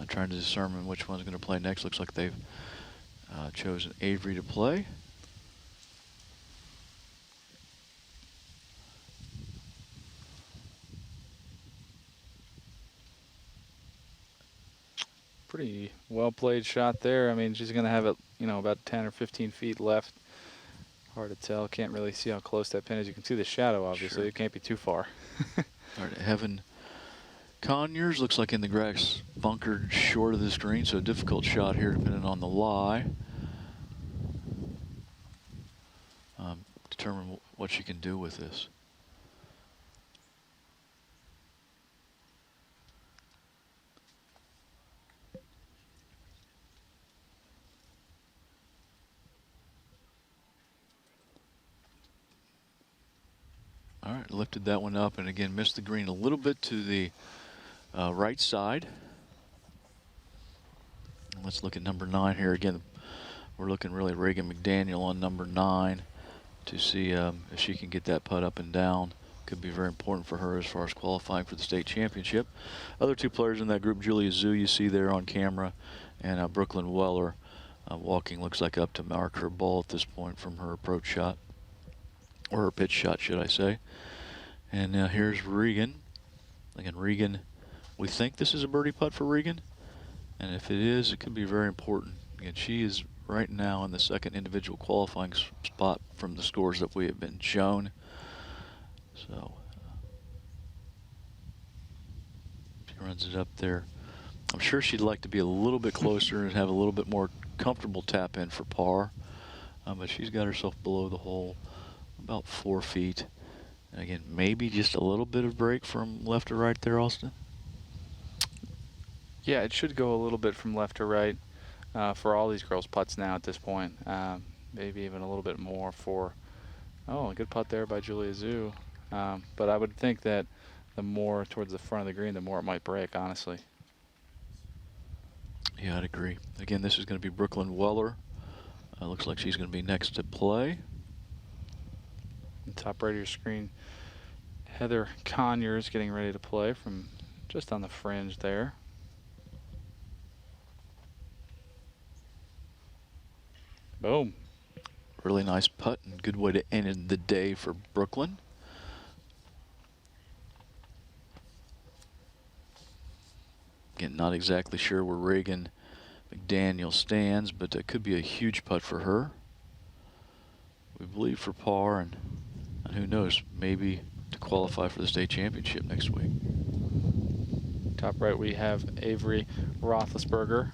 Trying to determine which one's going to play next. Looks like they've chosen Avery to play. Pretty well played shot there. I mean, she's going to have it, you know, about 10 or 15 feet left. Hard to tell. Can't really see how close that pin is. You can see the shadow, obviously. Sure. It can't be too far. All right, Heaven Conyers looks like in the grass, bunkered short of this green, so a difficult shot here depending on the lie. Determine what she can do with this. All right, lifted that one up and again missed the green a little bit to the right side. Let's look at number 9 here again. We're looking really Reagan McDaniel on number 9 to see if she can get that putt up and down. Could be very important for her as far as qualifying for the state championship. Other two players in that group, Julia Zhu, you see there on camera, and Brooklyn Weller walking, looks like up to mark her ball at this point from her approach shot, or her pitch shot, should I say. And now here's Regan. Again, Regan, we think this is a birdie putt for Regan, and if it is, it could be very important. Again, she is right now in the second individual qualifying spot from the scores that we have been shown. So she runs it up there. I'm sure she'd like to be a little bit closer and have a little bit more comfortable tap in for par, but she's got herself below the hole about 4 feet. And again, maybe just a little bit of break from left to right there, Austin. Yeah, it should go a little bit from left to right for all these girls' putts now at this point. Maybe even a little bit more for, a good putt there by Julia Zhu. But I would think that the more towards the front of the green, the more it might break, honestly. Yeah, I'd agree. Again, this is going to be Brooklyn Weller. Looks like she's going to be next to play. Top right of your screen, Heather Conyers getting ready to play from just on the fringe there. Boom. Really nice putt and good way to end the day for Brooklyn. Again, not exactly sure where Reagan McDaniel stands, but it could be a huge putt for her. We believe for par, and who knows, maybe to qualify for the state championship next week. Top right we have Avery Roethlisberger.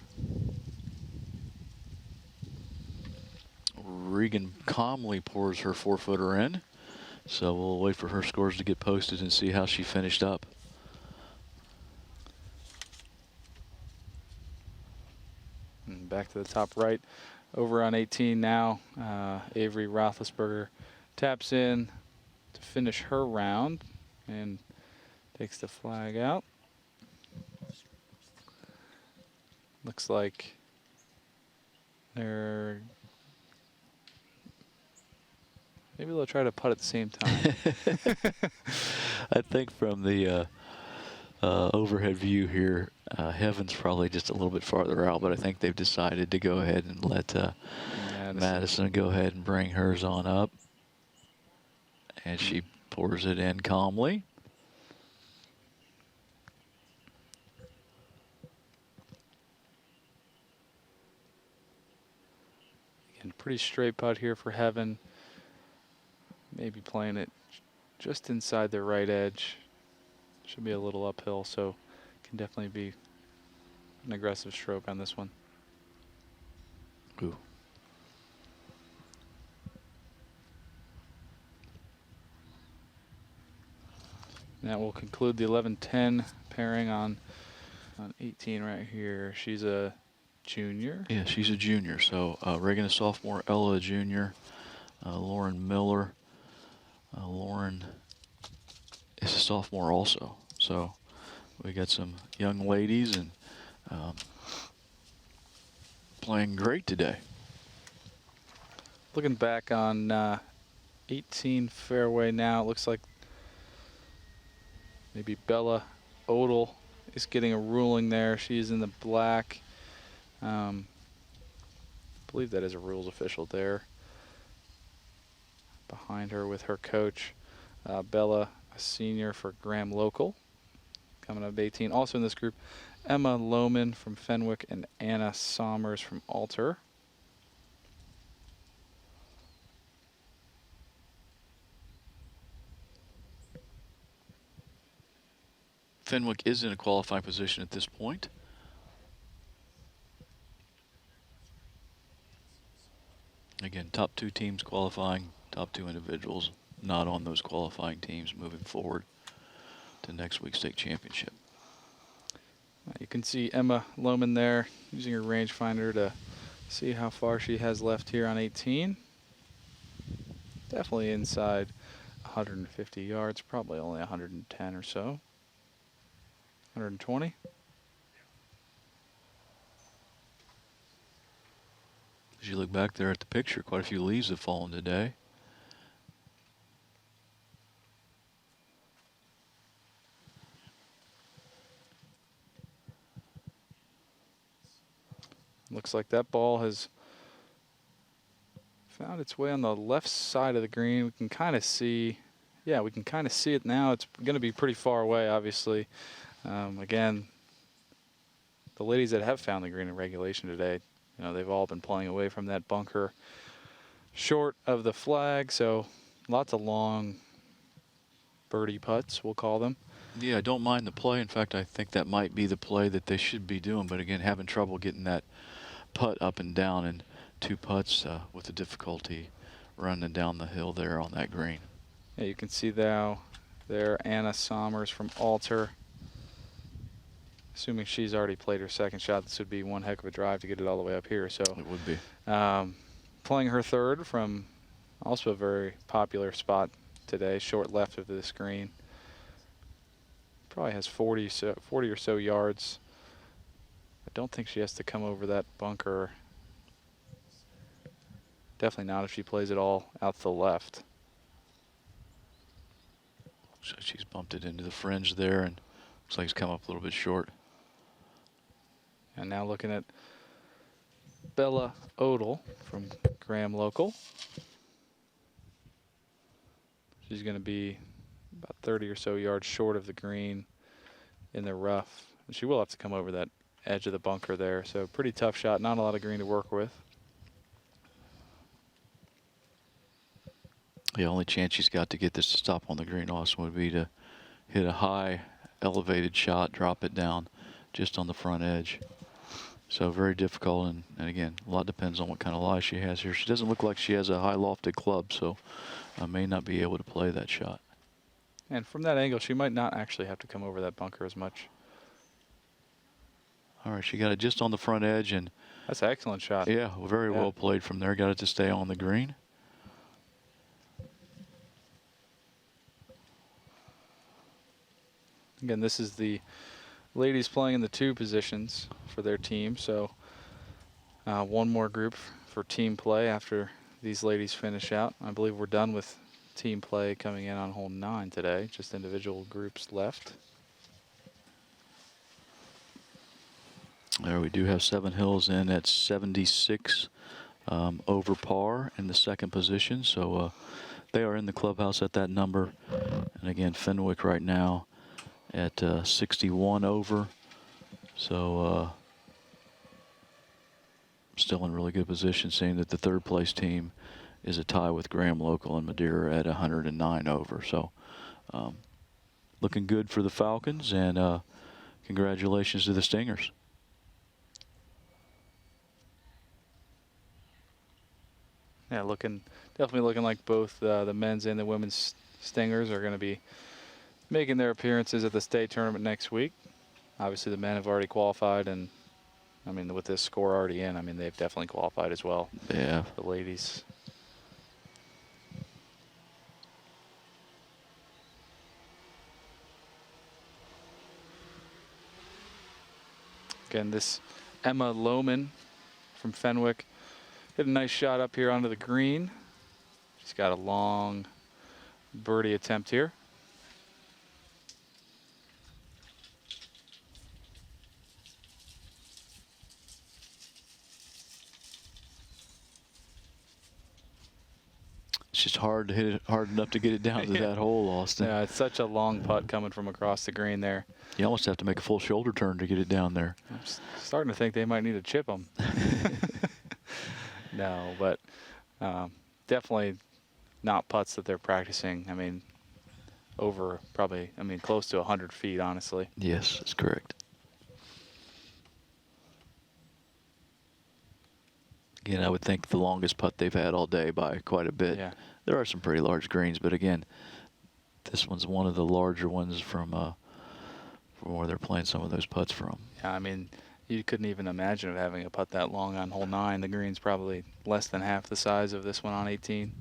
Regan calmly pours her 4-footer in, so we'll wait for her scores to get posted and see how she finished up. And back to the top right, over on 18 now. Avery Roethlisberger taps in to finish her round and takes the flag out. Looks like they're maybe they'll try to putt at the same time. I think from the overhead view here, Heaven's probably just a little bit farther out, but I think they've decided to go ahead and let Madison go ahead and bring hers on up. And she pours it in calmly. Again, pretty straight putt here for Heaven. Maybe playing it just inside the right edge. Should be a little uphill, so can definitely be an aggressive stroke on this one. Ooh. That will conclude the 11-10 pairing on 18 right here. She's a junior. Yeah, she's a junior. So Reagan a sophomore, Ella a junior, Lauren Miller. Lauren is a sophomore also. So We got some young ladies and playing great today. Looking back on 18 fairway now, it looks like maybe Bella Odell is getting a ruling there. She's in the black. I believe that is a rules official there. Behind her with her coach, Bella, a senior for Graham Local, coming up 18. Also in this group, Emma Lohman from Fenwick and Anna Sommers from Alter. Fenwick is in a qualifying position at this point. Again, top 2 teams qualifying, top 2 individuals not on those qualifying teams moving forward to next week's state championship. You can see Emma Lohman there using her rangefinder to see how far she has left here on 18. Definitely inside 150 yards, probably only 110 or so. 120. As you look back there at the picture, quite a few leaves have fallen today. Looks like that ball has found its way on the left side of the green. We can kind of see, yeah, we can kind of see it now. It's going to be pretty far away, obviously. Again, the ladies that have found the green in regulation today, you know, they've all been playing away from that bunker short of the flag, so lots of long birdie putts, we'll call them. Yeah, I don't mind the play. In fact, I think that might be the play that they should be doing, but again, having trouble getting that putt up and down, and 2 putts with the difficulty running down the hill there on that green. Yeah, you can see now there Anna Sommers from Alter. Assuming she's already played her second shot, this would be one heck of a drive to get it all the way up here. So it would be. Playing her third from also a very popular spot today, short left of this green. Probably has 40 or so yards. I don't think she has to come over that bunker. Definitely not if she plays it all out to the left. So she's bumped it into the fringe there, and looks like it's come up a little bit short. And now looking at Bella Odell from Graham Local. She's going to be about 30 or so yards short of the green in the rough. And she will have to come over that edge of the bunker there. So pretty tough shot, not a lot of green to work with. The only chance she's got to get this to stop on the green, Austin, would be to hit a high elevated shot, drop it down just on the front edge. So very difficult, and again, a lot depends on what kind of lie she has here. She doesn't look like she has a high lofted club, so I may not be able to play that shot. And from that angle, she might not actually have to come over that bunker as much. All right, she got it just on the front edge, and that's an excellent shot. Yeah, very well played from there. Got it to stay on the green. Again, this is the ladies playing in the 2 positions for their team. So one more group for team play after these ladies finish out. I believe we're done with team play coming in on hole 9 today. Just individual groups left. There we do have Seven Hills in at 76 over par in the 2nd position. So they are in the clubhouse at that number. And again, Fenwick right now at 61 over. So still in really good position, seeing that the 3rd place team is a tie with Graham Local and Madeira at 109 over. So looking good for the Falcons, and congratulations to the Stingers. Yeah, definitely looking like both the men's and the women's Stingers are going to be making their appearances at the state tournament next week. Obviously, the men have already qualified, and I mean, with this score already in, I mean, they've definitely qualified as well. Yeah. The ladies. Again, this Emma Lohman from Fenwick hit a nice shot up here onto the green. She's got a long birdie attempt here. It's just hard to hit it hard enough to get it down to that hole, Austin. Yeah, it's such a long putt coming from across the green there. You almost have to make a full shoulder turn to get it down there. I'm starting to think they might need to chip them. No, but definitely not putts that they're practicing. I mean, over probably, I mean, close to 100 feet, honestly. Yes, that's correct. Again, I would think the longest putt they've had all day by quite a bit. Yeah. There are some pretty large greens, but again, this one's one of the larger ones from where they're playing some of those putts from. Yeah, I mean, you couldn't even imagine of having a putt that long on hole 9. The green's probably less than half the size of this one on 18.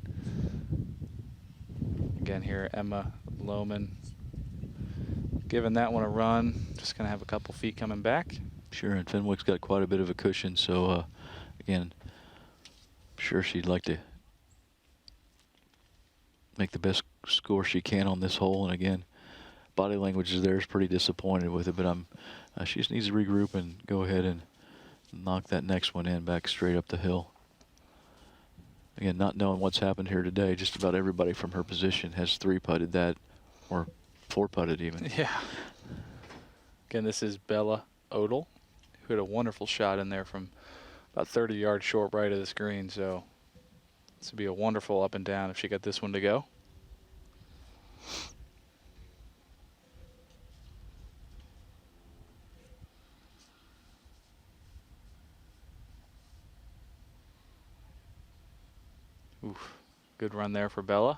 Again here, Emma Lohman giving that one a run. Just going to have a couple feet coming back. Sure, and Fenwick's got quite a bit of a cushion, so again, I'm sure she'd like to make the best score she can on this hole. And again, body language is there, is pretty disappointed with it, but she just needs to regroup and go ahead and knock that next one in back straight up the hill. Again, not knowing what's happened here today, just about everybody from her position has 3-putted that, or 4-putted even. Yeah. Again, this is Bella Odell, who had a wonderful shot in there from about 30 yards short right of this green. So this would be a wonderful up and down if she got this one to go. Oof, good run there for Bella.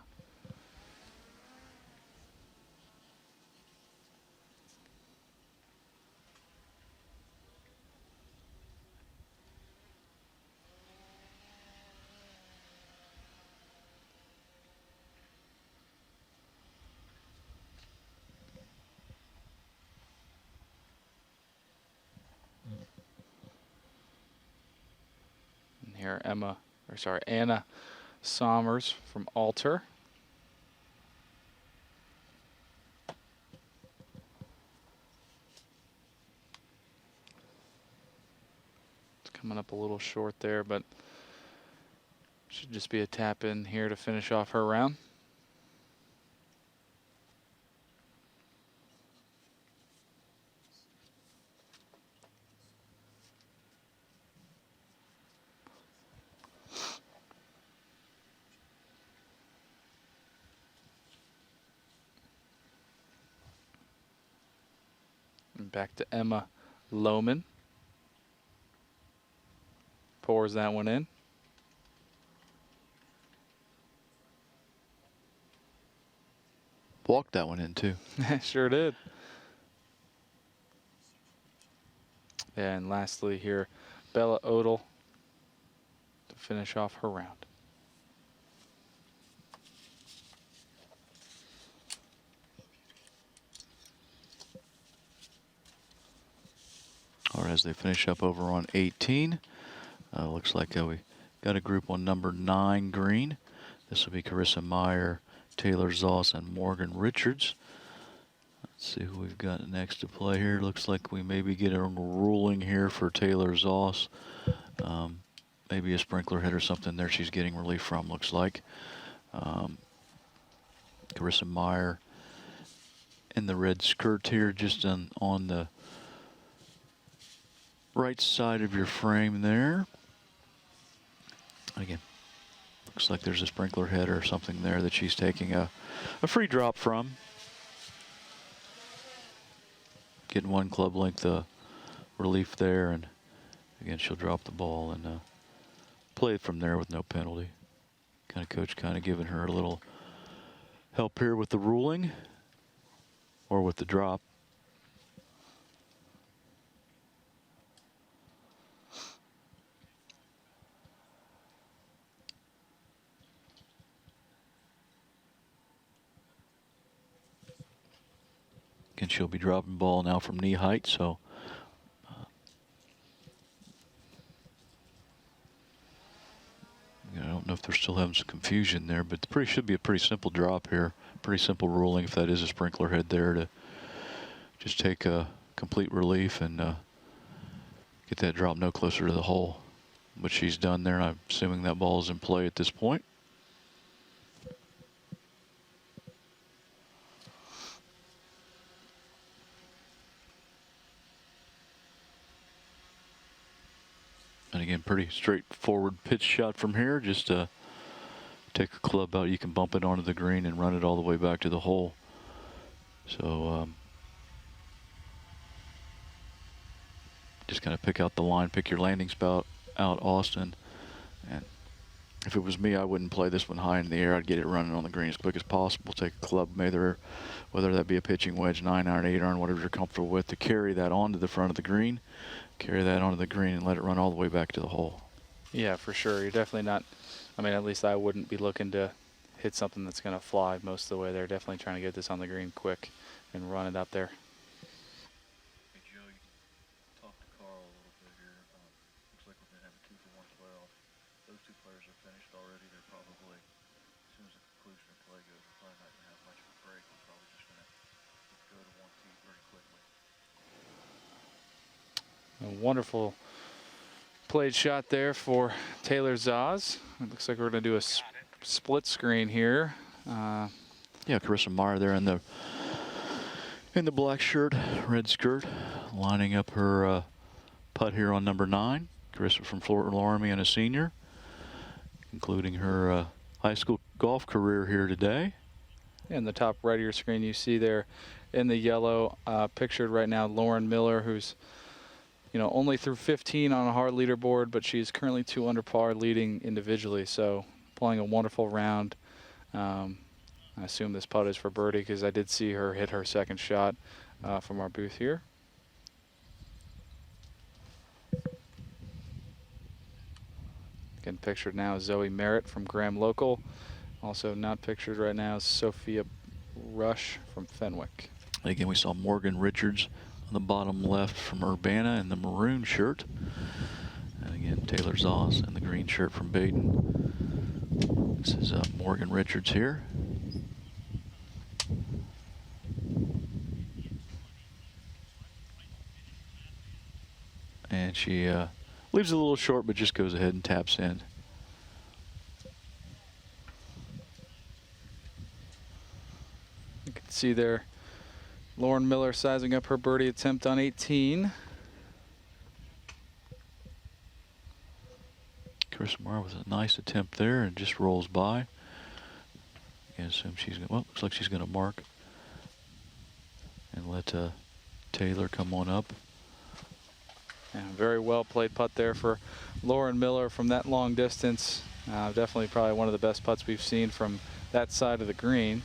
And here Anna Sommers from Alter. It's coming up a little short there, but should just be a tap in here to finish off her round. Back to Emma Lohman. Pours that one in. Walked that one in too. Sure did. And lastly here, Bella Odell to finish off her round. Or as they finish up over on 18, looks like we got a group on number 9 green. This will be Carissa Meyer, Taylor Zoss, and Morgan Richards. Let's see who we've got next to play here. Looks like we maybe get a ruling here for Taylor Zoss. Maybe a sprinkler head or something there she's getting relief from, looks like. Carissa Meyer in the red skirt here, just on the right side of your frame there. Again, looks like there's a sprinkler head or something there that she's taking a free drop from. Getting one club length relief there, and again she'll drop the ball and play it from there with no penalty. Kind of coach kind of giving her a little help here with the ruling or with the drop. And she'll be dropping ball now from knee height, so they're still having some confusion there, but should be a pretty simple drop here. Pretty simple ruling if that is a sprinkler head there, to just take a complete relief and get that drop no closer to the hole. But she's done there. I'm assuming that ball is in play at this point. And again, pretty straightforward pitch shot from here. Just take a club out. You can bump it onto the green and run it all the way back to the hole. So just kind of pick out the line, pick your landing spot out, Austin. And if it was me, I wouldn't play this one high in the air. I'd get it running on the green as quick as possible. Take a club, whether that be a pitching wedge, 9-iron, 8-iron, whatever you're comfortable with, to carry that onto the front of the green. Carry that onto the green and let it run all the way back to the hole. Yeah, for sure. You're definitely not, I mean, at least I wouldn't be looking to hit something that's going to fly most of the way there. Definitely trying to get this on the green quick and run it up there. Hey, Joe, you can talk to Carl a little bit here. Looks like we're going to have a 2-for-1 playoff. Those two players are finished already. They're probably, as soon as the conclusion of play goes, we're probably not going to have much of a break. We're probably just going to go to 1-2 very quickly. A wonderful played shot there for Taylor Zaz. It looks like we're going to do a split screen here. Yeah, Carissa Meyer there in the black shirt, red skirt, lining up her putt here on number 9. Carissa from Fort Laramie and a senior, concluding her high school golf career here today. In the top right of your screen, you see there in the yellow, pictured right now, Lauren Miller, who's only through 15 on a hard leaderboard, but she's currently 2 under par leading individually. So playing a wonderful round. I assume this putt is for birdie because I did see her hit her second shot from our booth here. Again, pictured now is Zoe Merritt from Graham Local. Also not pictured right now is Sophia Rush from Fenwick. Again, we saw Morgan Richards on the bottom left from Urbana in the maroon shirt. And again, Taylor Zaz in the green shirt from Baden. This is Morgan Richards here. And she leaves it a little short, but just goes ahead and taps in. You can see there Lauren Miller sizing up her birdie attempt on 18. Chris Marr with a nice attempt there and just rolls by. I assume she's going to, well, looks like she's going to mark and let Taylor come on up. And a very well played putt there for Lauren Miller from that long distance. Definitely probably one of the best putts we've seen from that side of the green.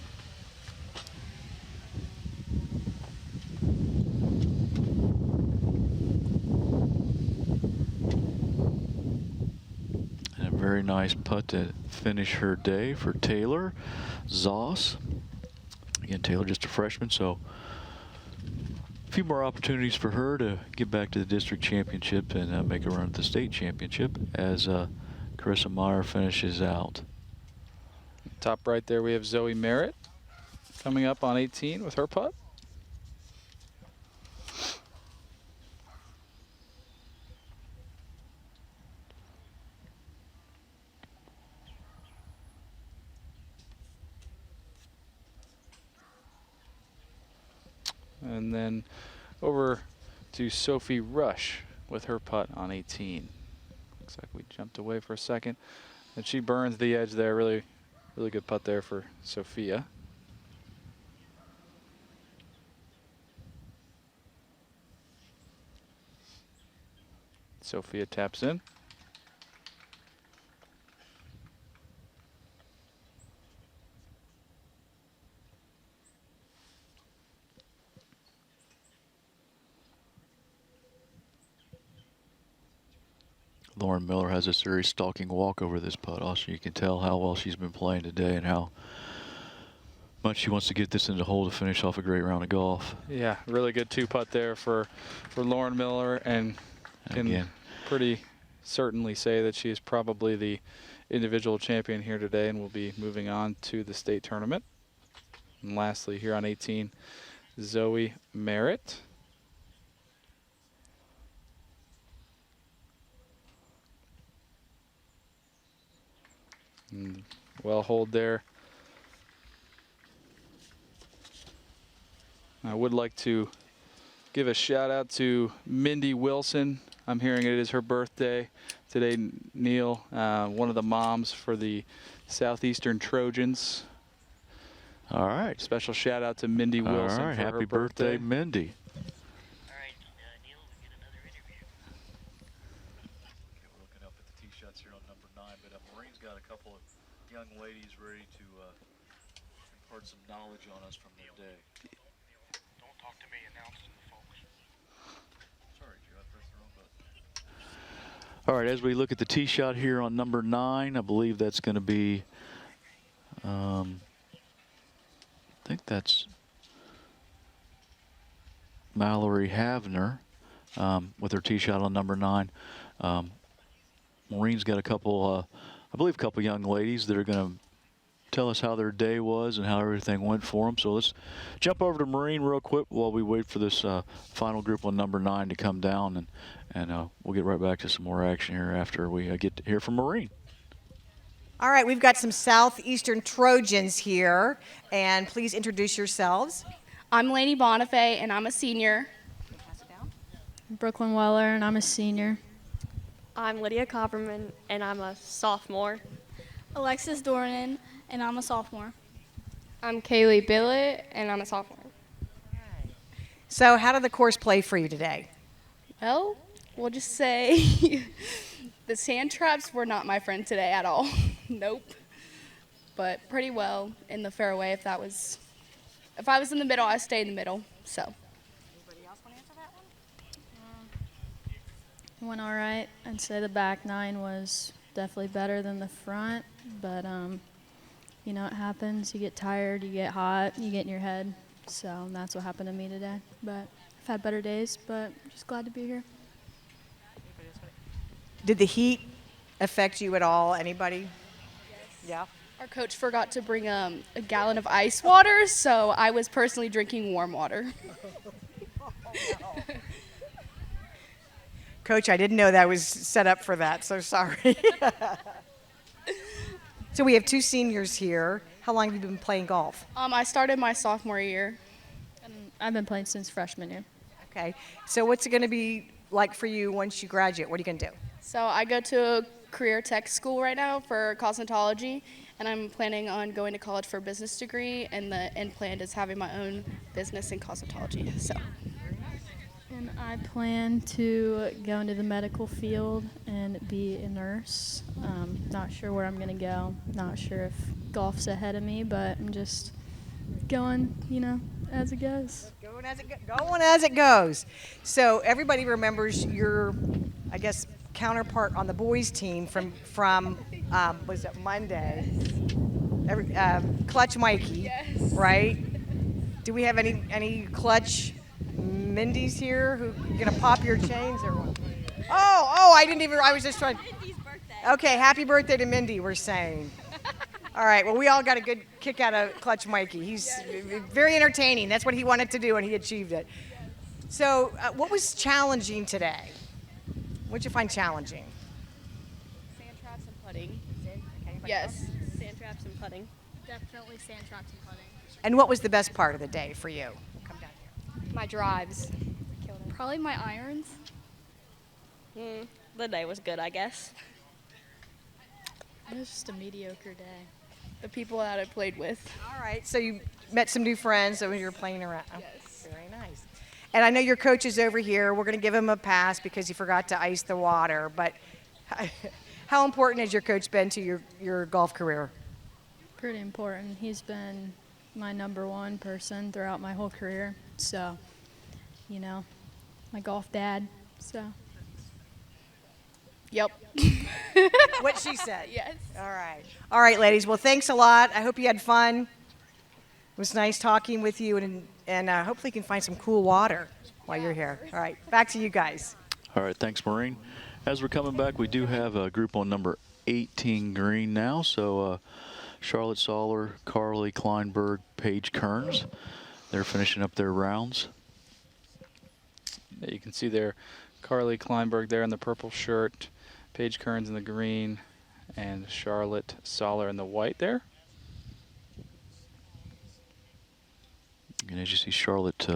And a very nice putt to finish her day for Taylor Zaz. Again, Taylor just a freshman, so a few more opportunities for her to get back to the district championship and make a run at the state championship as Carissa Meyer finishes out. Top right there we have Zoe Merritt coming up on 18 with her putt. And then over to Sophie Rush with her putt on 18. Looks like we jumped away for a second. And she burns the edge there. Really, really good putt there for Sophia. Sophia taps in. Lauren Miller has a serious stalking walk over this putt. Also, you can tell how well she's been playing today and how much she wants to get this into the hole to finish off a great round of golf. Yeah, really good 2-putt there for Lauren Miller, and can again, pretty certainly say that she is probably the individual champion here today and will be moving on to the state tournament. And lastly, here on 18, Zoe Merritt. And well hold there. I would like to give a shout out to Mindy Wilson. I'm hearing it is her birthday today, Neil, one of the moms for the Southeastern Trojans. All right. Special shout out to Mindy Wilson. All right. For Happy her birthday, Mindy. Looking up at the tee shots here on number 9, but Maureen's got a couple of young ladies ready to impart some knowledge on us from their day. Don't talk to me, announcing the folks. Sorry, Joe, I pressed the wrong button. All right, as we look at the tee shot here on number 9, I believe that's going to be, I think that's Mallory Havner with her tee shot on number 9. Maureen's got a couple, I believe a couple young ladies that are going to tell us how their day was and how everything went for them. So let's jump over to Maureen real quick while we wait for this final group on number 9 to come down, and we'll get right back to some more action here after we get to hear from Maureen. All right, we've got some Southeastern Trojans here, and please introduce yourselves. I'm Lainey Bonifay, and I'm a senior. Brooklyn Weller, and I'm a senior. I'm Lydia Copperman, and I'm a sophomore. Alexis Dornan, and I'm a sophomore. I'm Kaylee Billett, and I'm a sophomore. So how did the course play for you today? Well, we'll just say the sand traps were not my friend today at all. Nope. But pretty well in the fairway. If I was in the middle, I stayed in the middle. So. Anybody else want to answer that one? It went all right. I'd say the back 9 was definitely better than the front, but you know, it happens. You get tired, you get hot, you get in your head. So that's what happened to me today. But I've had better days, but just glad to be here. Did the heat affect you at all? Anybody? Yes. Yeah. Our coach forgot to bring a gallon of ice water, so I was personally drinking warm water. Coach, I didn't know that was set up for that, so sorry. So we have 2 seniors here. How long have you been playing golf? I started my sophomore year. And I've been playing since freshman year. Okay. So what's it going to be like for you once you graduate? What are you going to do? So I go to a career tech school right now for cosmetology, and I'm planning on going to college for a business degree, and the end plan is having my own business in cosmetology. So. And I plan to go into the medical field and be a nurse. Not sure where I'm going to go. Not sure if golf's ahead of me, but I'm just going, you know, as it goes. Going as it goes. So everybody remembers your, I guess, counterpart on the boys' team from was it Monday? Clutch Mikey, yes. Right? Do we have any Clutch Mindy's here who gonna pop your chains or what? Oh, I was just trying. Okay, happy birthday to Mindy, we're saying. All right, well, we all got a good kick out of Clutch Mikey. He's very entertaining. That's what he wanted to do, and he achieved it. So what was challenging today? What did you find challenging? Sand traps and putting. Yes. Sand traps and putting. Definitely sand traps and putting. And what was the best part of the day for you? Come down here. My drives. Probably my irons. The day was good, I guess. It was just a mediocre day. The people that I played with. All right, so you met some new friends when you were playing around. Yes. Very nice. And I know your coach is over here. We're going to give him a pass because he forgot to ice the water. But how important has your coach been to your golf career? Pretty important. He's been my number 1 person throughout my whole career. So, you know, my golf dad. So. Yep. What she said. Yes. All right, ladies. Well, thanks a lot. I hope you had fun. It was nice talking with you, and hopefully you can find some cool water while you're here. All right, back to you guys. All right, thanks, Maureen. As we're coming back, we do have a group on number 18 green now. So Charlotte Soller, Carly Kleinberg, Paige Kearns, they're finishing up their rounds. Yeah, you can see there Carly Kleinberg there in the purple shirt, Paige Kearns in the green, and Charlotte Soller in the white there. And as you see Charlotte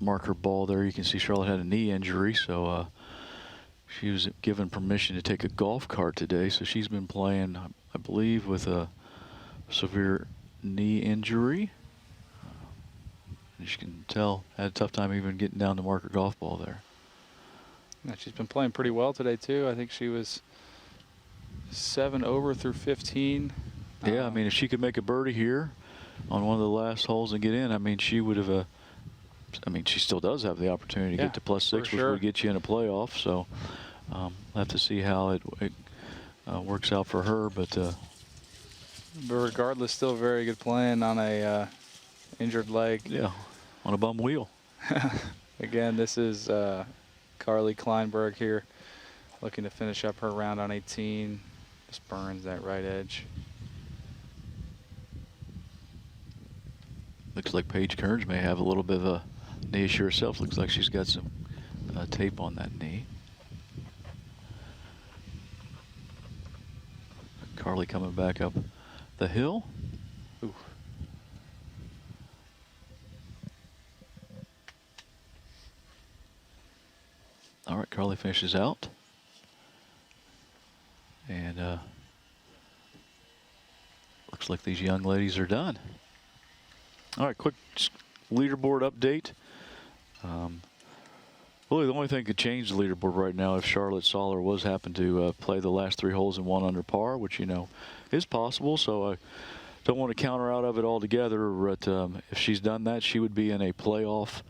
mark her ball there, you can see Charlotte had a knee injury, so she was given permission to take a golf cart today. So she's been playing, I believe, with a severe knee injury. As you can tell, had a tough time even getting down to mark her golf ball there. Yeah, she's been playing pretty well today too. I think she was 7 over through 15. Yeah, I mean, if she could make a birdie here on one of the last holes and get in, I mean, she would have. I mean, she still does have the opportunity to get to +6, which would get you in a playoff. So we'll have to see how it works out for her. But regardless, still very good playing on a injured leg. Yeah, on a bum wheel. Again, this is Carly Kleinberg here, looking to finish up her round on 18. Just burns that right edge. Looks like Paige Kearns may have a little bit of a knee issue herself. Looks like she's got some tape on that knee. Carly coming back up the hill. Ooh. All right, Carly finishes out. And looks like these young ladies are done. All right, quick leaderboard update. Really, the only thing that could change the leaderboard right now if Charlotte Soller was happen to play the last 3 holes in 1 under par, which, you know, is possible. So I don't want to count her out of it altogether. But if she's done that, she would be in a playoff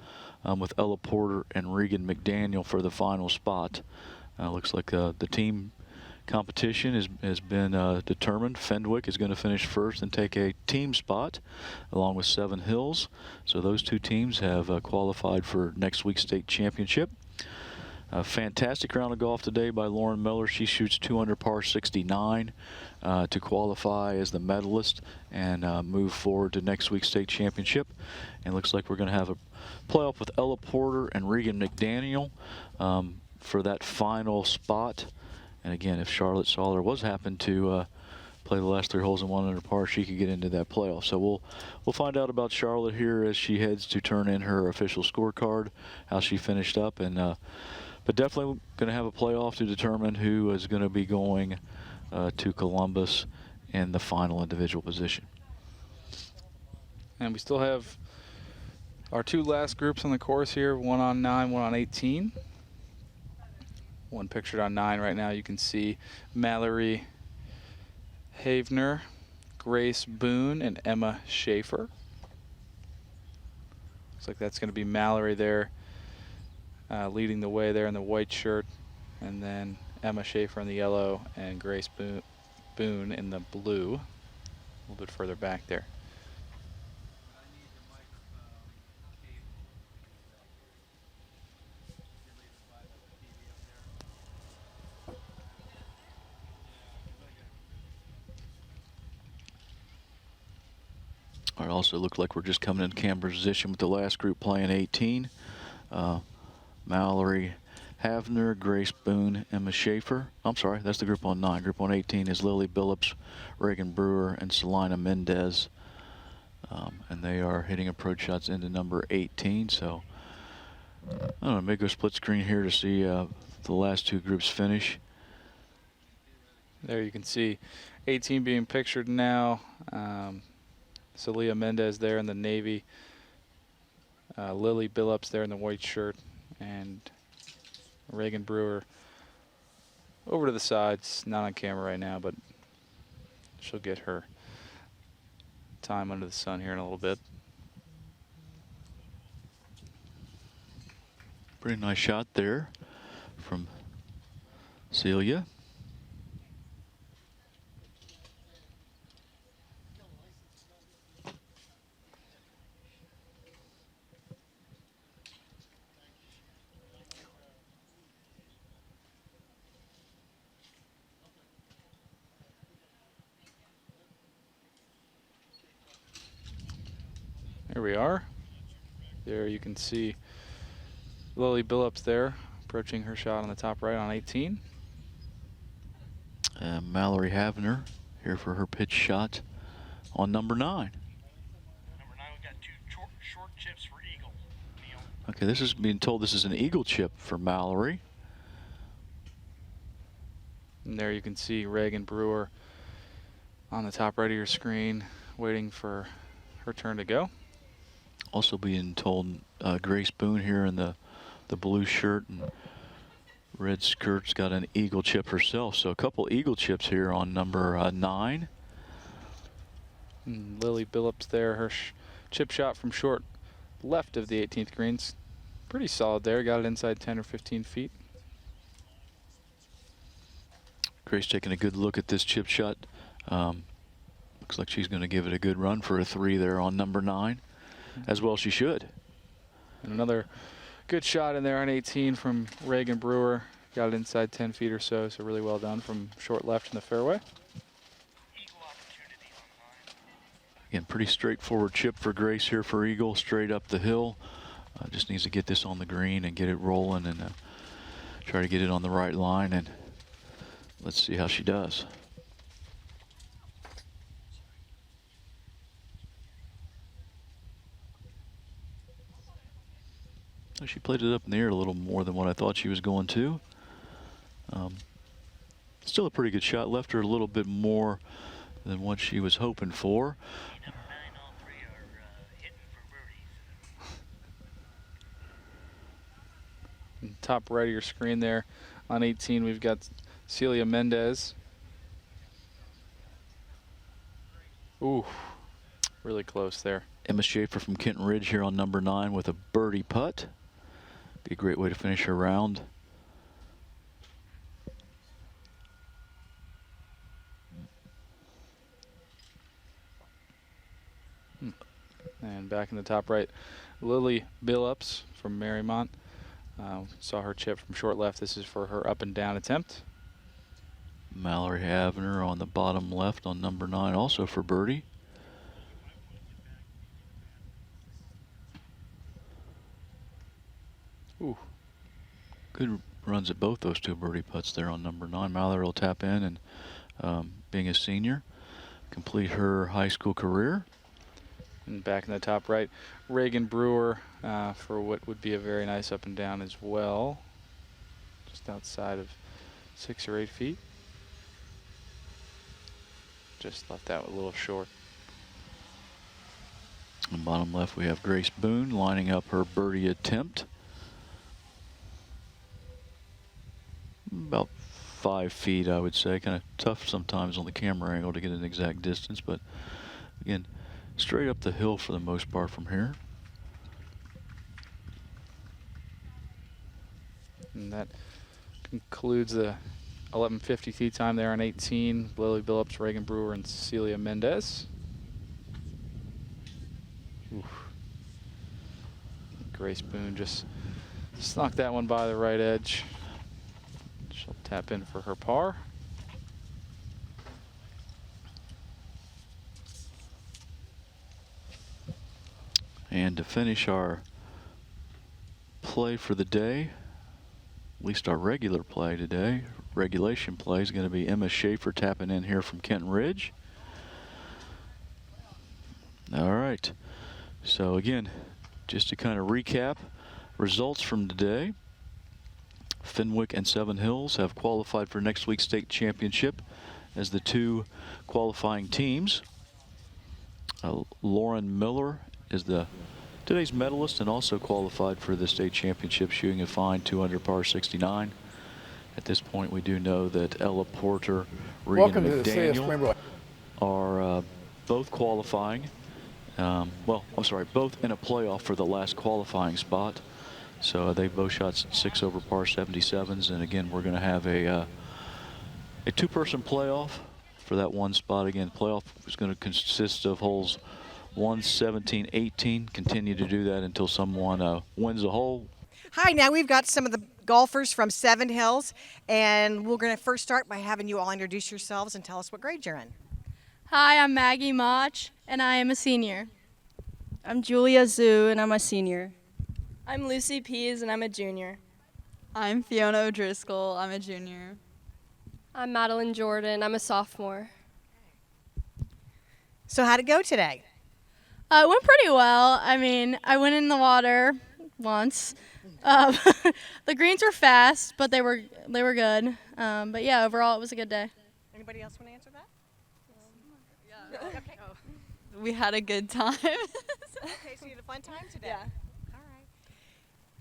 with Ella Porter and Regan McDaniel for the final spot. Looks like the team competition has been determined. Fenwick is going to finish first and take a team spot along with Seven Hills. So those 2 teams have qualified for next week's state championship. A fantastic round of golf today by Lauren Miller. She shoots 2 under par 69 to qualify as the medalist and move forward to next week's state championship. And looks like we're going to have a playoff with Ella Porter and Regan McDaniel for that final spot. And again, if Charlotte Soller was happen to play the last 3 holes in 1 under par, she could get into that playoff. So we'll find out about Charlotte here as she heads to turn in her official scorecard, how she finished up, and but definitely going to have a playoff to determine who is going to be going to Columbus in the final individual position. And we still have our 2 last groups on the course here, 1 on 9, 1 on 18. One pictured on 9 right now. You can see Mallory Havener, Grace Boone, and Emma Schaefer. Looks like that's going to be Mallory there leading the way there in the white shirt, and then Emma Schaefer in the yellow and Grace Boone in the blue. A little bit further back there. It also looked like we're just coming in camera position with the last group playing 18. Mallory Havner, Grace Boone, Emma Schaefer. I'm sorry, that's the group on 9. Group on 18 is Lily Billups, Reagan Brewer, and Selina Mendez. And they are hitting approach shots into number 18. So I don't know, maybe go split screen here to see the last 2 groups finish. There you can see 18 being pictured now. Celia Mendez there in the navy. Lily Billups there in the white shirt. And Reagan Brewer over to the sides. Not on camera right now, but she'll get her time under the sun here in a little bit. Pretty nice shot there from Celia. Here we are. There you can see Lily Billups there approaching her shot on the top right on 18. And Mallory Havner here for her pitch shot on number 9. Number 9, we've got 2 short chips for eagle. Neil. Okay, this is being told this is an eagle chip for Mallory. And there you can see Reagan Brewer on the top right of your screen waiting for her turn to go. Also being told Grace Boone here in the blue shirt and red skirt's got an eagle chip herself. So a couple eagle chips here on number 9. And Lily Billups there, her chip shot from short left of the 18th greens. Pretty solid there, got it inside 10 or 15 feet. Grace taking a good look at this chip shot. Looks like she's going to give it a good run for a 3 there on number 9, as well she should. And another good shot in there on 18 from Reagan Brewer. Got it inside 10 feet or so, so really well done from short left in the fairway. Again, pretty straightforward chip for Grace here for eagle, straight up the hill. Just needs to get this on the green and get it rolling and try to get it on the right line, and let's see how she does. She played it up in the air a little more than what I thought she was going to. Still a pretty good shot. Left her a little bit more than what she was hoping for. Number 9, all 3 are hitting for birdies. Top right of your screen there on 18, we've got Celia Mendez. Ooh, really close there. Emma Schaefer from Kenton Ridge here on number 9 with a birdie putt. Be a great way to finish her round. And back in the top right, Lily Billups from Marymount. Saw her chip from short left. This is for her up and down attempt. Mallory Havner on the bottom left on number 9, also for birdie. Ooh. Good runs at both those 2 birdie putts there on number 9. Mallory will tap in and, being a senior, complete her high school career. And back in the top right, Reagan Brewer for what would be a very nice up and down as well. Just outside of 6 or 8 feet. Just left that a little short. On bottom left, we have Grace Boone lining up her birdie attempt. About 5 feet, I would say. Kind of tough sometimes on the camera angle to get an exact distance, but again, straight up the hill for the most part from here. And that concludes the 11:50 tee time there on 18. Lily Billups, Reagan Brewer, and Celia Mendez. Oof. Grace Boone just snuck that one by the right edge. She'll tap in for her par. And to finish our play for the day, at least our regular play today, regulation play is going to be Emma Schaefer tapping in here from Kenton Ridge. All right. So again, just to kind of recap results from today, Fenwick and Seven Hills have qualified for next week's state championship as the 2 qualifying teams. Lauren Miller is today's medalist and also qualified for the state championship, shooting a fine 2 under par 69. At this point, we do know that Ella Porter, Regan McDaniel are both qualifying. Well, I'm sorry, both in a playoff for the last qualifying spot. So they both shot 6 over par 77s, and again, we're going to have a 2-person playoff for that one spot. Again, playoff is going to consist of holes 1, 17, 18. Continue to do that until someone wins a hole. Hi, now we've got some of the golfers from Seven Hills, and we're going to first start by having you all introduce yourselves and tell us what grade you're in. Hi, I'm Maggie Mach, and I am a senior. I'm Julia Zhu, and I'm a senior. I'm Lucy Pease, and I'm a junior. I'm Fiona O'Driscoll. I'm a junior. I'm Madeline Jordan. I'm a sophomore. So how'd it go today? It went pretty well. I mean, I went in the water once. The greens were fast, but they were good. But yeah, overall it was a good day. Anybody else want to answer that? Okay. We had a good time. Okay, so you had a fun time today? Yeah. All right.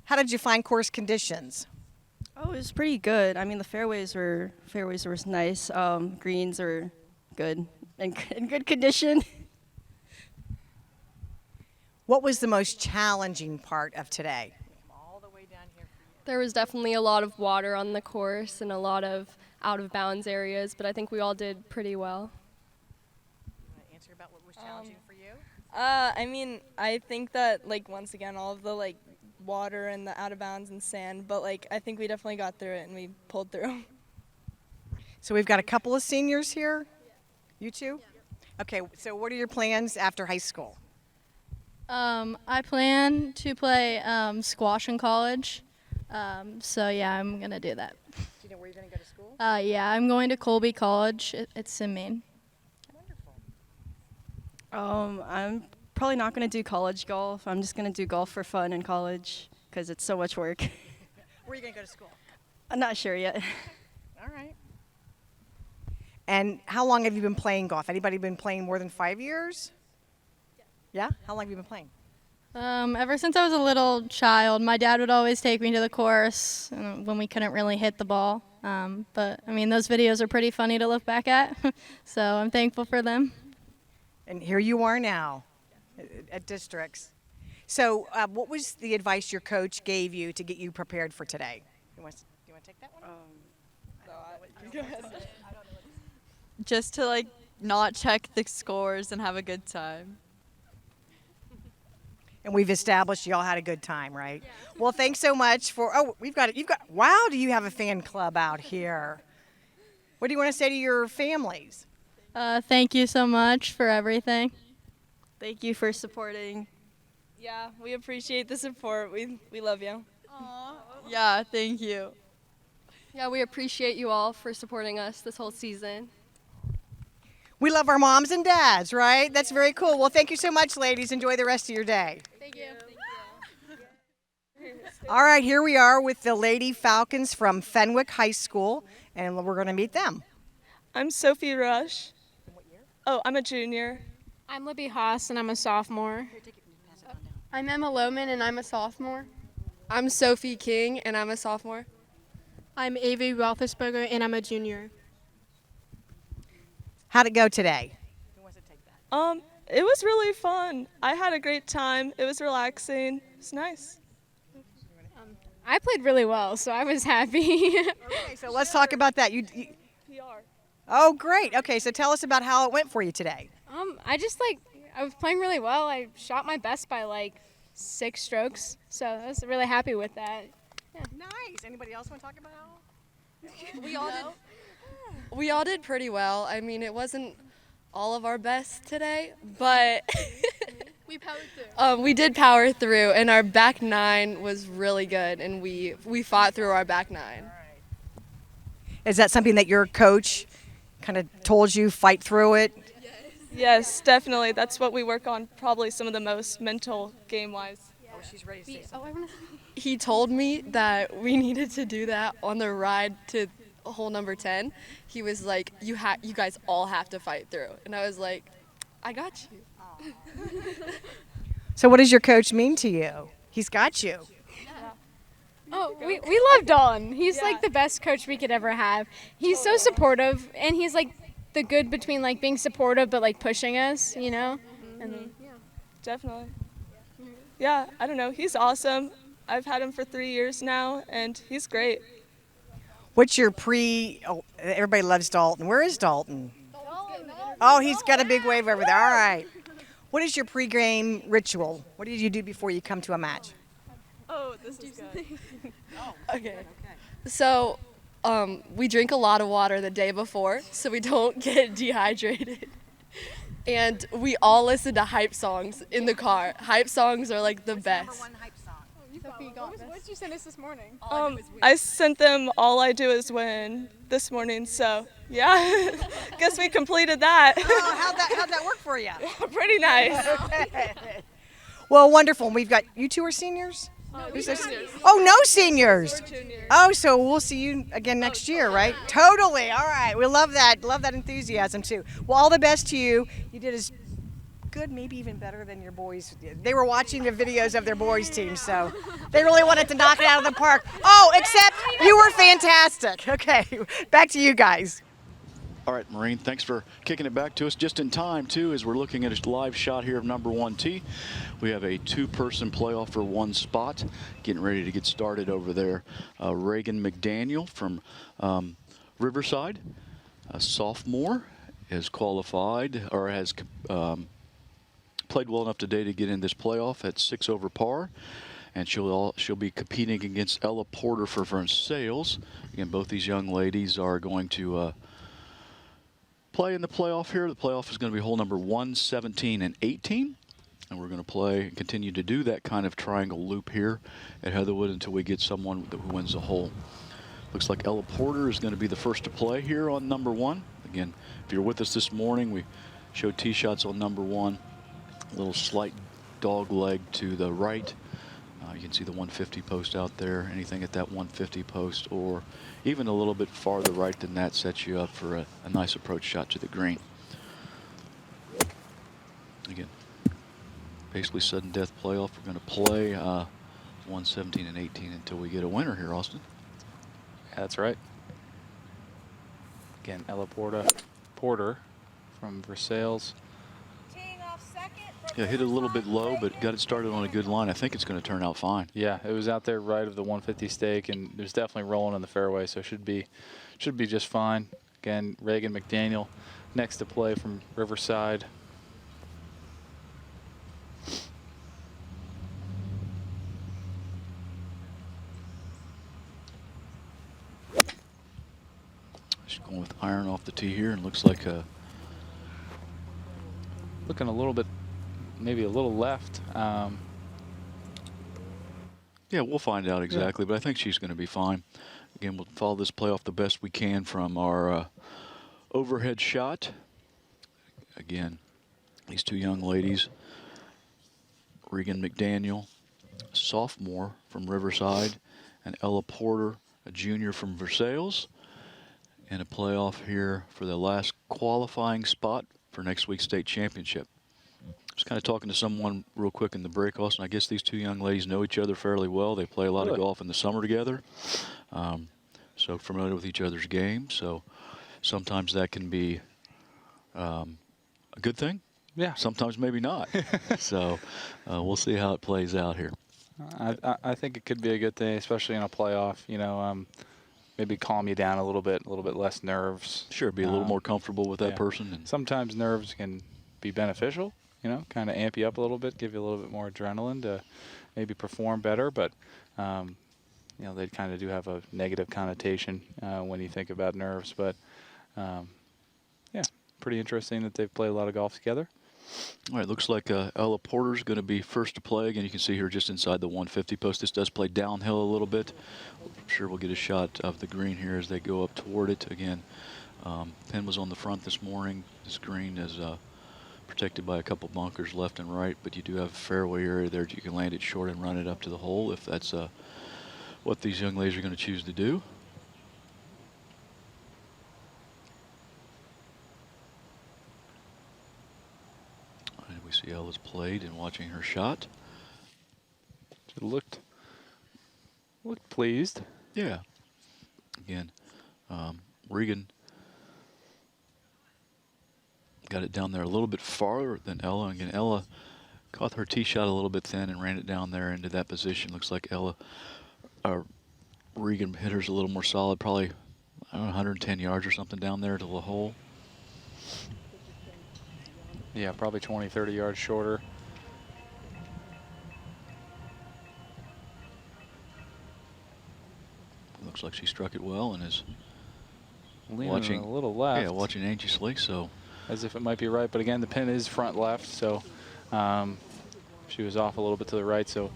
How did you find course conditions? Oh, it was pretty good. I mean, the fairways were nice. Greens are good and in good condition. What was the most challenging part of today? There was definitely a lot of water on the course and a lot of out of bounds areas, but I think we all did pretty well. You want to answer about what was challenging for you? I mean, I think that, like, once again, all of the, like, water and the out of bounds and sand, but, like, I think we definitely got through it and we pulled through. So we've got a couple of seniors here. You two? Okay, so what are your plans after high school? I plan to play squash in college. So yeah, I'm gonna do that. Do you know where you're gonna go to school? Yeah, I'm going to Colby College. It's in Maine. I'm probably not going to do college golf. I'm just going to do golf for fun in college because it's so much work. Where are you gonna go to school? I'm not sure yet. All right. And how long have you been playing golf? Anybody been playing more than 5 years? Yeah? How long have you been playing? Ever since I was a little child, my dad would always take me to the course when we couldn't really hit the ball. But I mean, those videos are pretty funny to look back at, so I'm thankful for them. And here you are now at districts. So what was the advice your coach gave you to get you prepared for today? You want to take that one? Just to like not check the scores and have a good time. And we've established y'all had a good time, right? Yeah. Well, thanks so much for, wow, do you have a fan club out here? What do you want to say to your families? Thank you so much for everything. Thank you for supporting. Yeah, we appreciate the support. We love you. Aww. Yeah, thank you. Yeah, we appreciate you all for supporting us this whole season. We love our moms and dads, right? That's very cool. Well, thank you so much, ladies. Enjoy the rest of your day. Thank you. All right, here we are with the Lady Falcons from Fenwick High School, and we're going to meet them. I'm Sophie Rush. Oh, I'm a junior. I'm Libby Haas, and I'm a sophomore. I'm Emma Lohman, and I'm a sophomore. I'm Sophie King, and I'm a sophomore. I'm Avery Roethlisberger, and I'm a junior. How'd it go today? Who wants to take that? It was really fun. I had a great time. It was relaxing. It was nice. I played really well, so I was happy. Okay, so let's talk about that. You PR. Oh, great. Okay, so tell us about how it went for you today. I was playing really well. I shot my best by like 6 strokes, so I was really happy with that. Yeah. Nice. Anybody else want to talk about how? We all did pretty well. I mean, it wasn't all of our best today, but We powered through. we did power through, and our back 9 was really good, and we fought through our back 9. Is that something that your coach kind of told you, fight through it? Yes, definitely. That's what we work on, probably some of the most mental game-wise. Oh, she's ready to say something. He told me that we needed to do that on the ride to hole number 10. He was like, you guys all have to fight through. And I was like, I got you. So what does your coach mean to you? He's got you. Oh, we love Dalton. He's like the best coach we could ever have. He's so supportive, and he's like the good between like being supportive but like pushing us, you know? And Definitely. Yeah, I don't know. He's awesome. I've had him for 3 years now, and he's great. What's your everybody loves Dalton. Where is Dalton? Oh, he's got a big wave over there. All right. What is your pregame ritual? What did you do before you come to a match? Oh, this is good. Okay. So we drink a lot of water the day before so we don't get dehydrated. and we all listen to hype songs in the car. Hype songs are like the best. What did you send us this morning? I sent them All I Do Is Win this morning, so yeah, guess we completed that. Oh, how'd that work for you? Pretty nice. Well, wonderful. And we've got, you two are seniors? Who's this? Oh, no seniors. Oh, so we'll see you again next year, right? Totally. All right. We love that. Love that enthusiasm, too. Well, all the best to you. You did as good, maybe even better than your boys. They were watching the videos of their boys' team, so they really wanted to knock it out of the park. Oh, except you were fantastic. Okay, back to you guys. All right, Maureen, thanks for kicking it back to us just in time, too, as we're looking at a live shot here of number 1 tee. We have a 2-person playoff for 1 spot. Getting ready to get started over there. Reagan McDaniel from Riverside, a sophomore, is qualified or has played well enough today to get in this playoff at 6 over par. And she'll be competing against Ella Porter for Versailles. Again, both these young ladies are going to play in the playoff here. The playoff is going to be hole number 1, 17, and 18. And we're going to play and continue to do that kind of triangle loop here at Heatherwood until we get someone who wins the hole. Looks like Ella Porter is going to be the first to play here on number 1. Again, if you're with us this morning, we showed tee shots on number 1. A little slight dog leg to the right. You can see the 150 post out there. Anything at that 150 post or even a little bit farther right than that sets you up for a nice approach shot to the green. Again, basically sudden death playoff. We're going to play 1, 17, and 18 until we get a winner here, Austin. Yeah, that's right. Again, Ella Porter from Versailles. Yeah, hit it a little bit low, but got it started on a good line. I think it's going to turn out fine. Yeah, it was out there right of the 150 stake, and there's definitely rolling in the fairway, so should be just fine. Again, Reagan McDaniel next to play from Riverside. She's going with iron off the tee here, and looks like looking a little bit. Maybe a little left. Yeah, we'll find out exactly, but I think she's going to be fine. Again, we'll follow this playoff the best we can from our overhead shot. Again, these 2 young ladies, Reagan McDaniel, sophomore from Riverside, and Ella Porter, a junior from Versailles, and a playoff here for the last qualifying spot for next week's state championship. Just kind of talking to someone real quick in the break, Austin. I guess these 2 young ladies know each other fairly well. They play a lot of golf in the summer together, so familiar with each other's game. So sometimes that can be a good thing. Yeah. Sometimes maybe not. So we'll see how it plays out here. I think it could be a good thing, especially in a playoff. You know, maybe calm you down a little bit less nerves. Sure, be a little more comfortable with that person. And sometimes nerves can be beneficial. You know, kind of amp you up a little bit, give you a little bit more adrenaline to maybe perform better. But, you know, they kind of do have a negative connotation when you think about nerves. But, yeah, pretty interesting that they've played a lot of golf together. All right, looks like Ella Porter's going to be first to play. Again, you can see her just inside the 150 post. This does play downhill a little bit. I'm sure we'll get a shot of the green here as they go up toward it. Again, pin was on the front this morning. This green is protected by a couple bunkers left and right, but you do have a fairway area there that you can land it short and run it up to the hole if that's what these young ladies are going to choose to do. And we see Ella's played and watching her shot. She looked pleased. Yeah. Again, Regan got it down there a little bit farther than Ella. Again, Ella caught her tee shot a little bit thin and ran it down there into that position. Looks like Regan hit hers a little more solid, probably I don't know, 110 yards or something down there to the hole. Yeah, probably 20, 30 yards shorter. Looks like she struck it well and is leaning watching a little left. Yeah, watching anxiously. So as if it might be right. But again, the pin is front left, so she was off a little bit to the right. So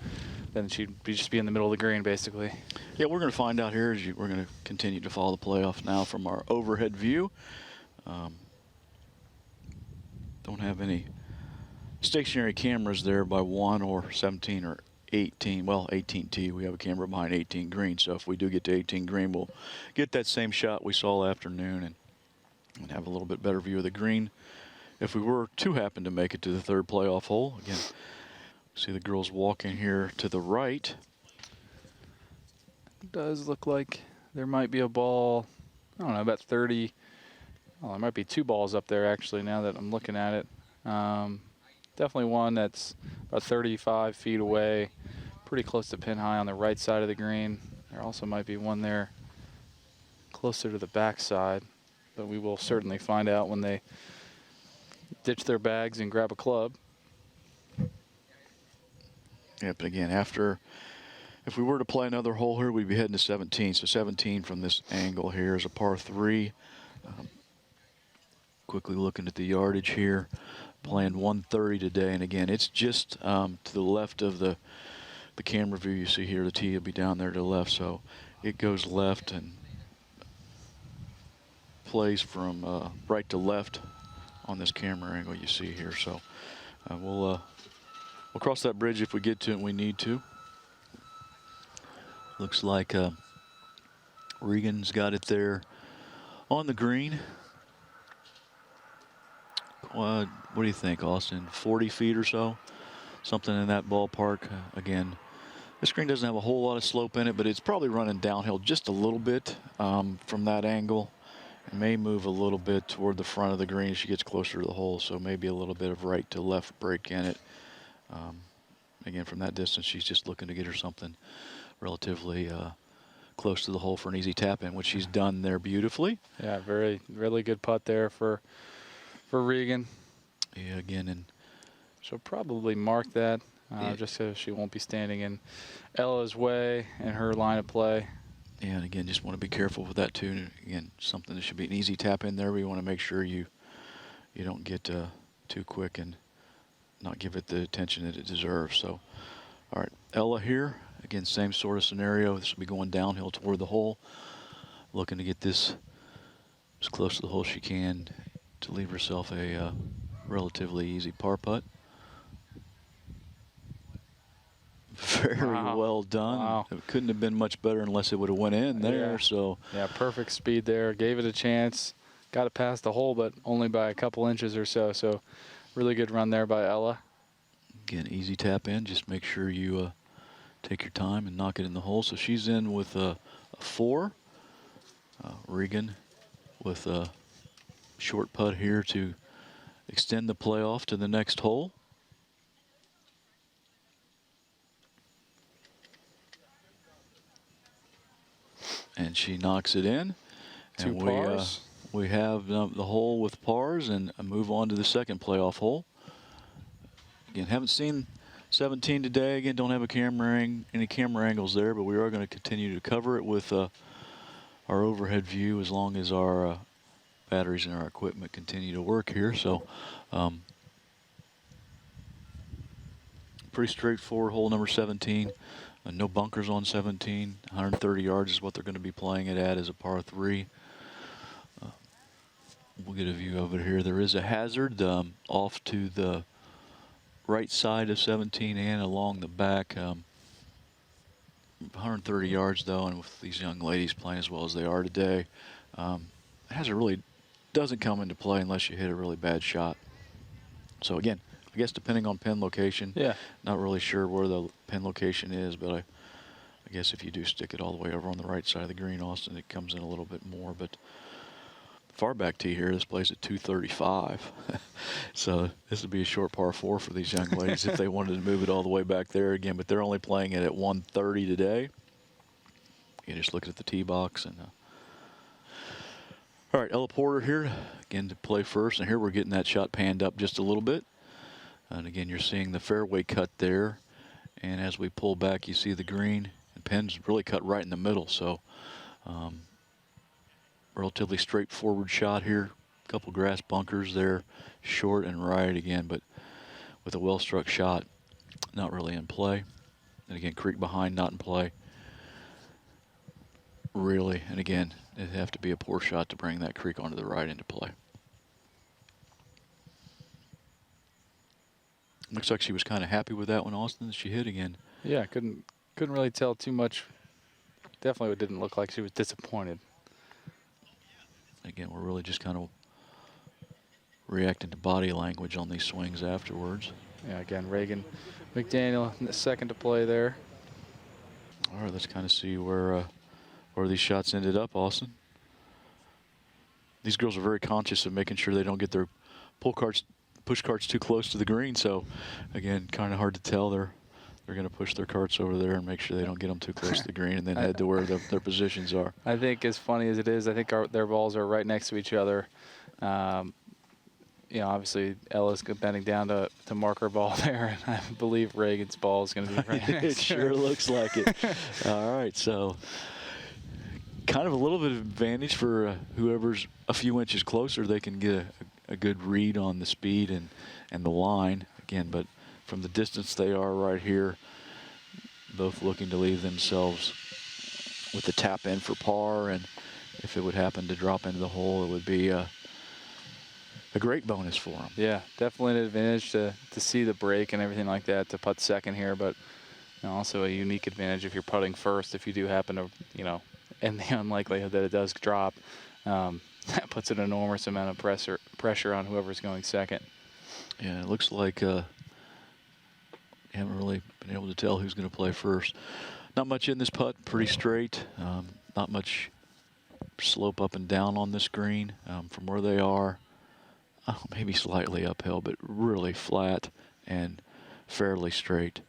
then she'd just be in the middle of the green, basically. Yeah, we're going to find out here as we're going to continue to follow the playoff now from our overhead view. Don't have any stationary cameras there by 1 or 17 or 18. Well, 18T. We have a camera behind 18 green. So if we do get to 18 green, we'll get that same shot we saw afternoon and have a little bit better view of the green. If we were to happen to make it to the third playoff hole, again, see the girls walking here to the right. It does look like there might be a ball, I don't know, about 30. Well, there might be 2 balls up there, actually, now that I'm looking at it. Definitely one that's about 35 feet away, pretty close to pin high on the right side of the green. There also might be one there closer to the back side, but we will certainly find out when they ditch their bags and grab a club. Yeah, but again, if we were to play another hole here, we'd be heading to 17. So 17 from this angle here is a par 3. Quickly looking at the yardage here, playing 130 today. And again, it's just to the left of the camera view. You see here the tee will be down there to the left. So it goes left and plays from right to left on this camera angle you see here. So we'll cross that bridge if we get to it and we need to. Looks like Regan's got it there on the green. What do you think, Austin? 40 feet or so? Something in that ballpark. Again, this green doesn't have a whole lot of slope in it, but it's probably running downhill just a little bit from that angle. It may move a little bit toward the front of the green as she gets closer to the hole, so maybe a little bit of right to left break in it. Again, from that distance, she's just looking to get her something relatively close to the hole for an easy tap in, which she's done there beautifully. Yeah, really good putt there for Regan. Yeah, again, and she'll probably mark that just so she won't be standing in Ella's way in her line of play. Yeah, and again, just want to be careful with that too. Again, something that should be an easy tap in there. We want to make sure you don't get too quick and not give it the attention that it deserves. So, all right, Ella here. Again, same sort of scenario. This will be going downhill toward the hole. Looking to get this as close to the hole as she can to leave herself a relatively easy par putt. Very well done. Wow. It couldn't have been much better unless it would have went in there. Yeah. So yeah, perfect speed there. Gave it a chance. Got it past the hole, but only by a couple inches or so. So really good run there by Ella. Again, easy tap in. Just make sure you take your time and knock it in the hole. So she's in with a 4. Regan with a short putt here to extend the playoff to the next hole. And she knocks it in. Two and pars. We have the hole with pars and move on to the second playoff hole. Again, haven't seen 17 today. Again, don't have any camera angles there, but we are going to continue to cover it with our overhead view as long as our batteries and our equipment continue to work here. So pretty straightforward hole number 17. No bunkers on 17. 130 yards is what they're going to be playing it at as a par 3. We'll get a view of it here. There is a hazard off to the right side of 17 and along the back. 130 yards though, and with these young ladies playing as well as they are today, hazard really doesn't come into play unless you hit a really bad shot. So again, I guess depending on pin location, yeah, not really sure where the pin location is, but I guess if you do stick it all the way over on the right side of the green, Austin, it comes in a little bit more. But far back tee here, this plays at 235. So this would be a short par 4 for these young ladies if they wanted to move it all the way back there again, but they're only playing it at 130 today. You just look at the tee box and all right, Ella Porter here again to play first, and here we're getting that shot panned up just a little bit. And again, you're seeing the fairway cut there, and as we pull back, you see the green and pin's really cut right in the middle. So relatively straightforward shot here couple grass bunkers there, short and right again, but with a well-struck shot, not really in play. And again, creek behind, not in play. Really, and again, it'd have to be a poor shot to bring that creek onto the right into play. Looks like she was kind of happy with that one, Austin, that she hit again. Yeah, couldn't really tell too much. Definitely didn't look like she was disappointed. Again, we're really just kind of reacting to body language on these swings afterwards. Yeah, again, Reagan McDaniel in the second to play there. All right, let's kind of see where these shots ended up, Austin. These girls are very conscious of making sure they don't get their push carts too close to the green. So, again, kind of hard to tell. They're going to push their carts over there and make sure they don't get them too close to the green, and then head to where their positions are. I think, as funny as it is, I think their balls are right next to each other. You know, obviously Ella's bending down to mark her ball there, and I believe Reagan's ball is going to be right next It to her. sure looks like it. All right, so kind of a little bit of advantage for whoever's a few inches closer. They can get a good read on the speed and the line again, but from the distance they are right here, both looking to leave themselves with the tap in for par, and if it would happen to drop into the hole, it would be a great bonus for them. Yeah, definitely an advantage to see the break and everything like that to putt second here, but you know, also a unique advantage if you're putting first. If you do happen to, you know, and the unlikelihood that it does drop, that puts an enormous amount of pressure on whoever's going second. Yeah, it looks like haven't really been able to tell who's going to play first. Not much in this putt, pretty straight. Not much slope up and down on this green from where they are. Maybe slightly uphill, but really flat and fairly straight.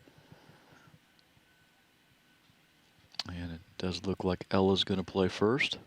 And it does look like Ella's going to play first.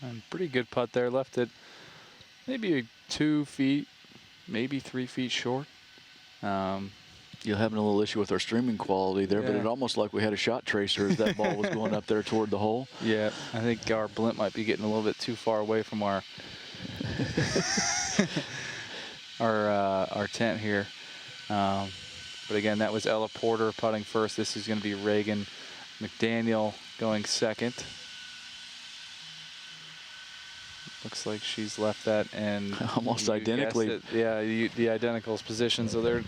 And pretty good putt there. Left it maybe 2 feet, maybe 3 feet short. You're having a little issue with our streaming quality there, but Yeah. it almost like we had a shot tracer as that ball was going up there toward the hole. Yeah, I think our blimp might be getting a little bit too far away from our our tent here. But again, that was Ella Porter putting first. This is going to be Reagan McDaniel going second. Looks like she's left that and almost you identically. guessed it. Yeah, the identical position. So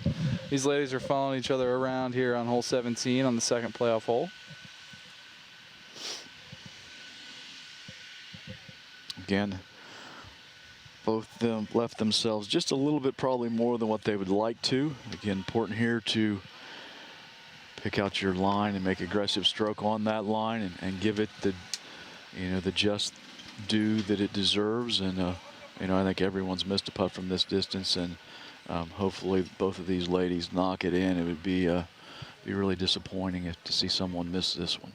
these ladies are following each other around here on hole 17 on the second playoff hole. Again, both of them left themselves just a little bit, probably more than what they would like to. Again, important here to pick out your line and make aggressive stroke on that line and give it the just due that it deserves. And I think everyone's missed a putt from this distance, and hopefully both of these ladies knock it in. It would be really disappointing to see someone miss this one.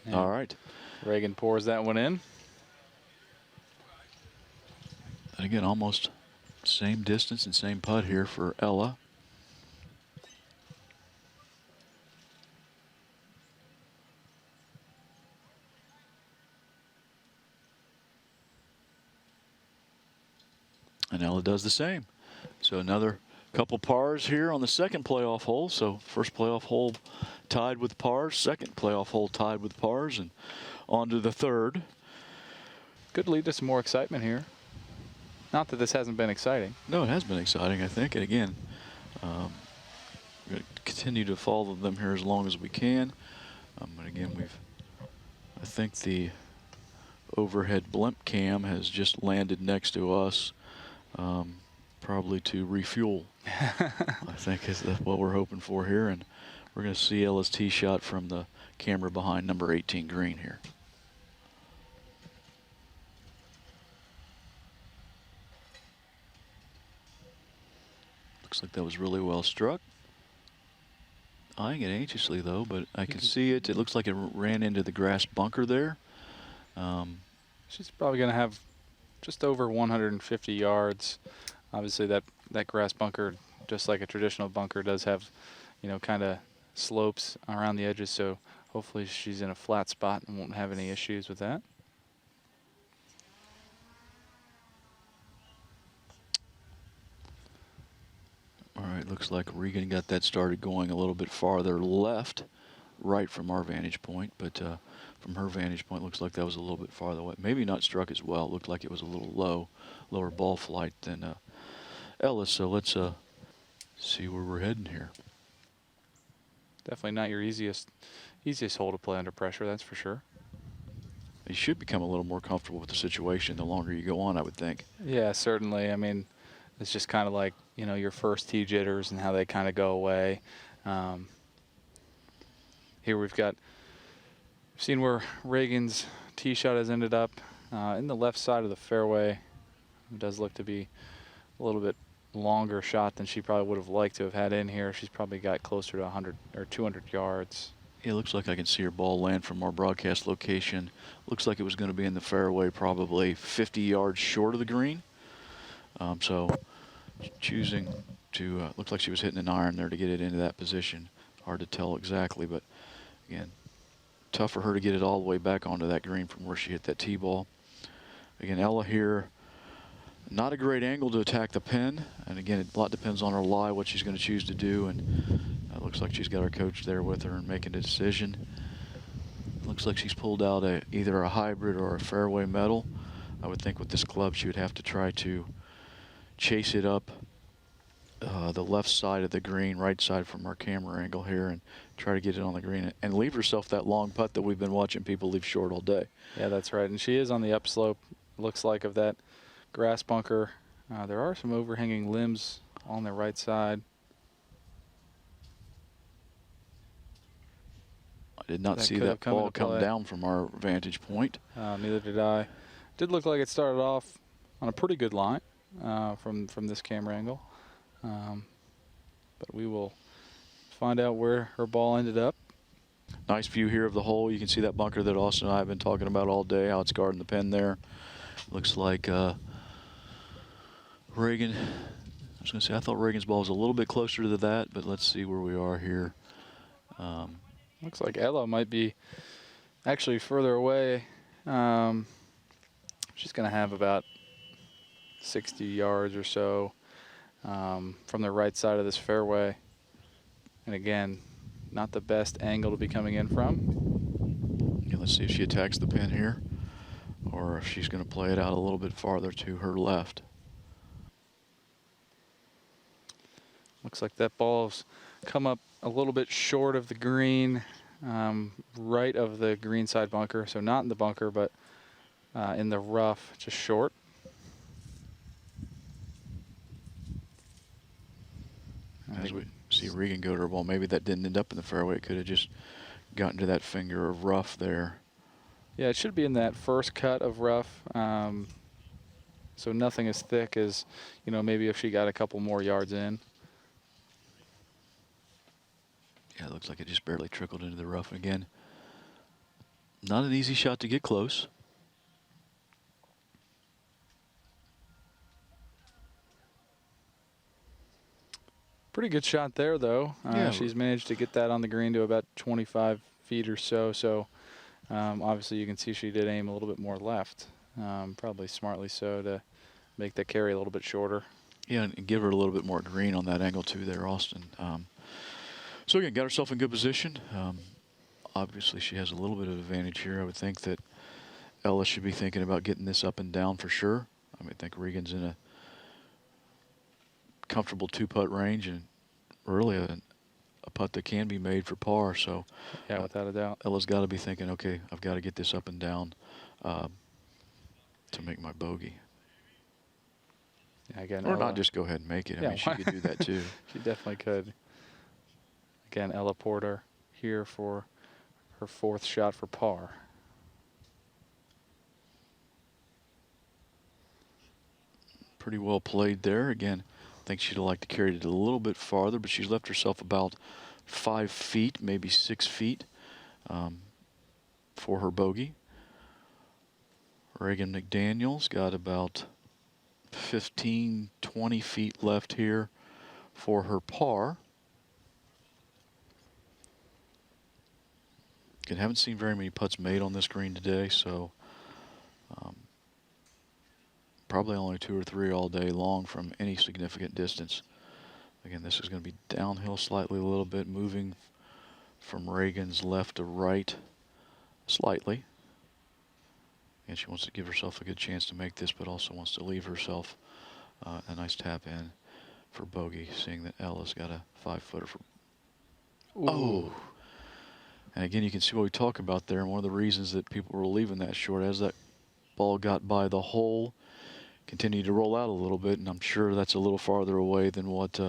And all right, Reagan pours that one in. And again, almost same distance and same putt here for Ella. And Ella does the same. So another couple pars here on the second playoff hole. So first playoff hole tied with pars, second playoff hole tied with pars, and on to the third. Could lead to some more excitement here. Not that this hasn't been exciting. No, it has been exciting, I think. And again, we're going to continue to follow them here as long as we can. And again, I think the overhead blimp cam has just landed next to us. Probably to refuel, I think is what we're hoping for here, and We're going to see Ella's tee shot from the camera behind number 18 green here. Looks like that was really well struck. Eyeing it anxiously though, but I can see it. It looks like it ran into the grass bunker there. She's probably going to have just over 150 yards. Obviously that grass bunker, just like a traditional bunker, does have, you know, kind of slopes around the edges, so hopefully she's in a flat spot and won't have any issues with that. All right, looks like Regan got that started going a little bit farther left, right from our vantage point, but from her vantage point, looks like that was a little bit farther away. Maybe not struck as well. It looked like it was a little lower ball flight than Ella. So let's see where we're heading here. Definitely not your easiest hole to play under pressure, that's for sure. You should become a little more comfortable with the situation the longer you go on, I would think. Yeah, certainly. I mean, it's just kind of like, you know, your first tee jitters and how they kind of go away. Here we've seen where Reagan's tee shot has ended up in the left side of the fairway. It does look to be a little bit longer shot than she probably would have liked to have had in here. She's probably got closer to 100 or 200 yards. Yeah, it looks like I can see her ball land from our broadcast location. Looks like it was going to be in the fairway, probably 50 yards short of the green. So choosing to, looks like she was hitting an iron there to get it into that position. Hard to tell exactly, but again, tough for her to get it all the way back onto that green from where she hit that tee ball. Again, Ella here, not a great angle to attack the pin. And again, a lot depends on her lie, what she's going to choose to do. And it looks like she's got her coach there with her and making a decision. Looks like she's pulled out either a hybrid or a fairway metal. I would think with this club she would have to try to chase it up the left side of the green, right side from our camera angle here, and try to get it on the green and leave herself that long putt that we've been watching people leave short all day. Yeah, that's right. And she is on the upslope, looks like, of that grass bunker. There are some overhanging limbs on the right side. I did not see that ball come down from our vantage point. Neither did I. Did look like it started off on a pretty good line from this camera angle. But we will find out where her ball ended up. Nice view here of the hole. You can see that bunker that Austin and I have been talking about all day, how it's guarding the pin there. Looks like Reagan, I was going to say, I thought Reagan's ball was a little bit closer to that, but let's see where we are here. Looks like Ella might be actually further away. She's going to have about 60 yards or so from the right side of this fairway. And again, not the best angle to be coming in from. Yeah, let's see if she attacks the pin here or if she's going to play it out a little bit farther to her left. Looks like that ball's come up a little bit short of the green, right of the green side bunker. So not in the bunker, but in the rough, just short. As we see Regan go to her ball, maybe that didn't end up in the fairway. It could have just gotten to that finger of rough there. Yeah, it should be in that first cut of rough. So nothing as thick as, you know, maybe if she got a couple more yards in. Yeah, it looks like it just barely trickled into the rough. And again, not an easy shot to get close. Pretty good shot there, though. Yeah. She's managed to get that on the green to about 25 feet or so. So obviously you can see she did aim a little bit more left, probably smartly so, to make that carry a little bit shorter. Yeah, and give her a little bit more green on that angle too there, Austin. So again, got herself in good position. Obviously she has a little bit of advantage here. I would think that Ella should be thinking about getting this up and down for sure. I think Regan's in a comfortable two-putt range and really a putt that can be made for par. So yeah, without a doubt, Ella's got to be thinking, okay, I've got to get this up and down to make my bogey. Yeah, again, or Ella, not just go ahead and make it. I yeah, mean, she could do that too. She definitely could. Again, Ella Porter here for her 4th shot for par. Pretty well played there. Again, I think she'd like to carry it a little bit farther, but she's left herself about 5 feet, maybe 6 feet for her bogey. Reagan McDaniel's got about 15, 20 feet left here for her par. Again, haven't seen very many putts made on this green today, so probably only 2 or 3 all day long from any significant distance. Again, this is going to be downhill slightly a little bit, moving from Reagan's left to right slightly. And she wants to give herself a good chance to make this, but also wants to leave herself a nice tap in for bogey, seeing that Ella's got a 5-footer for. Ooh. Oh! And again, you can see what we talk about there, and one of the reasons that people were leaving that short, as that ball got by the hole, continued to roll out a little bit, and I'm sure that's a little farther away than what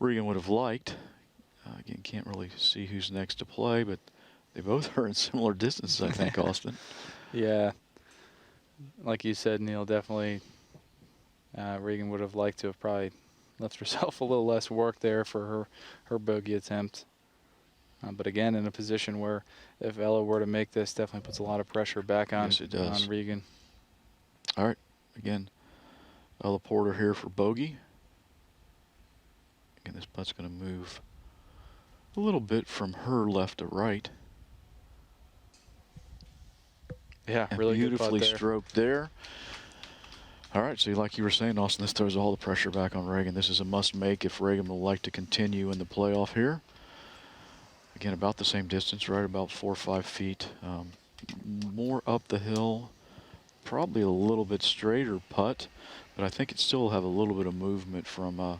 Regan would have liked. Again, can't really see who's next to play, but they both are in similar distances, I think, Austin. Yeah. Like you said, Neil, definitely Regan would have liked to have probably left herself a little less work there for her bogey attempt. But again, in a position where if Ella were to make this, definitely puts a lot of pressure back on, Yes, it does. on Regan. All right, again, Ella Porter here for bogey. Again, this putt's going to move a little bit from her left to right. Yeah, And really good putt beautifully there. stroked there. All right, so like you were saying, Austin, this throws all the pressure back on Regan. This is a must-make if Regan would like to continue in the playoff here. Again, about the same distance, right about 4 or 5 feet. More up the hill, probably a little bit straighter putt, but I think it still will have a little bit of movement from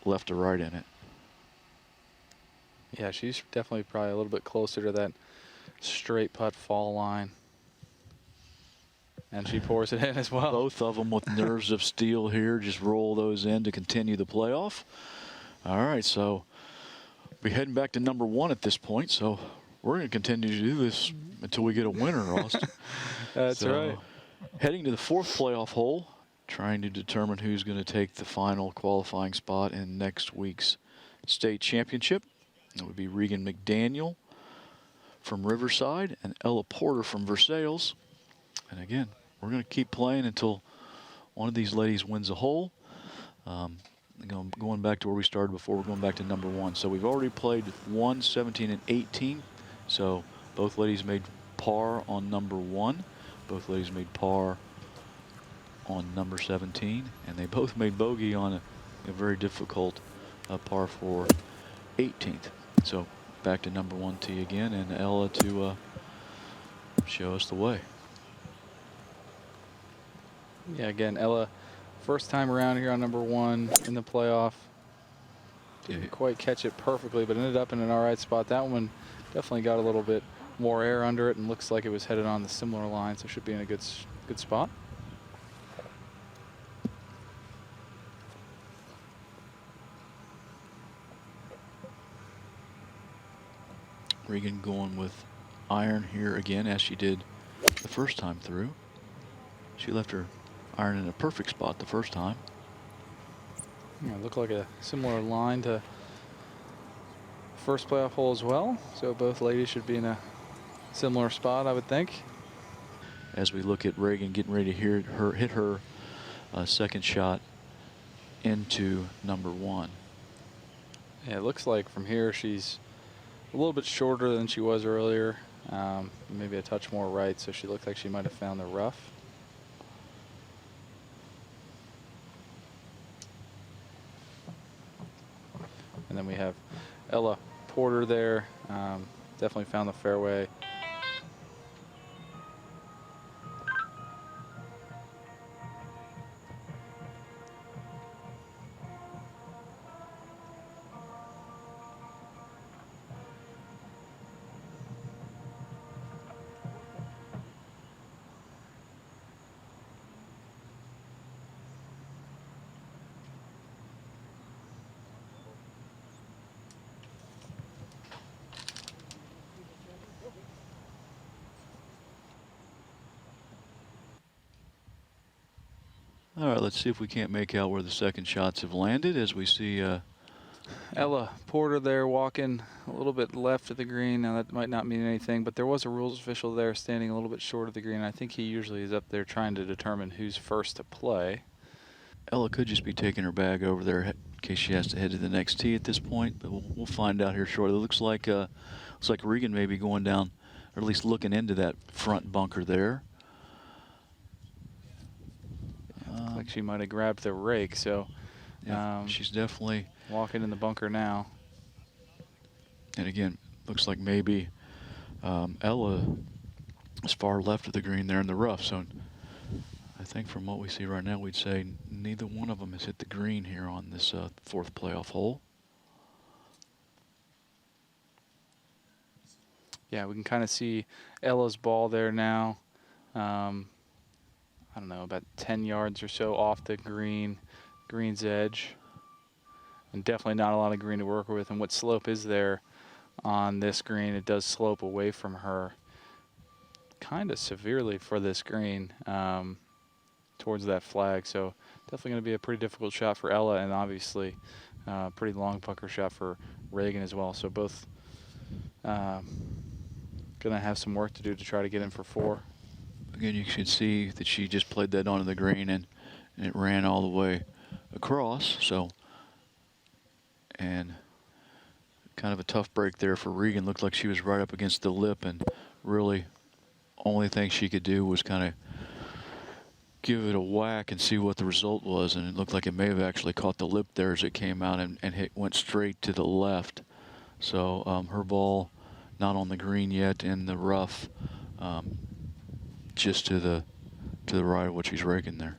left to right in it. Yeah, she's definitely probably a little bit closer to that straight putt fall line. And she pours it in as well. Both of them with nerves of steel here. Just roll those in to continue the playoff. All right, so we're heading back to number 1 at this point. So we're going to continue to do this until we get a winner, Austin. That's right. Heading to the 4th playoff hole, trying to determine who's going to take the final qualifying spot in next week's state championship. That would be Regan McDaniel from Riverside and Ella Porter from Versailles. And again, we're going to keep playing until one of these ladies wins a hole. Going back to where we started before, we're going back to number 1. So we've already played 1, 17, and 18. So both ladies made par on number 1. Both ladies made par on number 17. And they both made bogey on a very difficult par for 18th. So back to number 1 tee again, and Ella to show us the way. Yeah, again, Ella, first time around here on number 1 in the playoff. Didn't quite catch it perfectly, but ended up in an all right spot. That one definitely got a little bit more air under it and looks like it was headed on the similar line, so should be in a good spot. Regan going with iron here again, as she did the first time through. She left her iron in a perfect spot the first time. Yeah, looked like a similar line to first playoff hole as well. So both ladies should be in a similar spot, I would think. As we look at Regan getting ready to hit her second shot into number 1. Yeah, it looks like from here she's a little bit shorter than she was earlier. Maybe a touch more right, so she looked like she might have found the rough. And then we have Ella Porter there. Definitely found the fairway. All right, let's see if we can't make out where the second shots have landed as we see Ella Porter there walking a little bit left of the green. Now that might not mean anything, but there was a rules official there standing a little bit short of the green. I think he usually is up there trying to determine who's first to play. Ella could just be taking her bag over there in case she has to head to the next tee at this point, but we'll find out here shortly. It looks like Regan may be going down, or at least looking into that front bunker there. Looks like she might have grabbed the rake, so yeah, she's definitely walking in the bunker now. And again, looks like maybe Ella is far left of the green there in the rough. So I think from what we see right now, we'd say neither one of them has hit the green here on this fourth playoff hole. Yeah, we can kind of see Ella's ball there now. I don't know, about 10 yards or so off the green's edge. And definitely not a lot of green to work with. And what slope is there on this green? It does slope away from her kind of severely for this green towards that flag. So definitely going to be a pretty difficult shot for Ella, and obviously pretty long bunker shot for Reagan as well. So both going to have some work to do to try to get in for 4. Again, you can see that she just played that onto the green and it ran all the way across. So, and kind of a tough break there for Regan. Looked like she was right up against the lip, and really only thing she could do was kind of give it a whack and see what the result was. And it looked like it may have actually caught the lip there as it came out and went straight to the left. So her ball not on the green yet, in the rough. Just to the right of what she's raking there.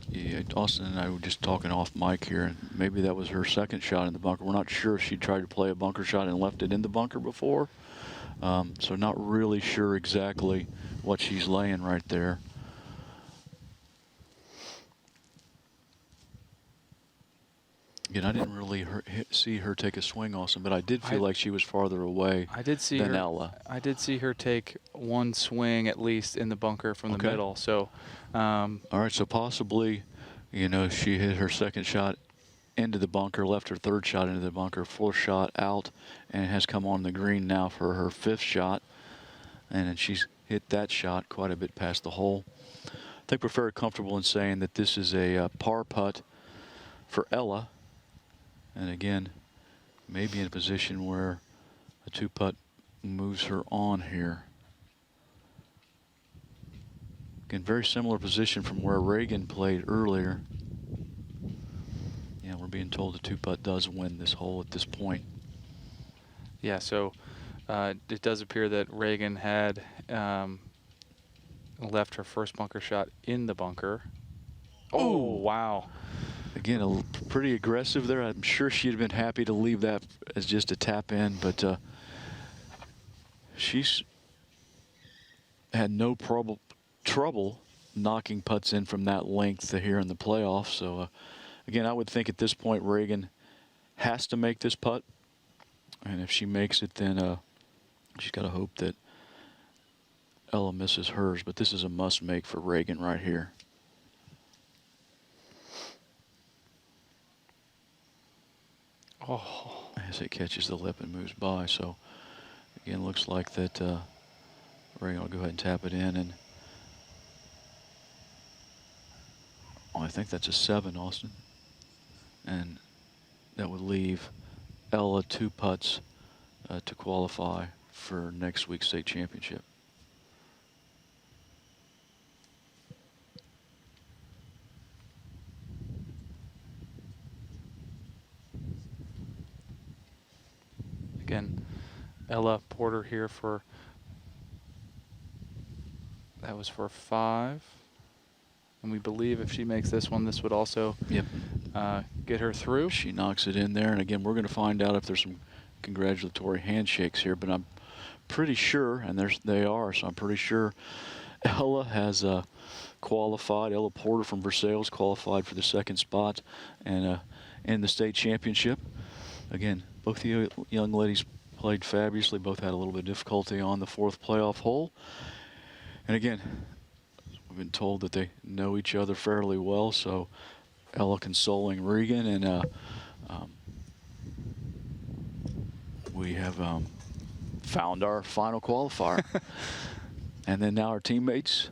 Yeah, Austin and I were just talking off mic here, and maybe that was her second shot in the bunker. We're not sure if she tried to play a bunker shot and left it in the bunker before. So not really sure exactly what she's laying right there. Again, I didn't really see her take a swing, Austin, but I did feel like she was farther away than Ella. I did see her take one swing at least in the bunker from the middle. So, all right, so possibly, you know, she hit her second shot into the bunker, left her third shot into the bunker, fourth shot out, and has come on the green now for her fifth shot. And then she's hit that shot quite a bit past the hole. I think we're very comfortable in saying that this is a par putt for Ella. And again, maybe in a position where a 2-putt moves her on here. Again, very similar position from where Reagan played earlier. Yeah, we're being told the 2-putt does win this hole at this point. Yeah, so it does appear that Reagan had left her first bunker shot in the bunker. Oh, wow. Again, pretty aggressive there. I'm sure she'd have been happy to leave that as just a tap in, but she's had no trouble knocking putts in from that length here in the playoffs. So, again, I would think at this point Reagan has to make this putt, and if she makes it, then she's got to hope that Ella misses hers. But this is a must-make for Reagan right here. Oh. As it catches the lip and moves by. So again, looks like that Reagan will go ahead and tap it in, and I think that's a 7, Austin, and that would leave Ella 2 putts to qualify for next week's state championship. Again, Ella Porter here for, that was for 5. And we believe if she makes this one, this would also get her through. She knocks it in there. And again, we're going to find out if there's some congratulatory handshakes here, but I'm pretty sure, and they are, so I'm pretty sure Ella has qualified. Ella Porter from Versailles qualified for the 2nd spot and in the state championship. Again, both the young ladies played fabulously. Both had a little bit of difficulty on the fourth playoff hole. And again, we've been told that they know each other fairly well, so Ella consoling Regan, and we have found our final qualifier. And then now our teammates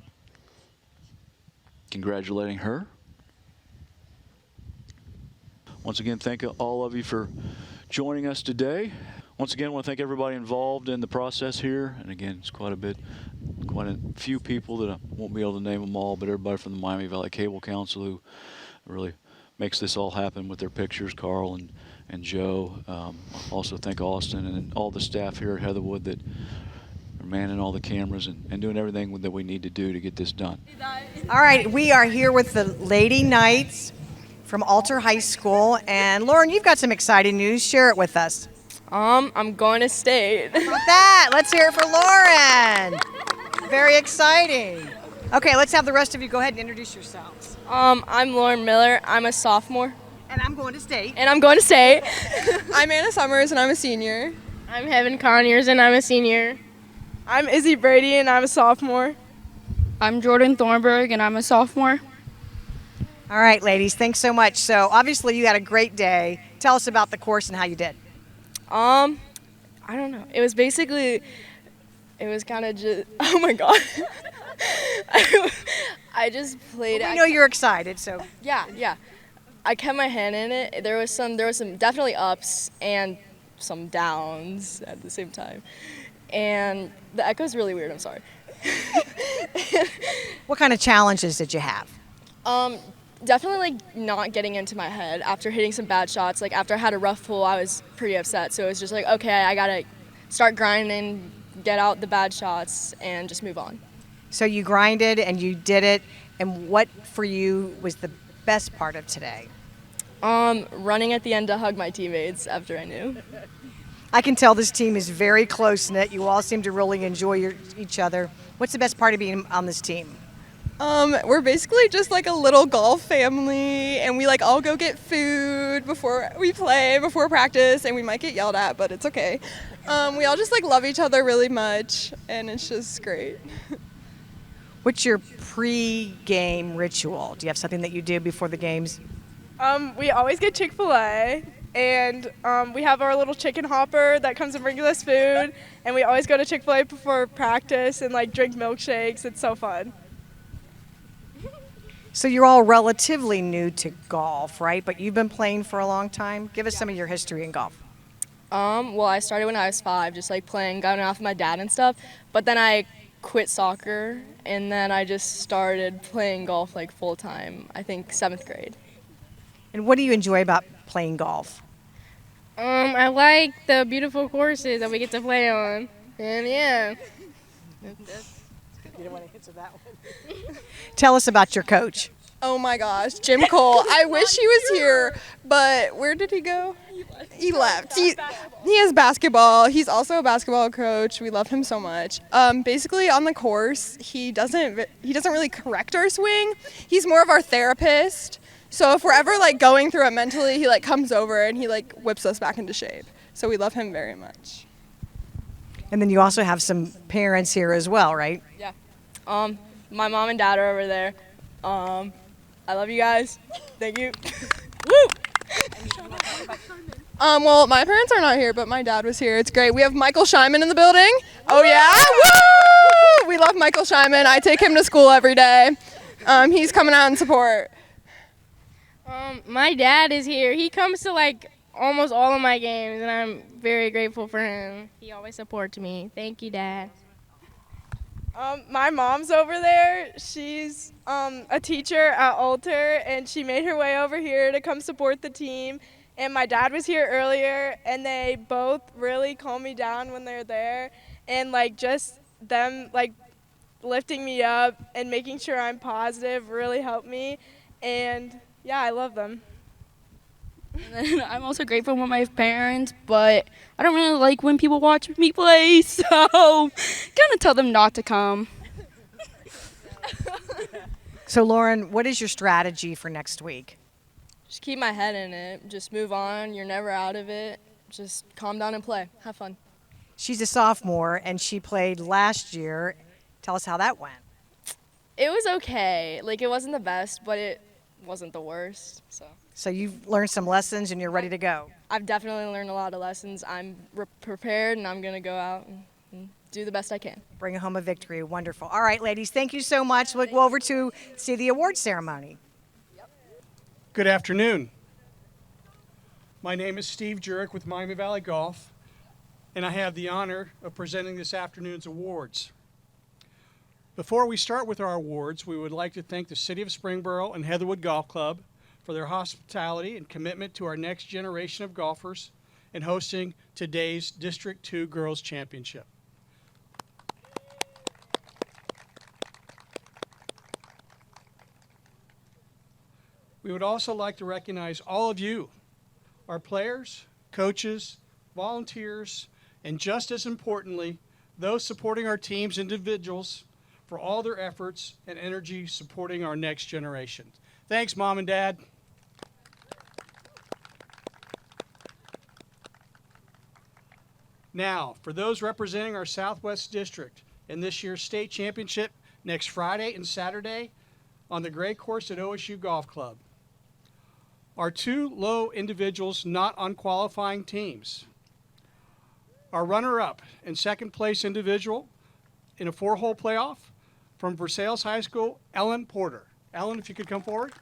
congratulating her. Once again, thank all of you for joining us today. Once again, I want to thank everybody involved in the process here. And again, it's quite a few people that I won't be able to name them all, but everybody from the Miami Valley Cable Council who really makes this all happen with their pictures, Carl and Joe. Also thank Austin and all the staff here at Heatherwood that are manning all the cameras and doing everything that we need to do to get this done. All right, we are here with the Lady Knights from Alter High School. And Lauren, you've got some exciting news. Share it with us. I'm going to state. How about that? Let's hear it for Lauren. Very exciting. Okay, let's have the rest of you go ahead and introduce yourselves. I'm Lauren Miller. I'm a sophomore. And I'm going to state. And I'm going to state. I'm Anna Summers, and I'm a senior. I'm Heaven Conyers, and I'm a senior. I'm Izzy Brady, and I'm a sophomore. I'm Jordan Thornburg, and I'm a sophomore. All right, ladies, thanks so much. So obviously you had a great day. Tell us about the course and how you did. I don't know. It was basically, it was kind of just, oh my God. I just played. Well, we know you're excited, so. Yeah. I kept my hand in it. There was some definitely ups and some downs at the same time. And the echo's really weird, I'm sorry. What kind of challenges did you have? Definitely like not getting into my head after hitting some bad shots. Like after I had a rough pull, I was pretty upset. So it was just like, okay, I gotta start grinding, get out the bad shots, and just move on. So you grinded and you did it. And what for you was the best part of today? Running at the end to hug my teammates after I knew. I can tell this team is very close-knit. You all seem to really enjoy each other. What's the best part of being on this team? We're basically just like a little golf family, and we like all go get food before we play, before practice, and we might get yelled at, but it's okay. We all just like love each other really much, and it's just great. What's your pre-game ritual? Do you have something that you do before the games? We always get Chick-fil-A, and we have our little chicken hopper that comes and brings us food, and we always go to Chick-fil-A before practice and like drink milkshakes. It's so fun. So you're all relatively new to golf, right? But you've been playing for a long time. Give us some of your history in golf. Well, I started when I was 5, just like playing, going off with my dad and stuff. But then I quit soccer, and then I just started playing golf like full time. I think 7th grade. And what do you enjoy about playing golf? I like the beautiful courses that we get to play on, and yeah. You don't want to answer that one. Tell us about your coach. Oh my gosh, Jim Cole. I wish he was here, but where did he go? He left. He has basketball. He's also a basketball coach. We love him so much. Basically on the course, he doesn't really correct our swing. He's more of our therapist. So if we're ever like going through it mentally, he like comes over and he like whips us back into shape. So we love him very much. And then you also have some parents here as well, right? Yeah. My mom and dad are over there. I love you guys. Thank you. Woo! Well, my parents are not here, but my dad was here. It's great. We have Michael Scheinman in the building. Oh yeah! Woo! We love Michael Scheinman. I take him to school every day. He's coming out in support. My dad is here. He comes to like almost all of my games, and I'm very grateful for him. He always supports me. Thank you, Dad. My mom's over there. She's a teacher at Alter, and she made her way over here to come support the team. And my dad was here earlier, and they both really calm me down when they're there. And like just them like lifting me up and making sure I'm positive really helped me. And yeah, I love them. And then I'm also grateful for my parents, but I don't really like when people watch me play, so kind of tell them not to come. So Lauren, what is your strategy for next week? Just keep my head in it. Just move on. You're never out of it. Just calm down and play. Have fun. She's a sophomore, and she played last year. Tell us how that went. It was okay. Like, it wasn't the best, but it wasn't the worst. So you've learned some lessons, and you're ready to go. I've definitely learned a lot of lessons. I'm prepared, and I'm going to go out and do the best I can. Bring home a victory. Wonderful. All right, ladies, thank you so much. We'll go over to see the award ceremony. Good afternoon. My name is Steve Jurek with Miami Valley Golf, and I have the honor of presenting this afternoon's awards. Before we start with our awards, we would like to thank the City of Springboro and Heatherwood Golf Club for their hospitality and commitment to our next generation of golfers in hosting today's District 2 Girls Championship. We would also like to recognize all of you, our players, coaches, volunteers, and just as importantly, those supporting our teams, individuals, for all their efforts and energy supporting our next generation. Thanks, Mom and Dad. Now, for those representing our Southwest District in this year's state championship next Friday and Saturday on the Gray Course at OSU Golf Club. Our two low individuals not on qualifying teams. Our runner-up and second place individual in a 4-hole playoff from Versailles High School, Ellen Porter. Ellen, if you could come forward.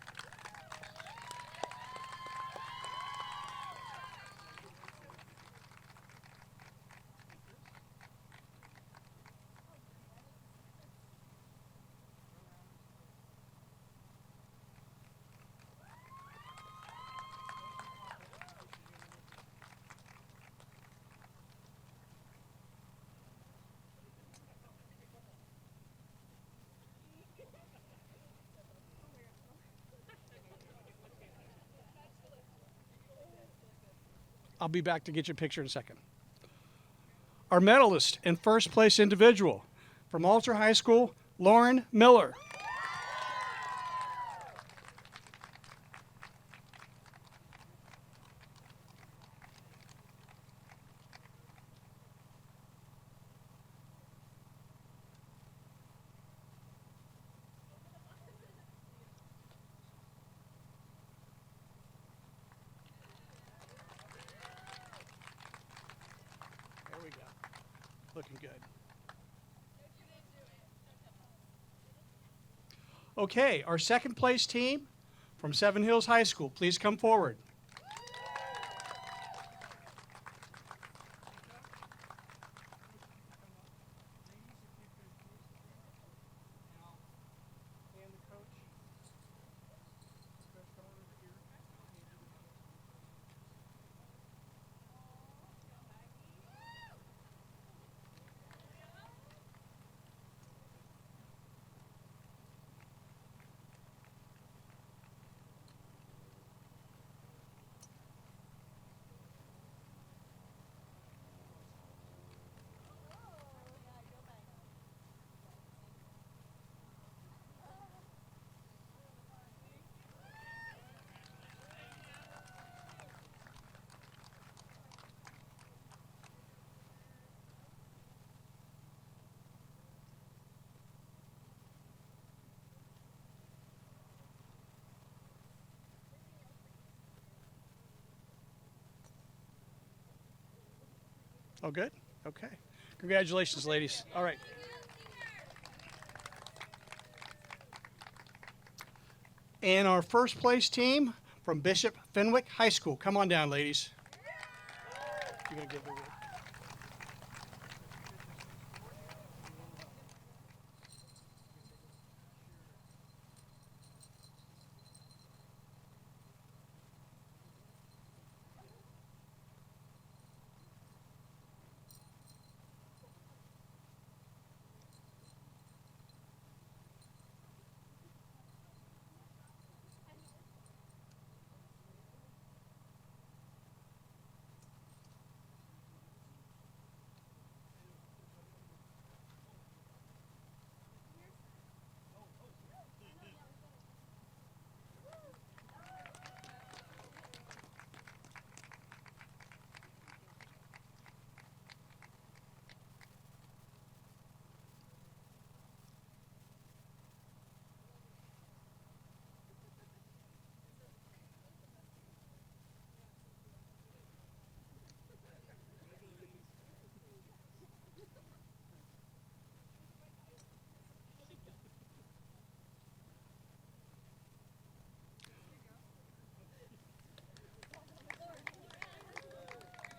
I'll be back to get your picture in a second. Our medalist and first place individual from Alter High School, Lauren Miller. There we go. Looking good. Okay, our second place team from Seven Hills High School, please come forward. Oh, good? Okay. Congratulations, ladies. All right. And our first place team from Bishop Fenwick High School. Come on down, ladies. You're going to give the award.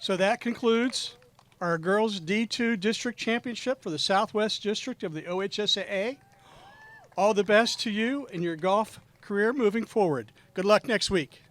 So that concludes our girls D2 district championship for the Southwest District of the OHSAA. All the best to you in your golf career moving forward. Good luck next week.